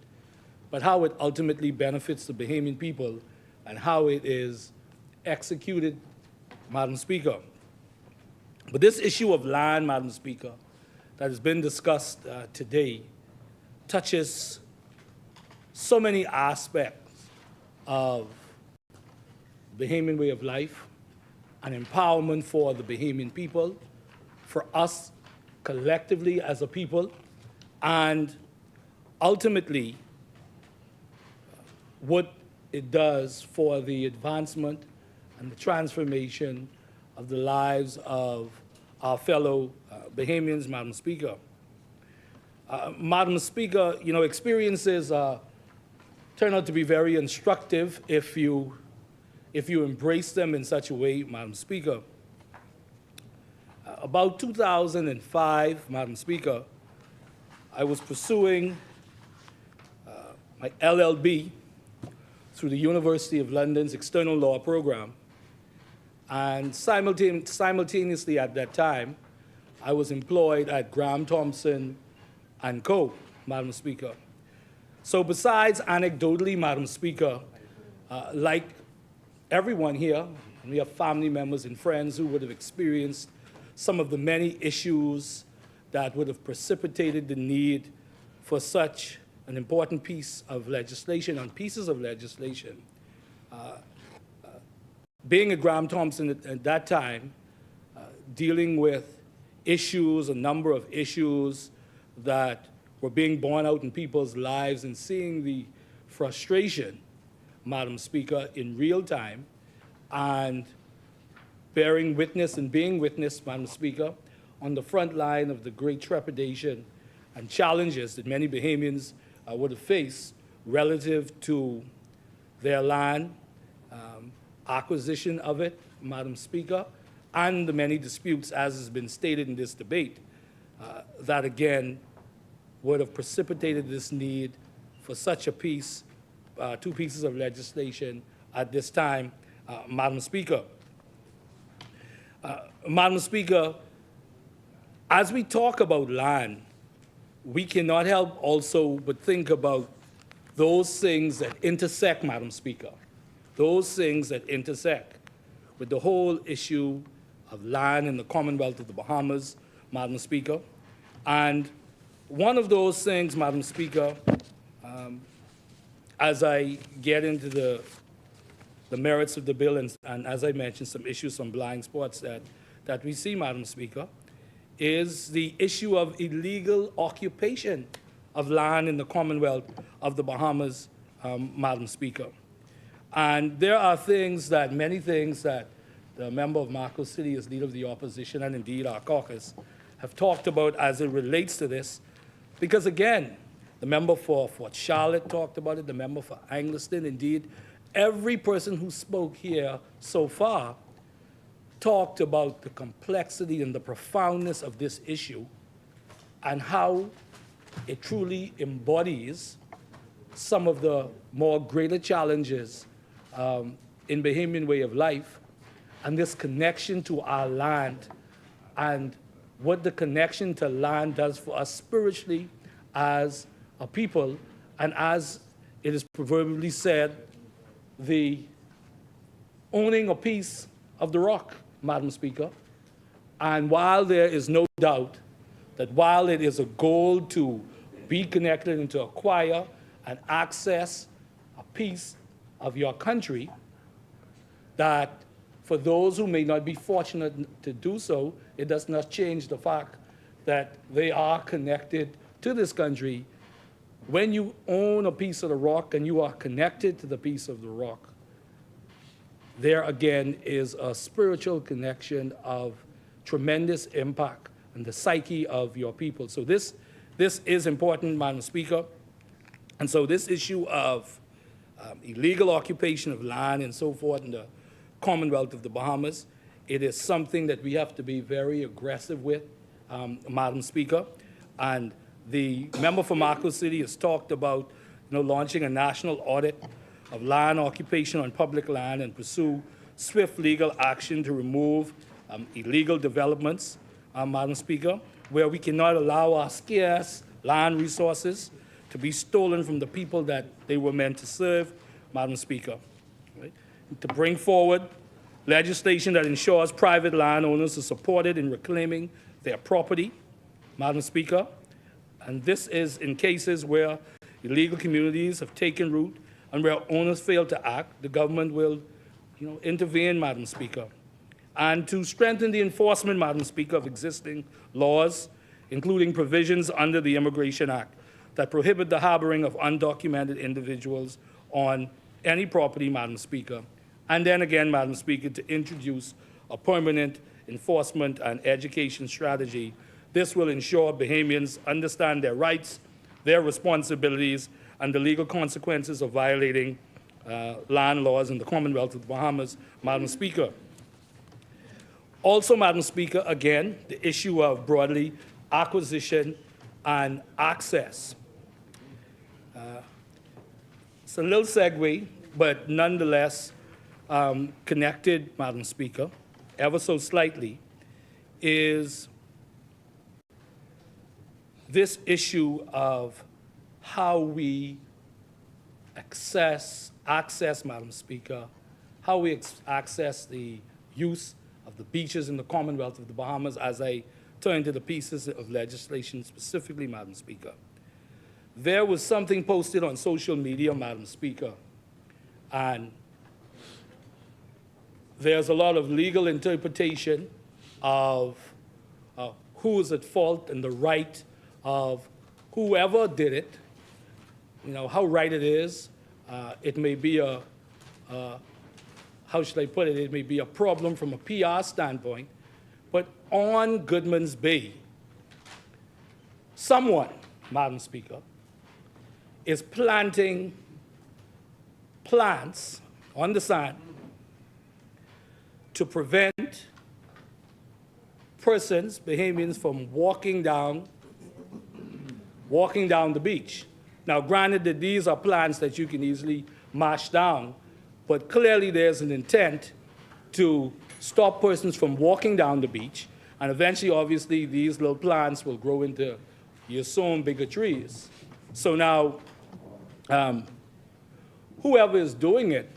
but how it ultimately benefits the Bahamian people and how it is executed, Madam Speaker. But this issue of land, Madam Speaker, that has been discussed today touches so many aspects of Bahamian way of life, an empowerment for the Bahamian people, for us collectively as a people, and ultimately what it does for the advancement and the transformation of the lives of our fellow Bahamians, Madam Speaker. Madam Speaker, you know, experiences turn out to be very instructive if you embrace them in such a way, Madam Speaker. About 2005, Madam Speaker, I was pursuing my LLB through the University of London's external law program. And simultaneously at that time, I was employed at Graham Thompson & Co., Madam Speaker. So besides anecdotally, Madam Speaker, like everyone here, we have family members and friends who would have experienced some of the many issues that would have precipitated the need for such an important piece of legislation and pieces of legislation. Being at Graham Thompson at that time, dealing with issues, a number of issues that were being borne out in people's lives and seeing the frustration, Madam Speaker, in real time, and bearing witness and being witness, Madam Speaker, on the front line of the great trepidation and challenges that many Bahamians would have faced relative to their land, acquisition of it, Madam Speaker, and the many disputes, as has been stated in this debate, that again would have precipitated this need for such a piece, two pieces of legislation at this time, Madam Speaker. Madam Speaker, as we talk about land, we cannot help also but think about those things that intersect, Madam Speaker, those things that intersect with the whole issue of land in the Commonwealth of the Bahamas, Madam Speaker. And one of those things, Madam Speaker, as I get into the merits of the bill, and as I mentioned, some issues, some blind spots that we see, Madam Speaker, is the issue of illegal occupation of land in the Commonwealth of the Bahamas, Madam Speaker. And there are things that, many things that the member of Yamacraw City as leader of the opposition, and indeed our caucus, have talked about as it relates to this. Because again, the member for Fort Charlotte talked about it, the member for Angliston, indeed, every person who spoke here so far talked about the complexity and the profoundness of this issue and how it truly embodies some of the more greater challenges in Bahamian way of life, and this connection to our land and what the connection to land does for us spiritually as a people, and as it is proverbially said, the owning a piece of the rock, Madam Speaker. And while there is no doubt that while it is a goal to be connected and to acquire and access a piece of your country, that for those who may not be fortunate to do so, it does not change the fact that they are connected to this country. When you own a piece of the rock and you are connected to the piece of the rock, there again is a spiritual connection of tremendous impact on the psyche of your people. So this is important, Madam Speaker. And so this issue of illegal occupation of land and so forth in the Commonwealth of the Bahamas, it is something that we have to be very aggressive with, Madam Speaker. And the member for Yamacraw City has talked about launching a national audit of land occupation on public land and pursue swift legal action to remove illegal developments, Madam Speaker, where we cannot allow our scarce land resources to be stolen from the people that they were meant to serve, Madam Speaker. Right? To bring forward legislation that ensures private landowners are supported in reclaiming their property, Madam Speaker, and this is in cases where illegal communities have taken root and where owners fail to act, the government will intervene, Madam Speaker. And to strengthen the enforcement, Madam Speaker, of existing laws, including provisions under the Immigration Act that prohibit the harboring of undocumented individuals on any property, Madam Speaker. And then again, Madam Speaker, to introduce a permanent enforcement and education strategy. This will ensure Bahamians understand their rights, their responsibilities, and the legal consequences of violating land laws in the Commonwealth of the Bahamas, Madam Speaker. Also, Madam Speaker, again, the issue of broadly acquisition and access. It's a little segue, but nonetheless connected, Madam Speaker, ever so slightly, is this issue of how we access, Madam Speaker, how we access the use of the beaches in the Commonwealth of the Bahamas as I turn to the pieces of legislation specifically, Madam Speaker. There was something posted on social media, Madam Speaker, and there's a lot of legal interpretation of who is at fault and the right of whoever did it, how right it is. It may be how should I put it? It may be a problem from a PR standpoint, but on Goodman's Bay, someone, Madam Speaker, is planting plants on the sand to prevent persons, Bahamians, from walking down the beach. Now, granted that these are plants that you can easily mash down, but clearly there's an intent to stop persons from walking down the beach, and eventually, obviously, these little plants will grow into, you assume, bigger trees. So now, whoever is doing it,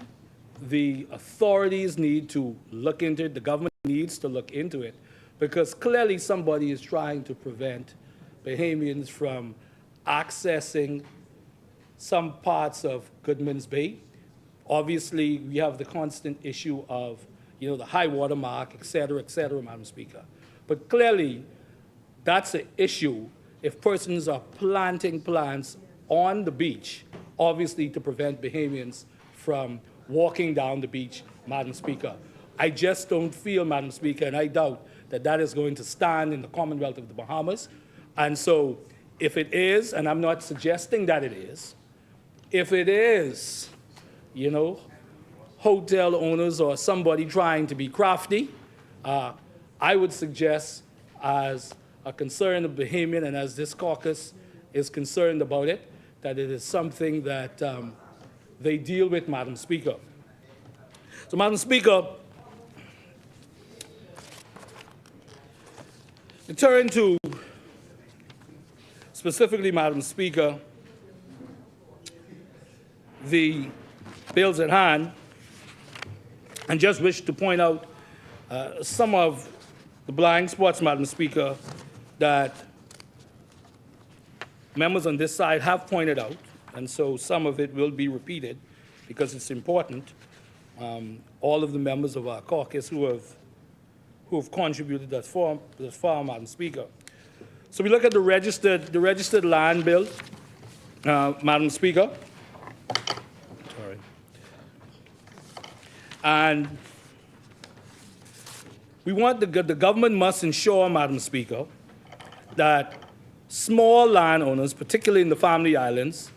the authorities need to look into it, the government needs to look into it, because clearly somebody is trying to prevent Bahamians from accessing some parts of Goodman's Bay. Obviously, we have the constant issue of, the high water mark, et cetera, Madam Speaker. But clearly, that's an issue if persons are planting plants on the beach, obviously to prevent Bahamians from walking down the beach, Madam Speaker. I just don't feel, Madam Speaker, and I doubt that that is going to stand in the Commonwealth of the Bahamas. And so if it is, and I'm not suggesting that it is, if it is, hotel owners or somebody trying to be crafty, I would suggest, as a concern of Bahamian and as this caucus is concerned about it, that it is something that they deal with, Madam Speaker. So, Madam Speaker, to turn to specifically, Madam Speaker, the bills at hand, and just wish to point out some of the blind spots, Madam Speaker, that members on this side have pointed out, and so some of it will be repeated because it's important. All of the members of our caucus who have contributed thus far, Madam Speaker. So we look at the registered land bill, Madam Speaker. Sorry. And we want the government must ensure, Madam Speaker, that small landowners, particularly in the Family Islands,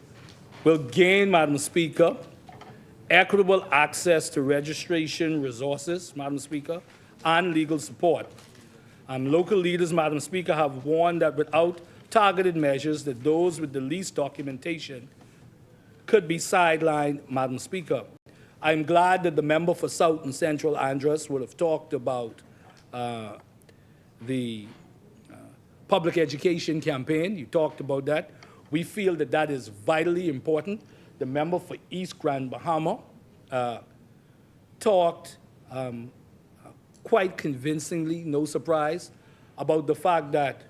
will gain, Madam Speaker, equitable access to registration resources, Madam Speaker, and legal support. Local leaders, Madam Speaker, have warned that without targeted measures, that those with the least documentation could be sidelined, Madam Speaker. I'm glad that the member for South and Central Andros would have talked about the public education campaign. You talked about that. We feel that that is vitally important. The member for East Grand Bahama talked quite convincingly, no surprise, about the fact that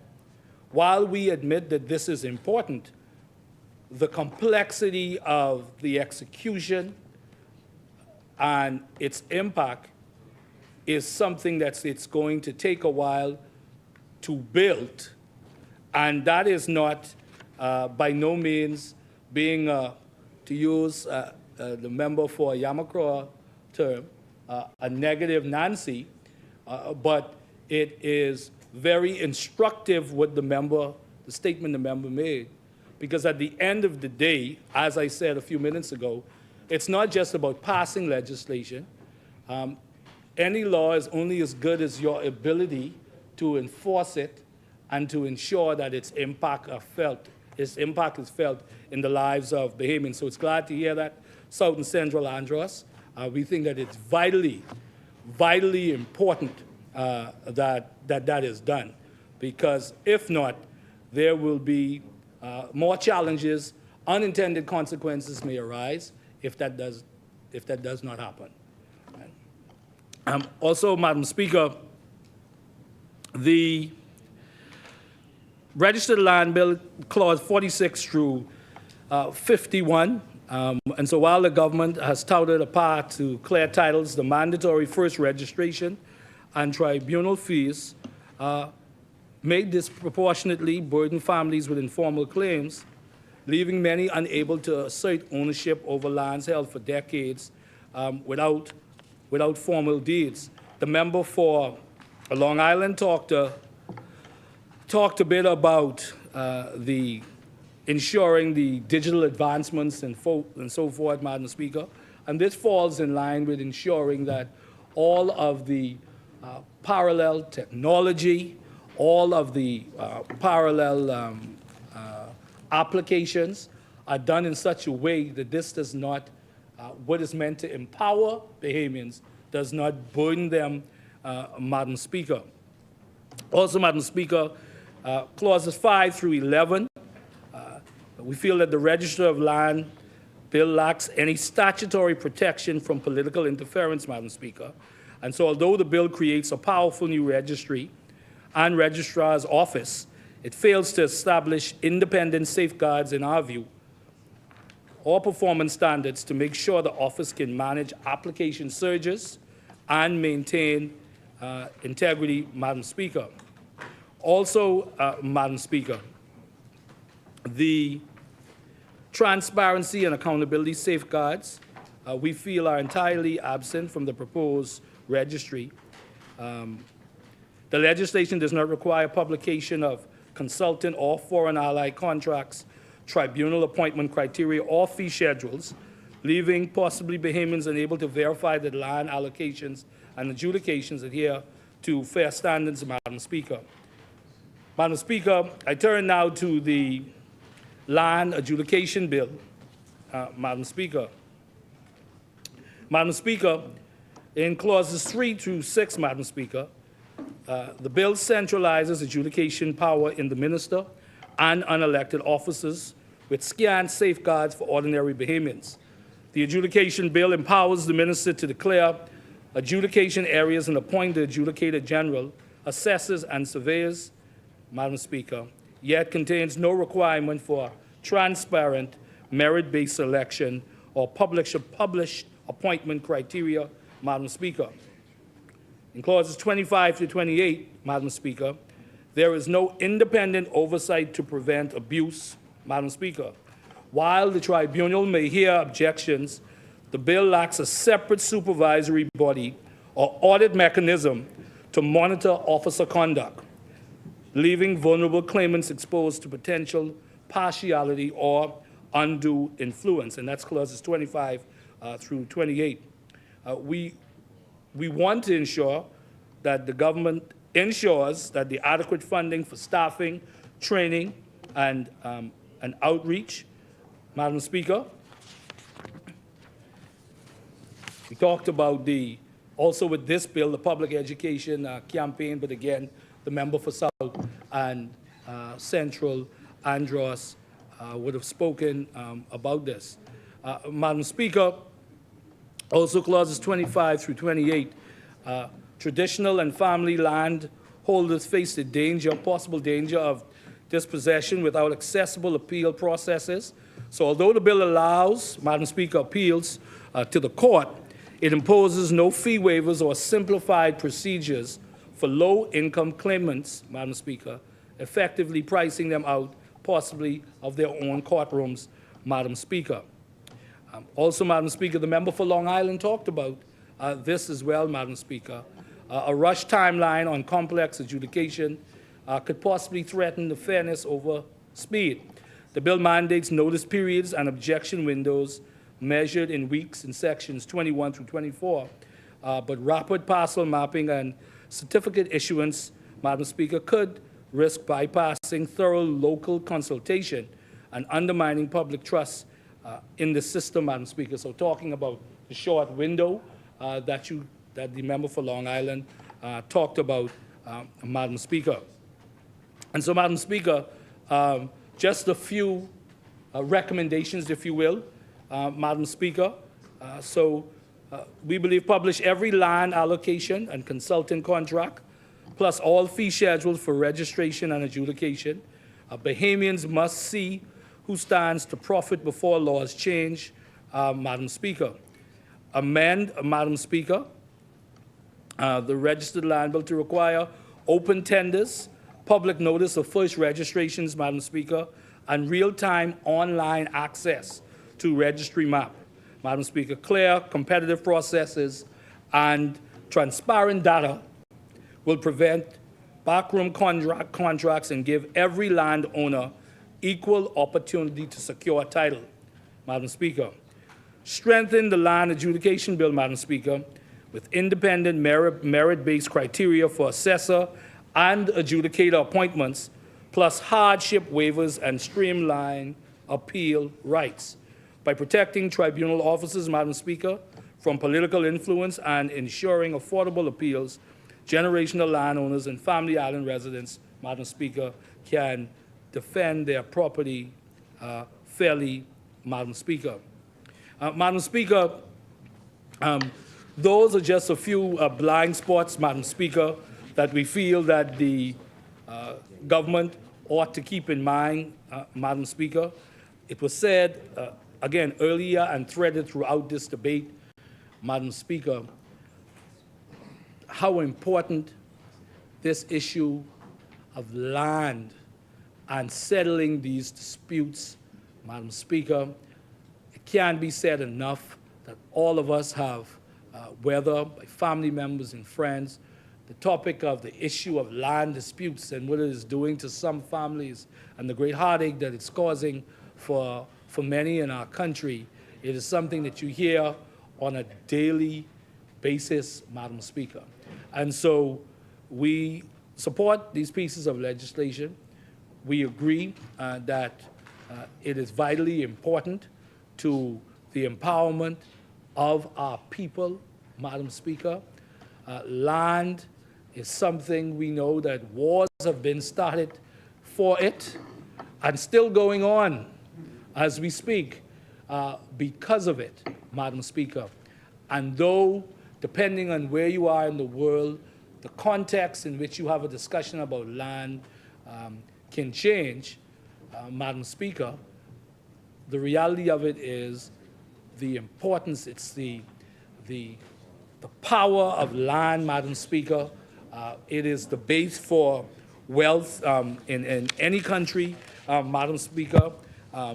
while we admit that this is important, the complexity of the execution and its impact is something it's going to take a while to build, and that is not by no means being, to use the member for Yamacraw term, a negative Nancy, but it is very instructive what the statement the member made, because at the end of the day, as I said a few minutes ago, it's not just about passing legislation. Any law is only as good as your ability to enforce it and to ensure that its impact is felt in the lives of Bahamians. So it's glad to hear that, South and Central Andros. We think that it's vitally important that is done, because if not, there will be more challenges, unintended consequences may arise if that does not happen. Also, Madam Speaker, the Registered Land Bill, Clause 46 through 51, and so while the government has touted a path to clear titles, the mandatory first registration and tribunal fees may disproportionately burden families with informal claims, leaving many unable to assert ownership over lands held for decades without formal deeds. The member for Long Island talked a bit about the ensuring the digital advancements and so forth, Madam Speaker, and this falls in line with ensuring that all of the parallel technology, all of the parallel applications are done in such a way that this does not, what is meant to empower Bahamians, does not burden them, Madam Speaker. Also, Madam Speaker, clauses 5 through 11, we feel that the Register of Land Bill lacks any statutory protection from political interference, Madam Speaker. And so although the bill creates a powerful new registry and registrar's office, it fails to establish independent safeguards, in our view, or performance standards to make sure the office can manage application surges and maintain integrity, Madam Speaker. Also, Madam Speaker, the transparency and accountability safeguards we feel are entirely absent from the proposed registry. The legislation does not require publication of consultant or foreign ally contracts, tribunal appointment criteria, or fee schedules, leaving possibly Bahamians unable to verify that land allocations and adjudications adhere to fair standards, Madam Speaker. Madam Speaker, I turn now to the Land Adjudication Bill, Madam Speaker. Madam Speaker, in clauses 3 through 6, Madam Speaker, the bill centralizes adjudication power in the minister and unelected officers with scant safeguards for ordinary Bahamians. The adjudication bill empowers the minister to declare adjudication areas and appoint the adjudicator general, assessors, and surveyors, Madam Speaker, yet contains no requirement for transparent, merit-based selection or published appointment criteria, Madam Speaker. In clauses 25 to 28, Madam Speaker, there is no independent oversight to prevent abuse, Madam Speaker. While the tribunal may hear objections, the bill lacks a separate supervisory body or audit mechanism to monitor officer conduct, leaving vulnerable claimants exposed to potential partiality or undue influence, and that's clauses 25 through 28. We want to ensure that the government ensures that the adequate funding for staffing, training, and outreach, Madam Speaker, We talked about also with this bill, the public education campaign, but again, the member for South and Central, Andros, would have spoken about this. Madam Speaker, also clauses 25 through 28, traditional and family land holders face the possible danger of dispossession without accessible appeal processes. So although the bill allows, Madam Speaker, appeals to the court, it imposes no fee waivers or simplified procedures for low-income claimants, Madam Speaker, effectively pricing them out, possibly of their own courtrooms, Madam Speaker. Also, Madam Speaker, the member for Long Island talked about this as well, Madam Speaker. A rush timeline on complex adjudication could possibly threaten the fairness over speed. The bill mandates notice periods and objection windows measured in weeks in sections 21 through 24, but rapid parcel mapping and certificate issuance, Madam Speaker, could risk bypassing thorough local consultation and undermining public trust in the system, Madam Speaker. So talking about the short window that the member for Long Island talked about, Madam Speaker. And so, Madam Speaker, just a few recommendations, if you will, Madam Speaker. We believe publish every land allocation and consulting contract, plus all fee schedules for registration and adjudication. Bahamians must see who stands to profit before laws change, Madam Speaker. Amend, Madam Speaker, the registered land bill to require open tenders, public notice of first registrations, Madam Speaker, and real-time online access to registry map. Madam Speaker, clear, competitive processes and transparent data will prevent backroom contracts and give every landowner equal opportunity to secure a title, Madam Speaker. Strengthen the land adjudication bill, Madam Speaker, with independent merit-based criteria for assessor and adjudicator appointments, plus hardship waivers and streamline appeal rights. By protecting tribunal officers, Madam Speaker, from political influence and ensuring affordable appeals, generational landowners and family island residents, Madam Speaker, can defend their property fairly, Madam Speaker. Madam Speaker, those are just a few blind spots, Madam Speaker, that we feel that the government ought to keep in mind, Madam Speaker. It was said, again, earlier and threaded throughout this debate, Madam Speaker, how important this issue of land and settling these disputes, Madam Speaker. It can't be said enough that all of us have, whether by family members and friends, the topic of the issue of land disputes and what it is doing to some families and the great heartache that it's causing for many in our country. It is something that you hear on a daily basis, Madam Speaker. And so we support these pieces of legislation. We agree that it is vitally important to the empowerment of our people, Madam Speaker. Land is something we know that wars have been started for it and still going on as we speak because of it, Madam Speaker. And though, depending on where you are in the world, the context in which you have a discussion about land can change, Madam Speaker, the reality of it is the importance, it's the power of land, Madam Speaker. It is the base for wealth in any country, Madam Speaker.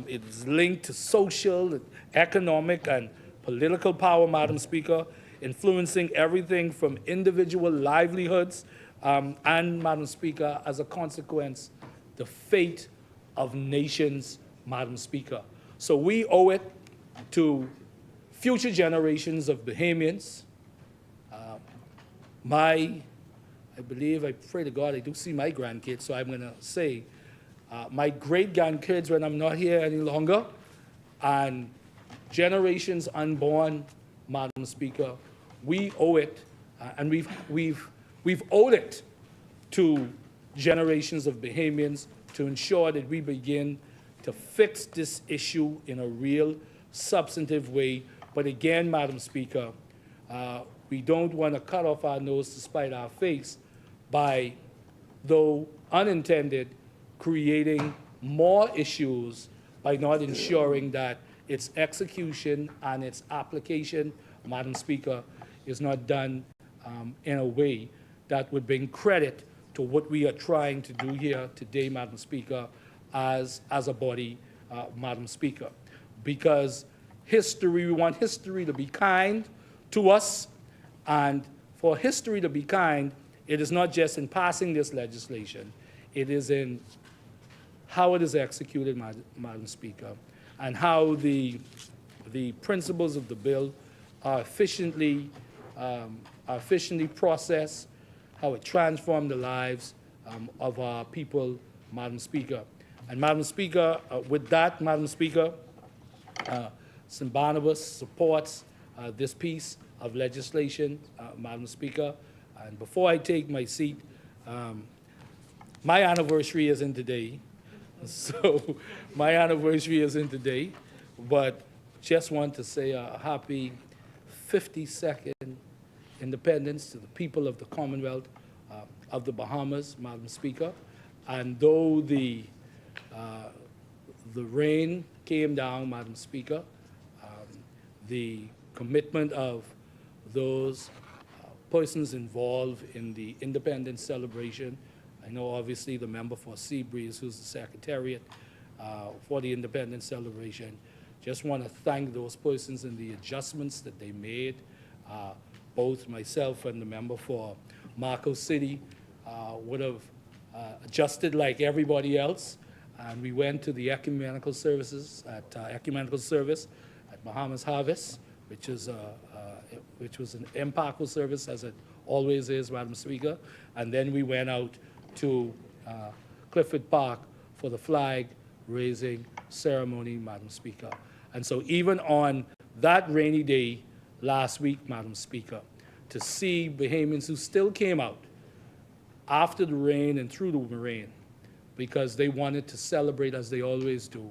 It is linked to social, economic, and political power, Madam Speaker, influencing everything from individual livelihoods and, Madam Speaker, as a consequence, the fate of nations, Madam Speaker. So we owe it to future generations of Bahamians. I believe, I pray to God, I do see my grandkids, so I'm going to say my great-grandkids when I'm not here any longer, and generations unborn, Madam Speaker, we owe it, and we've owed it to generations of Bahamians to ensure that we begin to fix this issue in a real, substantive way. But again, Madam Speaker, we don't want to cut off our nose to spite our face by, though unintended, creating more issues by not ensuring that its execution and its application, Madam Speaker, is not done in a way that would bring credit to what we are trying to do here today, Madam Speaker, as a body, Madam Speaker. Because history, we want history to be kind to us, and for history to be kind, it is not just in passing this legislation, it is in how it is executed, Madam Speaker, and how the principles of the bill are efficiently processed, how it transformed the lives of our people, Madam Speaker. And Madam Speaker, with that, Madam Speaker, St. Barnabas supports this piece of legislation, Madam Speaker. And before I take my seat, my anniversary isn't today. So my anniversary isn't today, but just want to say a happy 52nd independence to the people of the Commonwealth of the Bahamas, Madam Speaker. And though the rain came down, Madam Speaker, the commitment of those persons involved in the independence celebration. I know obviously the member for Seabreeze, who's the secretariat for the independence celebration. Just want to thank those persons and the adjustments that they made. Both myself and the member for Marco City would have adjusted like everybody else. And we went to the ecumenical services at ecumenical service at Bahamas Harvest, which was an impactful service, as it always is, Madam Speaker. And then we went out to Clifford Park for the flag-raising ceremony, Madam Speaker. And so even on that rainy day last week, Madam Speaker, to see Bahamians who still came out after the rain and through the rain, because they wanted to celebrate, as they always do,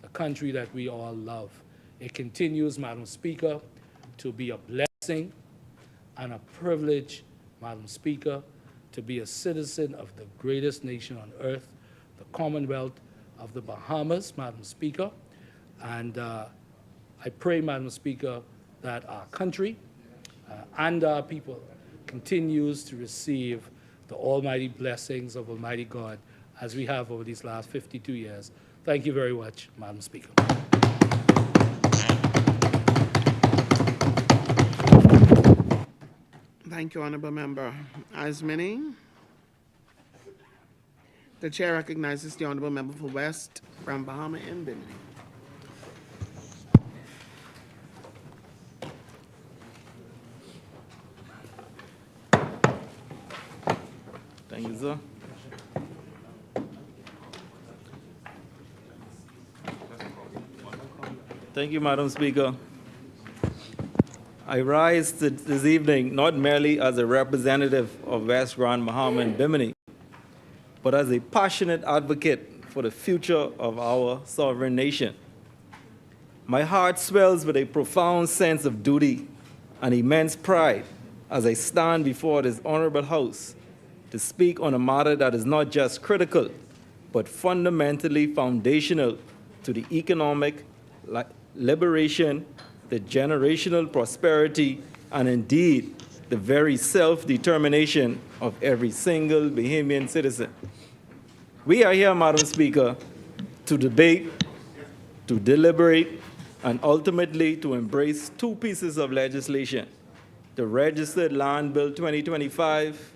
the country that we all love. It continues, Madam Speaker, to be a blessing and a privilege, Madam Speaker, to be a citizen of the greatest nation on earth, the Commonwealth of the Bahamas, Madam Speaker. And I pray, Madam Speaker, that our country and our people continues to receive the almighty blessings of Almighty God as we have over these last 52 years. Thank you very much, Madam Speaker. Thank you, Honorable Member. As many, the chair recognizes the Honorable Member for West from Bahama and Bimini. Thank you, sir. Thank you, Madam Speaker. I rise this evening not merely as a representative of West Grand Bahama and Bimini, but as a passionate advocate for the future of our sovereign nation. My heart swells with a profound sense of duty and immense pride as I stand before this honorable House to speak on a matter that is not just critical, but fundamentally foundational to the economic liberation, the generational prosperity, and indeed the very self-determination of every single Bahamian citizen. We are here, Madam Speaker, to debate, to deliberate, and ultimately to embrace two pieces of legislation: the Registered Land Bill 2025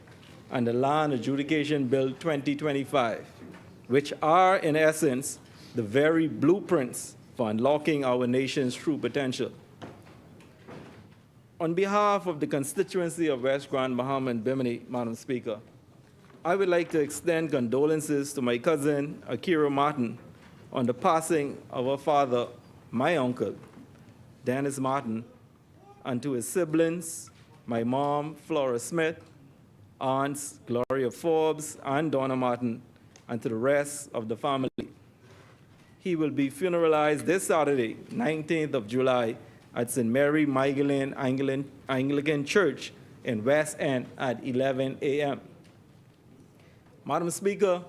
and the Land Adjudication Bill 2025, which are, in essence, the very blueprints for unlocking our nation's true potential. On behalf of the constituency of West Grand Bahama and Bimini, Madam Speaker, I would like to extend condolences to my cousin, Akira Martin, on the passing of her father, my uncle, Dennis Martin, and to his siblings, my mom, Flora Smith, aunts, Gloria Forbes and Donna Martin, and to the rest of the family. He will be funeralized this Saturday, 19th of July, at St. Mary Magdalene Anglican Church in West End at 11 a.m. Madam Speaker,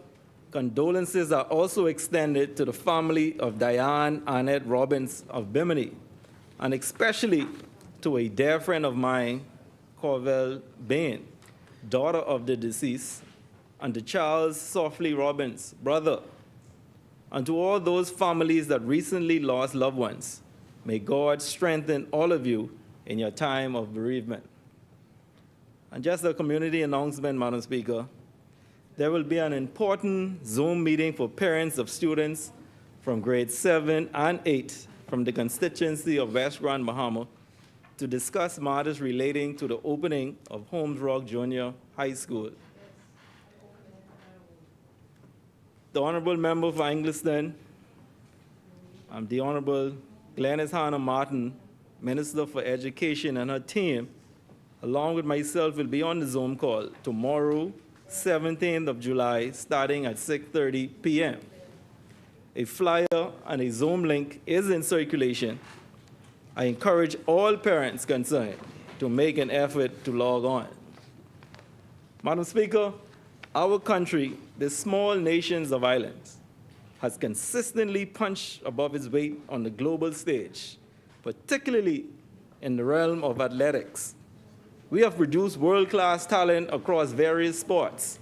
condolences are also extended to the family of Diane Annette Robbins of Bimini, and especially to a dear friend of mine, Corvell Bain, daughter of the deceased, and to Charles Softly Robbins, brother, and to all those families that recently lost loved ones. May God strengthen all of you in your time of bereavement. And just a community announcement, Madam Speaker, there will be an important Zoom meeting for parents of students from grades 7 and 8 from the constituency of West Grand Bahama to discuss matters relating to the opening of Holmes Rock Junior High School. The Honorable Member for Angliston, the Honorable Glenys Hannah Martin, Minister for Education, and her team, along with myself, will be on the Zoom call tomorrow, 17th of July, starting at 6:30 p.m. A flyer and a Zoom link is in circulation. I encourage all parents concerned to make an effort to log on. Madam Speaker, our country, the small nations of islands, has consistently punched above its weight on the global stage, particularly in the realm of athletics. We have produced world-class talent across various sports.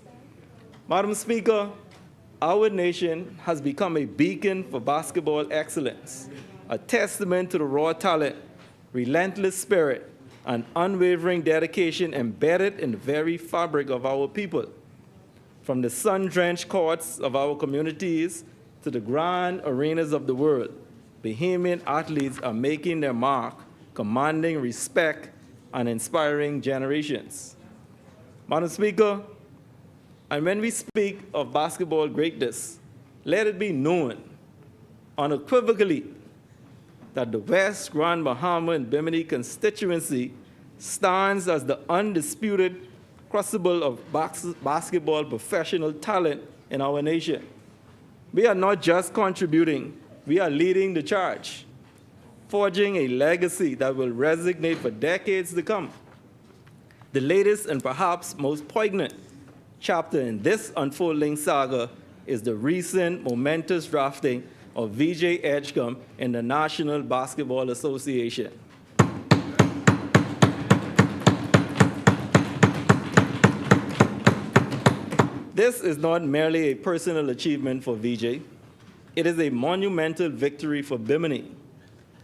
Madam Speaker, our nation has become a beacon for basketball excellence, a testament to the raw talent, relentless spirit, and unwavering dedication embedded in the very fabric of our people. From the sun-drenched courts of our communities to the grand arenas of the world, Bahamian athletes are making their mark, commanding respect and inspiring generations. Madam Speaker, and when we speak of basketball greatness, let it be known unequivocally that the West Grand Bahama and Bimini constituency stands as the undisputed crucible of basketball professional talent in our nation. We are not just contributing, we are leading the charge, forging a legacy that will resonate for decades to come. The latest and perhaps most poignant chapter in this unfolding saga is the recent momentous drafting of VJ Edgecombe in the National Basketball Association. This is not merely a personal achievement for VJ. It is a monumental victory for Bimini,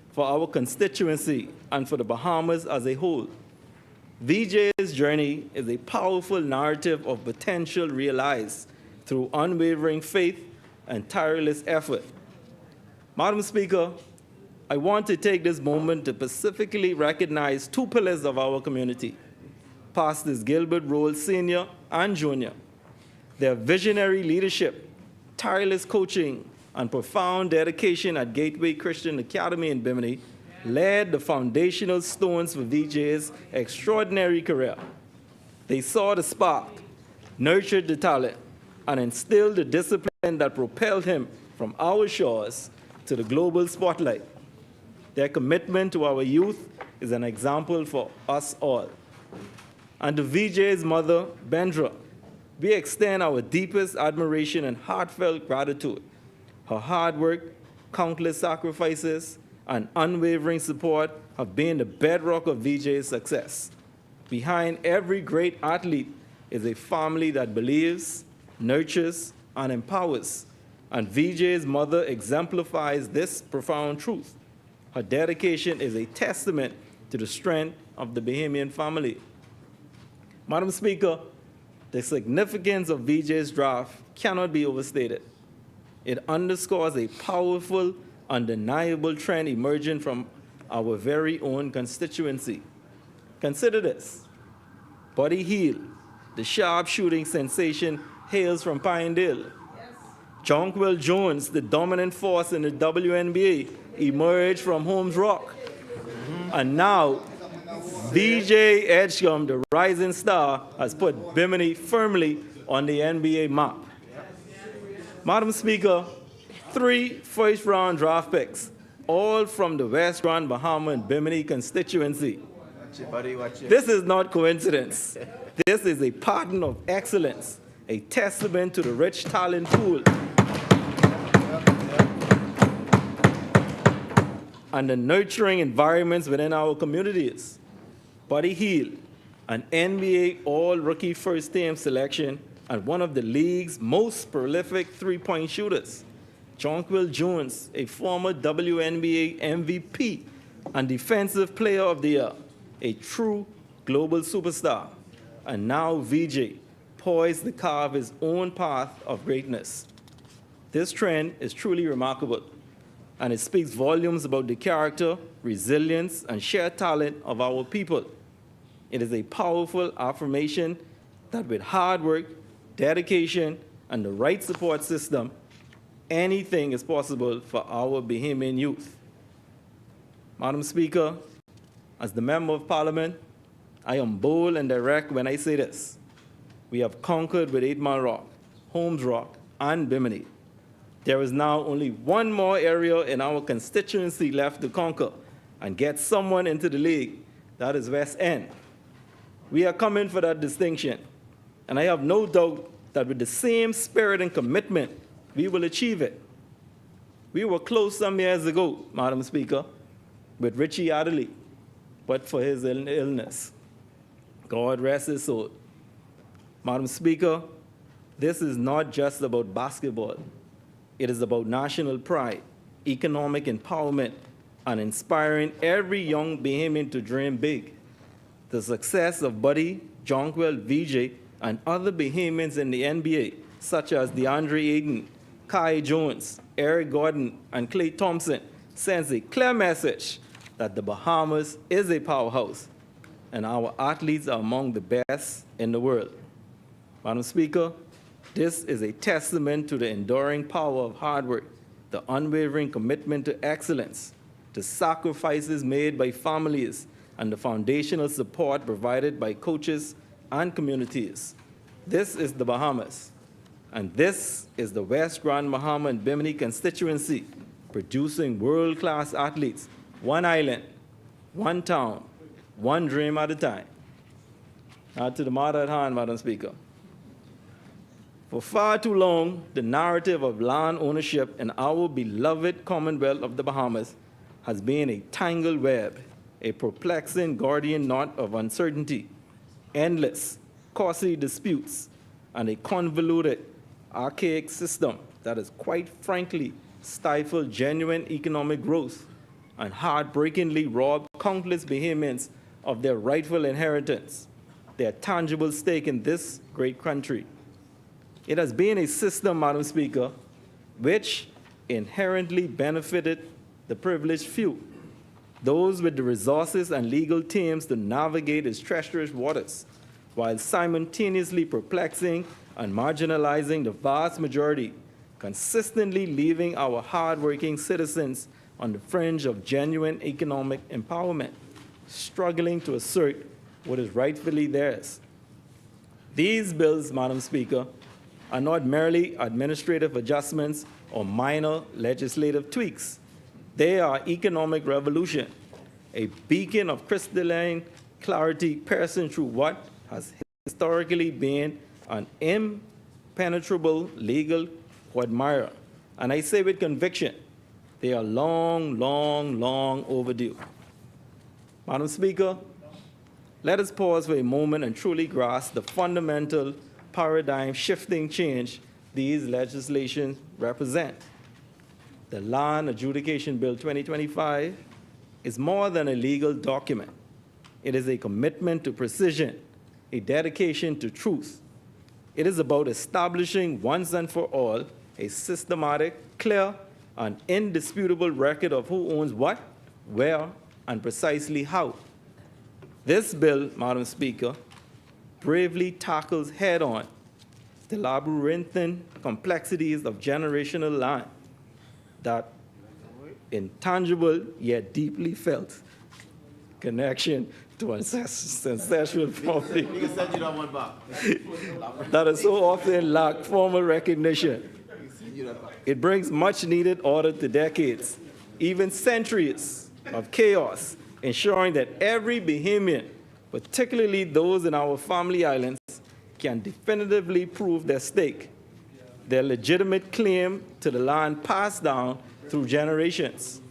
for our constituency, and for the Bahamas as a whole. VJ's journey is a powerful narrative of potential realized through unwavering faith and tireless effort. Madam Speaker, I want to take this moment to specifically recognize two pillars of our community, Pastors Gilbert Rowles Sr. and Jr. Their visionary leadership, tireless coaching, and profound dedication at Gateway Christian Academy in Bimini laid the foundational stones for VJ's extraordinary career. They saw the spark, nurtured the talent, and instilled the discipline that propelled him from our shores to the global spotlight. Their commitment to our youth is an example for us all. And to VJ's mother, Bendra, we extend our deepest admiration and heartfelt gratitude. Her hard work, countless sacrifices, and unwavering support have been the bedrock of VJ's success. Behind every great athlete is a family that believes, nurtures, and empowers. And VJ's mother exemplifies this profound truth. Her dedication is a testament to the strength of the Bahamian family. Madam Speaker, the significance of VJ's draft cannot be overstated. It underscores a powerful, undeniable trend emerging from our very own constituency. Consider this. Buddy Hield, the sharpshooting sensation, hails from Pinedale. Jonquil Jones, the dominant force in the WNBA, emerged from Holmes Rock. And now, VJ Edgecombe, the rising star, has put Bimini firmly on the NBA map. Madam Speaker, 3 first-round draft picks, all from the West Grand Bahama and Bimini constituency. This is not coincidence. This is a pattern of excellence, a testament to the rich talent pool and the nurturing environments within our communities. Buddy Hield, an NBA All-Rookie First-Team selection and one of the league's most prolific three-point shooters. Jonquil Jones, a former WNBA MVP and Defensive Player of the Year, a true global superstar, and now VJ, poised to carve his own path of greatness. This trend is truly remarkable, and it speaks volumes about the character, resilience, and shared talent of our people. It is a powerful affirmation that with hard work, dedication, and the right support system, anything is possible for our Bahamian youth. Madam Speaker, as the Member of Parliament, I am bold and direct when I say this. We have conquered with 8 Mile Rock, Holmes Rock, and Bimini. There is now only one more area in our constituency left to conquer and get someone into the league. That is West End. We are coming for that distinction, and I have no doubt that with the same spirit and commitment, we will achieve it. We were close some years ago, Madam Speaker, with Richie Adderley, but for his illness. God rest his soul. Madam Speaker, this is not just about basketball. It is about national pride, economic empowerment, and inspiring every young Bahamian to dream big. The success of Buddy, Jonquil, VJ, and other Bahamians in the NBA, such as DeAndre Ayton, Kai Jones, Eric Gordon, and Klay Thompson, sends a clear message that the Bahamas is a powerhouse, and our athletes are among the best in the world. Madam Speaker, this is a testament to the enduring power of hard work, the unwavering commitment to excellence, the sacrifices made by families, and the foundational support provided by coaches and communities. This is the Bahamas, and this is the West Grand Bahama and Bimini constituency, producing world-class athletes, one island, one town, one dream at a time. Now to the matter at hand, Madam Speaker. For far too long, the narrative of land ownership in our beloved Commonwealth of the Bahamas has been a tangled web, a perplexing Gordian knot of uncertainty, endless, costly disputes, and a convoluted, archaic system that has quite frankly stifled genuine economic growth and heartbreakingly robbed countless Bahamians of their rightful inheritance, their tangible stake in this great country. It has been a system, Madam Speaker, which inherently benefited the privileged few, those with the resources and legal teams to navigate its treacherous waters, while simultaneously perplexing and marginalizing the vast majority, consistently leaving our hardworking citizens on the fringe of genuine economic empowerment, struggling to assert what is rightfully theirs. These bills, Madam Speaker, are not merely administrative adjustments or minor legislative tweaks. They are economic revolution, a beacon of crystalline clarity piercing through what has historically been an impenetrable legal quagmire. And I say with conviction, they are long, long, long overdue. Madam Speaker, let us pause for a moment and truly grasp the fundamental paradigm-shifting change these legislations represent. The Land Adjudication Bill 2025 is more than a legal document. It is a commitment to precision, a dedication to truth. It is about establishing once and for all a systematic, clear, and indisputable record of who owns what, where, and precisely how. This bill, Madam Speaker, bravely tackles head-on the labyrinthine complexities of generational land that, intangible yet deeply felt, connection to ancestral property You can send you that one back. that has so often lacked formal recognition. It brings much needed order to decades, even centuries of chaos, ensuring that every Bahamian, particularly those in our family islands, can definitively prove their stake, their legitimate claim to the land passed down through generations.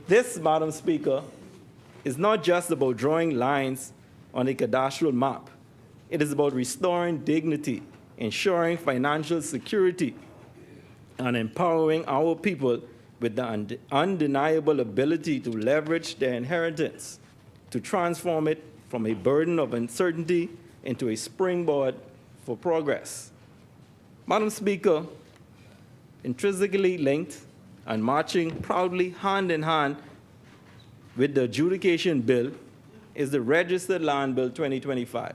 This, Madam Speaker, is not just about drawing lines on a cadastral map. It is about restoring dignity, ensuring financial security, and empowering our people with the undeniable ability to leverage their inheritance, to transform it from a burden of uncertainty into a springboard for progress. Madam Speaker, intrinsically linked and marching proudly hand in hand with the adjudication bill is the Registered Land Bill 2025.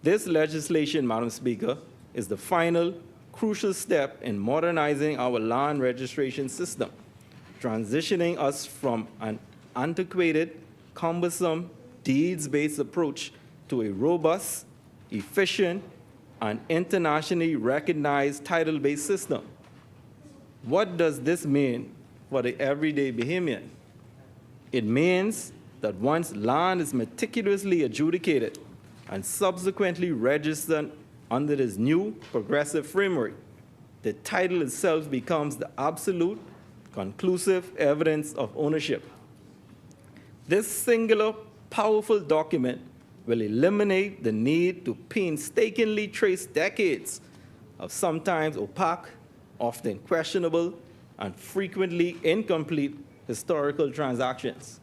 This legislation, Madam Speaker, is the final crucial step in modernizing our land registration system, transitioning us from an antiquated, cumbersome, deeds-based approach to a robust, efficient, and internationally recognized title-based system. What does this mean for the everyday Bahamian? It means that once land is meticulously adjudicated and subsequently registered under this new progressive framework, the title itself becomes the absolute, conclusive evidence of ownership. This singular, powerful document will eliminate the need to painstakingly trace decades of sometimes opaque, often questionable, and frequently incomplete historical transactions.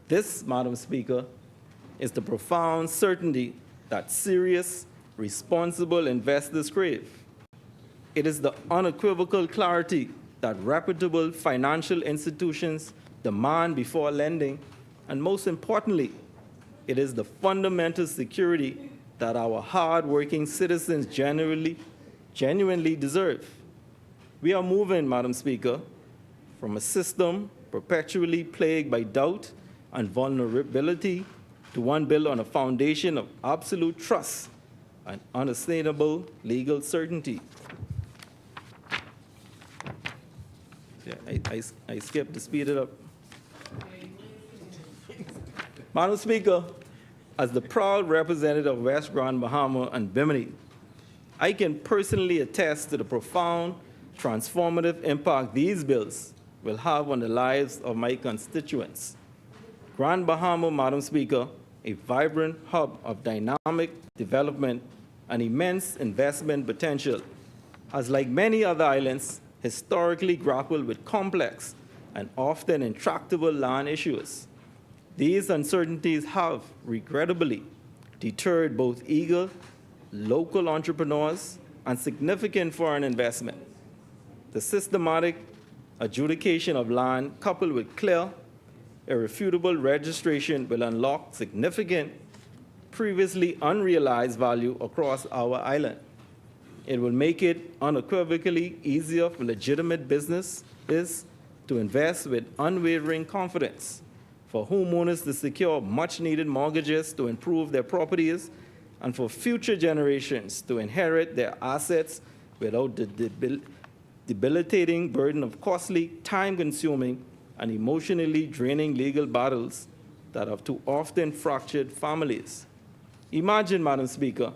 This, Madam Speaker, is the profound certainty that serious, responsible investors crave. It is the unequivocal clarity that reputable financial institutions demand before lending, and most importantly, it is the fundamental security that our hard-working citizens genuinely deserve. We are moving, Madam Speaker, from a system perpetually plagued by doubt and vulnerability to one built on a foundation of absolute trust and unassailable legal certainty. Yeah, I skipped to speed it up. Madam Speaker, as the proud representative of West Grand Bahama and Bimini, I can personally attest to the profound transformative impact these bills will have on the lives of my constituents. Grand Bahama, Madam Speaker, a vibrant hub of dynamic development and immense investment potential, has, like many other islands, historically grappled with complex and often intractable land issues. These uncertainties have, regrettably, deterred both eager local entrepreneurs and significant foreign investment. The systematic adjudication of land, coupled with clear, irrefutable registration, will unlock significant, previously unrealized value across our island. It will make it unequivocally easier for legitimate businesses to invest with unwavering confidence, for homeowners to secure much-needed mortgages to improve their properties, and for future generations to inherit their assets without the debilitating burden of costly, time-consuming, and emotionally draining legal battles that have too often fractured families. Imagine, Madam Speaker,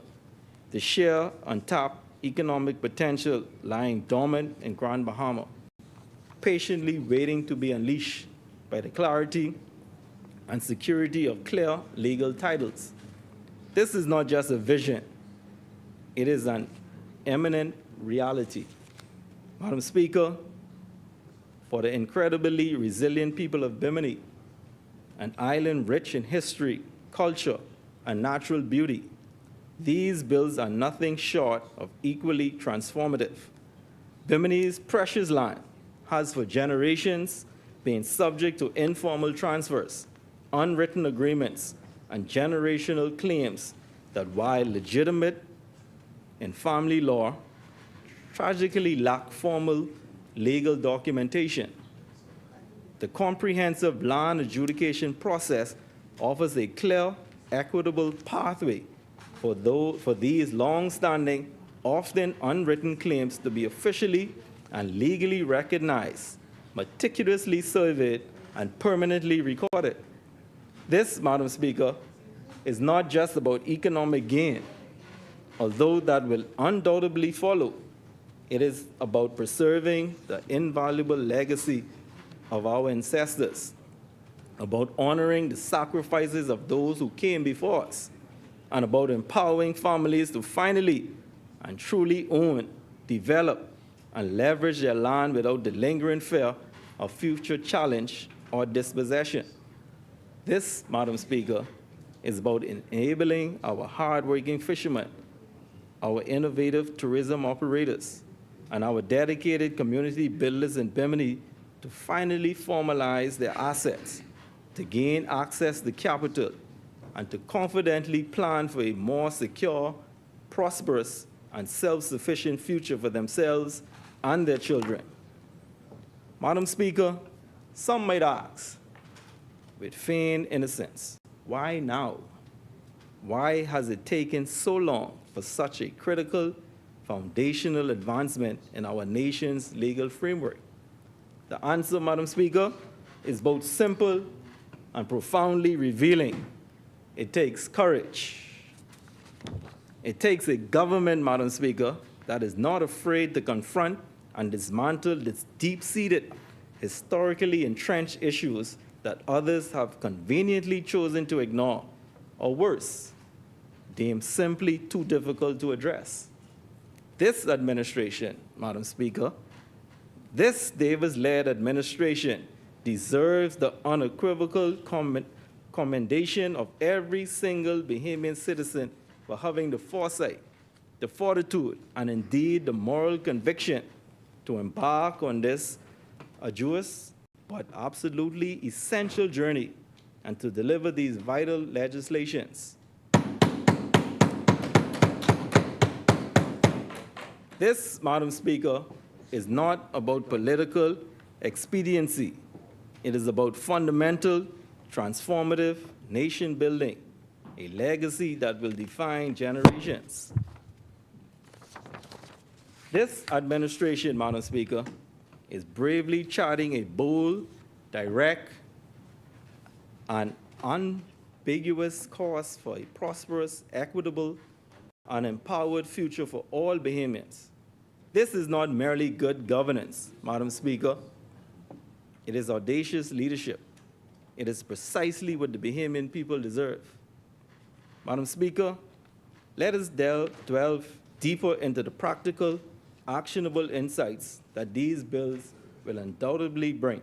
the sheer untapped economic potential lying dormant in Grand Bahama, patiently waiting to be unleashed by the clarity and security of clear legal titles. This is not just a vision, it is an imminent reality. Madam Speaker, for the incredibly resilient people of Bimini, an island rich in history, culture, and natural beauty, these bills are nothing short of equally transformative. Bimini's precious land has for generations been subject to informal transfers, unwritten agreements, and generational claims that, while legitimate in family law, tragically lack formal legal documentation. The comprehensive land adjudication process offers a clear, equitable pathway for these long-standing, often unwritten claims to be officially and legally recognized, meticulously surveyed, and permanently recorded. This, Madam Speaker, is not just about economic gain, although that will undoubtedly follow. It is about preserving the invaluable legacy of our ancestors, about honoring the sacrifices of those who came before us, and about empowering families to finally and truly own, develop, and leverage their land without the lingering fear of future challenge or dispossession. This, Madam Speaker, is about enabling our hardworking fishermen, our innovative tourism operators, and our dedicated community builders in Bimini to finally formalize their assets, to gain access to capital, and to confidently plan for a more secure, prosperous, and self-sufficient future for themselves and their children. Madam Speaker, some might ask, with feigned innocence, why now? Why has it taken so long for such a critical, foundational advancement in our nation's legal framework? The answer, Madam Speaker, is both simple and profoundly revealing. It takes courage. It takes a government, Madam Speaker, that is not afraid to confront and dismantle these deep-seated, historically entrenched issues that others have conveniently chosen to ignore, or worse, deemed simply too difficult to address. This administration, Madam Speaker, this Davis-led administration deserves the unequivocal commendation of every single Bahamian citizen for having the foresight, the fortitude, and indeed the moral conviction to embark on this arduous but absolutely essential journey and to deliver these vital legislations. This, Madam Speaker, is not about political expediency. It is about fundamental, transformative nation building, a legacy that will define generations. This administration, Madam Speaker, is bravely charting a bold, direct, and unambiguous course for a prosperous, equitable, and empowered future for all Bahamians. This is not merely good governance, Madam Speaker. It is audacious leadership. It is precisely what the Bahamian people deserve. Madam Speaker, let us delve deeper into the practical, actionable insights that these bills will undoubtedly bring.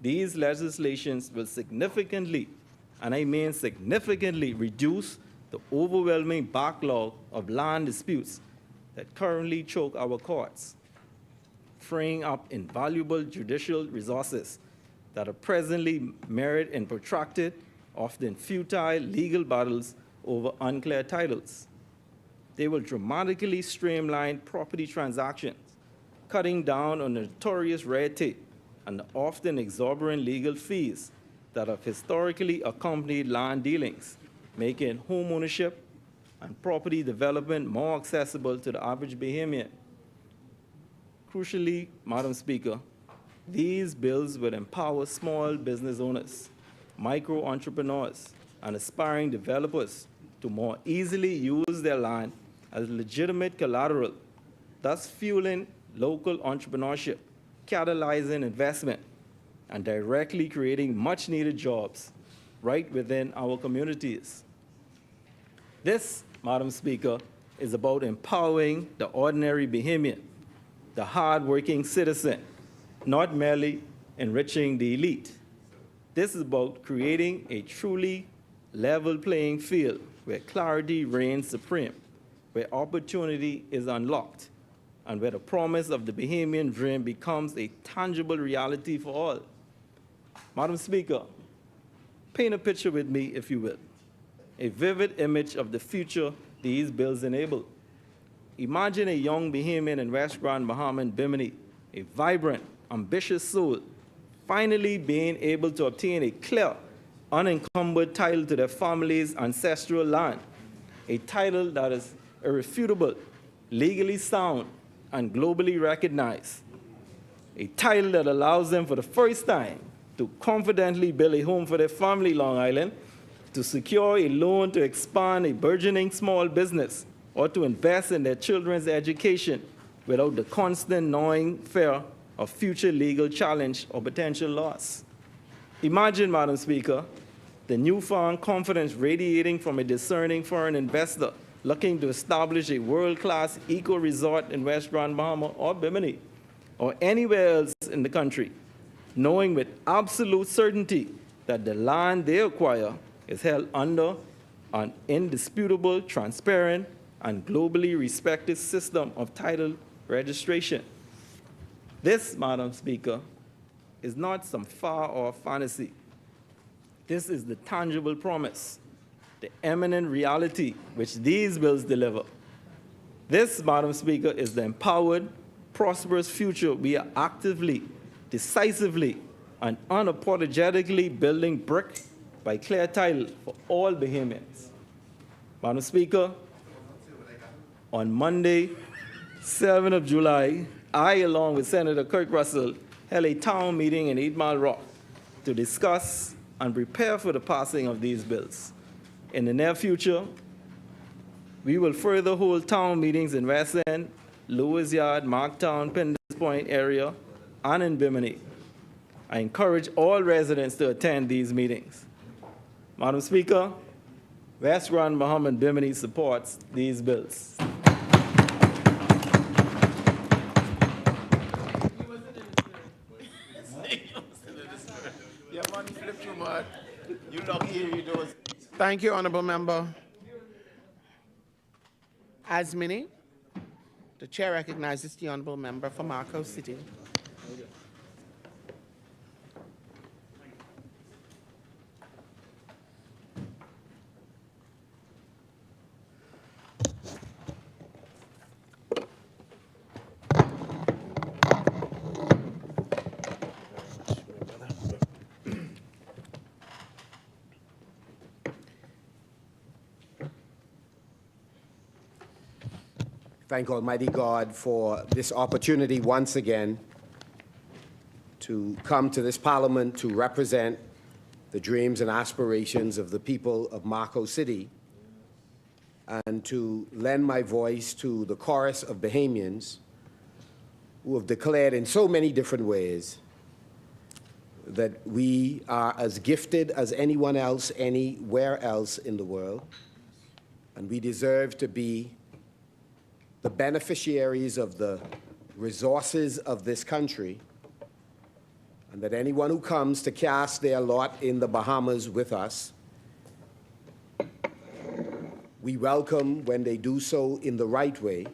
These legislations will significantly, and I mean significantly, reduce the overwhelming backlog of land disputes that currently choke our courts, freeing up invaluable judicial resources that are presently mired in protracted, often futile legal battles over unclear titles. They will dramatically streamline property transactions, cutting down on the notorious red tape and the often exorbitant legal fees that have historically accompanied land dealings, making home ownership and property development more accessible to the average Bahamian. Crucially, Madam Speaker, these bills will empower small business owners, micro entrepreneurs, and aspiring developers to more easily use their land as legitimate collateral, thus fueling local entrepreneurship, catalyzing investment, and directly creating much-needed jobs right within our communities. This, Madam Speaker, is about empowering the ordinary Bahamian, the hard-working citizen, not merely enriching the elite. This is about creating a truly level playing field where clarity reigns supreme, where opportunity is unlocked, and where the promise of the Bahamian dream becomes a tangible reality for all. Madam Speaker, paint a picture with me, if you will, a vivid image of the future these bills enable. Imagine a young Bahamian in West Grand, Bahama, and Bimini, a vibrant, ambitious soul, finally being able to obtain a clear, unencumbered title to their family's ancestral land, a title that is irrefutable, legally sound, and globally recognized, a title that allows them for the first time to confidently build a home for their family, Long Island, to secure a loan to expand a burgeoning small business, or to invest in their children's education without the constant gnawing fear of future legal challenge or potential loss. Imagine, Madam Speaker, the newfound confidence radiating from a discerning foreign investor looking to establish a world-class eco-resort in West Grand Bahama or Bimini, or anywhere else in the country, knowing with absolute certainty that the land they acquire is held under an indisputable, transparent, and globally respected system of title registration. This, Madam Speaker, is not some far-off fantasy. This is the tangible promise, the eminent reality which these bills deliver. This, Madam Speaker, is the empowered, prosperous future we are actively, decisively, and unapologetically building brick by clear title for all Bahamians. Madam Speaker, on Monday, 7th of July, I, along with Senator Kirk Russell, held a town meeting in 8 Mile Rock to discuss and prepare for the passing of these bills. In the near future, we will further hold town meetings in West End, Lewis Yard, Marktown, Penders Point area, and in Bimini. I encourage all residents to attend these meetings. Madam Speaker, West Grand Bahama and Bimini supports these bills. Thank you, Honorable Member. As many, the chair recognizes the Honorable Member for Yamacraw City. Thank Almighty God for this opportunity once again to come to this Parliament to represent the dreams and aspirations of the people of Yamacraw City and to lend my voice to the chorus of Bahamians who have declared in so many different ways that we are as gifted as anyone else anywhere else in the world, and we deserve to be the beneficiaries of the resources of this country, and that anyone who comes to cast their lot in the Bahamas with us, we welcome when they do so in the right way,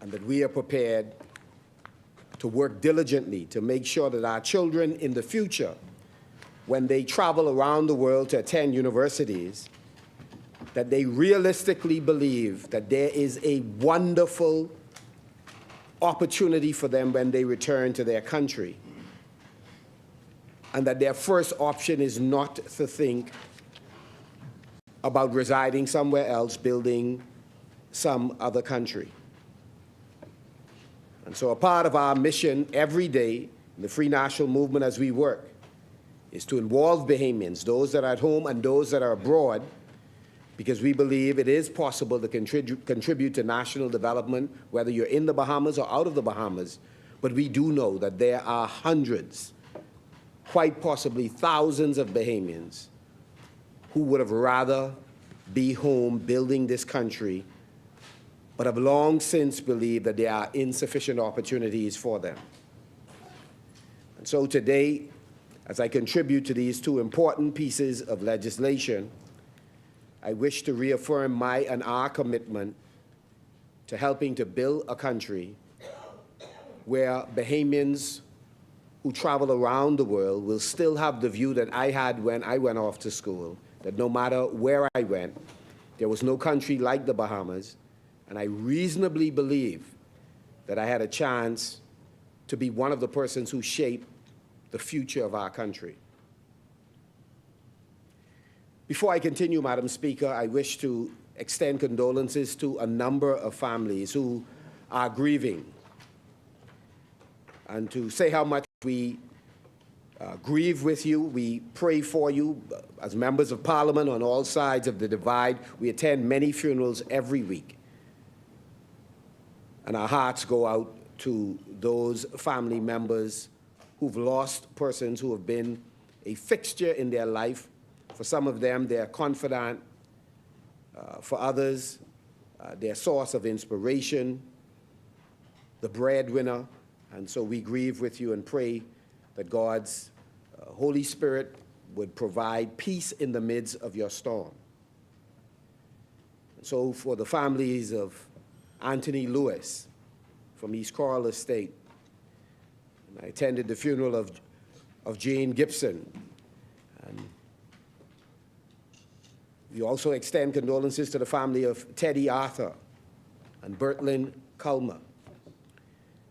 and that we are prepared to work diligently to make sure that our children in the future, when they travel around the world to attend universities, that they realistically believe that there is a wonderful opportunity for them when they return to their country, and that their first option is not to think about residing somewhere else, building some other country. And so a part of our mission every day in the Free National Movement as we work is to involve Bahamians, those that are at home and those that are abroad, because we believe it is possible to contribute to national development, whether you're in the Bahamas or out of the Bahamas. But we do know that there are hundreds, quite possibly thousands of Bahamians who would have rather be home building this country, but have long since believed that there are insufficient opportunities for them. And so today, as I contribute to these two important pieces of legislation, I wish to reaffirm my and our commitment to helping to build a country where Bahamians who travel around the world will still have the view that I had when I went off to school, that no matter where I went, there was no country like the Bahamas, and I reasonably believe that I had a chance to be one of the persons who shaped the future of our country. Before I continue, Madam Speaker, I wish to extend condolences to a number of families who are grieving, and to say how much we grieve with you. We pray for you. As members of Parliament on all sides of the divide, we attend many funerals every week. And our hearts go out to those family members who've lost persons who have been a fixture in their life. For some of them, their confidant. For others, their source of inspiration, the breadwinner. And so we grieve with you and pray that God's Holy Spirit would provide peace in the midst of your storm. And so for the families of Anthony Lewis from East Coral Estate, and I attended the funeral of Jane Gibson. And we also extend condolences to the family of Teddy Arthur and Bertlin Culmer.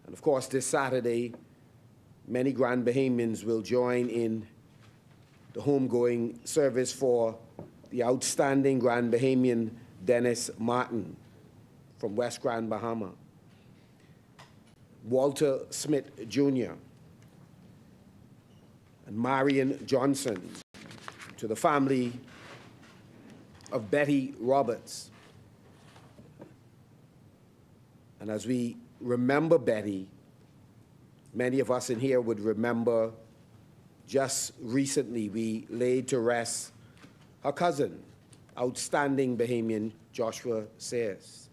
And of course, this Saturday, many Grand Bahamians will join in the homegoing service for the outstanding Grand Bahamian Dennis Martin from West Grand Bahama, Walter Smith Jr., and Marion Johnson, to the family of Betty Roberts. And as we remember Betty, many of us in here would remember just recently we laid to rest her cousin, outstanding Bahamian Josh Sayers.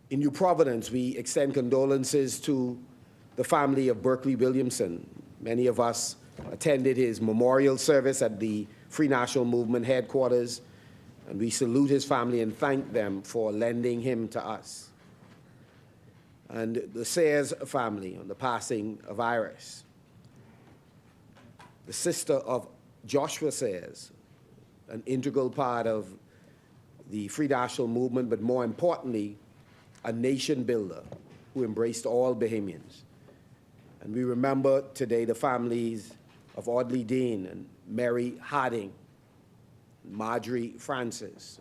In New Providence, we extend condolences to the family of Berkeley Williamson. Many of us attended his memorial service at the Free National Movement headquarters, and we salute his family and thank them for lending him to us. And the Sayers family on the passing of Iris, the sister of Joshua Sayers, an integral part of the Free National Movement, but more importantly, a nation builder who embraced all Bahamians. And we remember today the families of Audley Dean and Mary Harding, Marjorie Francis,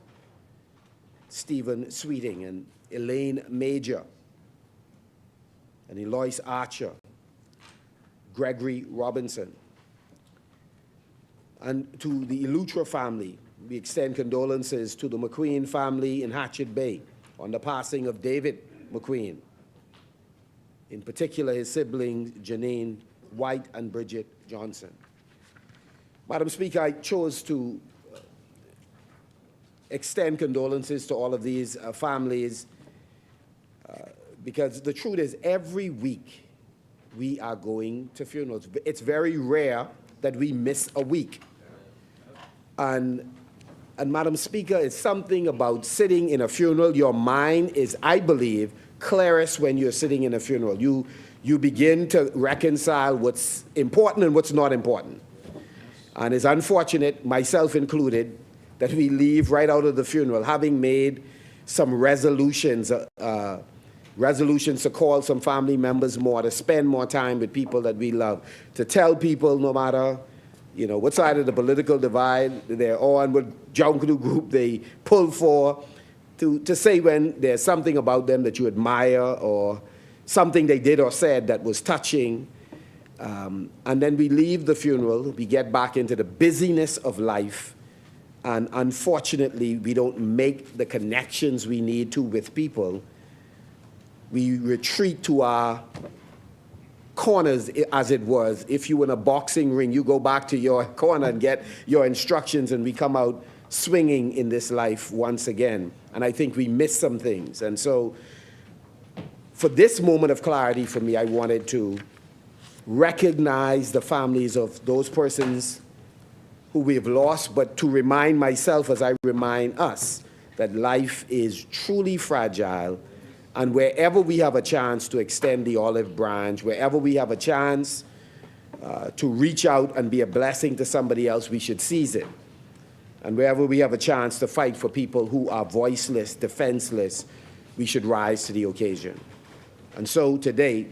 Stephen Sweeting, and Elaine Major, and Eloise Archer, Gregory Robinson. And to the Elutra family, we extend condolences to the McQueen family in Hatchet Bay on the passing of David McQueen, in particular his siblings Janine White and Bridget Johnson. Madam Speaker, I chose to extend condolences to all of these families because the truth is every week we are going to funerals. It's very rare that we miss a week. And Madam Speaker, it's something about sitting in a funeral. Your mind is, I believe, clearest when you're sitting in a funeral. You begin to reconcile what's important and what's not important. And it's unfortunate, myself included, that we leave right out of the funeral having made some resolutions to call some family members more, to spend more time with people that we love, to tell people no matter what side of the political divide they're on, what Jonklu group they pull for, to say when there's something about them that you admire or something they did or said that was touching. And then we leave the funeral, we get back into the busyness of life, and unfortunately, we don't make the connections we need to with people. We retreat to our corners, as it was. If you were in a boxing ring, you go back to your corner and get your instructions, and we come out swinging in this life once again. And I think we miss some things. And so for this moment of clarity for me, I wanted to recognize the families of those persons who we have lost, but to remind myself as I remind us that life is truly fragile. And wherever we have a chance to extend the olive branch, wherever we have a chance to reach out and be a blessing to somebody else, we should seize it. And wherever we have a chance to fight for people who are voiceless, defenseless, we should rise to the occasion. And so today,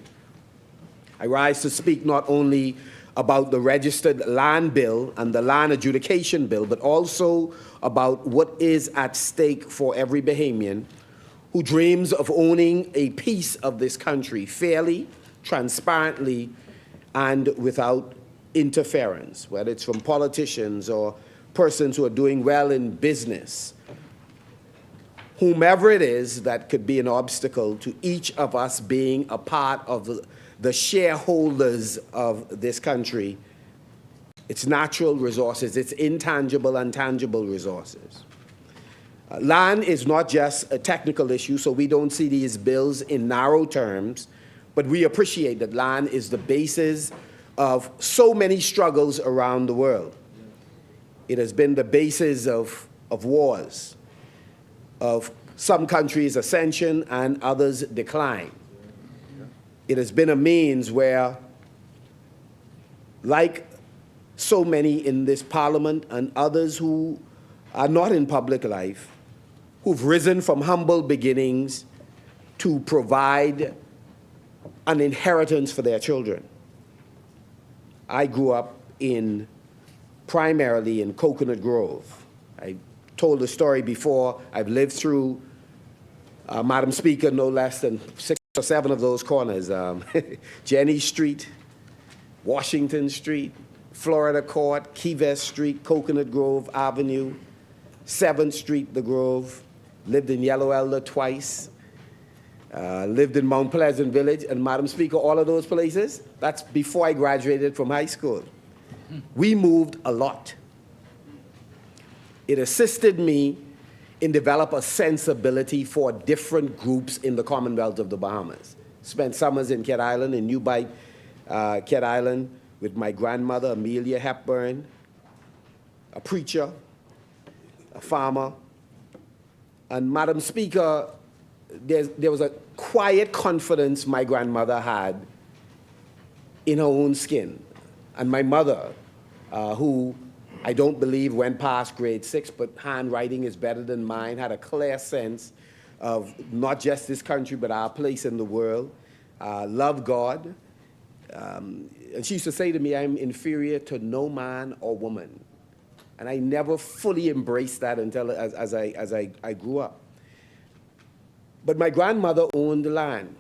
I rise to speak not only about the registered land bill and the land adjudication bill, but also about what is at stake for every Bahamian who dreams of owning a piece of this country fairly, transparently, and without interference, whether it's from politicians or persons who are doing well in business. Whomever it is that could be an obstacle to each of us being a part of the shareholders of this country, its natural resources, its intangible and tangible resources. Land is not just a technical issue, so we don't see these bills in narrow terms, but we appreciate that land is the basis of so many struggles around the world. It has been the basis of wars, of some countries' ascension and others' decline. It has been a means where, like so many in this parliament and others who are not in public life, who've risen from humble beginnings to provide an inheritance for their children. I grew up primarily in Coconut Grove. I told the story before. I've lived through, Madam Speaker, no less than 6 or 7 of those corners. Jenny Street, Washington Street, Florida Court, Key West Street, Coconut Grove Avenue, 7th Street, The Grove. Lived in Yellow Elder twice. Lived in Mount Pleasant Village. And Madam Speaker, all of those places, that's before I graduated from high school. We moved a lot. It assisted me in develop a sensibility for different groups in the Commonwealth of the Bahamas. Spent summers in Cat Island, in New Bight, Cat Island, with my grandmother, Amelia Hepburn, a preacher, a farmer. And Madam Speaker, there was a quiet confidence my grandmother had in her own skin. And my mother, who I don't believe went past grade 6, but handwriting is better than mine, had a clear sense of not just this country, but our place in the world, loved God. And she used to say to me, I'm inferior to no man or woman. And I never fully embraced that until as I grew up. But my grandmother owned the land.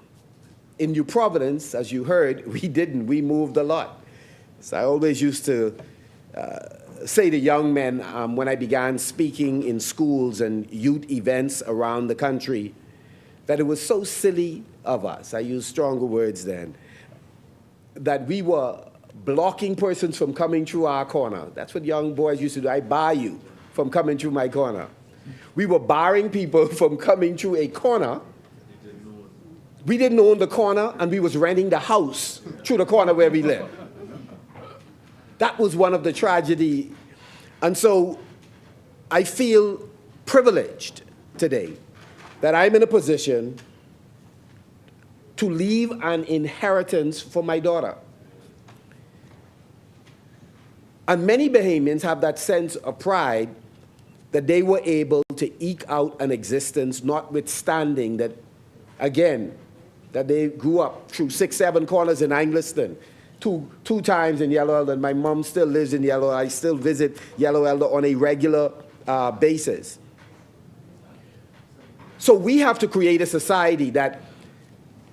In New Providence, as you heard, we didn't. We moved a lot. So I always used to say to young men when I began speaking in schools and youth events around the country that it was so silly of us, I used stronger words then, that we were blocking persons from coming through our corner. That's what young boys used to do. I bar you from coming through my corner. We were barring people from coming through a corner. We didn't own the corner, and we was renting the house through the corner where we lived. That was one of the tragedy. And so I feel privileged today that I'm in a position to leave an inheritance for my daughter. And many Bahamians have that sense of pride that they were able to eke out an existence, notwithstanding that, again, that they grew up through 6, 7 corners in Angliston, two times in Yellow Elder. My mom still lives in Yellow Elder. I still visit Yellow Elder on a regular basis. So we have to create a society that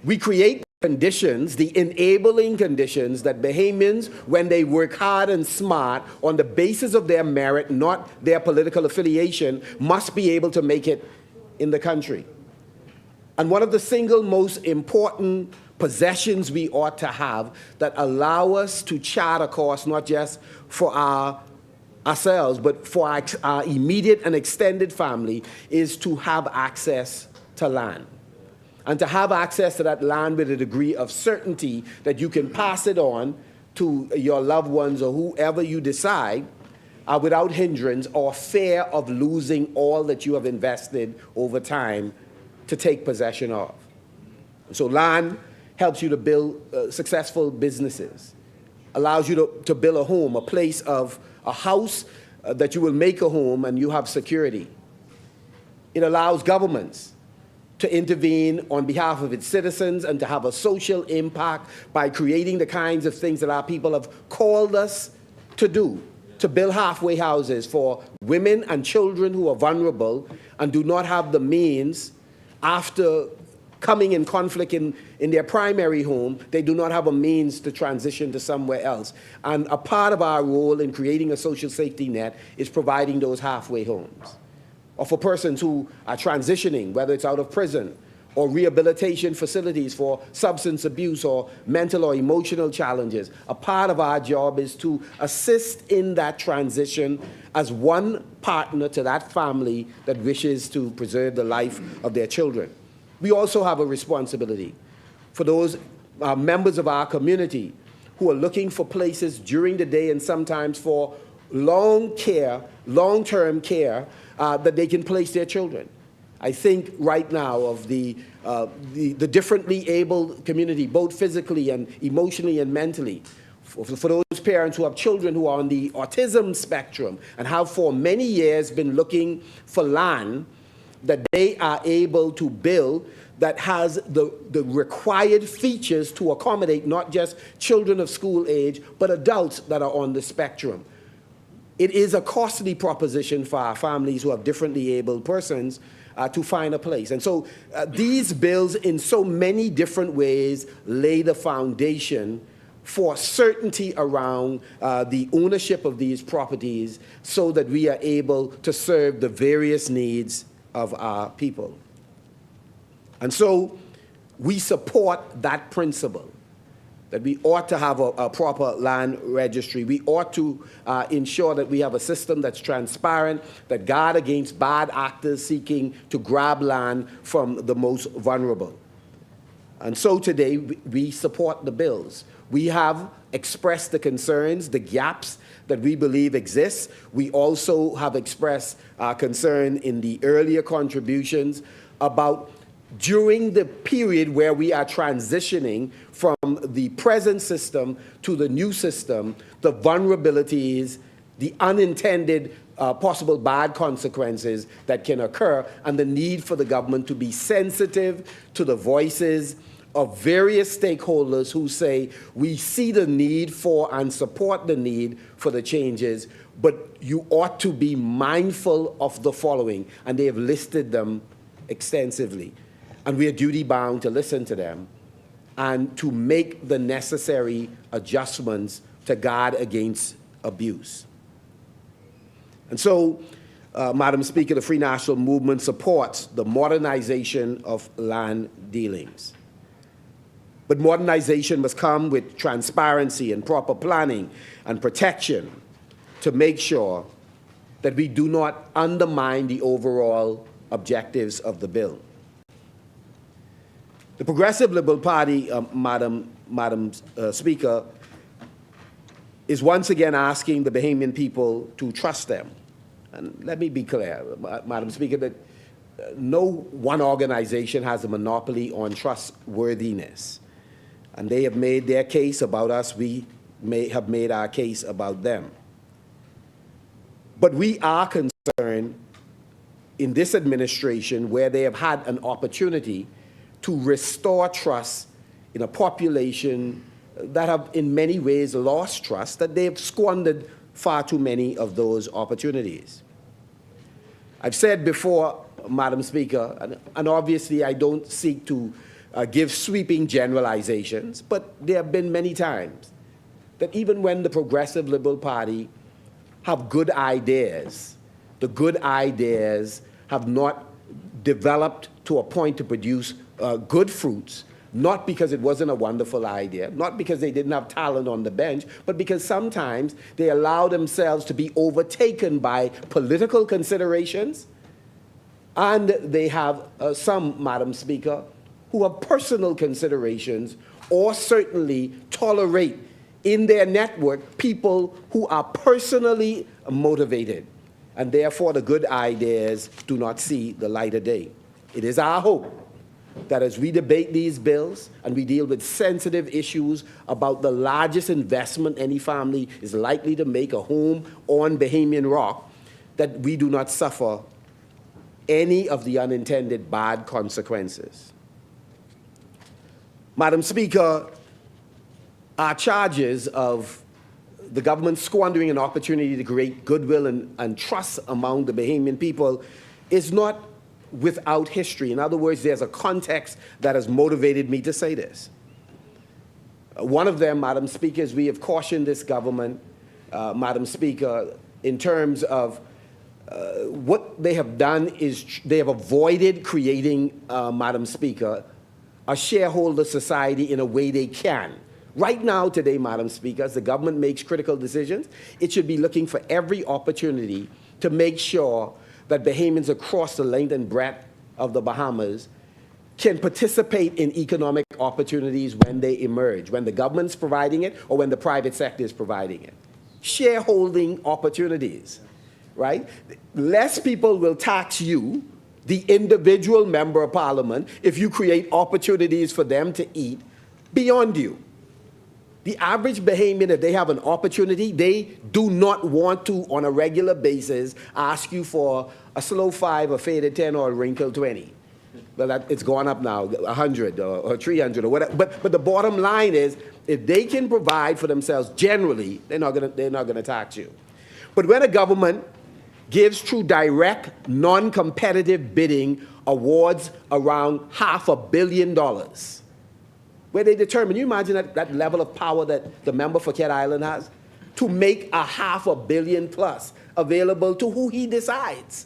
we create conditions, the enabling conditions that Bahamians, when they work hard and smart on the basis of their merit, not their political affiliation, must be able to make it in the country. And one of the single most important possessions we ought to have that allow us to chart a course not just for ourselves, but for our immediate and extended family is to have access to land. And to have access to that land with a degree of certainty that you can pass it on to your loved ones or whoever you decide without hindrance or fear of losing all that you have invested over time to take possession of. So land helps you to build successful businesses, allows you to build a home, a place of a house that you will make a home and you have security. It allows governments to intervene on behalf of its citizens and to have a social impact by creating the kinds of things that our people have called us to do, to build halfway houses for women and children who are vulnerable and do not have the means after coming in conflict in their primary home, they do not have a means to transition to somewhere else. And a part of our role in creating a social safety net is providing those halfway homes. Or for persons who are transitioning, whether it's out of prison, or rehabilitation facilities for substance abuse or mental or emotional challenges. A part of our job is to assist in that transition as one partner to that family that wishes to preserve the life of their children. We also have a responsibility for those members of our community who are looking for places during the day and sometimes for long-term care that they can place their children. I think right now of the differently able community, both physically and emotionally and mentally, for those parents who have children who are on the autism spectrum and have for many years been looking for land that they are able to build that has the required features to accommodate not just children of school age, but adults that are on the spectrum. It is a costly proposition for our families who have differently abled persons to find a place. And so these bills in so many different ways lay the foundation for certainty around the ownership of these properties so that we are able to serve the various needs of our people. And so we support that principle, that we ought to have a proper land registry. We ought to ensure that we have a system that's transparent, that guard against bad actors seeking to grab land from the most vulnerable. And so today, we support the bills. We have expressed the concerns, the gaps that we believe exist. We also have expressed concern in the earlier contributions about during the period where we are transitioning from the present system to the new system, the vulnerabilities, the unintended possible bad consequences that can occur, and the need for the government to be sensitive to the voices of various stakeholders who say, we see the need for and support the need for the changes, but you ought to be mindful of the following, and they have listed them extensively. And we are duty-bound to listen to them and to make the necessary adjustments to guard against abuse. And so, Madam Speaker, the Free National Movement supports the modernization of land dealings. But modernization must come with transparency and proper planning and protection to make sure that we do not undermine the overall objectives of the bill. The Progressive Liberal Party, Madam Speaker, is once again asking the Bahamian people to trust them. And let me be clear, Madam Speaker, that no one organization has a monopoly on trustworthiness. And they have made their case about us, we may have made our case about them. But we are concerned in this administration where they have had an opportunity to restore trust in a population that have in many ways lost trust, that they have squandered far too many of those opportunities. I've said before, Madam Speaker, and obviously I don't seek to give sweeping generalizations, but there have been many times that even when the Progressive Liberal Party have good ideas, the good ideas have not developed to a point to produce good fruits, not because it wasn't a wonderful idea, not because they didn't have talent on the bench, but because sometimes they allow themselves to be overtaken by political considerations, and they have some, Madam Speaker, who have personal considerations or certainly tolerate in their network people who are personally motivated, and therefore the good ideas do not see the light of day. It is our hope that as we debate these bills and we deal with sensitive issues about the largest investment any family is likely to make, a home on Bahamian rock, that we do not suffer any of the unintended bad consequences. Madam Speaker, our charges of the government squandering an opportunity to create goodwill and trust among the Bahamian people is not without history. In other words, there's a context that has motivated me to say this. One of them, Madam Speaker, is we have cautioned this government, Madam Speaker, in terms of what they have done is they have avoided creating, Madam Speaker, a shareholder society in a way they can. Right now, today, Madam Speaker, as the government makes critical decisions, it should be looking for every opportunity to make sure that Bahamians across the length and breadth of the Bahamas can participate in economic opportunities when they emerge, when the government's providing it or when the private sector is providing it. Shareholding opportunities, right? Less people will tax you, the individual member of parliament, if you create opportunities for them to eat beyond you. The average Bahamian, if they have an opportunity, they do not want to, on a regular basis, ask you for a slow 5, a faded 10, or a wrinkled 20. Well, it's gone up now, 100 or 300 or whatever. But the bottom line is, if they can provide for themselves, generally, they're not gonna tax you. But when a government gives through direct, non-competitive bidding awards around $500 million, where they determine, you imagine that level of power that the member for Cat Island has, to make $500 million plus available to who he decides,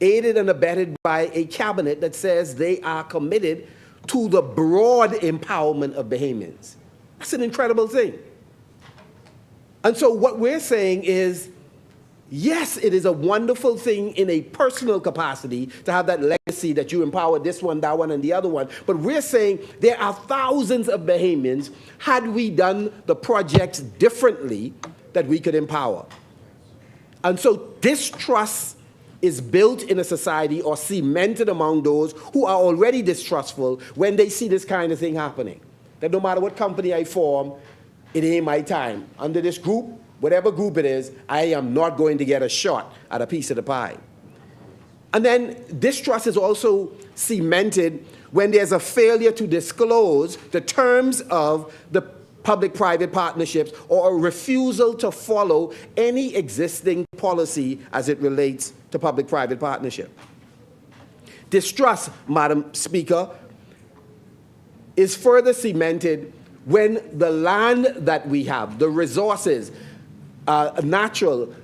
aided and abetted by a cabinet that says they are committed to the broad empowerment of Bahamians. That's an incredible thing. And so what we're saying is, yes, it is a wonderful thing in a personal capacity to have that legacy that you empower this one, that one, and the other one. But we're saying there are thousands of Bahamians, had we done the projects differently, that we could empower. And so distrust is built in a society or cemented among those who are already distrustful when they see this kind of thing happening. That no matter what company I form, it ain't my time. Under this group, whatever group it is, I am not going to get a shot at a piece of the pie. And then distrust is also cemented when there's a failure to disclose the terms of the public-private partnerships or a refusal to follow any existing policy as it relates to public-private partnership. Distrust, Madam Speaker, is further cemented when the land that we have, the resources, natural,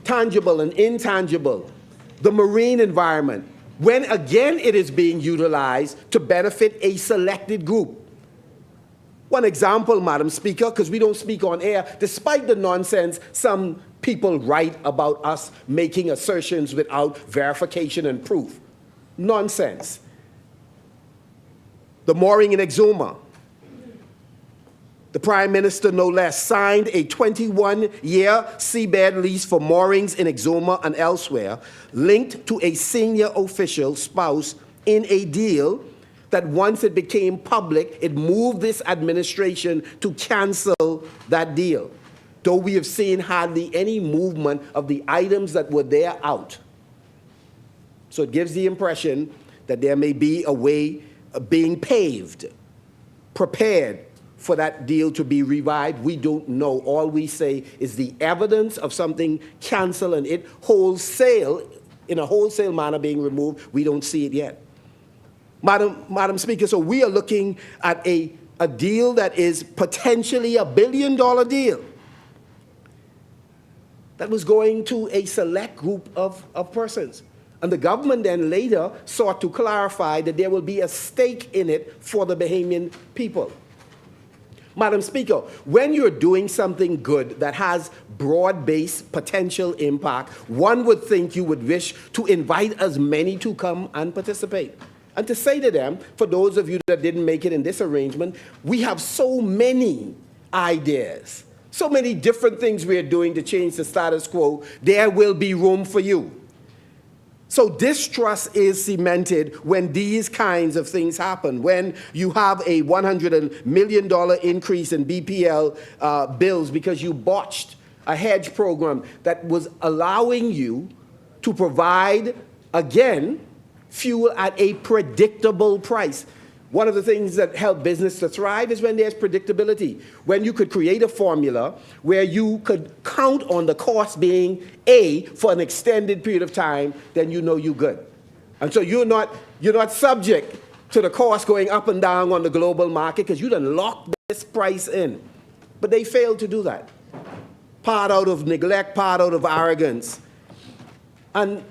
tangible and intangible, the marine environment, when again it is being utilized to benefit a selected group. One example, Madam Speaker, because we don't speak on air, despite the nonsense some people write about us making assertions without verification and proof. Nonsense. The mooring in Exuma. The Prime Minister, no less, signed a 21-year seabed lease for moorings in Exuma and elsewhere, linked to a senior official spouse in a deal that once it became public, it moved this administration to cancel that deal, though we have seen hardly any movement of the items that were there out. So it gives the impression that there may be a way of being paved, prepared for that deal to be revived. We don't know. All we say is the evidence of something canceled and it wholesale, in a wholesale manner being removed, we don't see it yet. Madam Speaker, so we are looking at a deal that is potentially $1 billion deal that was going to a select group of persons. And the government then later sought to clarify that there will be a stake in it for the Bahamian people. Madam Speaker, when you're doing something good that has broad-based potential impact, one would think you would wish to invite as many to come and participate. And to say to them, for those of you that didn't make it in this arrangement, we have so many ideas, so many different things we are doing to change the status quo. There will be room for you. So distrust is cemented when these kinds of things happen, when you have a $100 million increase in BPL bills because you botched a hedge program that was allowing you to provide again, fuel at a predictable price. One of the things that help business to thrive is when there's predictability, when you could create a formula where you could count on the cost being A for an extended period of time, then you know you're good. And so you're not subject to the cost going up and down on the global market because you done locked this price in. But they failed to do that. Part out of neglect, part out of arrogance. And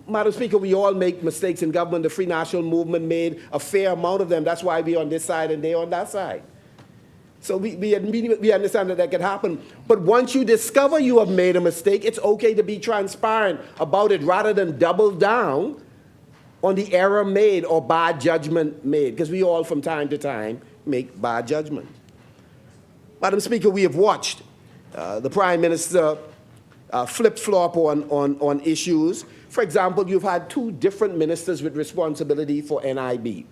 Madam Speaker, we all make mistakes in government. The Free National Movement made a fair amount of them. That's why we're on this side and they're on that side. So we understand that that can happen. But once you discover you have made a mistake, it's okay to be transparent about it rather than double down on the error made or bad judgment made, because we all from time to time make bad judgment. Madam Speaker, we have watched the Prime Minister flip-flop on issues. For example, you've had two different ministers with responsibility for NIB.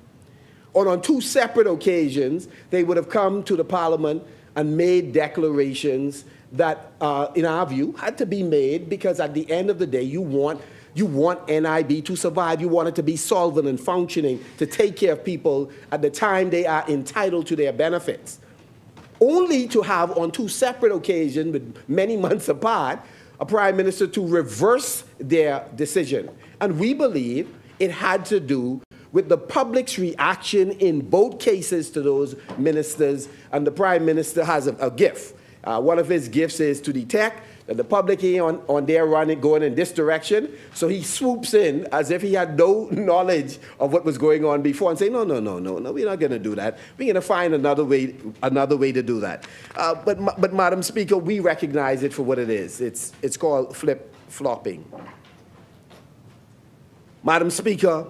On two separate occasions, they would have come to the Parliament and made declarations that, in our view, had to be made because at the end of the day, you want NIB to survive. You want it to be solvent and functioning, to take care of people at the time they are entitled to their benefits. Only to have, on two separate occasions, with many months apart, a Prime Minister to reverse their decision. And we believe it had to do with the public's reaction in both cases to those ministers, and the Prime Minister has a gift. One of his gifts is to detect that the public ain't on their run going in this direction, so he swoops in as if he had no knowledge of what was going on before and say, no, we're not going to do that. We're going to find another way to do that. But Madam Speaker, we recognize it for what it is. It's called flip-flopping. Madam Speaker,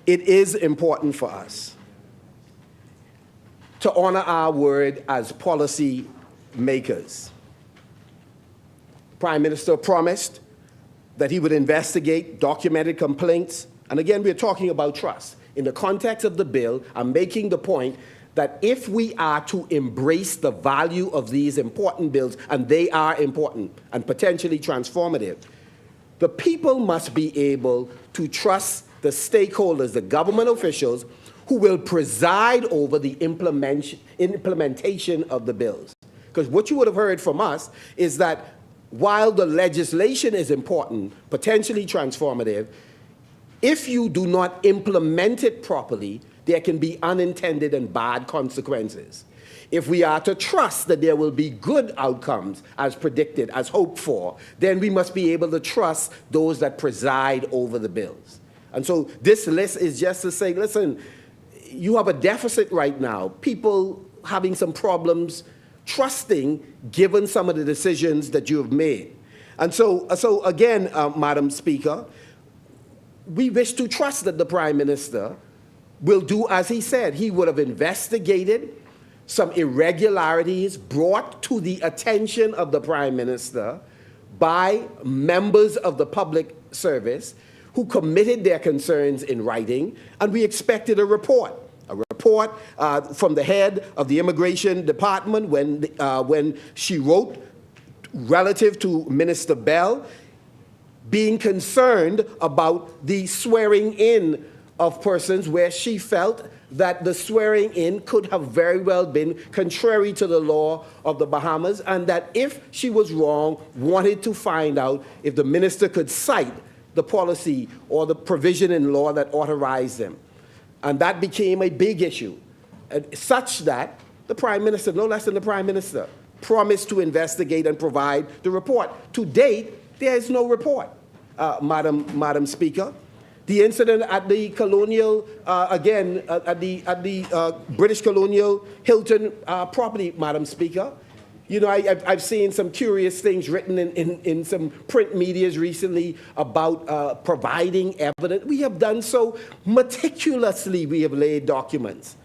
it is important for us to honor our word as policy makers. Prime Minister promised that he would investigate documented complaints. And again, we're talking about trust. In the context of the bill, I'm making the point that if we are to embrace the value of these important bills, and they are important and potentially transformative, the people must be able to trust the stakeholders, the government officials, who will preside over the implementation of the bills. Because what you would have heard from us is that while the legislation is important, potentially transformative, if you do not implement it properly, there can be unintended and bad consequences. If we are to trust that there will be good outcomes as predicted, as hoped for, then we must be able to trust those that preside over the bills. And so this list is just to say, listen, you have a deficit right now, people having some problems trusting given some of the decisions that you have made. And so again, Madam Speaker, we wish to trust that the Prime Minister will do as he said. He would have investigated some irregularities brought to the attention of the Prime Minister by members of the public service who committed their concerns in writing, and we expected a report from the head of the Immigration Department when she wrote relative to Minister Bell, being concerned about the swearing in of persons where she felt that the swearing in could have very well been contrary to the law of the Bahamas, and that if she was wrong, wanted to find out if the minister could cite the policy or the provision in law that authorized them. And that became a big issue, such that the Prime Minister, no less than the Prime Minister, promised to investigate and provide the report. To date, there is no report, Madam Speaker. The incident at the colonial, at the British colonial Hilton property, Madam Speaker. You know, I've seen some curious things written in some print medias recently about providing evidence. We have done so meticulously. We have laid documents.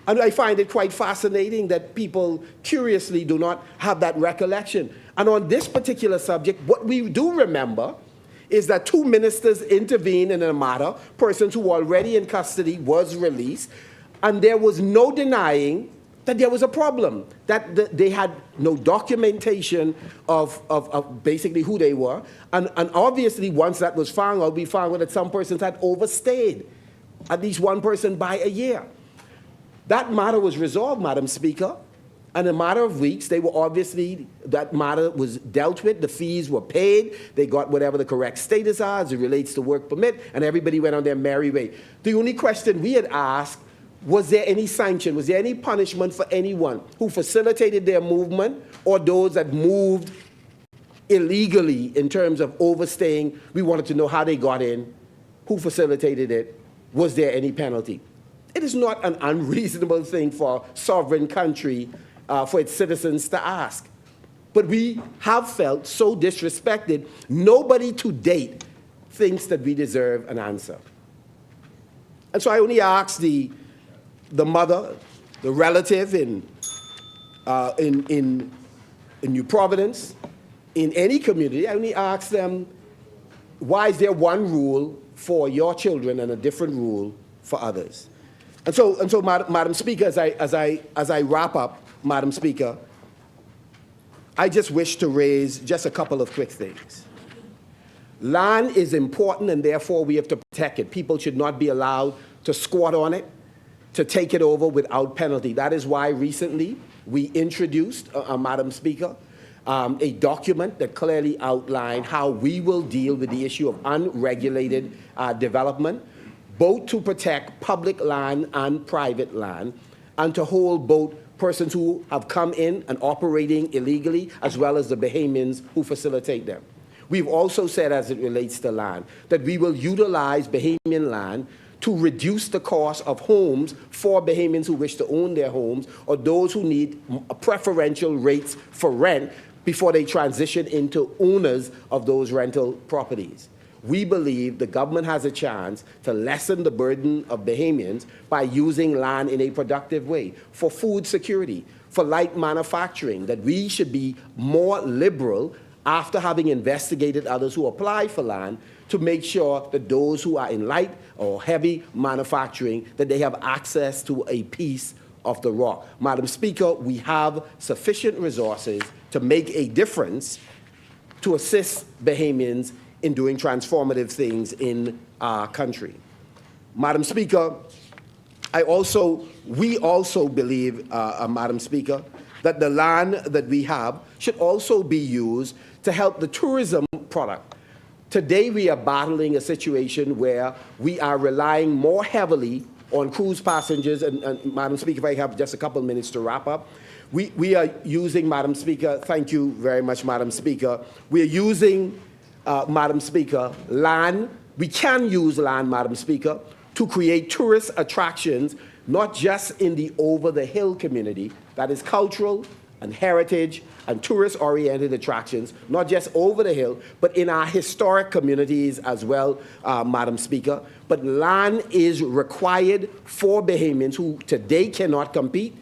And I find it quite fascinating that people curiously do not have that recollection. And on this particular subject, what we do remember is that two ministers intervened in a matter, persons who were already in custody was released, and there was no denying that there was a problem, that they had no documentation of basically who they were. And obviously, once that was found out, we found out that some persons had overstayed, at least one person by a year. That matter was resolved, Madam Speaker. In a matter of weeks, that matter was dealt with, the fees were paid, they got whatever the correct status are as it relates to work permit, and everybody went on their merry way. The only question we had asked, was there any sanction, was there any punishment for anyone who facilitated their movement or those that moved illegally in terms of overstaying? We wanted to know how they got in, who facilitated it, was there any penalty? It is not an unreasonable thing for a sovereign country for its citizens to ask. But we have felt so disrespected, nobody to date thinks that we deserve an answer. And so I only ask the mother, the relative in New Providence, in any community, I only ask them, why is there one rule for your children and a different rule for others? And so, Madam Speaker, as I wrap up, Madam Speaker, I just wish to raise just a couple of quick things. Land is important, and therefore we have to protect it. People should not be allowed to squat on it, to take it over without penalty. That is why recently we introduced, Madam Speaker, a document that clearly outlined how we will deal with the issue of unregulated development, both to protect public land and private land, and to hold both persons who have come in and operating illegally, as well as the Bahamians who facilitate them. We've also said, as it relates to land, that we will utilize Bahamian land to reduce the cost of homes for Bahamians who wish to own their homes, or those who need preferential rates for rent before they transition into owners of those rental properties. We believe the government has a chance to lessen the burden of Bahamians by using land in a productive way for food security, for light manufacturing, that we should be more liberal after having investigated others who apply for land to make sure that those who are in light or heavy manufacturing, that they have access to a piece of the rock. Madam Speaker, we have sufficient resources to make a difference to assist Bahamians in doing transformative things in our country. Madam Speaker, we also believe, Madam Speaker, that the land that we have should also be used to help the tourism product. Today we are battling a situation where we are relying more heavily on cruise passengers, and Madam Speaker, if I have just a couple of minutes to wrap up, we are using, Madam Speaker, thank you very much, Madam Speaker, we are using Madam Speaker, land. We can use land, Madam Speaker, to create tourist attractions, not just in the over-the-hill community, that is cultural and heritage and tourist-oriented attractions, not just over the hill, but in our historic communities as well, Madam Speaker. But land is required for Bahamians who today cannot compete.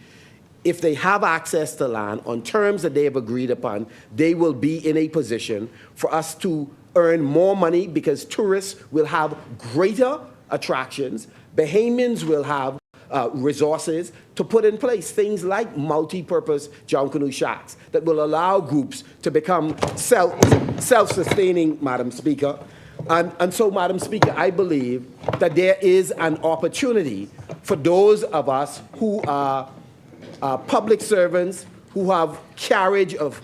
If they have access to land on terms that they have agreed upon, they will be in a position for us to earn more money because tourists will have greater attractions. Bahamians will have resources to put in place things like multi-purpose John Canoe shacks that will allow groups to become self-sustaining, Madam Speaker. And so, Madam Speaker, I believe that there is an opportunity for those of us who are public servants, who have carriage of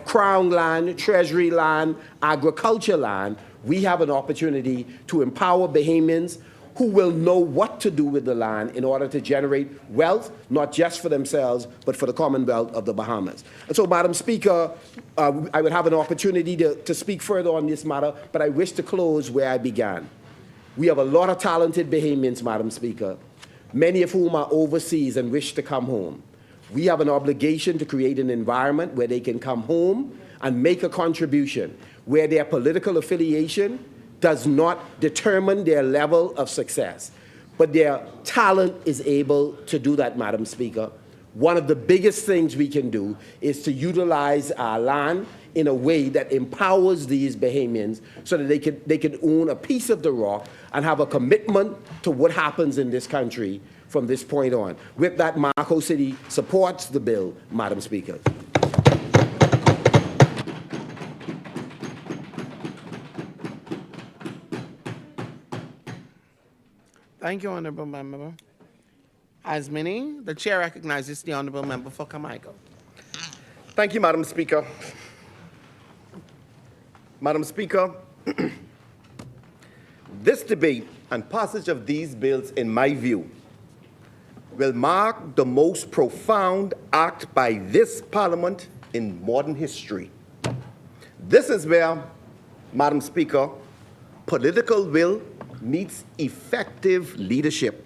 crown land, treasury land, agriculture land. We have an opportunity to empower Bahamians who will know what to do with the land in order to generate wealth, not just for themselves, but for the Commonwealth of the Bahamas. And so, Madam Speaker, I would have an opportunity to speak further on this matter, but I wish to close where I began. We have a lot of talented Bahamians, Madam Speaker, many of whom are overseas and wish to come home. We have an obligation to create an environment where they can come home and make a contribution, where their political affiliation does not determine their level of success, but their talent is able to do that, Madam Speaker. One of the biggest things we can do is to utilize our land in a way that empowers these Bahamians so that they can own a piece of the rock and have a commitment to what happens in this country from this point on. With that, Yamacraw City supports the bill, Madam Speaker. Thank you, Honorable Member. As many, the chair recognizes the Honorable Member for Carmichael. Thank you, Madam Speaker. Madam Speaker, this debate and passage of these bills, in my view, will mark the most profound act by this Parliament in modern history. This is where, Madam Speaker, political will meets effective leadership.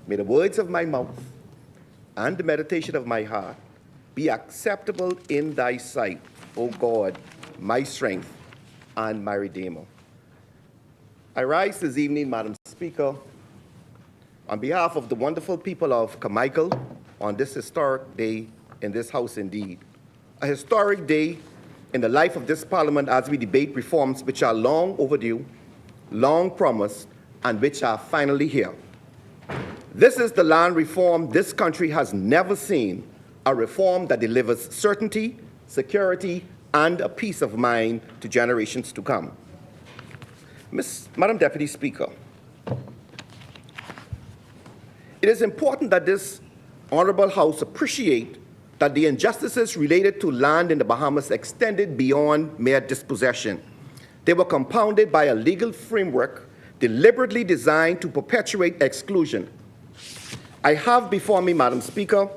May the words of my mouth and the meditation of my heart be acceptable in thy sight, O God, my strength and my Redeemer. I rise this evening, Madam Speaker, on behalf of the wonderful people of Carmichael on this historic day in this House indeed. A historic day in the life of this Parliament as we debate reforms which are long overdue, long promised, and which are finally here. This is the land reform this country has never seen, a reform that delivers certainty, security, and a peace of mind to generations to come. Madam Deputy Speaker, it is important that this Honorable House appreciate that the injustices related to land in the Bahamas extended beyond mere dispossession. They were compounded by a legal framework deliberately designed to perpetuate exclusion. I have before me, Madam Speaker,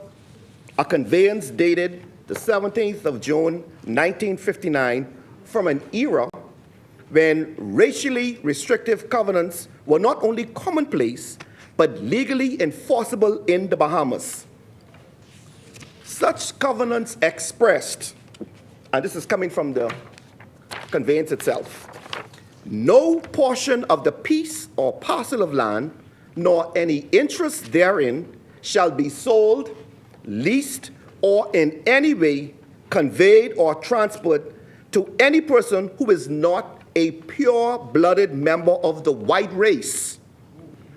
a conveyance dated the 17th of June, 1959, from an era when racially restrictive covenants were not only commonplace, but legally enforceable in the Bahamas. Such covenants expressed, and this is coming from the conveyance itself, no portion of the piece or parcel of land, nor any interest therein, shall be sold, leased, or in any way conveyed or transferred to any person who is not a pure-blooded member of the white race,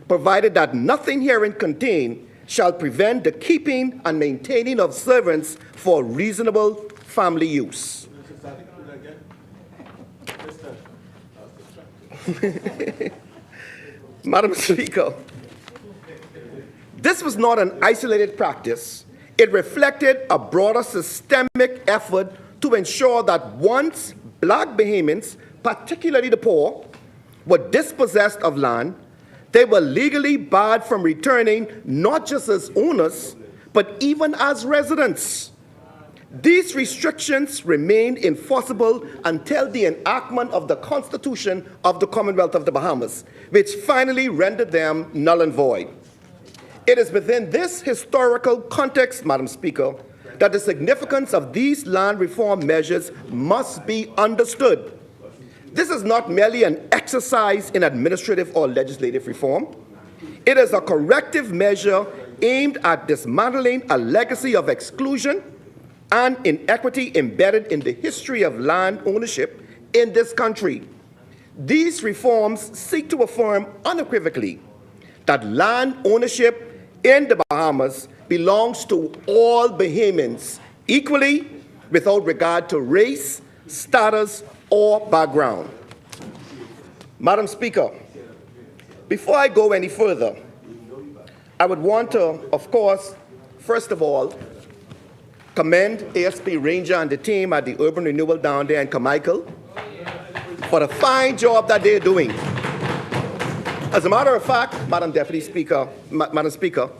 provided that nothing herein contained shall prevent the keeping and maintaining of servants for reasonable family use. Madam Speaker, this was not an isolated practice. It reflected a broader systemic effort to ensure that once black Bahamians, particularly the poor, were dispossessed of land, they were legally barred from returning not just as owners, but even as residents. These restrictions remained enforceable until the enactment of the Constitution of the Commonwealth of the Bahamas, which finally rendered them null and void. It is within this historical context, Madam Speaker, that the significance of these land reform measures must be understood. This is not merely an exercise in administrative or legislative reform. It is a corrective measure aimed at dismantling a legacy of exclusion and inequity embedded in the history of land ownership in this country. These reforms seek to affirm unequivocally that land ownership in the Bahamas belongs to all Bahamians equally, without regard to race, status, or background. Madam Speaker, before I go any further, I would want to, of course, first of all, commend ASP Ranger and the team at the Urban Renewal down there in Carmichael for the fine job that they're doing. As a matter of fact, Madam Deputy Speaker, Madam Speaker,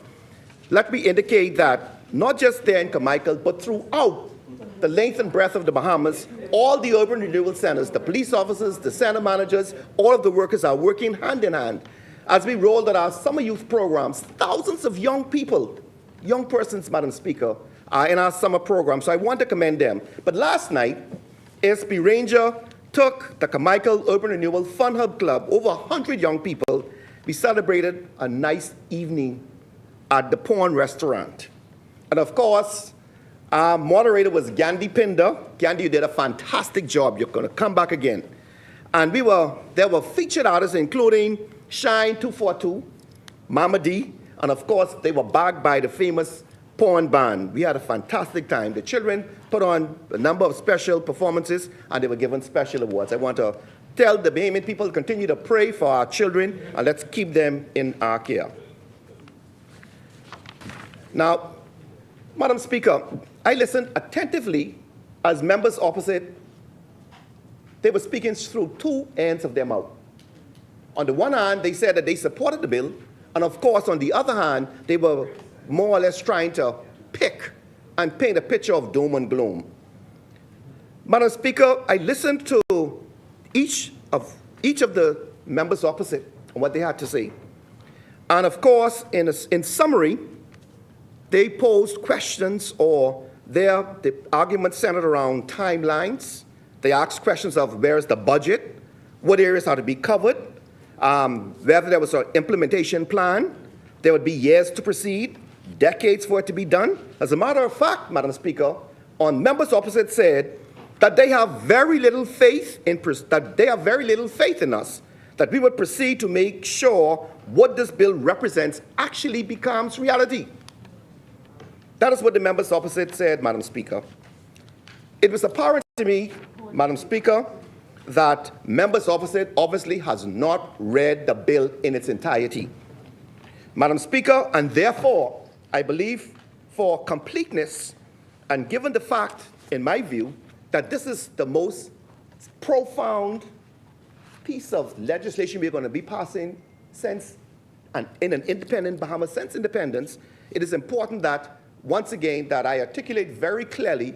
let me indicate that not just there in Carmichael, but throughout the length and breadth of the Bahamas, all the urban renewal centers, the police officers, the center managers, all of the workers are working hand in hand. As we rolled out our summer youth programs, thousands of young people, young persons, Madam Speaker, are in our summer program, so I want to commend them. But last night, ASP Ranger took the Carmichael Urban Renewal Fun Hub Club, over 100 young people. We celebrated a nice evening at the Pawn Restaurant. And of course, Our moderator was Gandhi Pinder. Gandhi, you did a fantastic job. You're going to come back again. And there were featured artists including Shine 242, Mama D, and of course, they were backed by the famous Porn Band. We had a fantastic time. The children put on a number of special performances, and they were given special awards. I want to tell the Bahamian people to continue to pray for our children, and let's keep them in our care. Now, Madam Speaker, I listened attentively as members opposite, they were speaking through two ends of their mouth. On the one hand, they said that they supported the bill, and of course, on the other hand, they were more or less trying to pick and paint a picture of doom and gloom. Madam Speaker, I listened to each of the members opposite and what they had to say. And of course, in summary, they posed questions or the argument centered around timelines. They asked questions of where is the budget, what areas are to be covered, whether there was an implementation plan, there would be years to proceed, decades for it to be done. As a matter of fact, Madam Speaker, on members opposite said that they have very little faith in us, that we would proceed to make sure what this bill represents actually becomes reality. That is what the members opposite said, Madam Speaker. It was apparent to me, Madam Speaker, that members opposite obviously has not read the bill in its entirety. Madam Speaker, and therefore, I believe for completeness, and given the fact, in my view, that this is the most profound piece of legislation we're going to be passing since, and in an independent Bahama since independence, it is important that, once again, that I articulate very clearly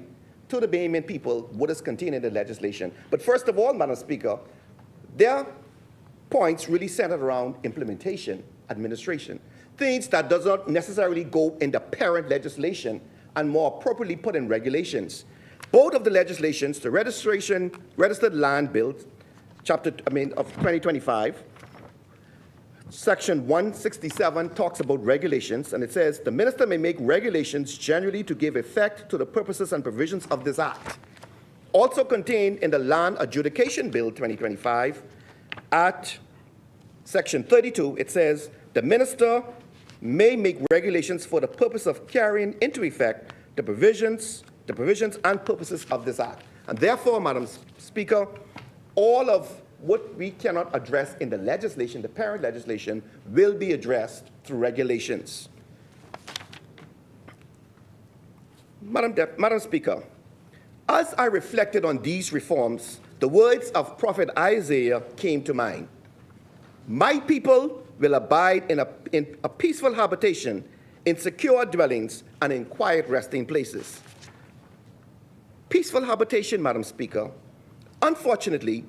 to the Bahamian people what is contained in the legislation. But first of all, Madam Speaker, their points really centered around implementation, administration, things that does not necessarily go in the parent legislation and more appropriately put in regulations. Both of the legislations, the Registered Land Bill, of 2025, Section 167 talks about regulations, and it says, the minister may make regulations generally to give effect to the purposes and provisions of this act. Also contained in the Land Adjudication Bill 2025, at Section 32, it says, the minister may make regulations for the purpose of carrying into effect the provisions and purposes of this act. And therefore, Madam Speaker, all of what we cannot address in the legislation, the parent legislation, will be addressed through regulations. Madam Speaker, as I reflected on these reforms, the words of Prophet Isaiah came to mind. My people will abide in a peaceful habitation, in secure dwellings, and in quiet resting places. Peaceful habitation, Madam Speaker. Unfortunately,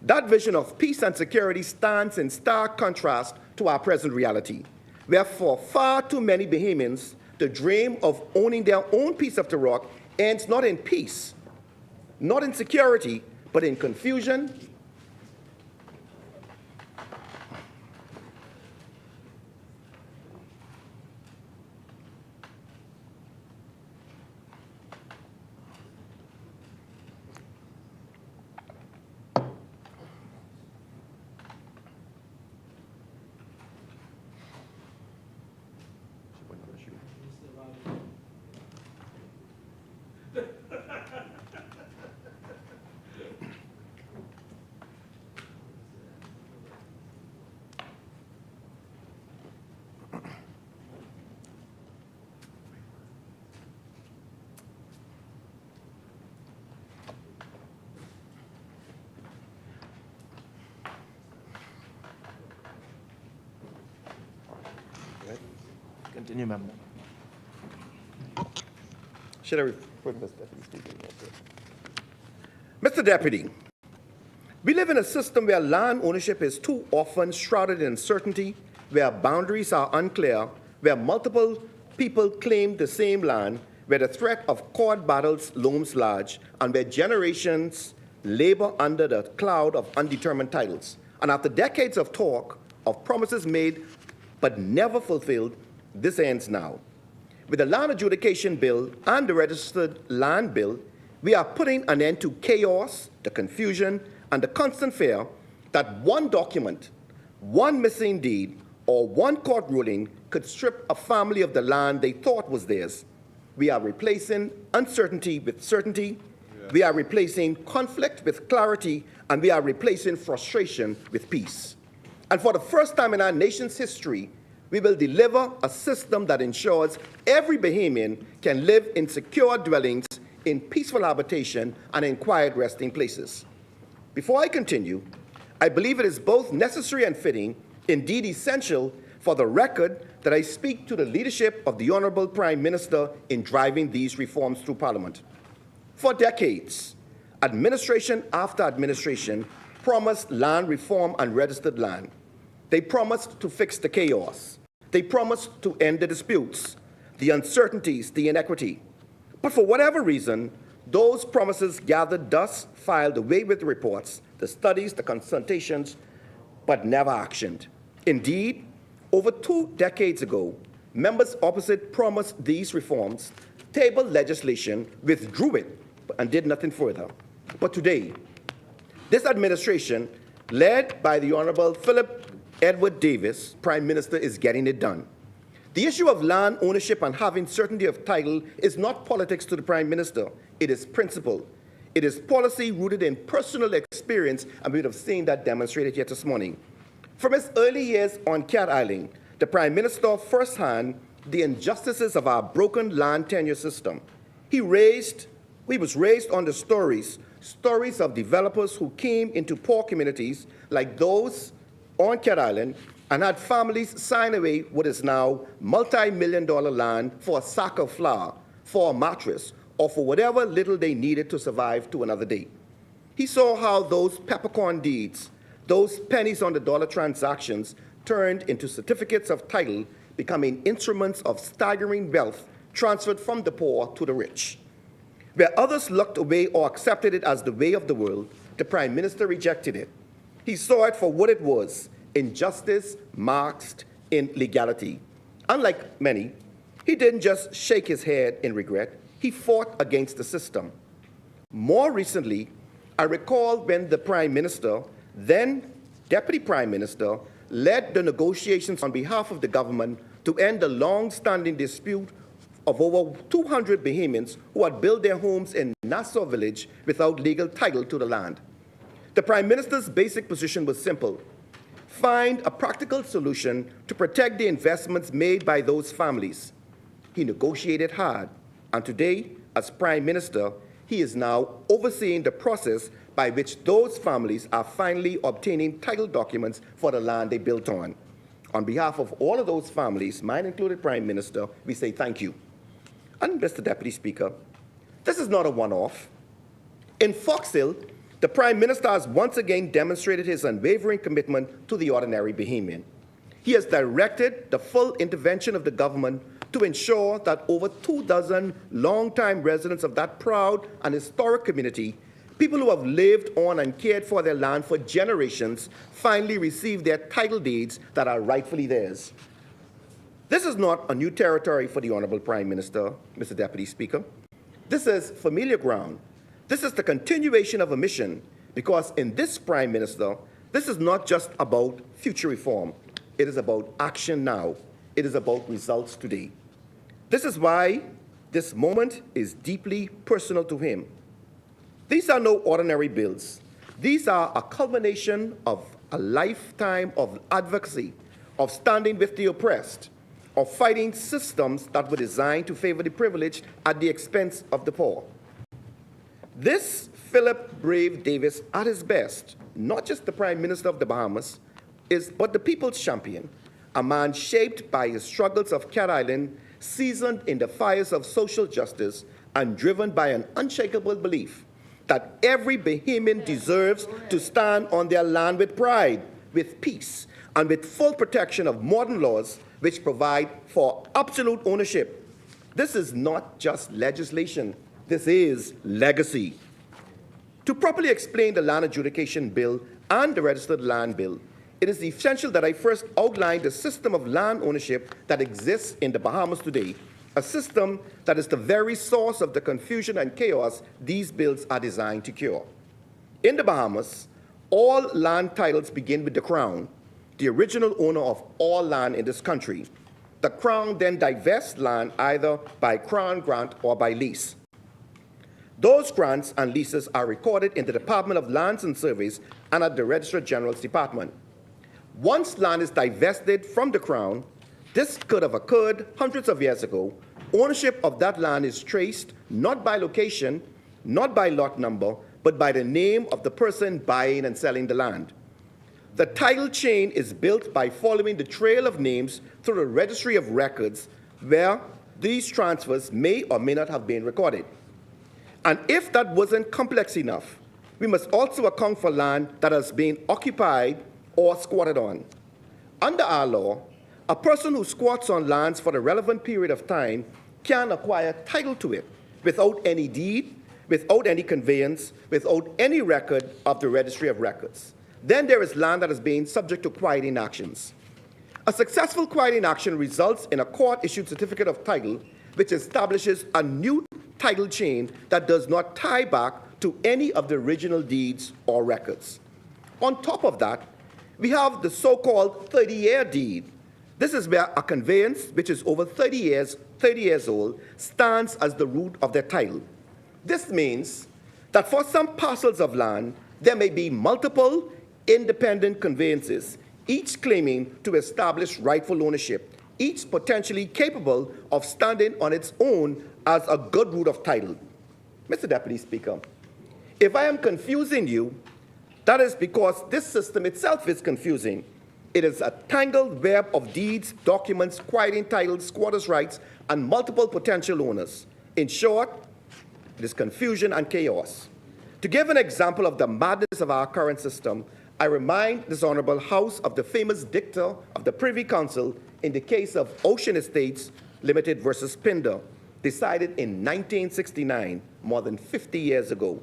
that vision of peace and security stands in stark contrast to our present reality, where for far too many Bahamians, the dream of owning their own piece of the rock ends not in peace, not in security, but in confusion, Continue, member. Should I report Mr. Deputy Speaker? Mr. Deputy, we live in a system where land ownership is too often shrouded in uncertainty, where boundaries are unclear, where multiple people claim the same land, where the threat of court battles looms large, and where generations labor under the cloud of undetermined titles. And after decades of talk, of promises made but never fulfilled, this ends now. With the Land Adjudication Bill and the Registered Land Bill, we are putting an end to chaos, the confusion, and the constant fear that one document, one missing deed, or one court ruling could strip a family of the land they thought was theirs. We are replacing uncertainty with certainty. We are replacing conflict with clarity, and we are replacing frustration with peace. And for the first time in our nation's history, we will deliver a system that ensures every Bahamian can live in secure dwellings, in peaceful habitation, and in quiet resting places. Before I continue, I believe it is both necessary and fitting, indeed essential, for the record that I speak to the leadership of the Honorable Prime Minister in driving these reforms through Parliament. For decades, administration after administration promised land reform and registered land. They promised to fix the chaos. They promised to end the disputes, the uncertainties, the inequity. But for whatever reason, those promises gathered dust, filed away with the reports, the studies, the consultations, but never actioned. Indeed, over 2 decades ago, members opposite promised these reforms, tabled legislation, withdrew it, and did nothing further. But today, this administration, led by the Honorable Philip Edward Davis, Prime Minister, is getting it done. The issue of land ownership and having certainty of title is not politics to the Prime Minister. It is principle. It is policy rooted in personal experience, and we would have seen that demonstrated here this morning. From his early years on Cat Island, the Prime Minister firsthand the injustices of our broken land tenure system. He was raised on the stories of developers who came into poor communities like those on Cat Island and had families sign away what is now multi-million-dollar land for a sack of flour, for a mattress, or for whatever little they needed to survive to another day. He saw how those peppercorn deeds, those pennies on the dollar transactions turned into certificates of title, becoming instruments of staggering wealth transferred from the poor to the rich. Where others looked away or accepted it as the way of the world, the Prime Minister rejected it. He saw it for what it was, injustice masked in legality. Unlike many, he didn't just shake his head in regret, he fought against the system. More recently, I recall when the Prime Minister, then Deputy Prime Minister, led the negotiations on behalf of the government to end the long-standing dispute of over 200 Bahamians who had built their homes in Nassau Village without legal title to the land. The Prime Minister's basic position was simple: find a practical solution to protect the investments made by those families. He negotiated hard, and today, as Prime Minister, he is now overseeing the process by which those families are finally obtaining title documents for the land they built on. On behalf of all of those families, mine included, Prime Minister, we say thank you. And Mr. Deputy Speaker, this is not a one-off. In Fox Hill, the Prime Minister has once again demonstrated his unwavering commitment to the ordinary Bahamian. He has directed the full intervention of the government to ensure that over 24 long-time residents of that proud and historic community, people who have lived on and cared for their land for generations, finally receive their title deeds that are rightfully theirs. This is not a new territory for the Honorable Prime Minister, Mr. Deputy Speaker. This is familiar ground. This is the continuation of a mission, because in this Prime Minister, this is not just about future reform. It is about action now. It is about results today. This is why this moment is deeply personal to him. These are no ordinary bills. These are a culmination of a lifetime of advocacy, of standing with the oppressed, of fighting systems that were designed to favor the privileged at the expense of the poor. This Philip Brave Davis, at his best, not just the Prime Minister of the Bahamas, but the people's champion, a man shaped by his struggles of Cat Island, seasoned in the fires of social justice, and driven by an unshakable belief that every Bahamian deserves to stand on their land with pride, with peace, and with full protection of modern laws which provide for absolute ownership. This is not just legislation. This is legacy. To properly explain the Land Adjudication Bill and the Registered Land Bill, it is essential that I first outline the system of land ownership that exists in the Bahamas today a system that is the very source of the confusion and chaos these bills are designed to cure. In the Bahamas, all land titles begin with the Crown, the original owner of all land in this country. The Crown then divests land either by Crown grant or by lease. Those grants and leases are recorded in the Department of Lands and Surveys and at the Registrar General's Department. Once land is divested from the Crown, this could have occurred hundreds of years ago. Ownership of that land is traced not by location, not by lot number, but by the name of the person buying and selling the land. The title chain is built by following the trail of names through the Registry of Records, where these transfers may or may not have been recorded. And if that wasn't complex enough, we must also account for land that has been occupied or squatted on. Under our law, a person who squats on lands for the relevant period of time can acquire title to it without any deed, without any conveyance, without any record of the Registry of Records. Then there is land that is being subject to quieting actions. A successful quieting action results in a court-issued certificate of title which establishes a new title chain that does not tie back to any of the original deeds or records. On top of that, we have the so-called 30-year deed. This is where a conveyance, which is over 30 years old, stands as the root of their title. This means that for some parcels of land, there may be multiple independent conveyances, each claiming to establish rightful ownership, each potentially capable of standing on its own as a good root of title. Mr. Deputy Speaker, if I am confusing you, that is because this system itself is confusing. It is a tangled web of deeds, documents, quieting titles, squatters' rights, and multiple potential owners. In short, it is confusion and chaos. To give an example of the madness of our current system, I remind this Honorable House of the famous dicta of the Privy Council in the case of Ocean Estates Limited versus Pinder, decided in 1969, more than 50 years ago.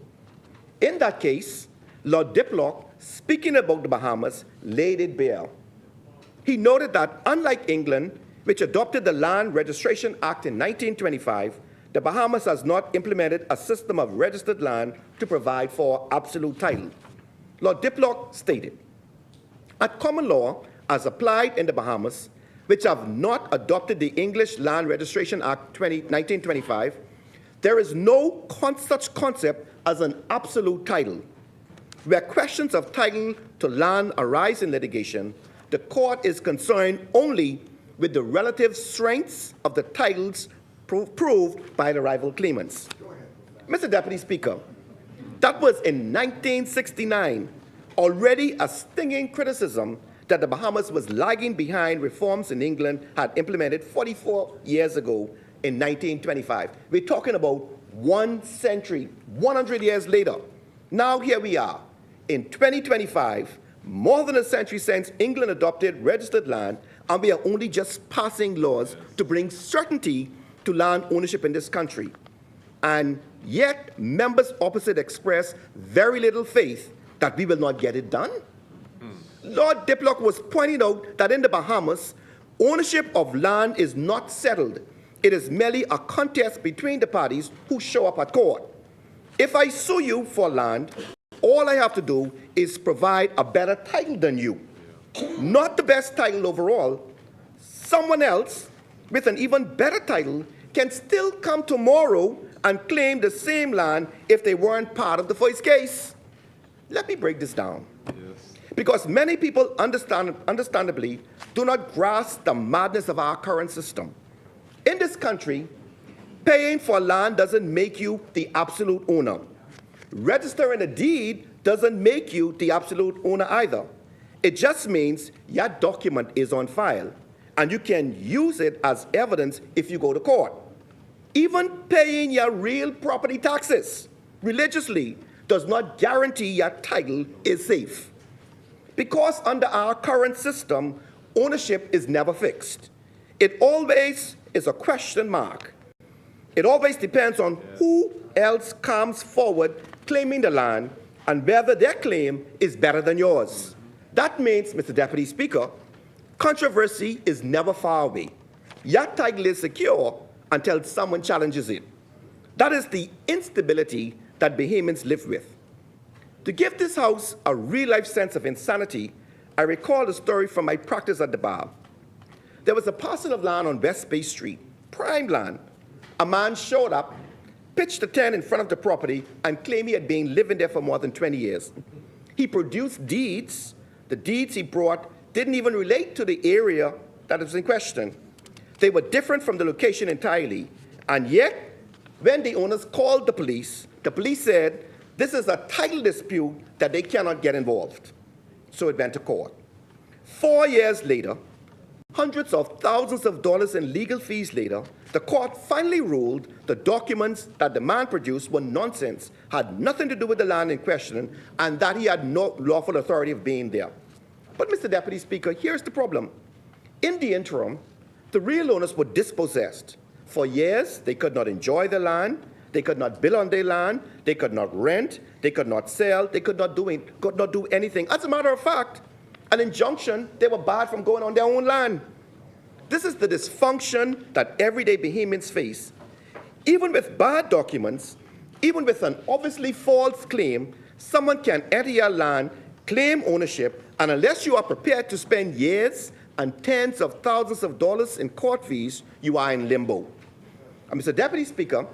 In that case, Lord Diplock, speaking about the Bahamas, laid it bare. He noted that unlike England, which adopted the Land Registration Act in 1925, the Bahamas has not implemented a system of registered land to provide for absolute title. Lord Diplock stated, at common law, as applied in the Bahamas, which have not adopted the English Land Registration Act 1925, there is no such concept as an absolute title. Where questions of title to land arise in litigation, the court is concerned only with the relative strengths of the titles proved by the rival claimants. Mr. Deputy Speaker, that was in 1969, already a stinging criticism that the Bahamas was lagging behind reforms in England had implemented 44 years ago in 1925. We're talking about 1 century, 100 years later. Now here we are, in 2025, more than a century since England adopted registered land, and we are only just passing laws to bring certainty to land ownership in this country. And yet, members opposite express very little faith that we will not get it done. Lord Diplock was pointing out that in the Bahamas, ownership of land is not settled. It is merely a contest between the parties who show up at court. If I sue you for land, all I have to do is provide a better title than you. Not the best title overall. Someone else with an even better title can still come tomorrow and claim the same land if they weren't part of the first case. Let me break this down. Because many people understandably do not grasp the madness of our current system. In this country, paying for land doesn't make you the absolute owner. Registering a deed doesn't make you the absolute owner either. It just means your document is on file, and you can use it as evidence if you go to court. Even paying your real property taxes religiously does not guarantee your title is safe. Because under our current system, ownership is never fixed. It always is a question mark. It always depends on who else comes forward claiming the land and whether their claim is better than yours. That means, Mr. Deputy Speaker, controversy is never far away. Your title is secure until someone challenges it. That is the instability that Bahamians live with. To give this House a real-life sense of insanity, I recall a story from my practice at the bar. There was a parcel of land on West Bay Street, prime land. A man showed up, pitched a tent in front of the property, and claimed he had been living there for more than 20 years. He produced deeds. The deeds he brought didn't even relate to the area that was in question. They were different from the location entirely. And yet, when the owners called the police said, this is a title dispute that they cannot get involved. So it went to court. 4 years later, hundreds of thousands of dollars in legal fees later, the court finally ruled the documents that the man produced were nonsense, had nothing to do with the land in question, and that he had no lawful authority of being there. But, Mr. Deputy Speaker, here's the problem. In the interim, the real owners were dispossessed. For years, they could not enjoy the land, they could not build on their land, they could not rent, they could not sell, they could not do anything. As a matter of fact, an injunction, they were barred from going on their own land. This is the dysfunction that everyday Bahamians face. Even with bad documents, even with an obviously false claim, someone can enter your land, claim ownership, and unless you are prepared to spend years and tens of thousands of dollars in court fees, you are in limbo. And Mr. Deputy Speaker,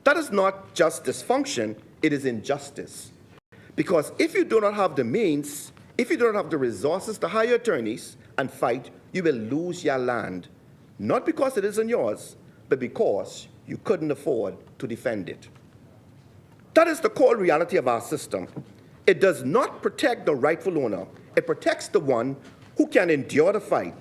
that is not just dysfunction, it is injustice. Because if you do not have the means, if you do not have the resources to hire attorneys and fight, you will lose your land. Not because it isn't yours, but because you couldn't afford to defend it. That is the core reality of our system. It does not protect the rightful owner. It protects the one who can endure the fight.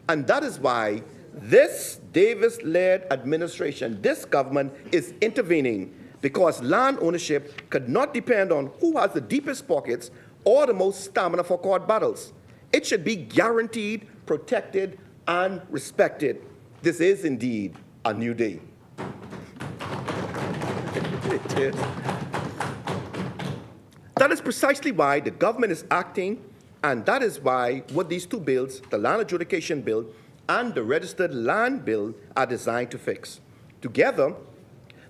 And that is why this Davis-led administration, this government is intervening, because land ownership could not depend on who has the deepest pockets or the most stamina for court battles. It should be guaranteed, protected, and respected. This is indeed a new day. It is. That is precisely why the government is acting, and that is why what these two bills, the Land Adjudication Bill and the Registered Land Bill, are designed to fix. Together,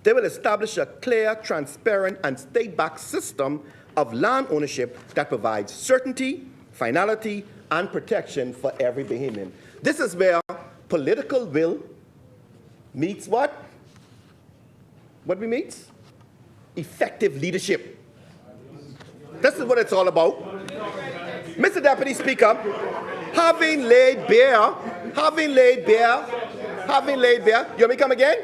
they will establish a clear, transparent, and state-backed system of land ownership that provides certainty, finality, and protection for every Bahamian. This is where political will meets what? What we meet? Effective leadership. This is what it's all about. Mr. Deputy Speaker, having laid bare, you want me to come again?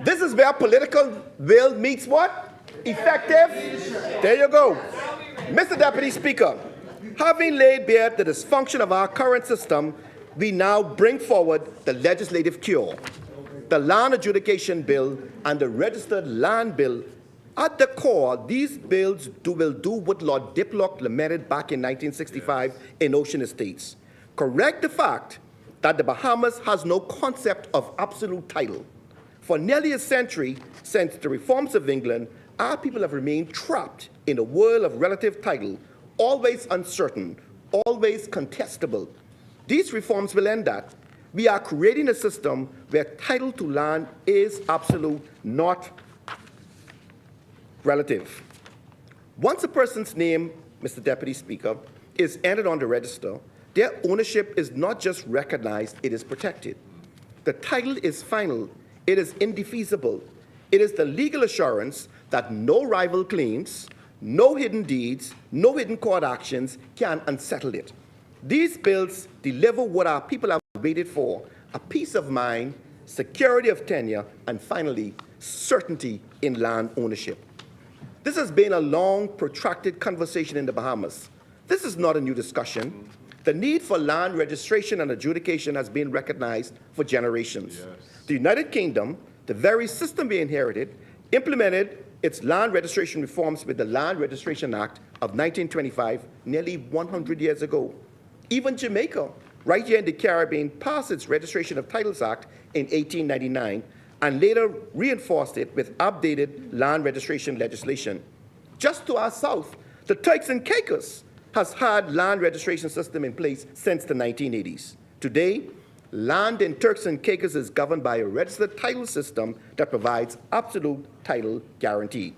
This is where political will meets what? Effective. There you go. Mr. Deputy Speaker, having laid bare the dysfunction of our current system, we now bring forward the legislative cure. The Land Adjudication Bill and the Registered Land Bill. At the core, these bills will do what Lord Diplock lamented back in 1965 in Ocean Estates. Correct the fact that the Bahamas has no concept of absolute title. For nearly a century since the reforms of England, our people have remained trapped in a world of relative title, always uncertain, always contestable. These reforms will end that. We are creating a system where title to land is absolute, not relative. Once a person's name, Mr. Deputy Speaker, is entered on the register, their ownership is not just recognized, it is protected. The title is final, it is indefeasible. It is the legal assurance that no rival claims, no hidden deeds, no hidden court actions can unsettle it. These bills deliver what our people have waited for: a peace of mind, security of tenure, and finally, certainty in land ownership. This has been a long, protracted conversation in the Bahamas. This is not a new discussion. The need for land registration and adjudication has been recognized for generations. Yes. The United Kingdom, the very system we inherited, implemented its land registration reforms with the Land Registration Act of 1925, nearly 100 years ago. Even Jamaica, right here in the Caribbean, passed its Registration of Titles Act in 1899 and later reinforced it with updated land registration legislation. Just to our south, the Turks and Caicos has had land registration system in place since the 1980s. Today, land in Turks and Caicos is governed by a registered title system that provides absolute title guarantee.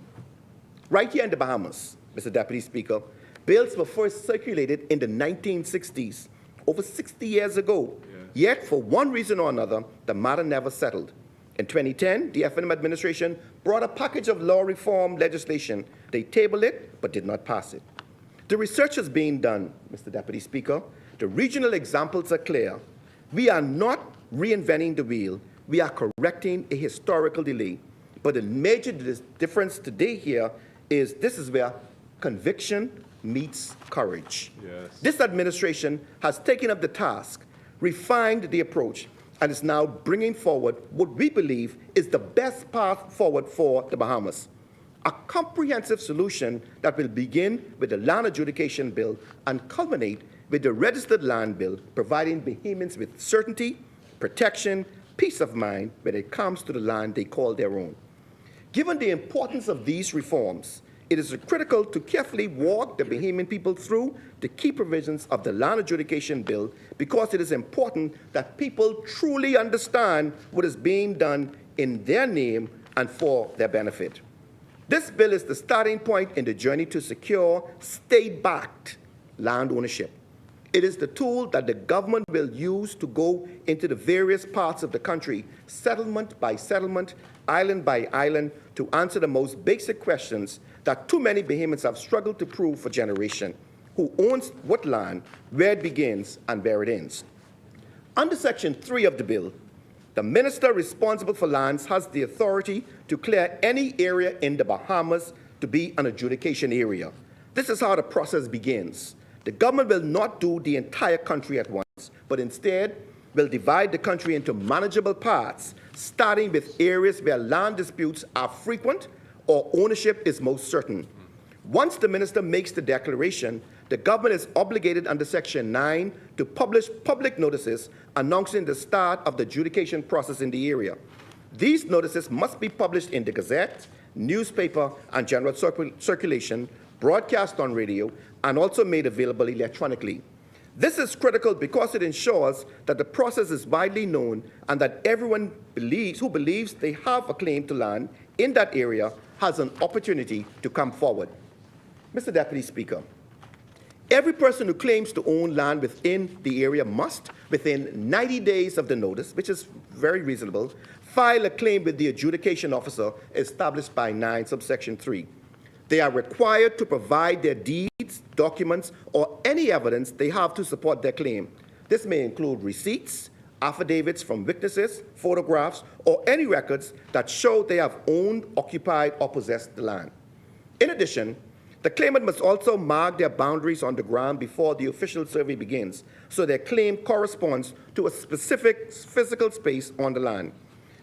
Right here in the Bahamas, Mr. Deputy Speaker, bills were first circulated in the 1960s, over 60 years ago. Yet, for one reason or another, the matter never settled. In 2010, the FNM administration brought a package of law reform legislation. They tabled it, but did not pass it. The research is being done, Mr. Deputy Speaker. The regional examples are clear. We are not reinventing the wheel. We are correcting a historical delay. But the major difference today here is this is where conviction meets courage. Yes. This administration has taken up the task, refined the approach, and is now bringing forward what we believe is the best path forward for the Bahamas. A comprehensive solution that will begin with the Land Adjudication Bill and culminate with the Registered Land Bill, providing Bahamians with certainty, protection, peace of mind when it comes to the land they call their own. Given the importance of these reforms, it is critical to carefully walk the Bahamian people through the key provisions of the Land Adjudication Bill because it is important that people truly understand what is being done in their name and for their benefit. This bill is the starting point in the journey to secure state-backed land ownership. It is the tool that the government will use to go into the various parts of the country, settlement by settlement, island by island, to answer the most basic questions that too many Bahamians have struggled to prove for generations. Who owns what land, where it begins, and where it ends? Under Section 3 of the bill, the minister responsible for lands has the authority to clear any area in the Bahamas to be an adjudication area. This is how the process begins. The government will not do the entire country at once, but instead will divide the country into manageable parts, starting with areas where land disputes are frequent or ownership is most certain. Once the minister makes the declaration, the government is obligated under Section 9 to publish public notices announcing the start of the adjudication process in the area. These notices must be published in the Gazette, newspaper, and general circulation, broadcast on radio, and also made available electronically. This is critical because it ensures that the process is widely known and that everyone who believes they have a claim to land in that area has an opportunity to come forward. Mr. Deputy Speaker, every person who claims to own land within the area must, within 90 days of the notice, which is very reasonable, file a claim with the adjudication officer established by 9 subsection 3. They are required to provide their deeds, documents, or any evidence they have to support their claim. This may include receipts, affidavits from witnesses, photographs, or any records that show they have owned, occupied, or possessed the land. In addition, the claimant must also mark their boundaries on the ground before the official survey begins, so their claim corresponds to a specific physical space on the land.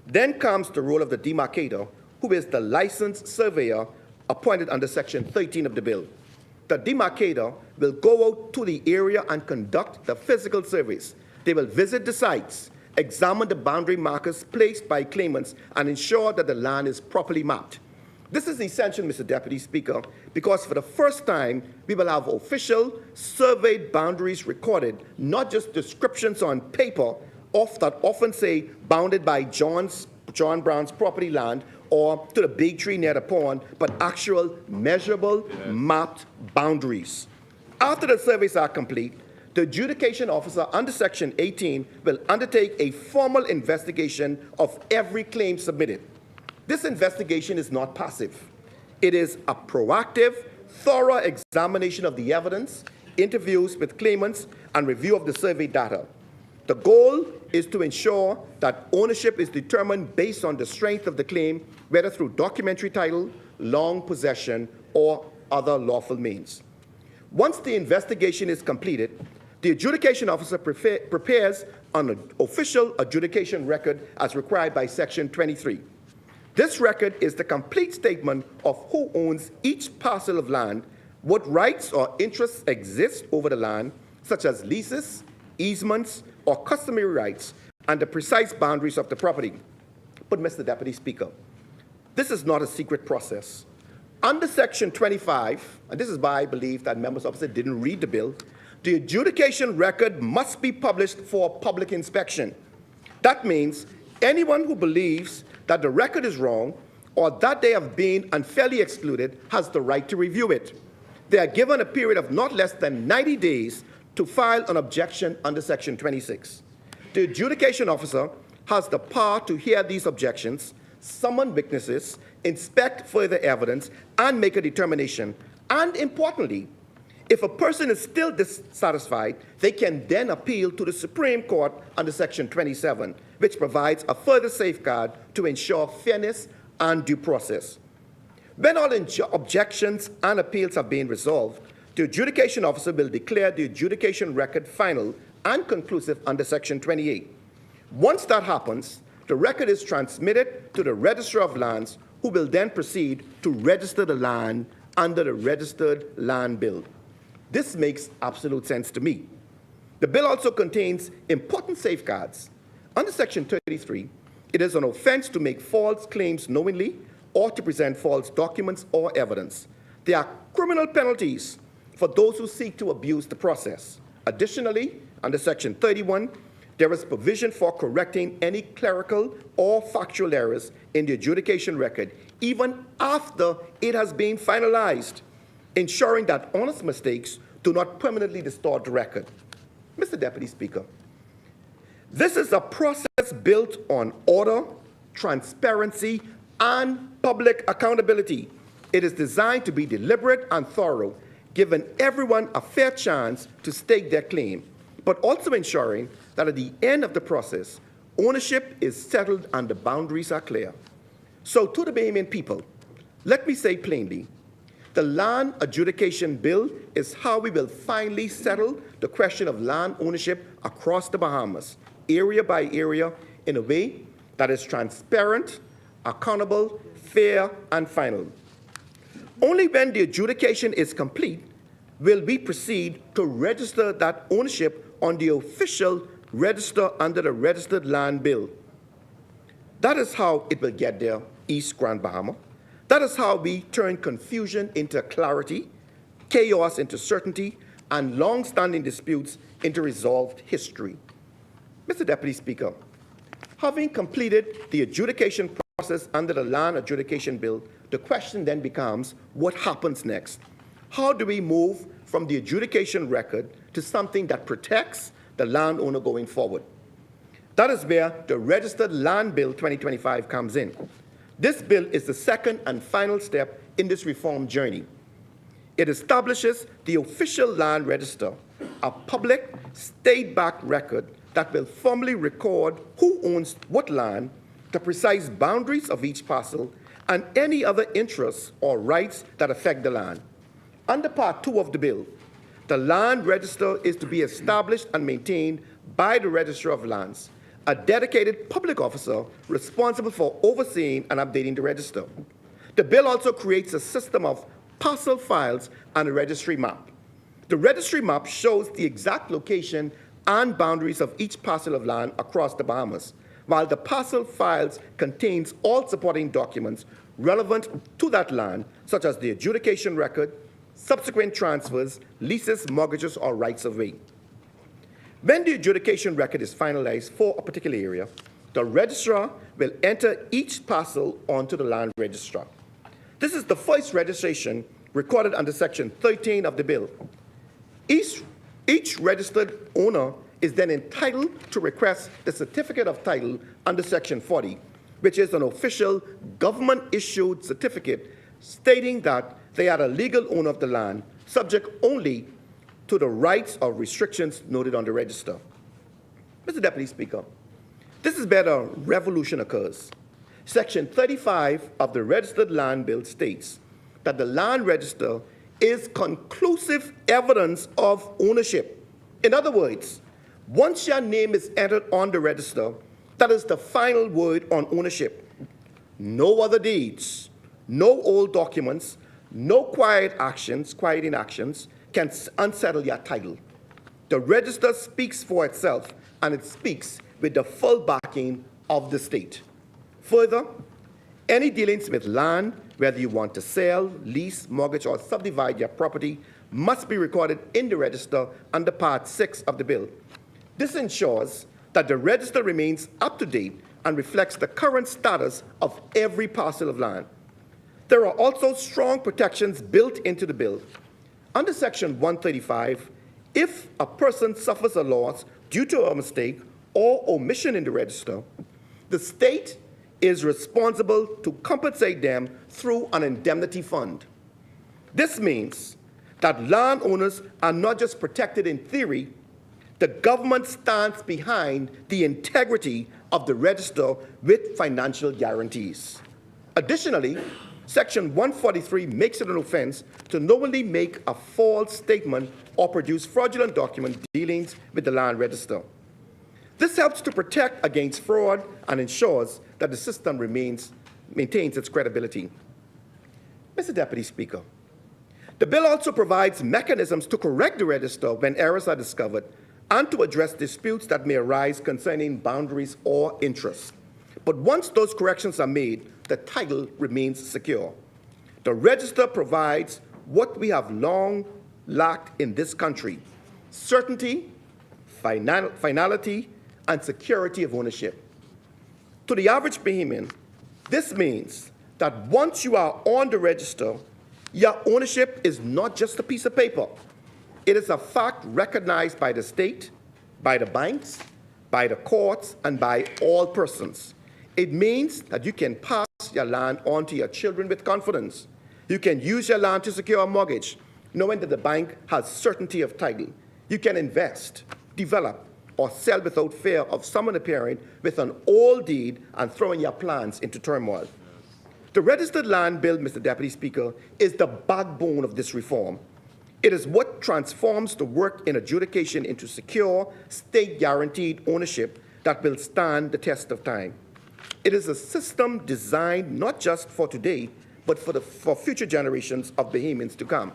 Then comes the role of the demarcator, who is the licensed surveyor appointed under Section 13 of the bill. The demarcator will go out to the area and conduct the physical surveys. They will visit the sites, examine the boundary markers placed by claimants, and ensure that the land is properly mapped. This is essential, Mr. Deputy Speaker, because for the first time, we will have official surveyed boundaries recorded, not just descriptions on paper that often say bounded by John Brown's property land or to the big tree near the pond, but actual measurable, mapped boundaries. After the surveys are complete, the adjudication officer under Section 18 will undertake a formal investigation of every claim submitted. This investigation is not passive. It is a proactive, thorough examination of the evidence, interviews with claimants, and review of the survey data. The goal is to ensure that ownership is determined based on the strength of the claim, whether through documentary title, long possession, or other lawful means. Once the investigation is completed, the adjudication officer prepares an official adjudication record as required by Section 23. This record is the complete statement of who owns each parcel of land, what rights or interests exist over the land, such as leases, easements, or customary rights, and the precise boundaries of the property. But, Mr. Deputy Speaker, this is not a secret process. Under Section 25, and this is why I believe that members opposite didn't read the bill, the adjudication record must be published for public inspection. That means anyone who believes that the record is wrong or that they have been unfairly excluded has the right to review it. They are given a period of not less than 90 days to file an objection under Section 26. The adjudication officer has the power to hear these objections, summon witnesses, inspect further evidence, and make a determination. And importantly, if a person is still dissatisfied, they can then appeal to the Supreme Court under Section 27, which provides a further safeguard to ensure fairness and due process. When all objections and appeals have been resolved, the adjudication officer will declare the adjudication record final and conclusive under Section 28. Once that happens, the record is transmitted to the Registrar of Lands, who will then proceed to register the land under the Registered Land Bill. This makes absolute sense to me. The bill also contains important safeguards. Under Section 33, it is an offense to make false claims knowingly or to present false documents or evidence. There are criminal penalties for those who seek to abuse the process. Additionally, under Section 31, there is provision for correcting any clerical or factual errors in the adjudication record, even after it has been finalized, ensuring that honest mistakes do not permanently distort the record. Mr. Deputy Speaker, this is a process built on order, transparency, and public accountability. It is designed to be deliberate and thorough, giving everyone a fair chance to stake their claim, but also ensuring that at the end of the process, ownership is settled and the boundaries are clear. So to the Bahamian people, let me say plainly, the Land Adjudication Bill is how we will finally settle the question of land ownership across the Bahamas, area by area, in a way that is transparent, accountable, fair, and final. Only when the adjudication is complete will we proceed to register that ownership on the official register under the Registered Land Bill. That is how it will get there, East Grand Bahama. That is how we turn confusion into clarity, chaos into certainty, and long-standing disputes into resolved history. Mr. Deputy Speaker, having completed the adjudication process under the Land Adjudication Bill, the question then becomes, what happens next? How do we move from the adjudication record to something that protects the landowner going forward? That is where the Registered Land Bill 2025 comes in. This bill is the second and final step in this reform journey. It establishes the official land register, a public, state-backed record that will formally record who owns what land, the precise boundaries of each parcel, and any other interests or rights that affect the land. Under Part 2 of the bill, the land register is to be established and maintained by the Registrar of Lands, a dedicated public officer responsible for overseeing and updating the register. The bill also creates a system of parcel files and a registry map. The registry map shows the exact location and boundaries of each parcel of land across the Bahamas, while the parcel files contains all supporting documents relevant to that land, such as the adjudication record, subsequent transfers, leases, mortgages, or rights of way. When the adjudication record is finalized for a particular area, the registrar will enter each parcel onto the land registrar. This is the first registration recorded under Section 13 of the bill. Each registered owner is then entitled to request the certificate of title under Section 40, which is an official government-issued certificate stating that they are the legal owner of the land, subject only to the rights or restrictions noted on the register. Mr. Deputy Speaker, this is where the revolution occurs. Section 35 of the Registered Land Bill states that the land register is conclusive evidence of ownership. In other words, once your name is entered on the register, that is the final word on ownership. No other deeds, no old documents, no quieting actions can unsettle your title. The register speaks for itself, and it speaks with the full backing of the state. Further, any dealings with land, whether you want to sell, lease, mortgage, or subdivide your property, must be recorded in the register under Part 6 of the bill. This ensures that the register remains up to date and reflects the current status of every parcel of land. There are also strong protections built into the bill. Under Section 135, if a person suffers a loss due to a mistake or omission in the register, the state is responsible to compensate them through an indemnity fund. This means that landowners are not just protected in theory, the government stands behind the integrity of the register with financial guarantees. Additionally, Section 143 makes it an offense to knowingly make a false statement or produce fraudulent document dealings with the land register. This helps to protect against fraud and ensures that the system maintains its credibility. Mr. Deputy Speaker, the bill also provides mechanisms to correct the register when errors are discovered and to address disputes that may arise concerning boundaries or interests. But once those corrections are made, the title remains secure. The register provides what we have long lacked in this country: certainty, finality, and security of ownership. To the average Bahamian, this means that once you are on the register, your ownership is not just a piece of paper. It is a fact recognized by the state, by the banks, by the courts, and by all persons. It means that you can pass your land on to your children with confidence. You can use your land to secure a mortgage, knowing that the bank has certainty of title. You can invest, develop, or sell without fear of someone appearing with an old deed and throwing your plans into turmoil. The Registered Land Bill, Mr. Deputy Speaker, is the backbone of this reform. It is what transforms the work in adjudication into secure, state-guaranteed ownership that will stand the test of time. It is a system designed not just for today, but for future generations of Bahamians to come.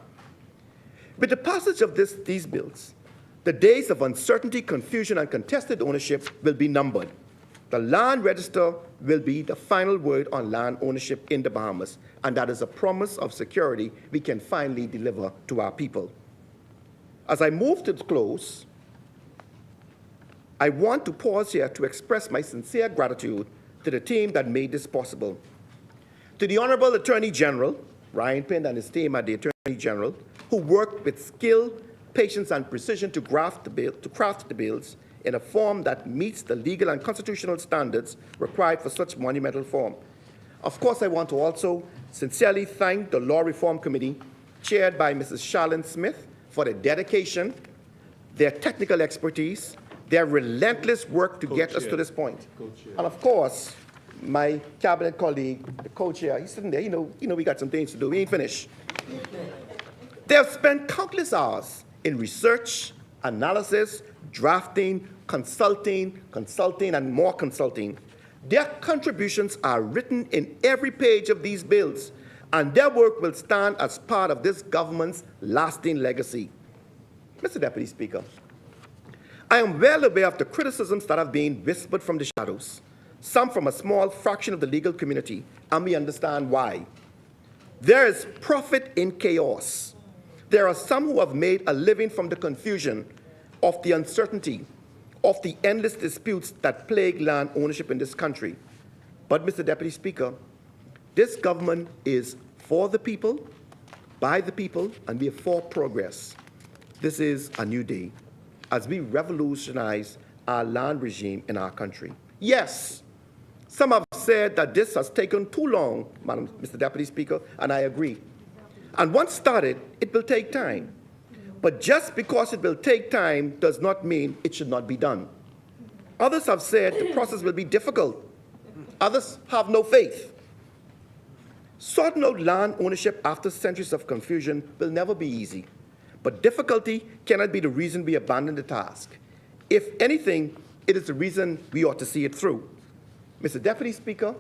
With the passage of these bills, the days of uncertainty, confusion, and contested ownership will be numbered. The land register will be the final word on land ownership in the Bahamas, and that is a promise of security we can finally deliver to our people. As I move to the close, I want to pause here to express my sincere gratitude to the team that made this possible. To the Honorable Attorney General, Ryan Pinn, and his team at the Attorney General, who worked with skill, patience, and precision to craft the bills in a form that meets the legal and constitutional standards required for such monumental reform. Of course, I want to also sincerely thank the Law Reform Committee, chaired by Mrs. Charlene Smith, for their dedication, their technical expertise, their relentless work to get us to this point. And of course, my cabinet colleague, the co-chair, he's sitting there, you know we got some things to do, we ain't finished. They have spent countless hours in research, analysis, drafting, consulting, and more consulting. Their contributions are written in every page of these bills, and their work will stand as part of this government's lasting legacy. Mr. Deputy Speaker, I am well aware of the criticisms that have been whispered from the shadows, some from a small fraction of the legal community, and we understand why. There is profit in chaos. There are some who have made a living from the confusion, of the uncertainty, of the endless disputes that plague land ownership in this country. But, Mr. Deputy Speaker, this government is for the people, by the people, and we are for progress. This is a new day as we revolutionize our land regime in our country. Yes, some have said that this has taken too long, Mr. Deputy Speaker, and I agree. And once started, it will take time. But just because it will take time does not mean it should not be done. Others have said the process will be difficult. Others have no faith. Sorting out land ownership after centuries of confusion will never be easy. But difficulty cannot be the reason we abandon the task. If anything, it is the reason we ought to see it through. Mr. Deputy Speaker,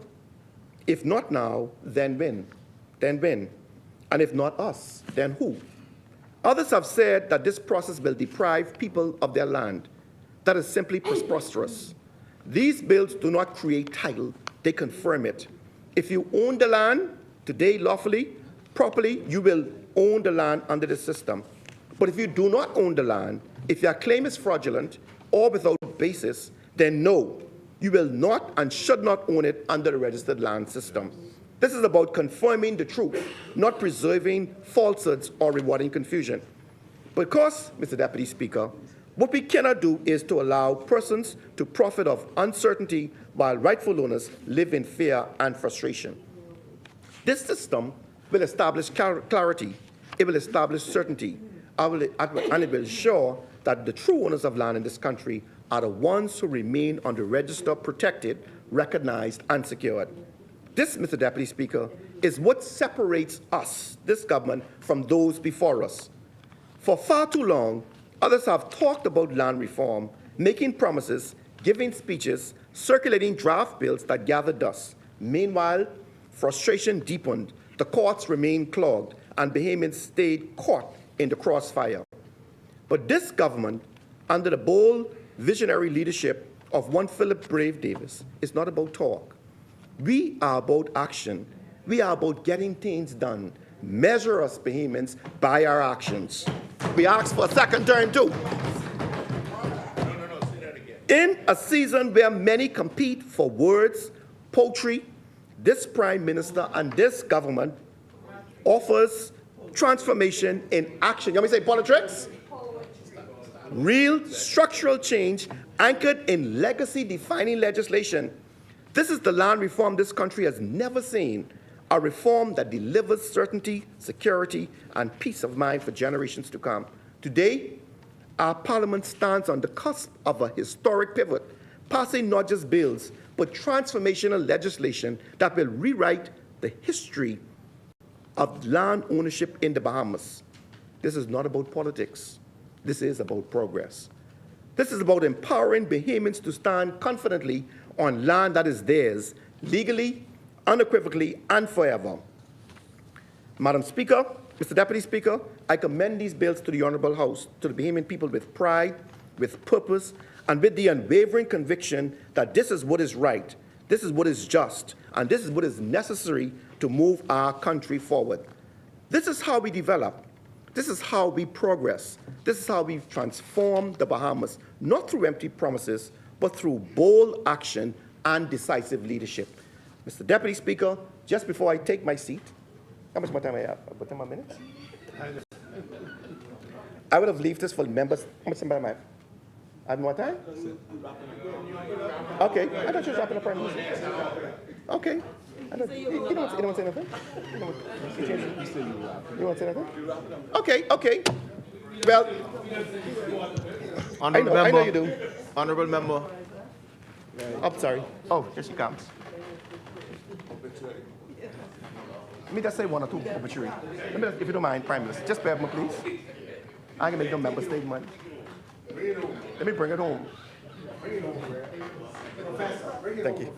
if not now, then when? Then when? And if not us, then who? Others have said that this process will deprive people of their land. That is simply preposterous. These bills do not create title, they confirm it. If you own the land today lawfully, properly, you will own the land under the system. But if you do not own the land, if your claim is fraudulent or without basis, then no, you will not and should not own it under the registered land system. This is about confirming the truth, not preserving falsehoods or rewarding confusion. Because, Mr. Deputy Speaker, what we cannot do is to allow persons to profit of uncertainty while rightful owners live in fear and frustration. This system will establish clarity, it will establish certainty, and it will ensure that the true owners of land in this country are the ones who remain on the register protected, recognized, and secured. This, Mr. Deputy Speaker, is what separates us, this government, from those before us. For far too long, others have talked about land reform, making promises, giving speeches, circulating draft bills that gather dust. Meanwhile, frustration deepened, the courts remained clogged, and Bahamians stayed caught in the crossfire. But this government, under the bold, visionary leadership of one Philip Brave Davis, is not about talk. We are about action. We are about getting things done. Measure us, Bahamians, by our actions. We ask for a second term, too. In a season where many compete for words, poetry, this Prime Minister and this government offers transformation in action. You want me to say politics? Real structural change anchored in legacy-defining legislation. This is the land reform this country has never seen, a reform that delivers certainty, security, and peace of mind for generations to come. Today, our Parliament stands on the cusp of a historic pivot, passing not just bills, but transformational legislation that will rewrite the history of land ownership in the Bahamas. This is not about politics. This is about progress. This is about empowering Bahamians to stand confidently on land that is theirs, legally, unequivocally, and forever. Madam Speaker, Mr. Deputy Speaker, I commend these bills to the Honourable House, to the Bahamian people with pride, with purpose, and with the unwavering conviction that this is what is right, this is what is just, and this is what is necessary to move our country forward. This is how we develop. This is how we progress. This is how we transform the Bahamas, not through empty promises, but through bold action and decisive leadership. Mr. Deputy Speaker, just before I take my seat, how much more time I have? About 10 more minutes? I would have left this for members. How much time I have? I have more time? Okay, I thought you were wrapping up Prime Minister. Okay. You don't want to say anything? You want to say anything? Okay, okay. Well, I know you do. Honorable member. I'm sorry. Oh, here she comes. Let me just say one or two obituary. If you don't mind, Prime Minister, just bear with me, please. I can make no member statement. Let me bring it home. Thank you.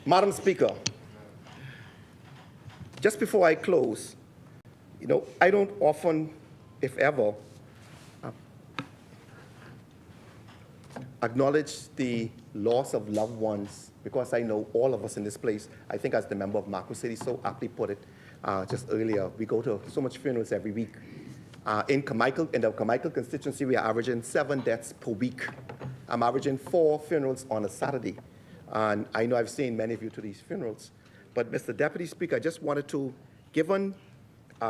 Madam Speaker, just before I close, I don't often, if ever, acknowledge the loss of loved ones, because I know all of us in this place, I think as the member of Yamacraw City so aptly put it just earlier, we go to so much funerals every week. In the Carmichael constituency, we are averaging 7 deaths per week. I'm averaging 4 funerals on a Saturday. And I know I've seen many of you to these funerals. But Mr. Deputy Speaker, I just wanted to, given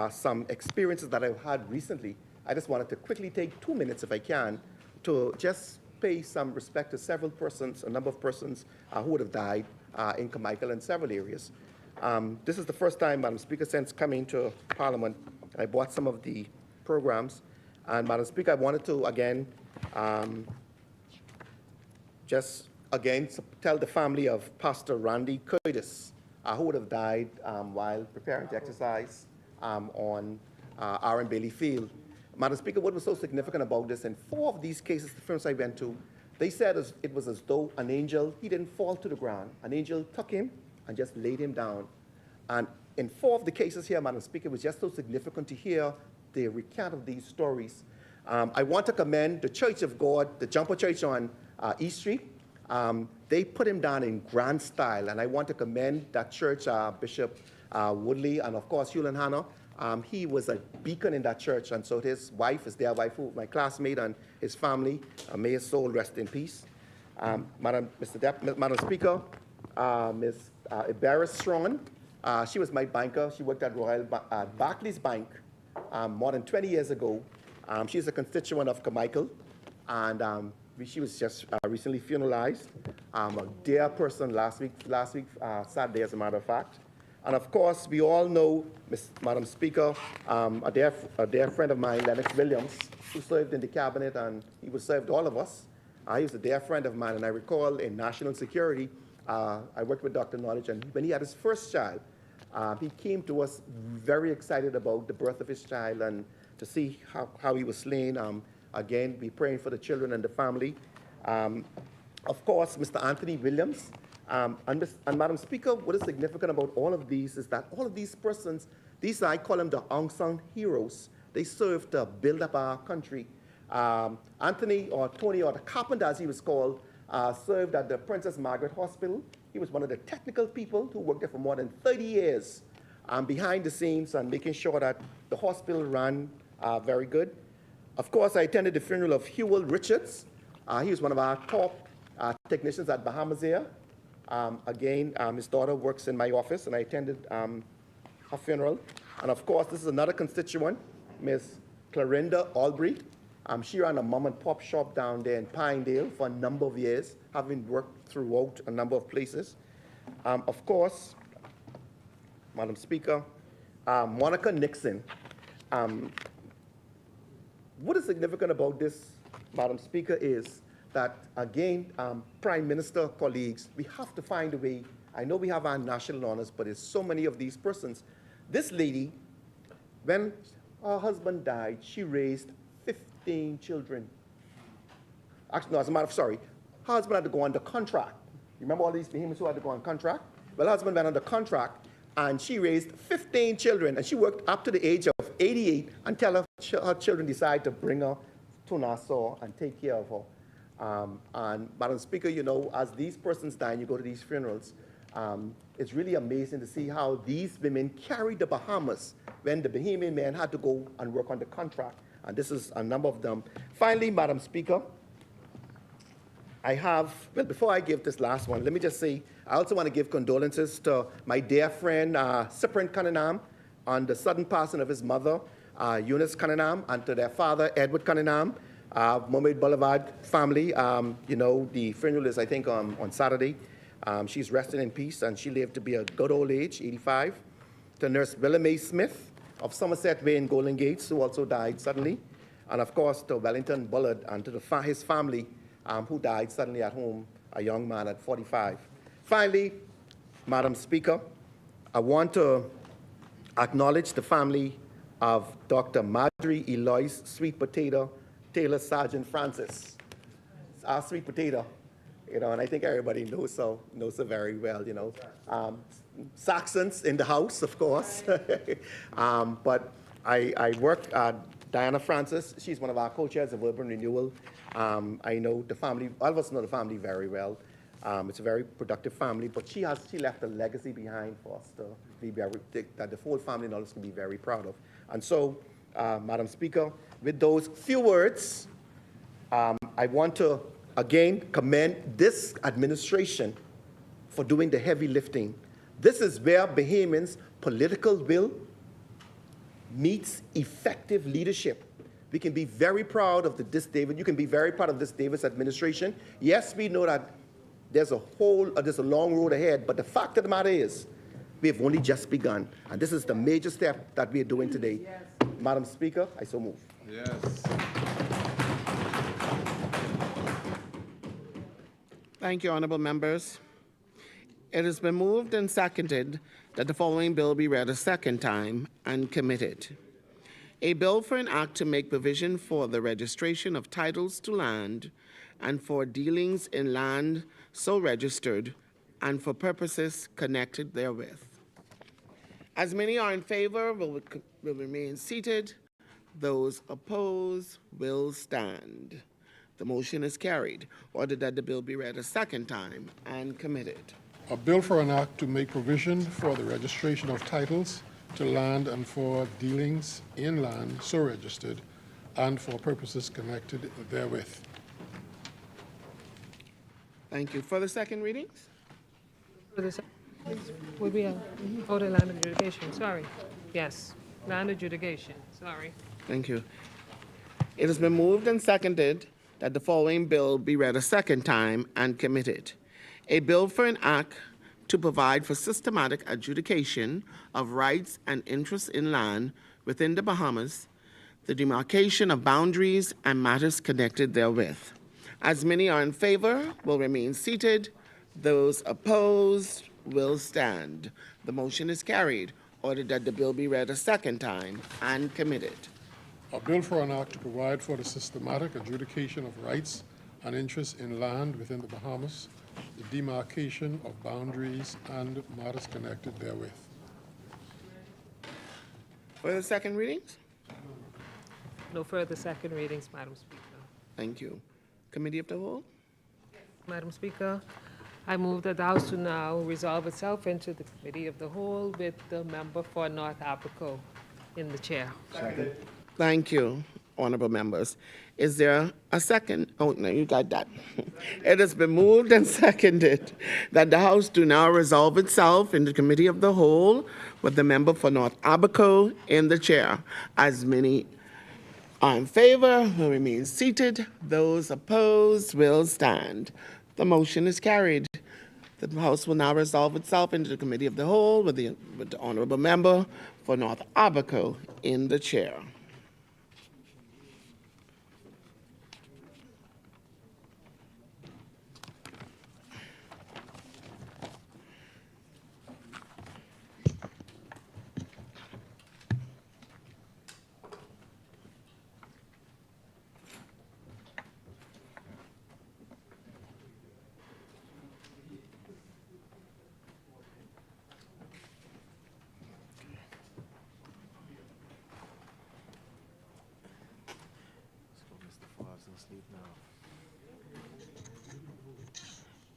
some experiences that I've had recently, I just wanted to quickly take 2 minutes, if I can, to just pay some respect to several persons, a number of persons who would have died in Carmichael and several areas. This is the first time, Madam Speaker, since coming to Parliament, I bought some of the programs. And Madam Speaker, I wanted to, again, tell the family of Pastor Randy Curtis, who would have died while preparing to exercise on Aaron Bailey Field. Madam Speaker, what was so significant about this, in 4 of these cases, the firms I went to, they said it was as though an angel, he didn't fall to the ground. An angel took him and just laid him down. And in 4 of the cases here, Madam Speaker, it was just so significant to hear the recount of these stories. I want to commend the Church of God, the Jumper Church on East Street, They put him down in grand style, and I want to commend that church, Bishop Woodley, and of course, Hugh and Hannah. He was a beacon in that church, and so his wife is their wife, my classmate, and his family. May his soul rest in peace. Madam Speaker, Ms. Ibarra Strawn, she was my banker. She worked at Barclays Bank more than 20 years ago. She's a constituent of Carmichael, and she was just recently funeralized. A dear person last week, Saturday, as a matter of fact. And of course, we all know, Madam Speaker, a dear friend of mine, Lennox Williams, who served in the cabinet, and he was served all of us. He was a dear friend of mine, and I recall in national security, I worked with Dr. Knowledge, and when he had his first child, he came to us very excited about the birth of his child and to see how he was slain. Again, we're praying for the children and the family. Of course, Mr. Anthony Williams. And Madam Speaker, what is significant about all of these is that all of these persons, I call them the unsung heroes. They served to build up our country. Anthony, or Tony, or the carpenter as he was called, served at the Princess Margaret Hospital. He was one of the technical people who worked there for more than 30 years behind the scenes and making sure that the hospital ran very good. Of course, I attended the funeral of Hewell Richards. He was one of our top technicians at Bahama here. Again, his daughter works in my office, and I attended her funeral. And of course, this is another constituent, Ms. Clarinda Albury. She ran a mom and pop shop down there in Pinedale for a number of years, having worked throughout a number of places. Of course, Madam Speaker, Monica Nixon. What is significant about this, Madam Speaker, is that, again, Prime Minister, colleagues, we have to find a way. I know we have our national honors, but there's so many of these persons. This lady, when her husband died, she raised 15 children. Actually, no, as a matter of, sorry, her husband had to go under contract. You remember all these behemoths who had to go on contract? Well, her husband went under contract, and she raised 15 children, and she worked up to the age of 88 until her children decided to bring her to Nassau and take care of her. And Madam Speaker, you know, as these persons die and you go to these funerals, it's really amazing to see how these women carried the Bahamas when the Bahamian men had to go and work on the contract. And this is a number of them. Finally, Madam Speaker, well, before I give this last one, let me just say, I also want to give condolences to my dear friend, Cyprian Cunningham, on the sudden passing of his mother, Eunice Cunningham, and to their father, Edward Cunningham. Mermaid Boulevard family, you know, the funeral is, I think, on Saturday. She's resting in peace, and she lived to be a good old age, 85. To Nurse Willa Mae Smith of Somerset Way in Golden Gates, who also died suddenly. And of course, to Wellington Bullard and to his family, who died suddenly at home, a young man at 45. Finally, Madam Speaker, I want to acknowledge the family of Dr. Marjorie Eloise Sweet Potato Taylor Sergeant Francis. It's our sweet potato, you know, and I think everybody knows her very well, you know. Saxons in the house, of course. But I work, Diana Francis, she's one of our co-chairs of Urban Renewal. I know the family, all of us know the family very well. It's a very productive family, but she left a legacy behind for us to be that the whole family and all of us can be very proud of. And so, Madam Speaker, with those few words, I want to again commend this administration for doing the heavy lifting. This is where Bahamians' political will meets effective leadership. We can be very proud of you can be very proud of this Davis administration. Yes, we know that there's a long road ahead, but the fact of the matter is, we have only just begun. And this is the major step that we are doing today. Yes. Madam Speaker, I so move. Yes. Thank you, honorable members. It has been moved and seconded that the following bill be read a second time and committed. A bill for an act to make provision for the registration of titles to land and for dealings in land so registered and for purposes connected therewith. As many are in favor will remain seated. Those opposed will stand. The motion is carried. Ordered that the bill be read a second time and committed. A bill for an act to make provision for the registration of titles to land and for dealings in land so registered and for purposes connected therewith. Thank you. For the second readings? Would we have, oh, the land adjudication, sorry. Yes, land adjudication, sorry. Thank you. It has been moved and seconded that the following bill be read a second time and committed. A bill for an act to provide for systematic adjudication of rights and interests in land within the Bahamas, the demarcation of boundaries and matters connected therewith. As many are in favor, will remain seated. Those opposed will stand. The motion is carried. Ordered that the bill be read a second time and committed. A bill for an act to provide for the systematic adjudication of rights and interests in land within the Bahamas, the demarcation of boundaries and matters connected therewith. For the second readings? No further second readings, Madam Speaker. Thank you. Committee of the Whole? Madam Speaker, I move that the House to now resolve itself into the Committee of the Whole with the member for North Apico in the chair. Second. Thank you, honorable members. Is there a second? Oh, no, you got that. It has been moved and seconded that the House do now resolve itself in the Committee of the Whole with the member for North Abaco in the chair. As many are in favor will remain seated. Those opposed will stand. The motion is carried. The House will now resolve itself into the Committee of the Whole with the honorable member for North Abaco in the chair.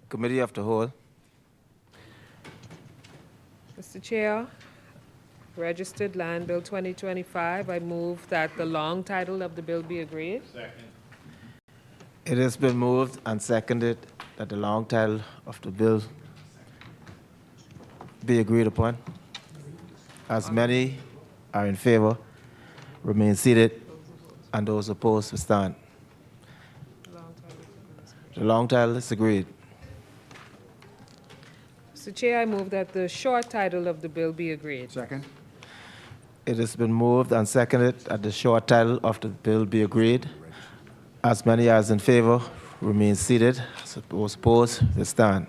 Committee of the Whole. Mr. Chair, Registered Land Bill 2025, I move that the long title of the bill be agreed. Second. It has been moved and seconded that the long title of the bill be agreed upon. As many are in favor, remain seated, and those opposed will stand. The long title is agreed. Mr. Chair, I move that the short title of the bill be agreed. Second. It has been moved and seconded that the short title of the bill be agreed. As many as in favor, remain seated. Those opposed will stand.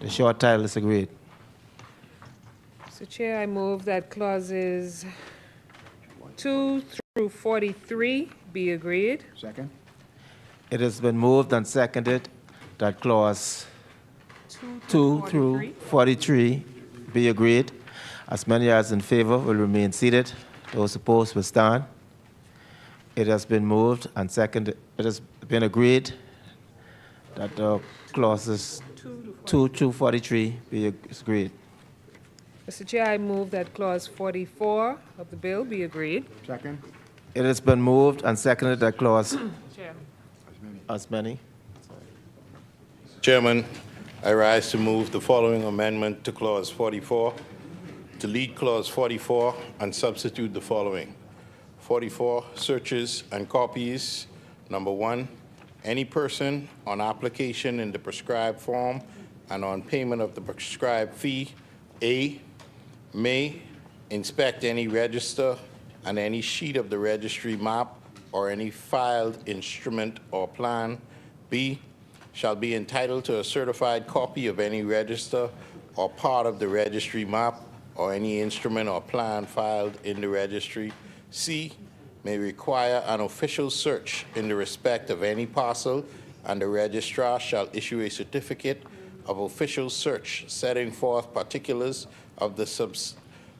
The short title is agreed. Mr. Chair, I move that clauses 2 through 43 be agreed. Second. It has been moved and seconded that clause 2 through 43 be agreed. As many as in favor will remain seated. Those opposed will stand. It has been moved and seconded. It has been agreed that the clauses 2 through 43 be agreed. Mr. Chair, I move that clause 44 of the bill be agreed. Second. It has been moved and seconded that clause. Chair. As many. Chairman, I rise to move the following amendment to Clause 44, delete Clause 44 and substitute the following. 44, searches and copies. Number 1, any person on application in the prescribed form and on payment of the prescribed fee, A, may inspect any register and any sheet of the registry map or any filed instrument or plan. B, shall be entitled to a certified copy of any register or part of the registry map or any instrument or plan filed in the registry. C, may require an official search in the respect of any parcel, and the registrar shall issue a certificate of official search setting forth particulars of the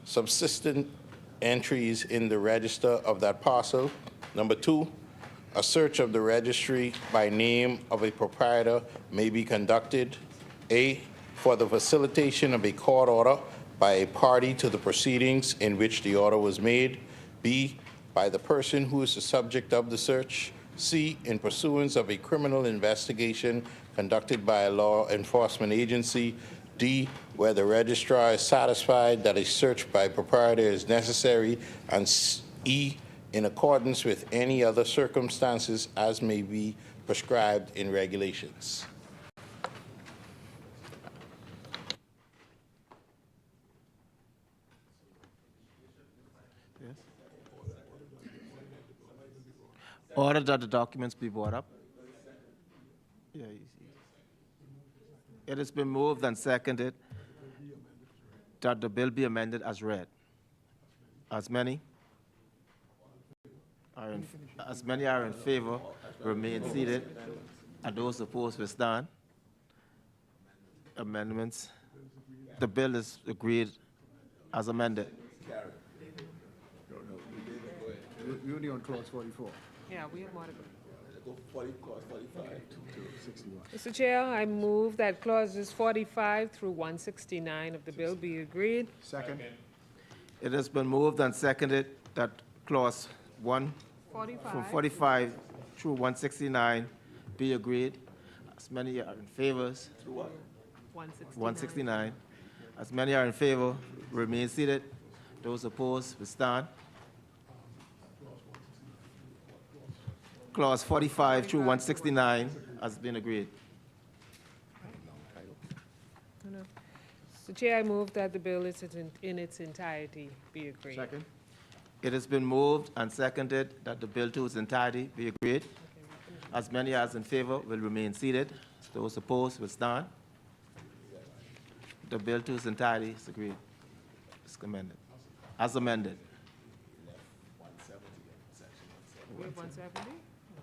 subsistent entries in the register of that parcel. Number 2, A search of the registry by name of a proprietor may be conducted, A, for the facilitation of a court order by a party to the proceedings in which the order was made, B, by the person who is the subject of the search, C, in pursuance of a criminal investigation conducted by a law enforcement agency, D, where the registrar is satisfied that a search by proprietor is necessary, and E, in accordance with any other circumstances as may be prescribed in regulations. Order that the documents be brought up. Yeah, it has been moved and seconded that the bill be amended as read. As many are in favor, remain seated, and those opposed will stand. Amendments. The bill is agreed as amended. We're only on clause 44. Yeah, we have more to go. Clause 45 to 61. Mr. Chair, I move that clauses 45 through 169 of the bill be agreed. Second. It has been moved and seconded that clause 1 from 45 through 169 be agreed. As many are in favor. 169. As many are in favor, remain seated. Those opposed will stand. Clause 45 through 169 has been agreed. Mr. Chair, I move that the bill in its entirety be agreed. Second. It has been moved and seconded that the bill to its entirety be agreed. As many as in favor will remain seated. Those opposed will stand. The bill to its entirety is agreed. It's amended. As amended. We have 170? No.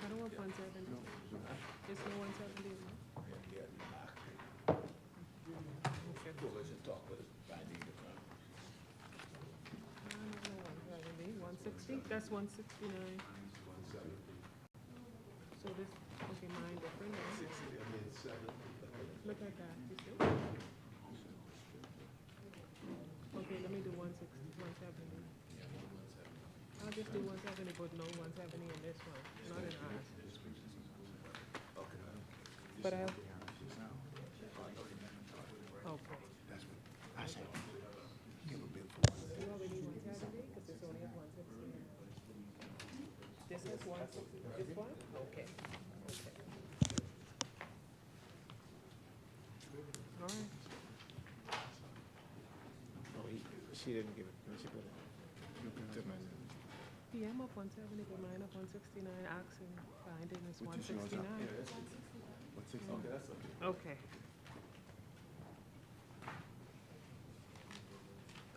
I don't want 170. There's no 170, no? No, 170, 160, that's 169. So this, okay, mine different. Look at that, you see? Okay, let me do 160, 170. I'll just do 170, but no 170 in this one, not in ours. But I, okay. You already 170, because this only has 169. This is 160, this one? Okay. Okay. All right. She didn't give it. She put it. Yeah, I'm up 170, but mine up 169, action finding is 169. Okay.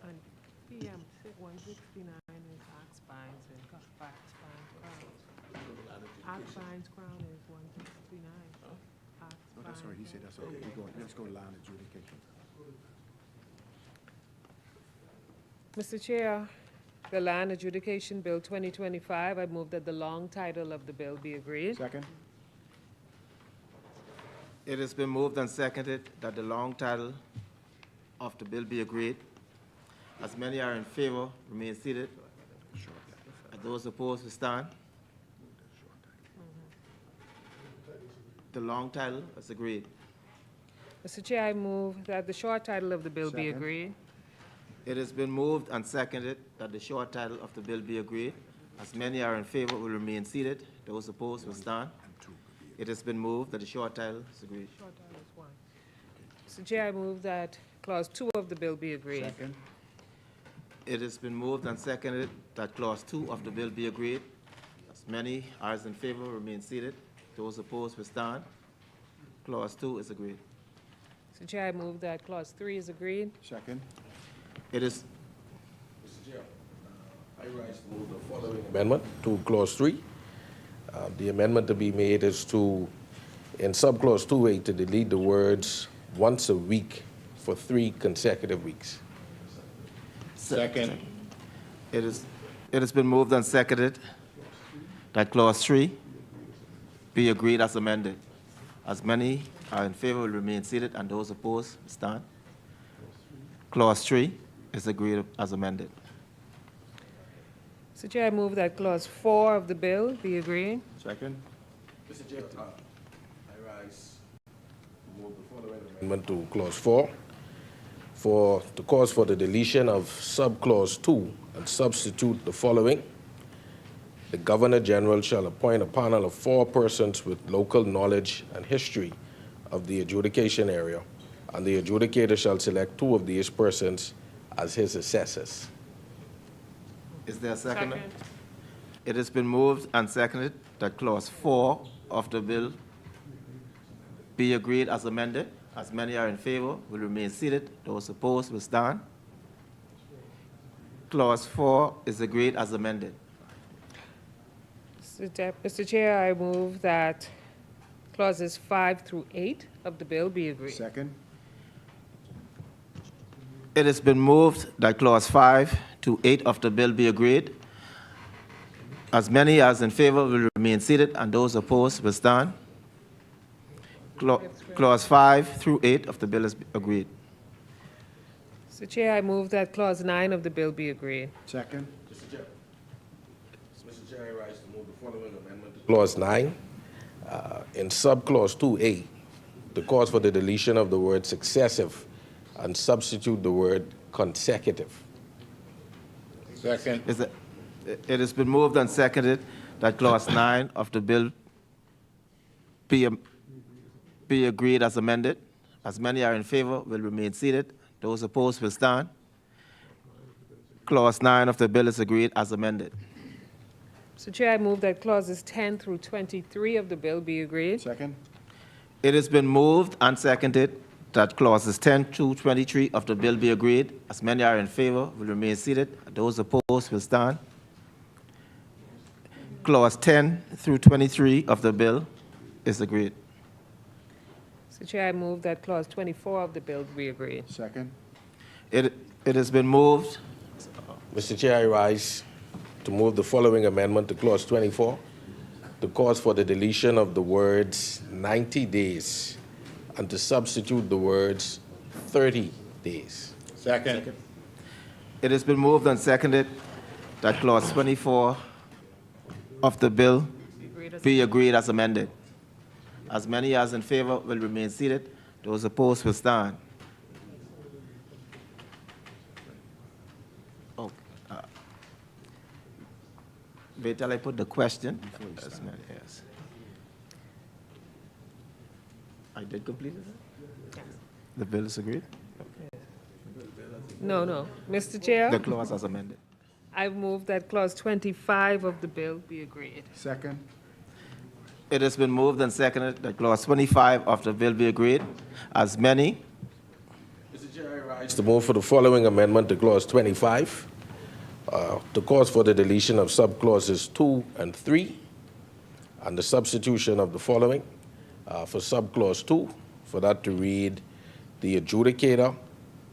And PM 169 is axe binds and fax binds crowns. Axe binds crown is 169. That's right, he said that's okay. Let's go line adjudication. Mr. Chair, the Land Adjudication Bill 2025, I move that the long title of the bill be agreed. Second. It has been moved and seconded that the long title of the bill be agreed. As many are in favor, remain seated. And those opposed will stand. The long title is agreed. Mr. Chair, I move that the short title of the bill be Second. agreed. It has been moved and seconded that the short title of the bill be agreed. As many are in favor will remain seated. Those opposed will stand. It has been moved that the short title is agreed. Short title is 1. Mr. Chair, I move that clause 2 of the bill be agreed. Second. It has been moved and seconded that clause 2 of the bill be agreed. As many as in favor remain seated. Those opposed will stand. Clause 2 is agreed. Mr. Chair, I move that clause 3 is agreed. Second. It is. Mr. Chair, I rise to move the following amendment to clause 3. The amendment to be made is to, in subclause 2A, to delete the words once a week for 3 consecutive weeks. Second. It has been moved and seconded that Clause 3 be agreed as amended. As many are in favor will remain seated, and those opposed stand. Clause 3 is agreed as amended. Mr. Chair, I move that Clause 4 of the bill be agreed. Second. Mr. Chair, I rise to move the following amendment to Clause 4 for the cause for the deletion of Subclause 2 and substitute the following. The Governor General shall appoint a panel of 4 persons with local knowledge and history of the adjudication area, and the adjudicator shall select 2 of these persons as his assessors. Is there a second? It has been moved and seconded that Clause 4 of the bill be agreed as amended. As many are in favor will remain seated. Those opposed will stand. Clause 4 is agreed as amended. Mr. Chair, I move that clauses 5 through 8 of the bill be agreed. Second. It has been moved that Clause 5 to 8 of the bill be agreed. As many as in favor will remain seated, and those opposed will stand. Clause 5 through 8 of the bill is agreed. Mr. Chair, I move that Clause 9 of the bill be agreed. Second. Mr. Chair, I rise to move the following amendment to Clause 9. In Subclause 2A, the cause for the deletion of the word successive and substitute the word consecutive. Second. It has been moved and seconded that Clause 9 of the bill be agreed as amended. As many are in favor will remain seated. Those opposed will stand. Clause 9 of the bill is agreed as amended. Mr. Chair, I move that clauses 10 through 23 of the bill be agreed. Second. It has been moved and seconded that clauses 10 to 23 of the bill be agreed. As many are in favor will remain seated. Those opposed will stand. Clause 10 through 23 of the bill is agreed. Mr. Chair, I move that clause 24 of the bill be agreed. Second. It has been moved. Mr. Chair, I rise to move the following amendment to Clause 24. The cause for the deletion of the words 90 days and to substitute the words 30 days. Second. It has been moved and seconded that Clause 24 of the bill be agreed as amended. As many as in favor will remain seated. Those opposed will stand. Oh, wait till I put the question. As many as. I did complete it? The bill is agreed? No. Mr. Chair? The clause as amended. I move that clause 25 of the bill be agreed. Second. It has been moved and seconded that Clause 25 of the bill be agreed. As many. Mr. Chair, I rise to move for the following amendment to Clause 25. The cause for the deletion of subclauses 2 and 3 and the substitution of the following. For subclause 2, for that to read, the adjudicator,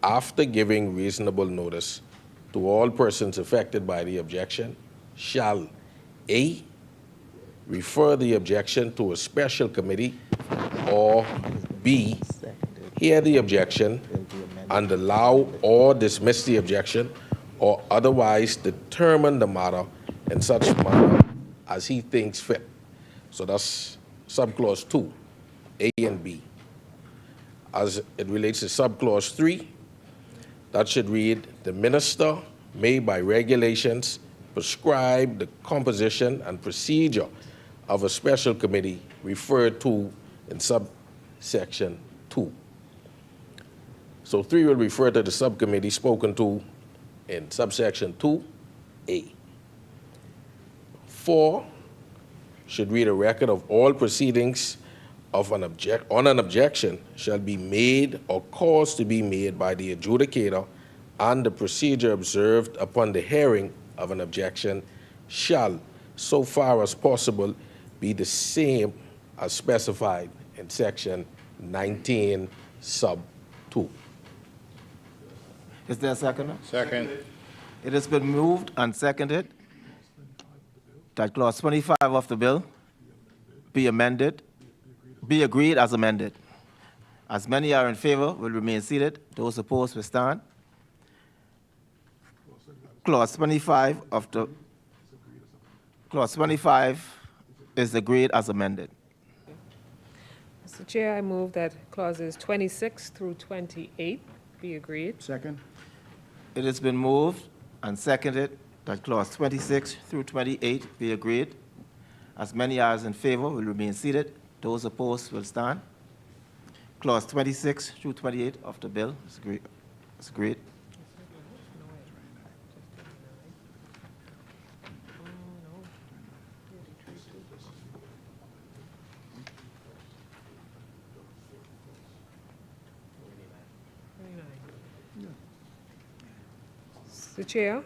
after giving reasonable notice to all persons affected by the objection, shall A, refer the objection to a special committee, or B, hear the objection and allow or dismiss the objection, or otherwise determine the matter in such manner as he thinks fit. So that's subclause 2, A and B. As it relates to subclause 3, that should read, the minister may by regulations prescribe the composition and procedure of a special committee referred to in subsection 2. So 3 will refer to the subcommittee spoken to in subsection 2A. 4 should read a record of all proceedings of on an objection shall be made or caused to be made by the adjudicator, and the procedure observed upon the hearing of an objection shall, so far as possible, be the same as specified in section 19 sub 2. Is there a second? Second. It has been moved and seconded that clause 25 of the bill be agreed as amended. As many are in favor, will remain seated. Those opposed will stand. Clause 25 is agreed as amended. Mr. Chair, I move that clauses 26 through 28 be agreed. Second. It has been moved and seconded that clause 26 through 28 be agreed. As many as in favor will remain seated. Those opposed will stand. Clause 26 through 28 of the bill is agreed. Is agreed. Mr. Chair,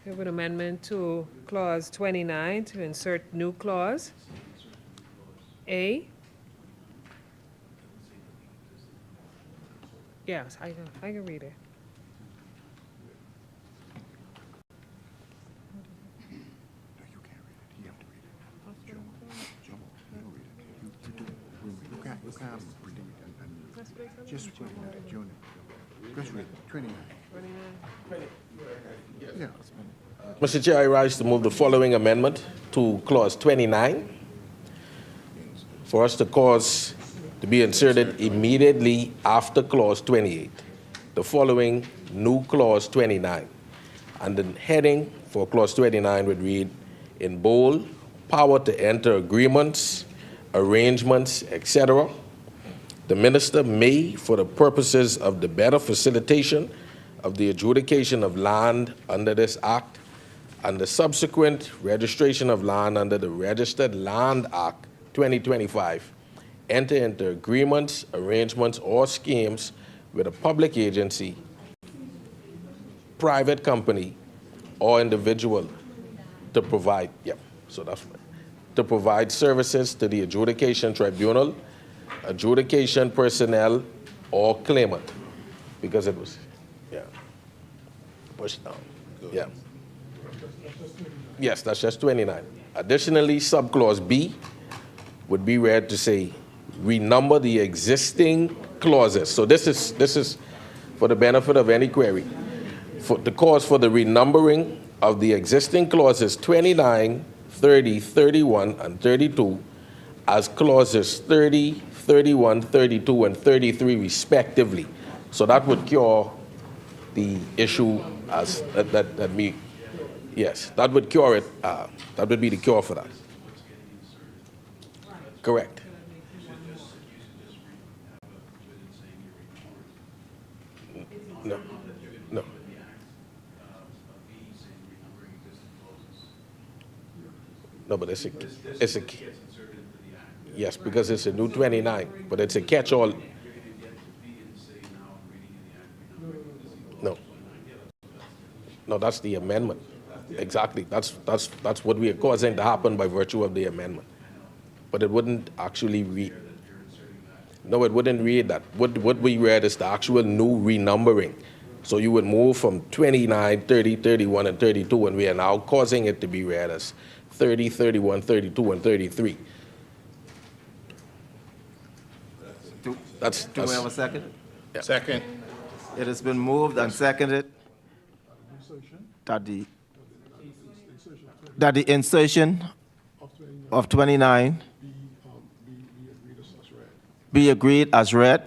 I have an amendment to clause 29 to insert new clause A. Yes, I can read it. Just wait a minute, Junior. Just read it. 29. Yeah. Mr. Chair, I rise to move the following amendment to clause 29 for us to cause to be inserted immediately after clause 28. The following new clause 29. And the heading for clause 29 would read, in bold, power to enter agreements, arrangements, etc. The minister may, for the purposes of the better facilitation of the adjudication of land under this act and the subsequent registration of land under the Registered Land Act 2025, enter into agreements, arrangements, or schemes with a public agency, private company, or individual to provide, to provide services to the adjudication tribunal, adjudication personnel, or claimant, because it was, pushed down, Yes, that's just 29. Additionally, subclause B would be read to say, renumber the existing clauses. So this is for the benefit of any query. For the cause for the renumbering of the existing clauses 29, 30, 31, and 32 as clauses 30, 31, 32, and 33 respectively. So that would cure the issue as yes, that would cure it. That would be the cure for that. Correct. No. No. No, but it's a yes, because it's a new 29, but it's a catch-all. No. No, that's the amendment. Exactly. That's what we are causing to happen by virtue of the amendment. But it wouldn't actually read. No, it wouldn't read that. What we read is the actual new renumbering. So you would move from 29, 30, 31, and 32, and we are now causing it to be read as 30, 31, 32, and 33. Do we have a second? Yeah. Second. It has been moved and seconded that the insertion of 29 be agreed as read.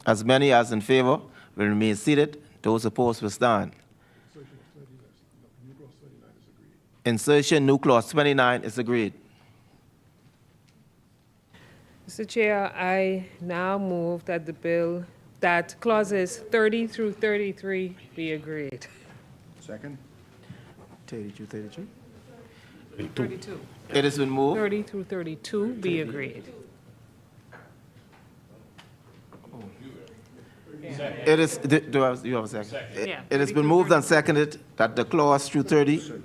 As many as in favor will remain seated. Those opposed will stand. Insertion new clause 29 is agreed. Mr. Chair, I now move that that clauses 30 through 33 be agreed. Second. 32, 33? 32. It has been moved. 30 through 32 be agreed. It is, you have a second? Yeah, It has been moved and seconded that the clause through 32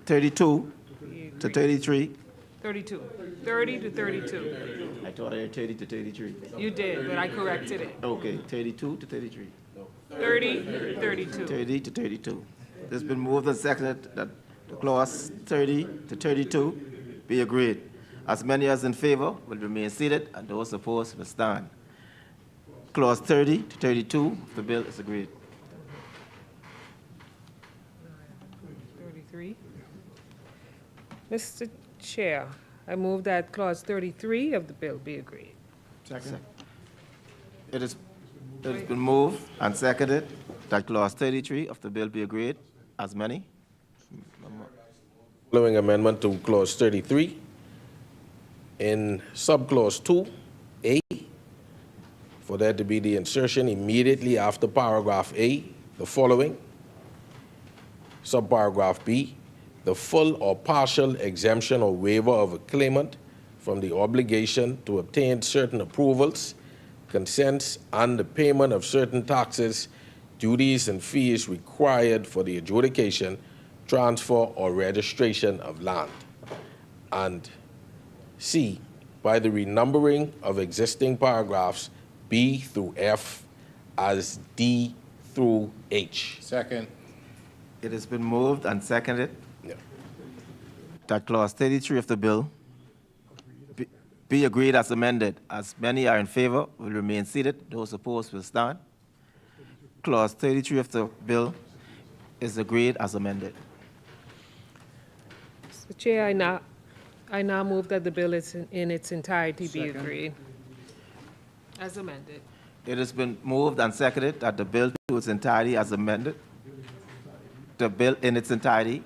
to 33. 32. 30 to 32. I thought I had 30 to 33. You did, but I corrected it. Okay, 32 to 33. 30, 32. 30 to 32. It's been moved and seconded that the clause 30 to 32 be agreed. As many as in favor will remain seated, and those opposed will stand. Clause 30 to 32 of the bill is agreed. 33. Mr. Chair, I move that clause 33 of the bill be agreed. Second. It has been moved and seconded that clause 33 of the bill be agreed. As many? Following amendment to clause 33. In subclause 2A, for there to be the insertion immediately after paragraph A, the following. Subparagraph B, the full or partial exemption or waiver of a claimant from the obligation to obtain certain approvals, consents, and the payment of certain taxes, duties, and fees required for the adjudication, transfer, or registration of land. And C, by the renumbering of existing paragraphs B through F as D through H. Second. It has been moved and seconded that clause 33 of the bill be agreed as amended. As many are in favor will remain seated. Those opposed will stand. Clause 33 of the bill is agreed as amended. Mr. Chair, I now move that the bill in its entirety be agreed. As amended. It has been moved and seconded that the bill to its entirety as amended, the bill in its entirety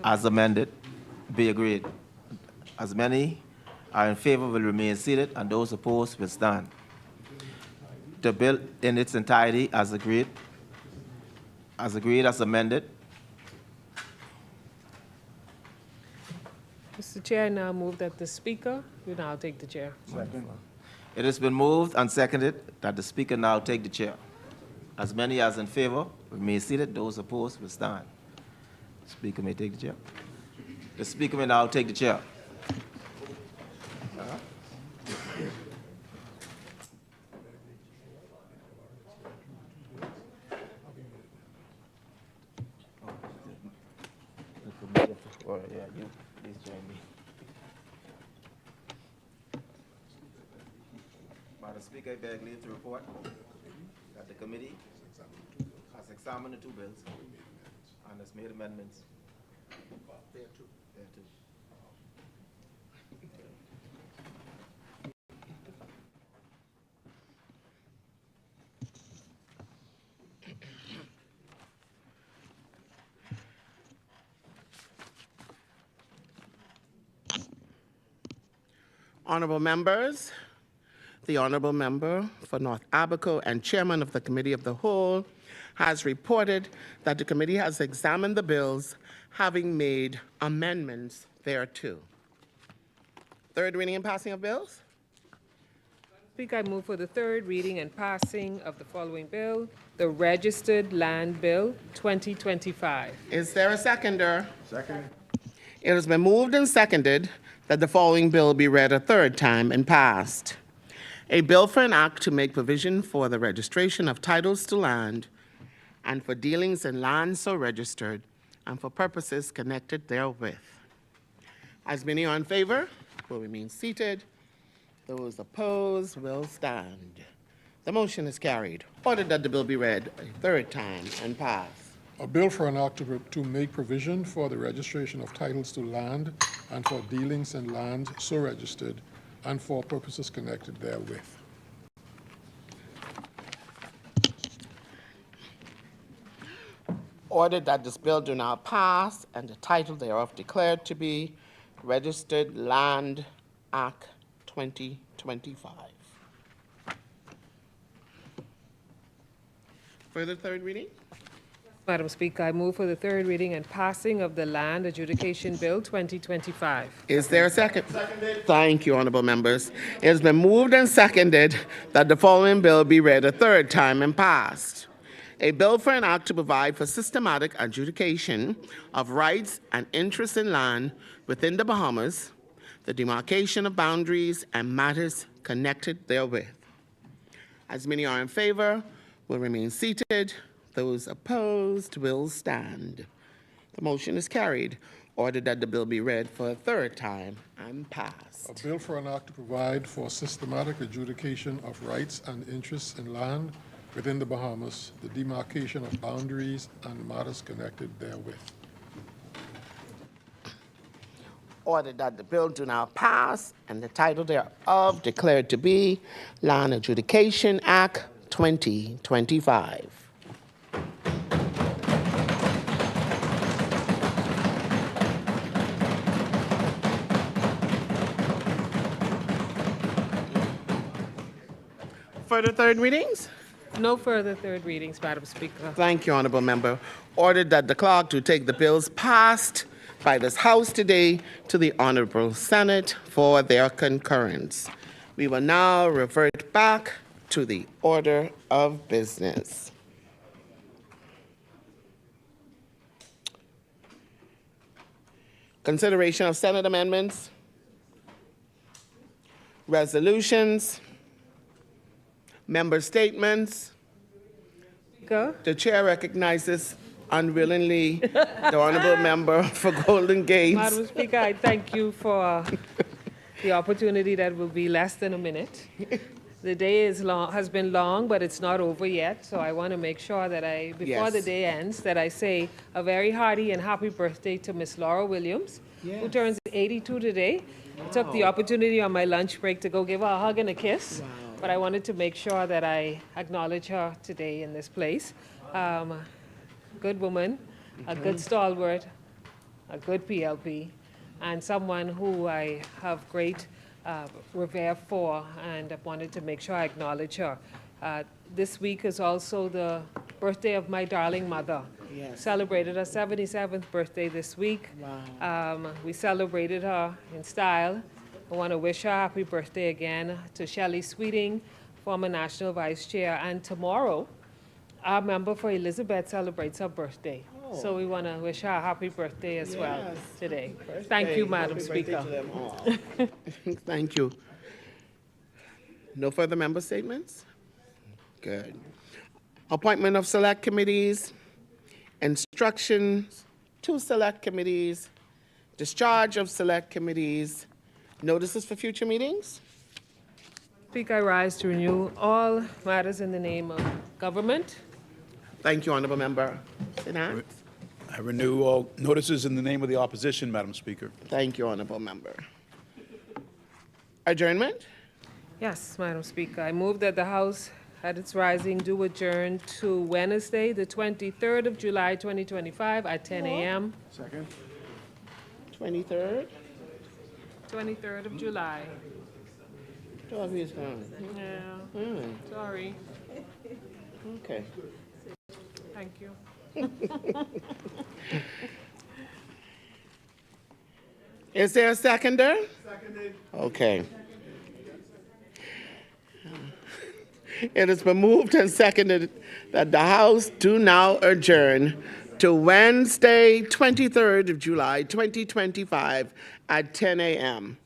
as amended, be agreed. As many are in favor will remain seated, and those opposed will stand. The bill in its entirety as agreed as amended. Mr. Chair, I now move that the Speaker will now take the chair. Second. It has been moved and seconded that the Speaker now take the chair. As many as in favor remain seated, those opposed will stand. Speaker may take the chair. The Speaker may now take the chair. Please join me. Madam Speaker, I beg leave to report that the committee has examined the two bills and has made amendments. Thereto. Honorable members, the honorable member for North Abaco and chairman of the Committee of the Whole has reported that the committee has examined the bills, having made amendments thereto. Third reading and passing of bills? Speaker, I move for the third reading and passing of the following bill, the Registered Land Bill 2025. Is there a seconder? Second. It has been moved and seconded that the following bill be read a third time and passed. A bill for an act to make provision for the registration of titles to land and for dealings in land so registered and for purposes connected therewith. As many are in favor will remain seated. Those opposed will stand. The motion is carried. Ordered that the bill be read a third time and passed. A bill for an act to make provision for the registration of titles to land and for dealings in land so registered and for purposes connected therewith. Ordered that this bill do now pass and the title thereof declared to be Registered Land Act 2025. Further third reading? Madam Speaker, I move for the third reading and passing of the Land Adjudication Bill 2025. Is there a second? Seconded. Thank you, honorable members. It has been moved and seconded that the following bill be read a third time and passed. A bill for an act to provide for systematic adjudication of rights and interests in land within the Bahamas, the demarcation of boundaries and matters connected therewith. As many are in favor, will remain seated. Those opposed will stand. The motion is carried. Ordered that the bill be read for a third time and passed. A bill for an act to provide for systematic adjudication of rights and interests in land within the Bahamas, the demarcation of boundaries and matters connected therewith. Ordered that the bill do now pass and the title thereof declared to be Land Adjudication Act 2025. Further third readings? No further third readings, Madam Speaker. Thank you, Honorable Member. Ordered that the clerk to take the bills passed by this House today to the Honorable Senate for their concurrence. We will now revert back to the order of business. Consideration of Senate amendments, resolutions, member statements. Go. The chair recognizes unwillingly the honorable member for Golden Gates. Madam Speaker, I thank you for the opportunity that will be less than a minute. The day has been long, but it's not over yet, so I want to make sure that before the day ends, that I say a very hearty and happy birthday to Miss Laura Williams, who turns 82 today. I took the opportunity on my lunch break to go give her a hug and a kiss, but I wanted to make sure that I acknowledge her today in this place. Good woman, a good stalwart, a good PLP, and someone who I have great revere for, and I wanted to make sure I acknowledge her. This week is also the birthday of my darling mother. Yes. Celebrated her 77th birthday this week. Wow. We celebrated her in style. I want to wish her a happy birthday again to Shelley Sweeting, former National Vice Chair, and tomorrow, our member for Elizabeth celebrates her birthday. So we want to wish her a happy birthday as well today. Thank you, Madam Speaker. Thank you. No further member statements? Good. Appointment of select committees, instructions to select committees, discharge of select committees, notices for future meetings? Speaker, I rise to renew all matters in the name of government. Thank you, Honorable Member. Sinat? I renew all notices in the name of the opposition, Madam Speaker. Thank you, Honorable Member. Adjournment? Yes, Madam Speaker. I move that the House at its rising do adjourn to Wednesday, the 23rd of July, 2025 at 10 a.m. Second. 23rd? 23rd of July. 12 years gone. Yeah. Sorry. Okay. Thank you. Is there a seconder? Seconded. Okay. It has been moved and seconded that the House do now adjourn to Wednesday, 23rd of July, 2025 at 10 a.m.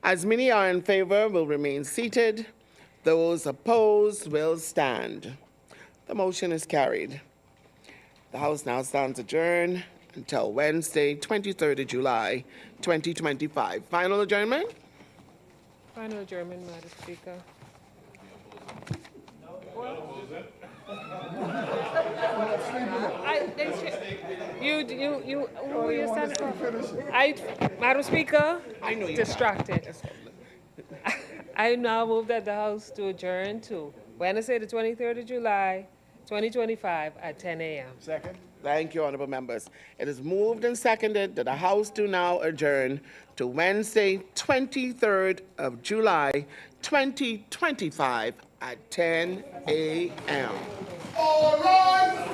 As many are in favor will remain seated. Those opposed will stand. The motion is carried. The House now stands adjourned until Wednesday, 23rd of July, 2025. Final adjournment? Final adjournment, Madam Speaker. Who were you standing? Madam Speaker, I know you distracted. I now move that the House to adjourn to Wednesday, the 23rd of July, 2025 at 10 a.m. Second. Thank you, honorable members. It is moved and seconded that the House do now adjourn to Wednesday, 23rd of July, 2025 at 10 a.m. All right.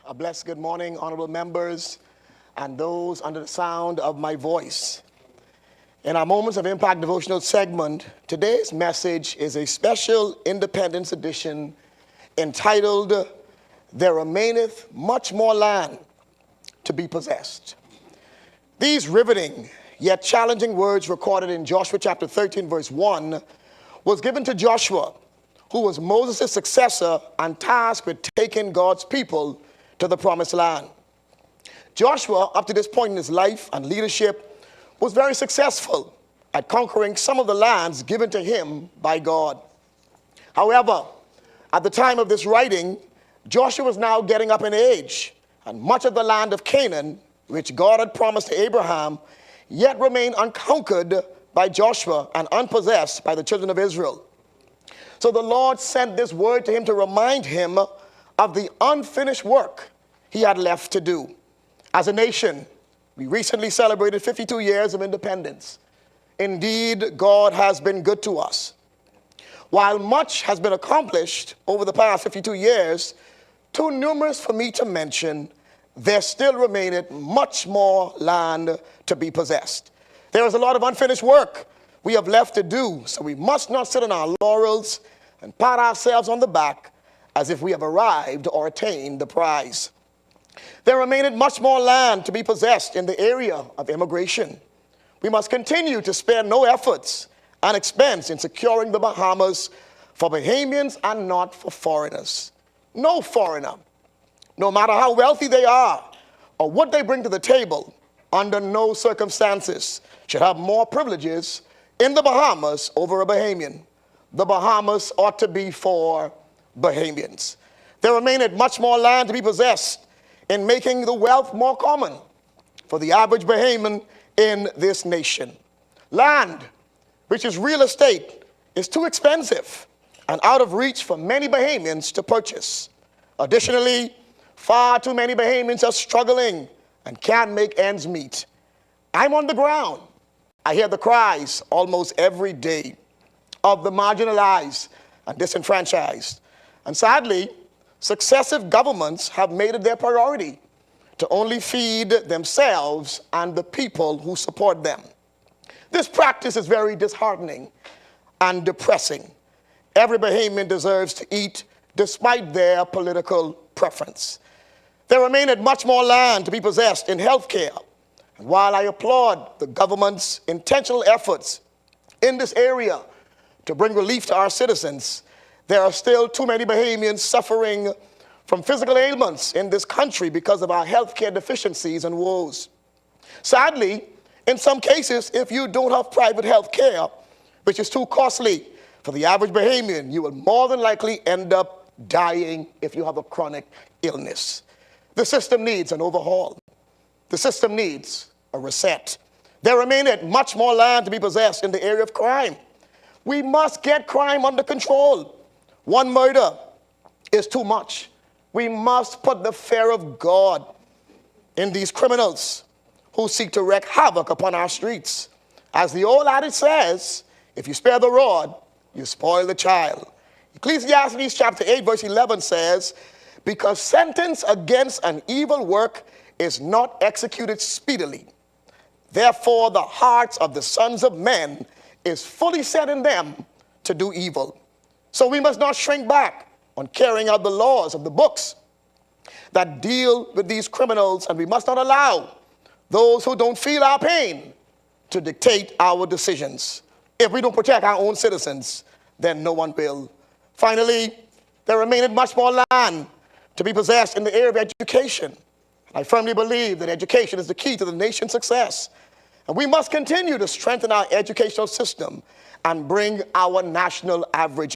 A blessed good morning, honorable members, and those under the sound of my voice. In our Moments of Impact devotional segment, today's message is a special Independence edition entitled, "There Remaineth Much More Land to be Possessed." These riveting yet challenging words recorded in Joshua chapter 13, verse 1, was given to Joshua, who was Moses' successor and tasked with taking God's people to the promised land. Joshua, up to this point in his life and leadership, was very successful at conquering some of the lands given to him by God. However, at the time of this writing, Joshua was now getting up in age, and much of the land of Canaan, which God had promised to Abraham, yet remained unconquered by Joshua and unpossessed by the children of Israel. So the Lord sent this word to him to remind him of the unfinished work he had left to do. As a nation, we recently celebrated 52 years of independence. Indeed, God has been good to us. While much has been accomplished over the past 52 years, too numerous for me to mention, there still remaineth much more land to be possessed. There is a lot of unfinished work we have left to do, so we must not sit on our laurels and pat ourselves on the back as if we have arrived or attained the prize. There remaineth much more land to be possessed in the area of immigration. We must continue to spare no efforts and expense in securing the Bahamas for Bahamians and not for foreigners. No foreigner, no matter how wealthy they are or what they bring to the table, under no circumstances should have more privileges in the Bahamas over a Bahamian. The Bahamas ought to be for Bahamians. There remaineth much more land to be possessed in making the wealth more common for the average Bahamian in this nation. Land, which is real estate, is too expensive and out of reach for many Bahamians to purchase. Additionally, far too many Bahamians are struggling and can't make ends meet. I'm on the ground. I hear the cries almost every day of the marginalized and disenfranchised. And sadly, successive governments have made it their priority to only feed themselves and the people who support them. This practice is very disheartening and depressing. Every Bahamian deserves to eat despite their political preference. There remaineth much more land to be possessed in health care. And while I applaud the government's intentional efforts in this area to bring relief to our citizens, there are still too many Bahamians suffering from physical ailments in this country because of our health care deficiencies and woes. Sadly, in some cases, if you don't have private health care, which is too costly for the average Bahamian, you will more than likely end up dying if you have a chronic illness. The system needs an overhaul. The system needs a reset. There remaineth much more land to be possessed in the area of crime. We must get crime under control. One murder is too much. We must put the fear of God in these criminals who seek to wreak havoc upon our streets. As the old adage says, if you spare the rod, you spoil the child. Ecclesiastes chapter 8, verse 11 says, because sentence against an evil work is not executed speedily, therefore the hearts of the sons of men is fully set in them to do evil. So we must not shrink back on carrying out the laws of the books that deal with these criminals, and we must not allow those who don't feel our pain to dictate our decisions. If we don't protect our own citizens, then no one will. Finally, there remaineth much more land to be possessed in the area of education. I firmly believe that education is the key to the nation's success. And we must continue to strengthen our educational system and bring our national average